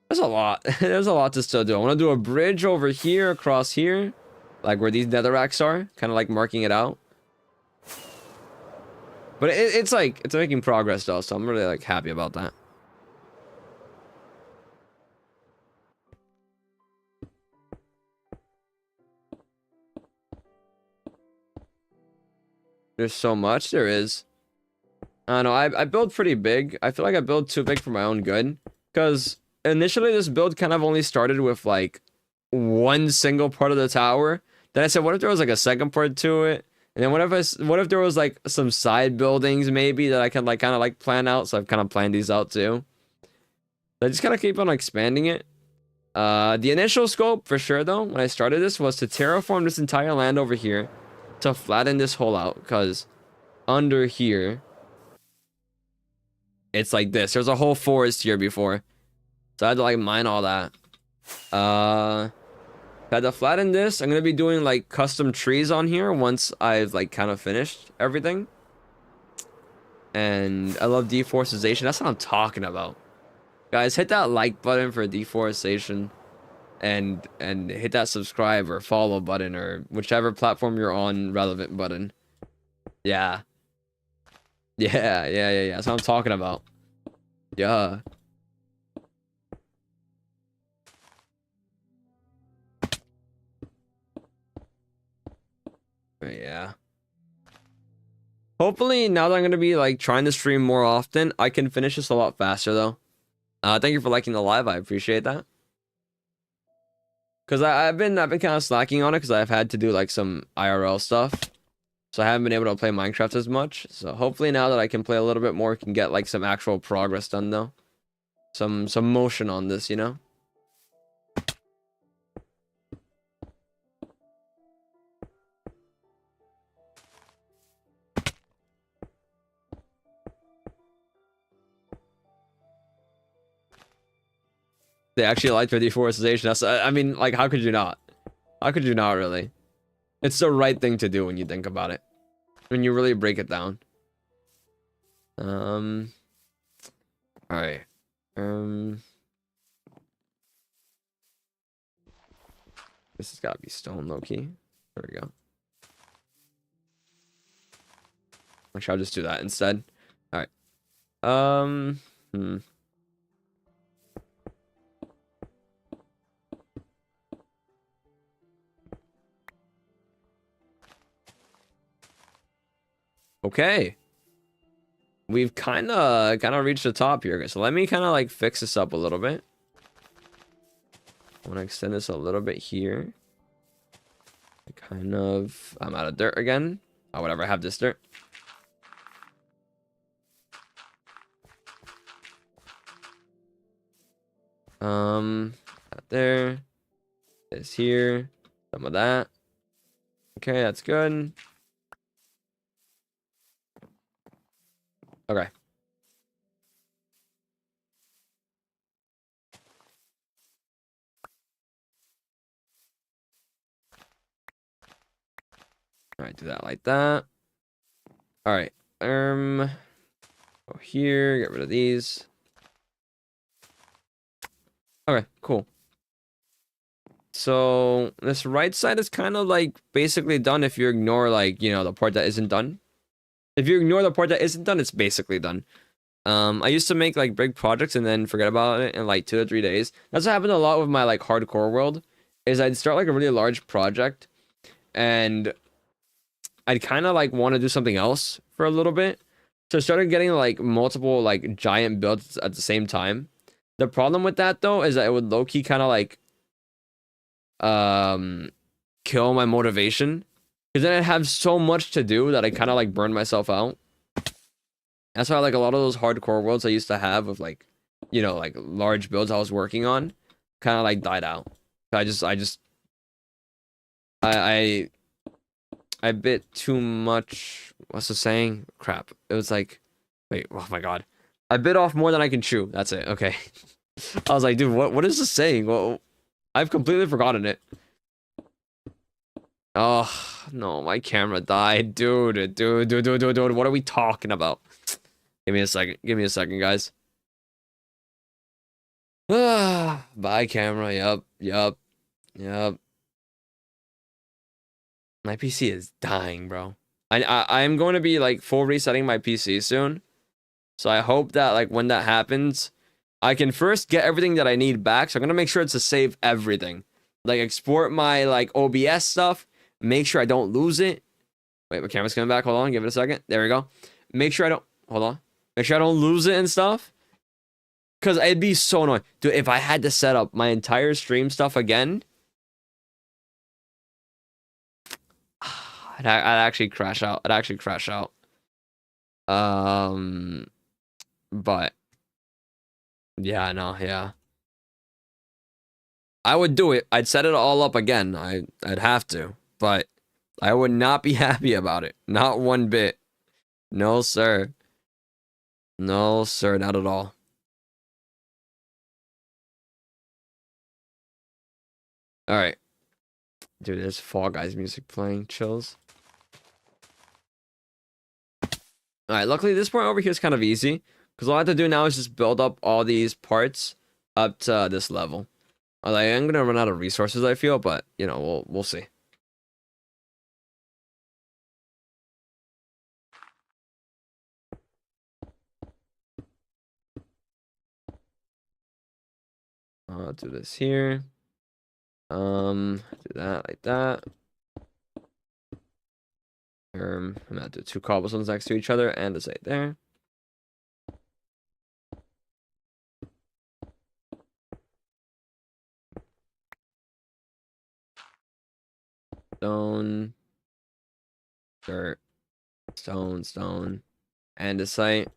There's a lot. There's a lot to still do. I want to do a bridge over here, across here, like where these netherracks are, kind of like marking it out. But it's like it's making progress though, so I'm really like happy about that. There's so much. There is. I don't know. I build pretty big. I feel like I build too big for my own good. Because initially this build kind of only started with like one single part of the tower. Then I said, what if there was like a second part to it? And then what if there was like some side buildings maybe that I can like kind of like plan out? So I've kind of planned these out too. So I just kind of keep on expanding it. The initial scope for sure though, when I started this, was to terraform this entire land over here to flatten this hole out, because under here it's like this. There's a whole forest here before, so I had to like mine all that. I had to flatten this. I'm gonna be doing like custom trees on here once I've like kind of finished everything. And I love deforestation. That's what I'm talking about, guys. Hit that like button for deforestation. And hit that subscribe or follow button, or whichever platform you're on, relevant button. Yeah. That's what I'm talking about. Yeah. Yeah. Hopefully, now that I'm gonna be like trying to stream more often, I can finish this a lot faster though. Thank you for liking the live. I appreciate that. Cause I've been kind of slacking on it because I've had to do like some IRL stuff, so I haven't been able to play Minecraft as much. So hopefully now that I can play a little bit more, can get like some actual progress done though, some motion on this, you know. They actually like their deforestation. That's, I mean, like, how could you not? How could you not, really? It's the right thing to do when you think about it. When you really break it down. Alright. This has got to be stone, low-key. There we go. Actually, I'll just do that instead. Alright. Okay. We've kind of reached the top here. So let me kind of like fix this up a little bit. I want to extend this a little bit here. I'm out of dirt again. Oh, whatever, I have this dirt. That there. This here. Some of that. Okay, that's good. Okay. All right, do that like that. All right. Go here, get rid of these. Okay, cool. So this right side is kind of like basically done if you ignore like, you know, the part that isn't done. If you ignore the part that isn't done, it's basically done. I used to make like big projects and then forget about it in like 2 to 3 days. That's what happened a lot with my like hardcore world, is I'd start like a really large project and I'd kind of like want to do something else for a little bit. So I started getting like multiple like giant builds at the same time. The problem with that though is that it would low-key kind of like kill my motivation, because then I'd have so much to do that I kind of like burn myself out. That's why like a lot of those hardcore worlds I used to have with like, you know, like large builds I was working on kind of like died out. I bit too much. What's the saying? Crap. It was like, wait, oh my god. I bit off more than I can chew. That's it. Okay. I was like, dude, what is this saying? Well, I've completely forgotten it. Oh, no, my camera died. Dude. What are we talking about? Give me a second. Give me a second, guys. Bye, camera. Yup. My PC is dying, bro. I'm going to be like full resetting my PC soon. So I hope that like when that happens, I can first get everything that I need back. So I'm going to make sure to save everything. Like export my like OBS stuff. Make sure I don't lose it. Wait, my camera's coming back. Hold on. Give it a second. There we go. Make sure I don't... Hold on. Make sure I don't lose it and stuff. Because it'd be so annoying. Dude, if I had to set up my entire stream stuff again... I'd actually crash out. I'd actually crash out. But... Yeah, no, yeah. I would do it. I'd set it all up again. I'd have to. But I would not be happy about it. Not one bit. No, sir. No, sir, not at all. Alright. Dude, there's Fall Guys music playing. Chills. Alright, luckily this part over here is kind of easy. Because all I have to do now is just build up all these parts up to this level. Like, I'm gonna run out of resources, I feel, but, you know, we'll see. I'll do this here. Do that like that. I'm gonna do 2 cobblestones next to each other and a site there. Stone, dirt, stone, and a site.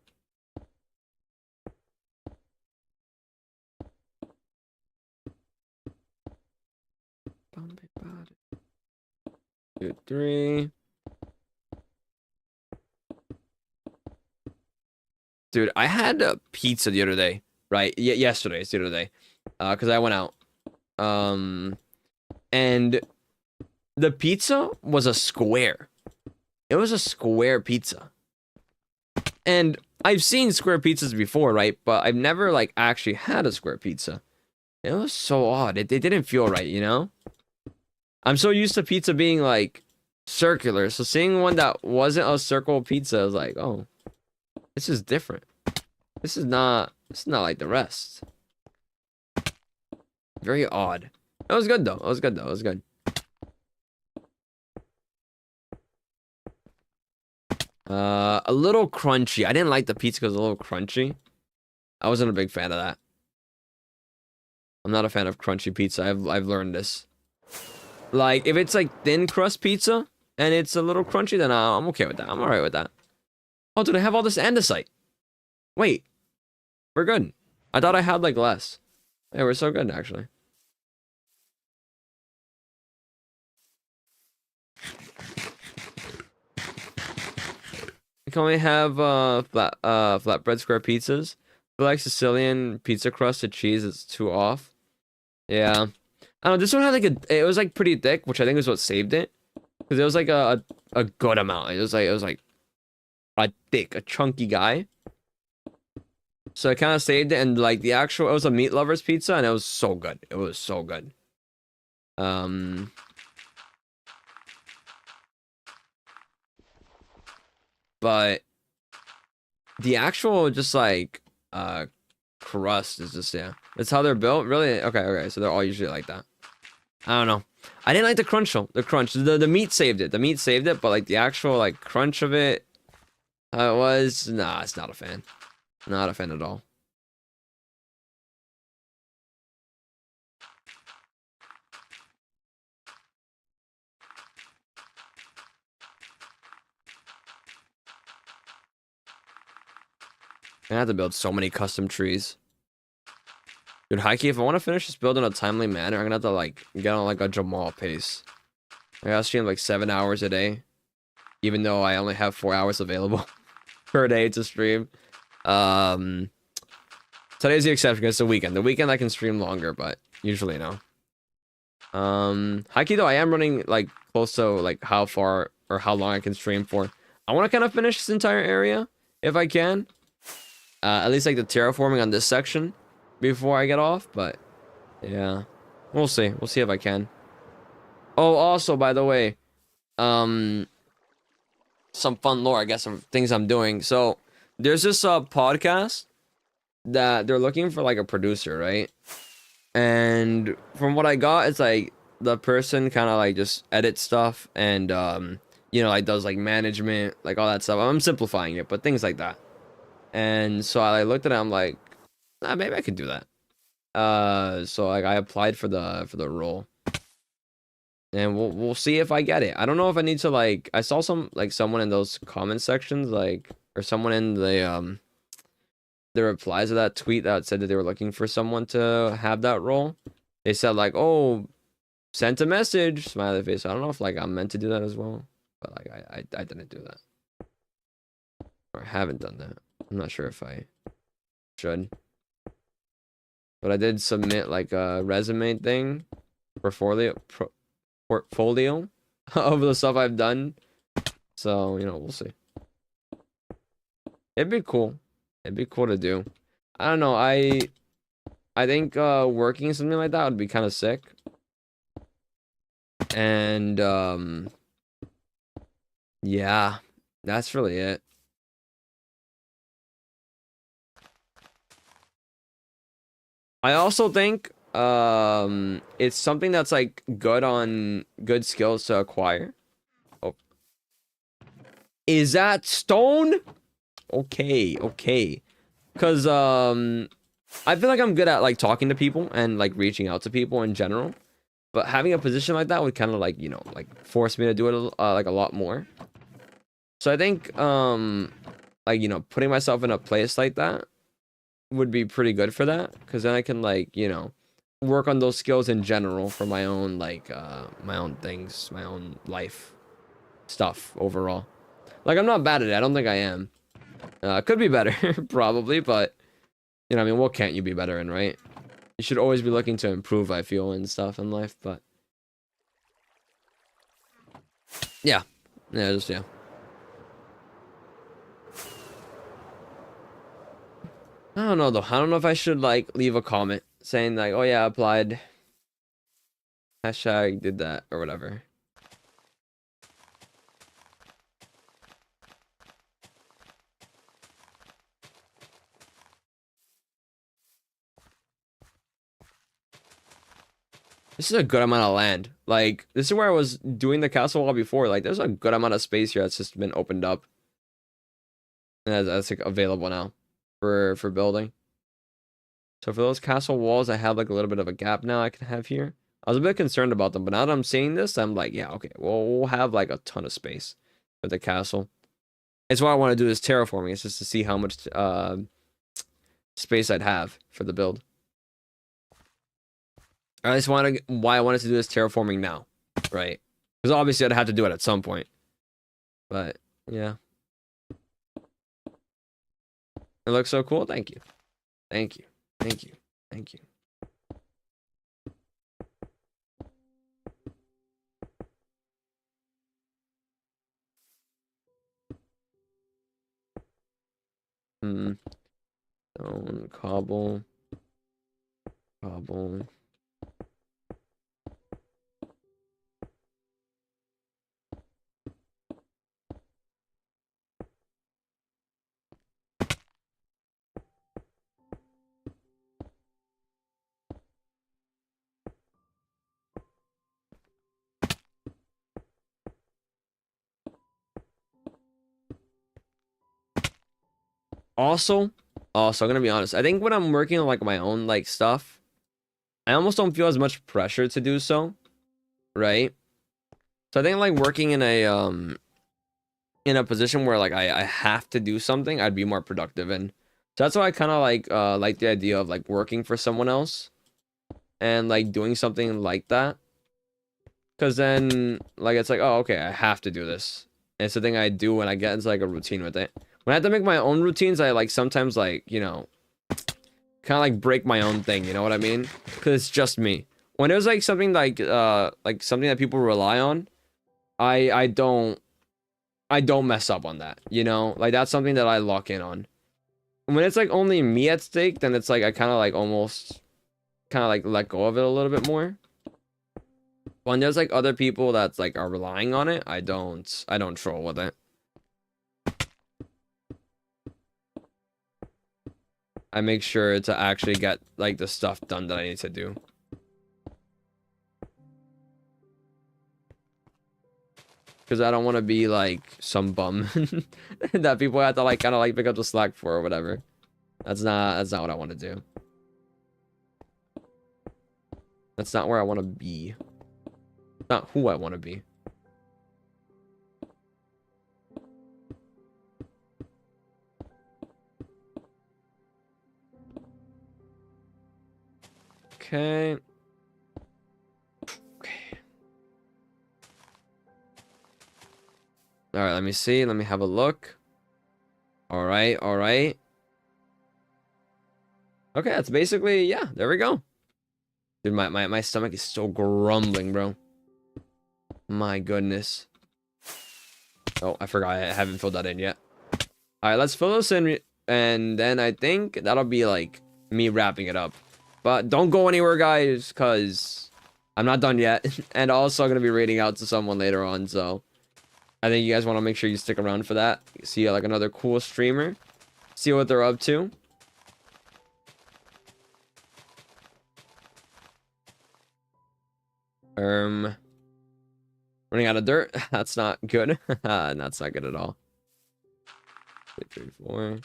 Two, 3. Dude, I had a pizza the other day, right? Yesterday, it's the other day, because I went out, and the pizza was a square. It was a square pizza, and I've seen square pizzas before, right? But I've never like actually had a square pizza. It was so odd. It didn't feel right, you know? I'm so used to pizza being like circular, so seeing one that wasn't a circle pizza, I was like, oh. This is different. This is not like the rest. Very odd. It was good though. It was good. A little crunchy. I didn't like the pizza because it was a little crunchy. I wasn't a big fan of that. I'm not a fan of crunchy pizza. I've learned this. Like if it's like thin crust pizza and it's a little crunchy, then I'm okay with that. I'm alright with that. Oh, did I have all this andesite? Wait. We're good. I thought I had like less. Yeah, we're so good actually. We can only have flatbread square pizzas. I feel like Sicilian pizza crust and cheese is too off. Yeah. I don't know, this one had like it was like pretty thick, which I think is what saved it. Because it was like a good amount. It was like a thick, a chunky guy. So I kind of saved it, and like the actual, it was a meat lover's pizza, and it was so good. It was so good. But the actual just like crust is just, yeah. That's how they're built. Really? Okay. So they're all usually like that. I don't know. I didn't like the crunch though. The crunch. The meat saved it. The meat saved it, but like the actual like crunch of it, it was, nah, it's not a fan. Not a fan at all. I have to build so many custom trees. Dude, Heike, if I want to finish this build in a timely manner, I'm gonna have to like get on like a Jamal pace. I gotta stream like 7 hours a day, even though I only have 4 hours available per day to stream. Today's the exception. It's the weekend. The weekend I can stream longer, but usually no. Hikey though, I am running like close to like how far or how long I can stream for. I want to kind of finish this entire area if I can. At least like the terraforming on this section before I get off, but yeah. We'll see. We'll see if I can. Oh, also, by the way, some fun lore, I guess, of things I'm doing. So, there's this podcast that they're looking for like a producer, right? And from what I got, it's like the person kind of like just edits stuff and you know, like does like management, like all that stuff. I'm simplifying it, but things like that. And so I like, looked at it, I'm like, ah, maybe I could do that. So like I applied for the role. And we'll see if I get it. I don't know if I need to like I saw some like someone in those comment sections like or someone in the replies to that tweet that said that they were looking for someone to have that role. They said like, "Oh, sent a message," smiley face. I don't know if like I'm meant to do that as well, but like I didn't do that. Or I haven't done that. I'm not sure if I should. But I did submit like a resume thing, portfolio of the stuff I've done. So, you know, we'll see. It'd be cool. It'd be cool to do. I don't know. I think working something like that would be kind of sick. And yeah, that's really it. I also think it's something that's like good skills to acquire. Oh. Is that stone? Okay, okay. Cause I feel like I'm good at like talking to people and like reaching out to people in general. But having a position like that would kind of like, you know, like force me to do it like a lot more. So I think like, you know, putting myself in a place like that would be pretty good for that, because then I can like, you know, work on those skills in general for my own like my own things, my own life stuff overall. Like I'm not bad at it. I don't think I am. Could be better probably, but you know, I mean, what can't you be better in, right? You should always be looking to improve, I feel, and stuff in life, but yeah. Yeah, just yeah. I don't know though. I don't know if I should like leave a comment saying like, "Oh yeah, I applied. Hashtag did that," or whatever. This is a good amount of land. Like, this is where I was doing the castle wall before. Like, there's a good amount of space here that's just been opened up. And that's like available now for building. So for those castle walls, I have like a little bit of a gap now I can have here. I was a bit concerned about them, but now that I'm seeing this, I'm like, yeah, okay. Well, we'll have like a ton of space for the castle. It's why I want to do this terraforming. It's just to see how much space I'd have for the build. I just wanted why I wanted to do this terraforming now, right? Because obviously I'd have to do it at some point. But yeah, it looks so cool. Thank you, thank you, thank you, thank you. Stone, cobble, cobble. Also, I'm gonna be honest. I think when I'm working on like my own like stuff, I almost don't feel as much pressure to do so, right? So I think like working in a position where like I have to do something, I'd be more productive in. So that's why I kind of like the idea of like working for someone else and like doing something like that. Cause then like it's like, oh okay, I have to do this. And it's the thing I do when I get into like a routine with it. When I have to make my own routines, I like sometimes like, you know, kind of like break my own thing, you know what I mean? Because it's just me. when there's like something like something that people rely on, I don't mess up on that, you know? Like that's something that I lock in on. When it's like only me at stake, then it's like I kind of like almost kind of like let go of it a little bit more. When there's like other people that's like are relying on it, I don't troll with it. I make sure to actually get like the stuff done that I need to do. Because I don't want to be like some bum that people have to like kind of like pick up the slack for or whatever. That's not what I want to do. That's not where I want to be. Not who I want to be. Okay. All right, let me see. Let me have a look. All right, all right. Okay, that's basically, yeah, there we go. Dude, my stomach is still grumbling, bro. My goodness. Oh, I forgot. I haven't filled that in yet. All right, let's fill this in, and then I think that'll be like me wrapping it up. But don't go anywhere, guys, because I'm not done yet. And also going to be raiding out to someone later on, so I think you guys want to make sure you stick around for that. See like another cool streamer. See what they're up to. Running out of dirt. That's not good. That's not good at all. 2, 3, 4.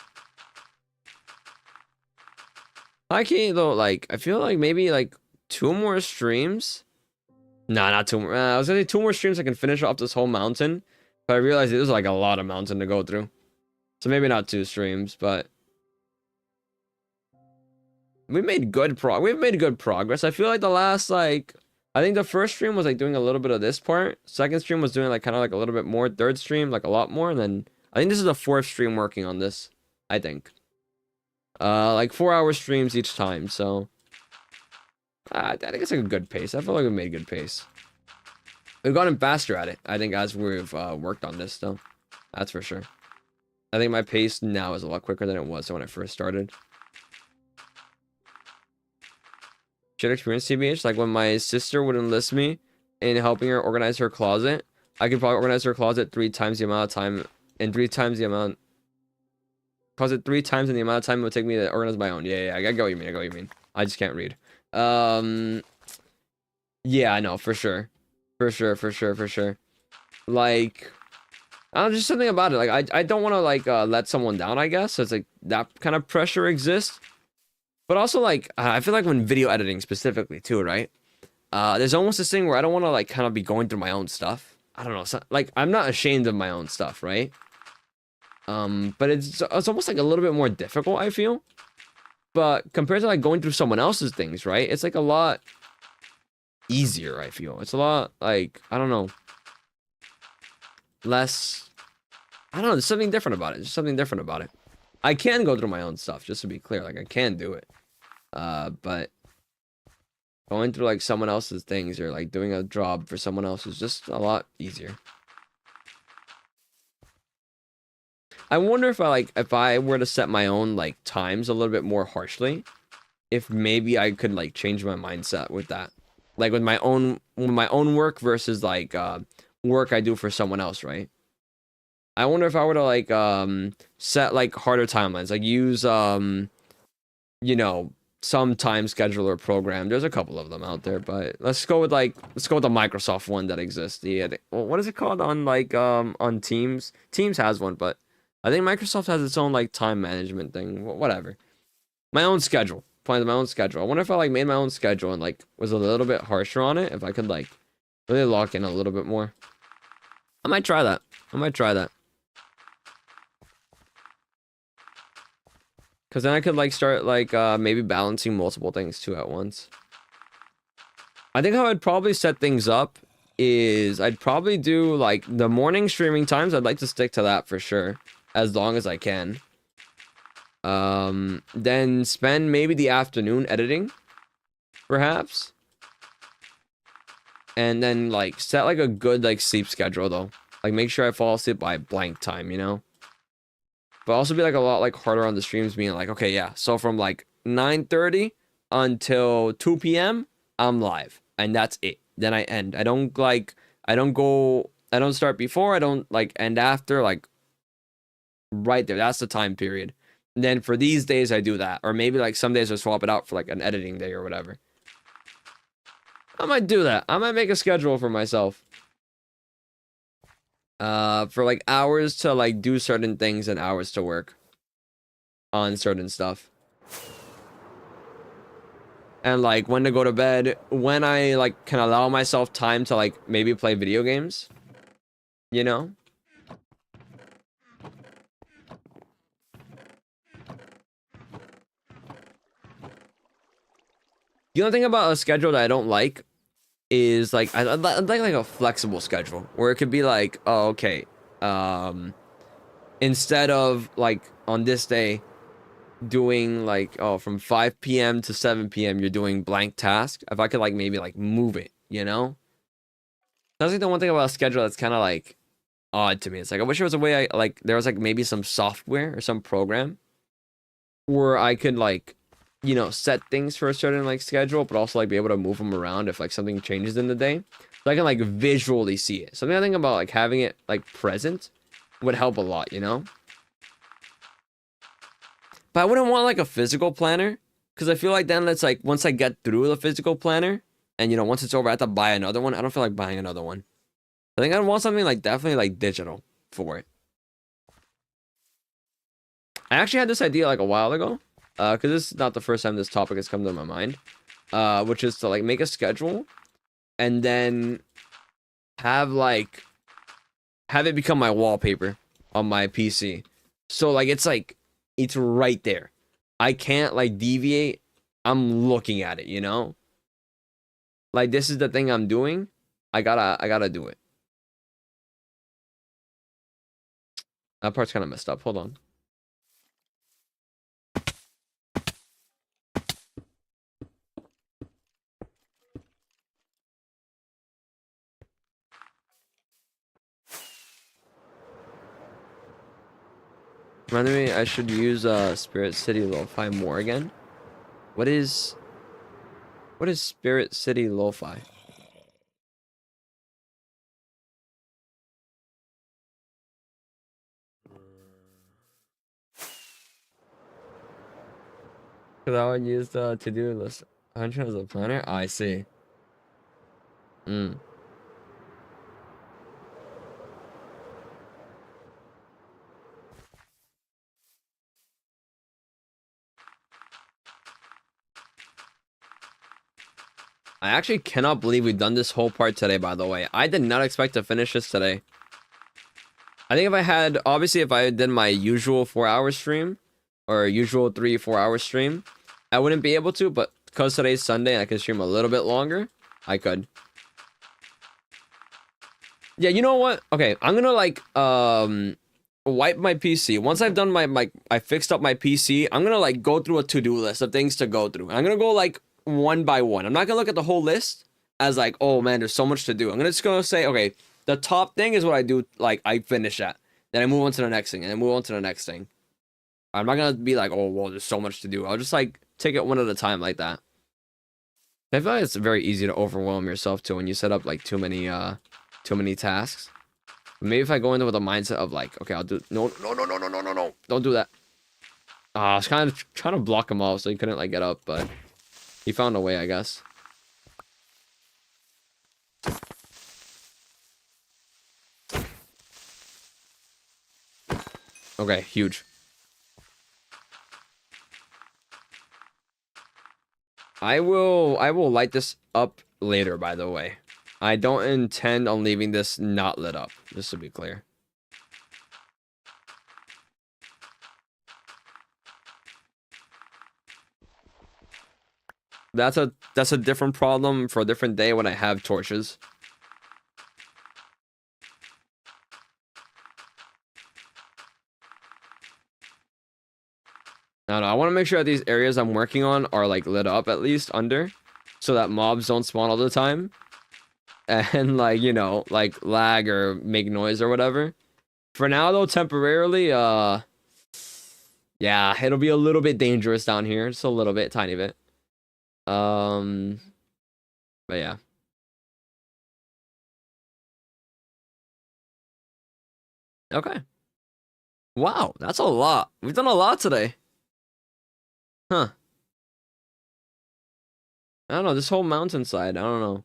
I can't though. Like I feel like maybe like 2 more streams. Nah, not 2 more. I was gonna say 2 more streams. I can finish off this whole mountain, but I realized there's like a lot of mountain to go through. So maybe not 2 streams, but we've made good progress. I feel like the last like. I think the first stream was like doing a little bit of this part. Second stream was doing like kind of like a little bit more. Third stream like a lot more. And then I think this is the 4th stream working on this. I think. Like 4-hour streams each time. So I think it's like a good pace. I feel like we made good pace. We've gotten faster at it. I think as we've worked on this though. That's for sure. I think my pace now is a lot quicker than it was when I first started. Should experience TBH, like when my sister would enlist me in helping her organize her closet, I could probably organize her closet 3 times the amount of time, and 3 times the amount, closet 3 times in the amount of time it would take me to organize my own. Yeah, I get what you mean. I get what you mean. I just can't read. Yeah, I know for sure, for sure. Like, I don't know, just something about it. Like, I don't want to like let someone down. I guess so it's like that kind of pressure exists. But also, like, I feel like when video editing specifically, too, right? There's almost this thing where I don't want to, like, kind of be going through my own stuff. I don't know. So, like, I'm not ashamed of my own stuff, right? But it's almost, like, a little bit more difficult, I feel. But compared to, like, going through someone else's things, right? It's, like, a lot easier, I feel. It's a lot, like, I don't know. Less... I don't know. There's something different about it. There's something different about it. I can go through my own stuff, just to be clear. Like, I can do it. But going through, like, someone else's things or, like, doing a job for someone else is just a lot easier. I wonder if if I were to set my own, like, times a little bit more harshly, if maybe I could, like, change my mindset with that. Like, with my own work versus, like, work I do for someone else, right? I wonder if I were to like set like harder timelines, like use you know, some time scheduler program. There's a couple of them out there, but let's go with the Microsoft one that exists. What is it called on like on Teams? Teams has one, but I think Microsoft has its own like time management thing. Whatever. My own schedule. Find my own schedule. I wonder if I like made my own schedule and like was a little bit harsher on it. If I could like really lock in a little bit more. I might try that. Because then I could, like, start, like, maybe balancing multiple things, too, at once. I think how I'd probably set things up is I'd probably do, like, the morning streaming times. I'd like to stick to that for sure, as long as I can. Then spend maybe the afternoon editing, perhaps. And then like set like a good like sleep schedule though. Like make sure I fall asleep by blank time, you know? But also be like a lot like harder on the streams, being like, okay, yeah, so from like 9:30 until 2 p.m. I'm live. And that's it. Then I end. I don't start before, I don't like end after, like right there. That's the time period. And then for these days I do that. Or maybe like some days I swap it out for like an editing day or whatever. I might do that. I might make a schedule for myself. For like hours to like do certain things and hours to work on certain stuff. And like when to go to bed, when I like can allow myself time to like maybe play video games, you know? The only thing about a schedule that I don't like is like I'd like a flexible schedule where it could be like, oh, okay, instead of like on this day doing like, oh, from 5 p.m. to 7 p.m. you're doing blank task. If I could like maybe like move it, you know? That's like the one thing about a schedule that's kind of like odd to me. It's like I wish there was a way I like there was like maybe some software or some program where I could like, you know, set things for a certain like schedule, but also like be able to move them around if like something changes in the day. So I can like visually see it. Something I think about like having it like present would help a lot, you know? But I wouldn't want like a physical planner because I feel like then it's like once I get through the physical planner and you know once it's over I have to buy another one. I don't feel like buying another one. I think I'd want something like definitely like digital for it. I actually had this idea like a while ago, because this is not the first time this topic has come to my mind, which is to like make a schedule and then have it become my wallpaper on my PC. So like it's right there. I can't like deviate. I'm looking at it, you know? Like this is the thing I'm doing. I gotta do it. That part's kind of messed up. Hold on. Reminded me I should use Spirit City Lo-Fi more again. What is Spirit City Lo-Fi? Because I would use the to-do list 100 as a planner. Oh, I see. I actually cannot believe we've done this whole part today, by the way. I did not expect to finish this today. I think if I did my usual 4-hour stream, or usual 3-4 hour stream, I wouldn't be able to, but because today's Sunday and I can stream a little bit longer, I could. Yeah, you know what? Okay, I'm gonna like, wipe my PC. Once I've done I fixed up my PC, I'm gonna like go through a to-do list of things to go through. I'm gonna go like one by one. I'm not gonna look at the whole list as like, oh man, there's so much to do. I'm just gonna say, okay, the top thing is what I do, like I finish at. Then I move on to the next thing, and then move on to the next thing. I'm not gonna be like, oh well, there's so much to do. I'll just like take it one at a time like that. I feel like it's very easy to overwhelm yourself too when you set up like too many tasks. Maybe if I go into with a mindset of like, okay, I'll do no, don't do that. I was kind of trying to block him off so he couldn't like get up, but he found a way, I guess. Okay, huge. I will light this up later, by the way. I don't intend on leaving this not lit up, just to be clear. That's a different problem for a different day when I have torches. I don't know, I want to make sure that these areas I'm working on are like lit up at least under, so that mobs don't spawn all the time. and like, you know, like lag or make noise or whatever. For now though, temporarily, yeah, it'll be a little bit dangerous down here. Just a little bit, tiny bit. Um, but yeah. Okay. Wow, that's a lot. We've done a lot today. Huh. I don't know, this whole mountainside, I don't know.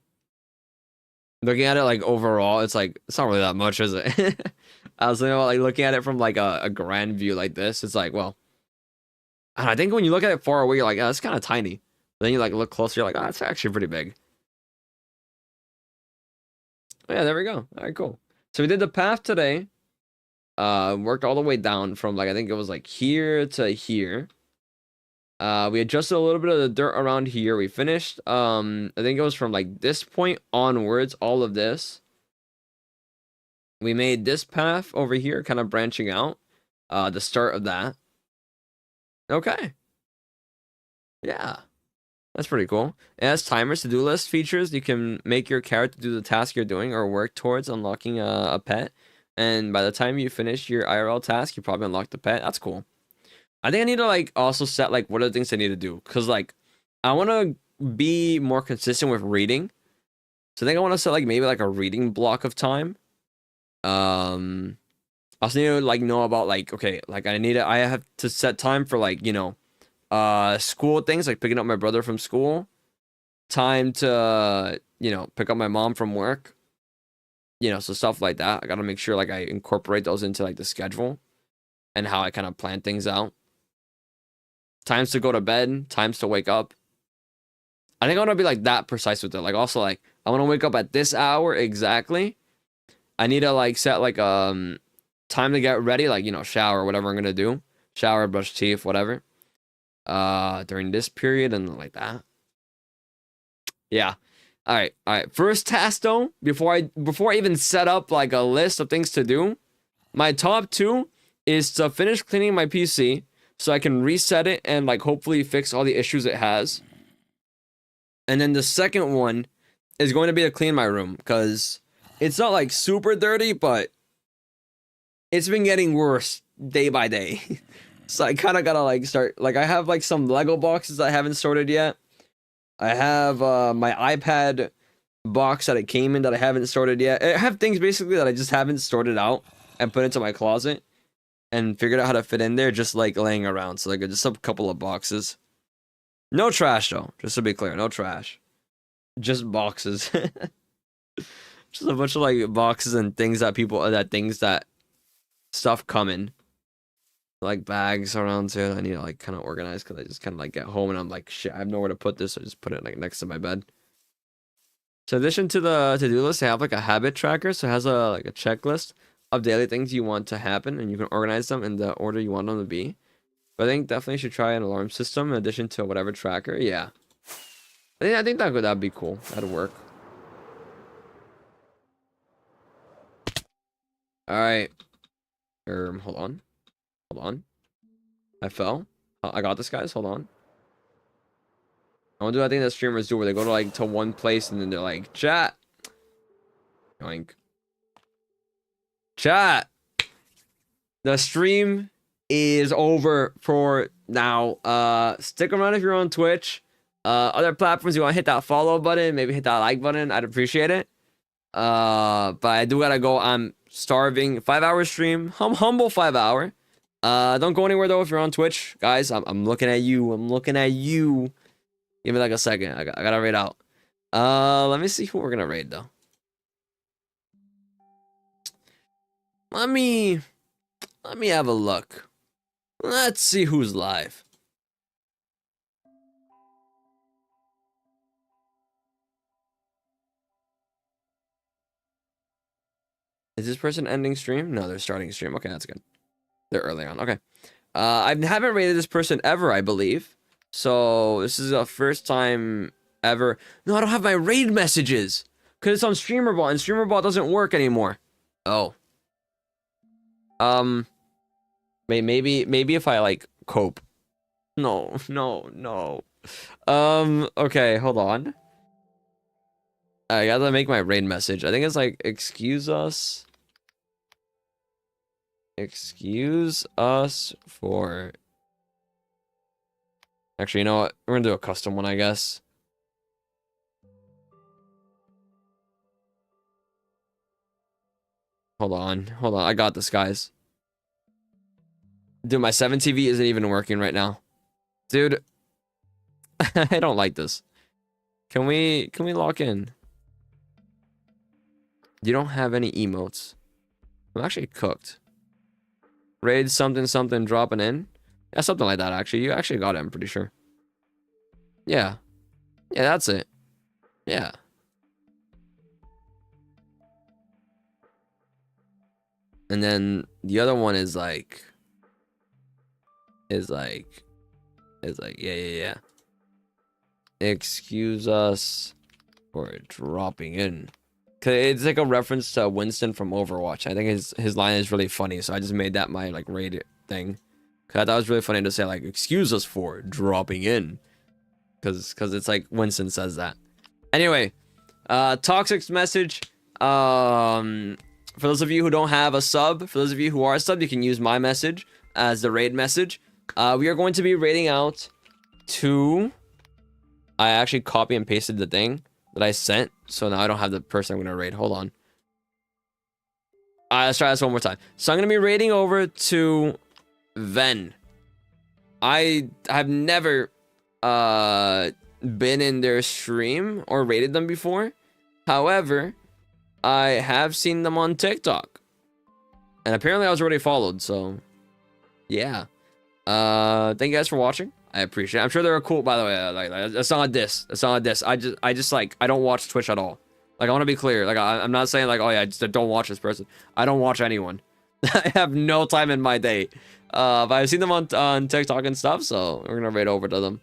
Looking at it like overall, it's like it's not really that much, is it? I was thinking about like looking at it from like a grand view like this. It's like, well, I think when you look at it far away, you're like, oh, it's kind of tiny. But then you like look closer, you're like, oh, it's actually pretty big. Oh, yeah, there we go. All right, cool. So we did the path today. Worked all the way down from like I think it was like here to here. We adjusted a little bit of the dirt around here. We finished. I think it was from like this point onwards, all of this. We made this path over here, kind of branching out. The start of that. Okay. Yeah. That's pretty cool. It has timers, to-do list features. You can make your character do the task you're doing or work towards unlocking a pet. And by the time you finish your IRL task, you probably unlock the pet. That's cool. I think I need to like also set like what are the things I need to do. Cause like I want to be more consistent with reading. So I think I want to set like maybe like a reading block of time. I also need to like know about like, okay, like I have to set time for like, you know, school things like picking up my brother from school, time to, you know, pick up my mom from work, you know, so stuff like that. I got to make sure like I incorporate those into like the schedule and how I kind of plan things out. Times to go to bed, times to wake up. I think I want to be like that precise with it. Like also like I want to wake up at this hour exactly. I need to like set like time to get ready, like, you know, shower, whatever I'm gonna do. Shower, brush teeth, whatever. During this period and like that. Yeah. All right. All right. First task though, before I even set up like a list of things to do, my top two is to finish cleaning my PC so I can reset it and like hopefully fix all the issues it has. And then the second one is going to be to clean my room because it's not like super dirty, but it's been getting worse day by day. So I kind of gotta like start, like I have like some Lego boxes I haven't sorted yet. I have my iPad box that it came in that I haven't sorted yet. I have things basically that I just haven't sorted out and put into my closet and figured out how to fit in there, just like laying around. So like just a couple of boxes. No trash though, just to be clear, no trash. Just boxes. Just a bunch of like boxes and things that stuff come in. Like bags around too. I need to like kind of organize because I just kind of like get home and I'm like, shit, I have nowhere to put this. So I just put it like next to my bed. So in addition to the to-do list, I have like a habit tracker. So it has a like a checklist of daily things you want to happen and you can organize them in the order you want them to be. But I think definitely should try an alarm system in addition to whatever tracker. Yeah. I think that'd be cool. That'd work. All right. Hold on. Hold on. I fell. I got this, guys. Hold on. I want to do that thing that streamers do where they go to like to one place and then they're like, chat. Yoink. Chat. The stream is over for now. Stick around if you're on Twitch. Other platforms, you want to hit that follow button, maybe hit that like button. I'd appreciate it. But I do gotta go. I'm starving. 5-hour stream. Humble 5-hour. Don't go anywhere though if you're on Twitch, guys. I'm looking at you. I'm looking at you. Give me like a second. I gotta raid out. Let me see who we're gonna raid though. Let me have a look. Let's see who's live. Is this person ending stream? No, they're starting stream. Okay, that's good. They're early on. Okay. I haven't rated this person ever, I believe. So this is the first time ever. No, I don't have my raid messages because it's on StreamerBot and StreamerBot doesn't work anymore. Oh. Maybe if I like cope. No. Okay, hold on. I gotta make my raid message. I think it's like, excuse us. Excuse us for... Actually, you know what? We're gonna do a custom one, I guess. Hold on. Hold on. I got this, guys. Dude, my 7 TV isn't even working right now. Dude, I don't like this. Can we lock in? You don't have any emotes. I'm actually cooked. Raid something something dropping in. Yeah, something like that, actually. You actually got it, I'm pretty sure. Yeah. Yeah, that's it. Yeah. And then the other one is like, yeah. Excuse us for dropping in. Cause it's like a reference to Winston from Overwatch. I think his line is really funny, so I just made that my like raid thing. Cause I thought it was really funny to say like, excuse us for dropping in. Cause it's like Winston says that. Anyway, Toxic's message. For those of you who don't have a sub, for those of you who are subbed, you can use my message as the raid message. We are going to be raiding out to... I actually copy and pasted the thing that I sent, so now I don't have the person I'm going to raid. Hold on. Let's try this one more time. So I'm going to be raiding over to Ven. I have never been in their stream or raided them before. However, I have seen them on TikTok. And apparently I was already followed, so... Yeah. Thank you guys for watching. I appreciate it. I'm sure they're cool, by the way. Like it's not a diss. It's not a diss. I just like, I don't watch Twitch at all. Like, I want to be clear. Like, I'm not saying like, oh yeah, I just don't watch this person. I don't watch anyone. I have no time in my day. But I've seen them on TikTok and stuff, so we're gonna raid over to them.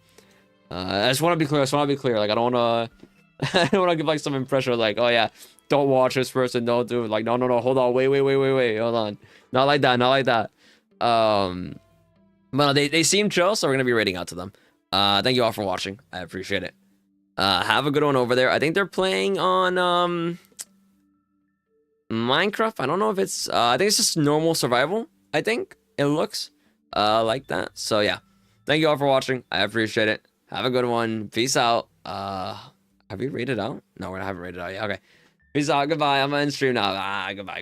I just want to be clear. Like, I don't want to... I don't want to give like some impression of like, oh yeah, don't watch this person. Don't do it. Like, no. Hold on. Wait. Hold on. Not like that. But they seem chill, so we're gonna be raiding out to them. Thank you all for watching. I appreciate it. Have a good one over there. I think they're playing on Minecraft. I don't know if it's I think it's just normal survival. I think it looks like that. So yeah, thank you all for watching. I appreciate it. Have a good one. Peace out. Have we raided out? No, we haven't raided out yet. Okay. Peace out. Goodbye. I'm on stream now. Goodbye.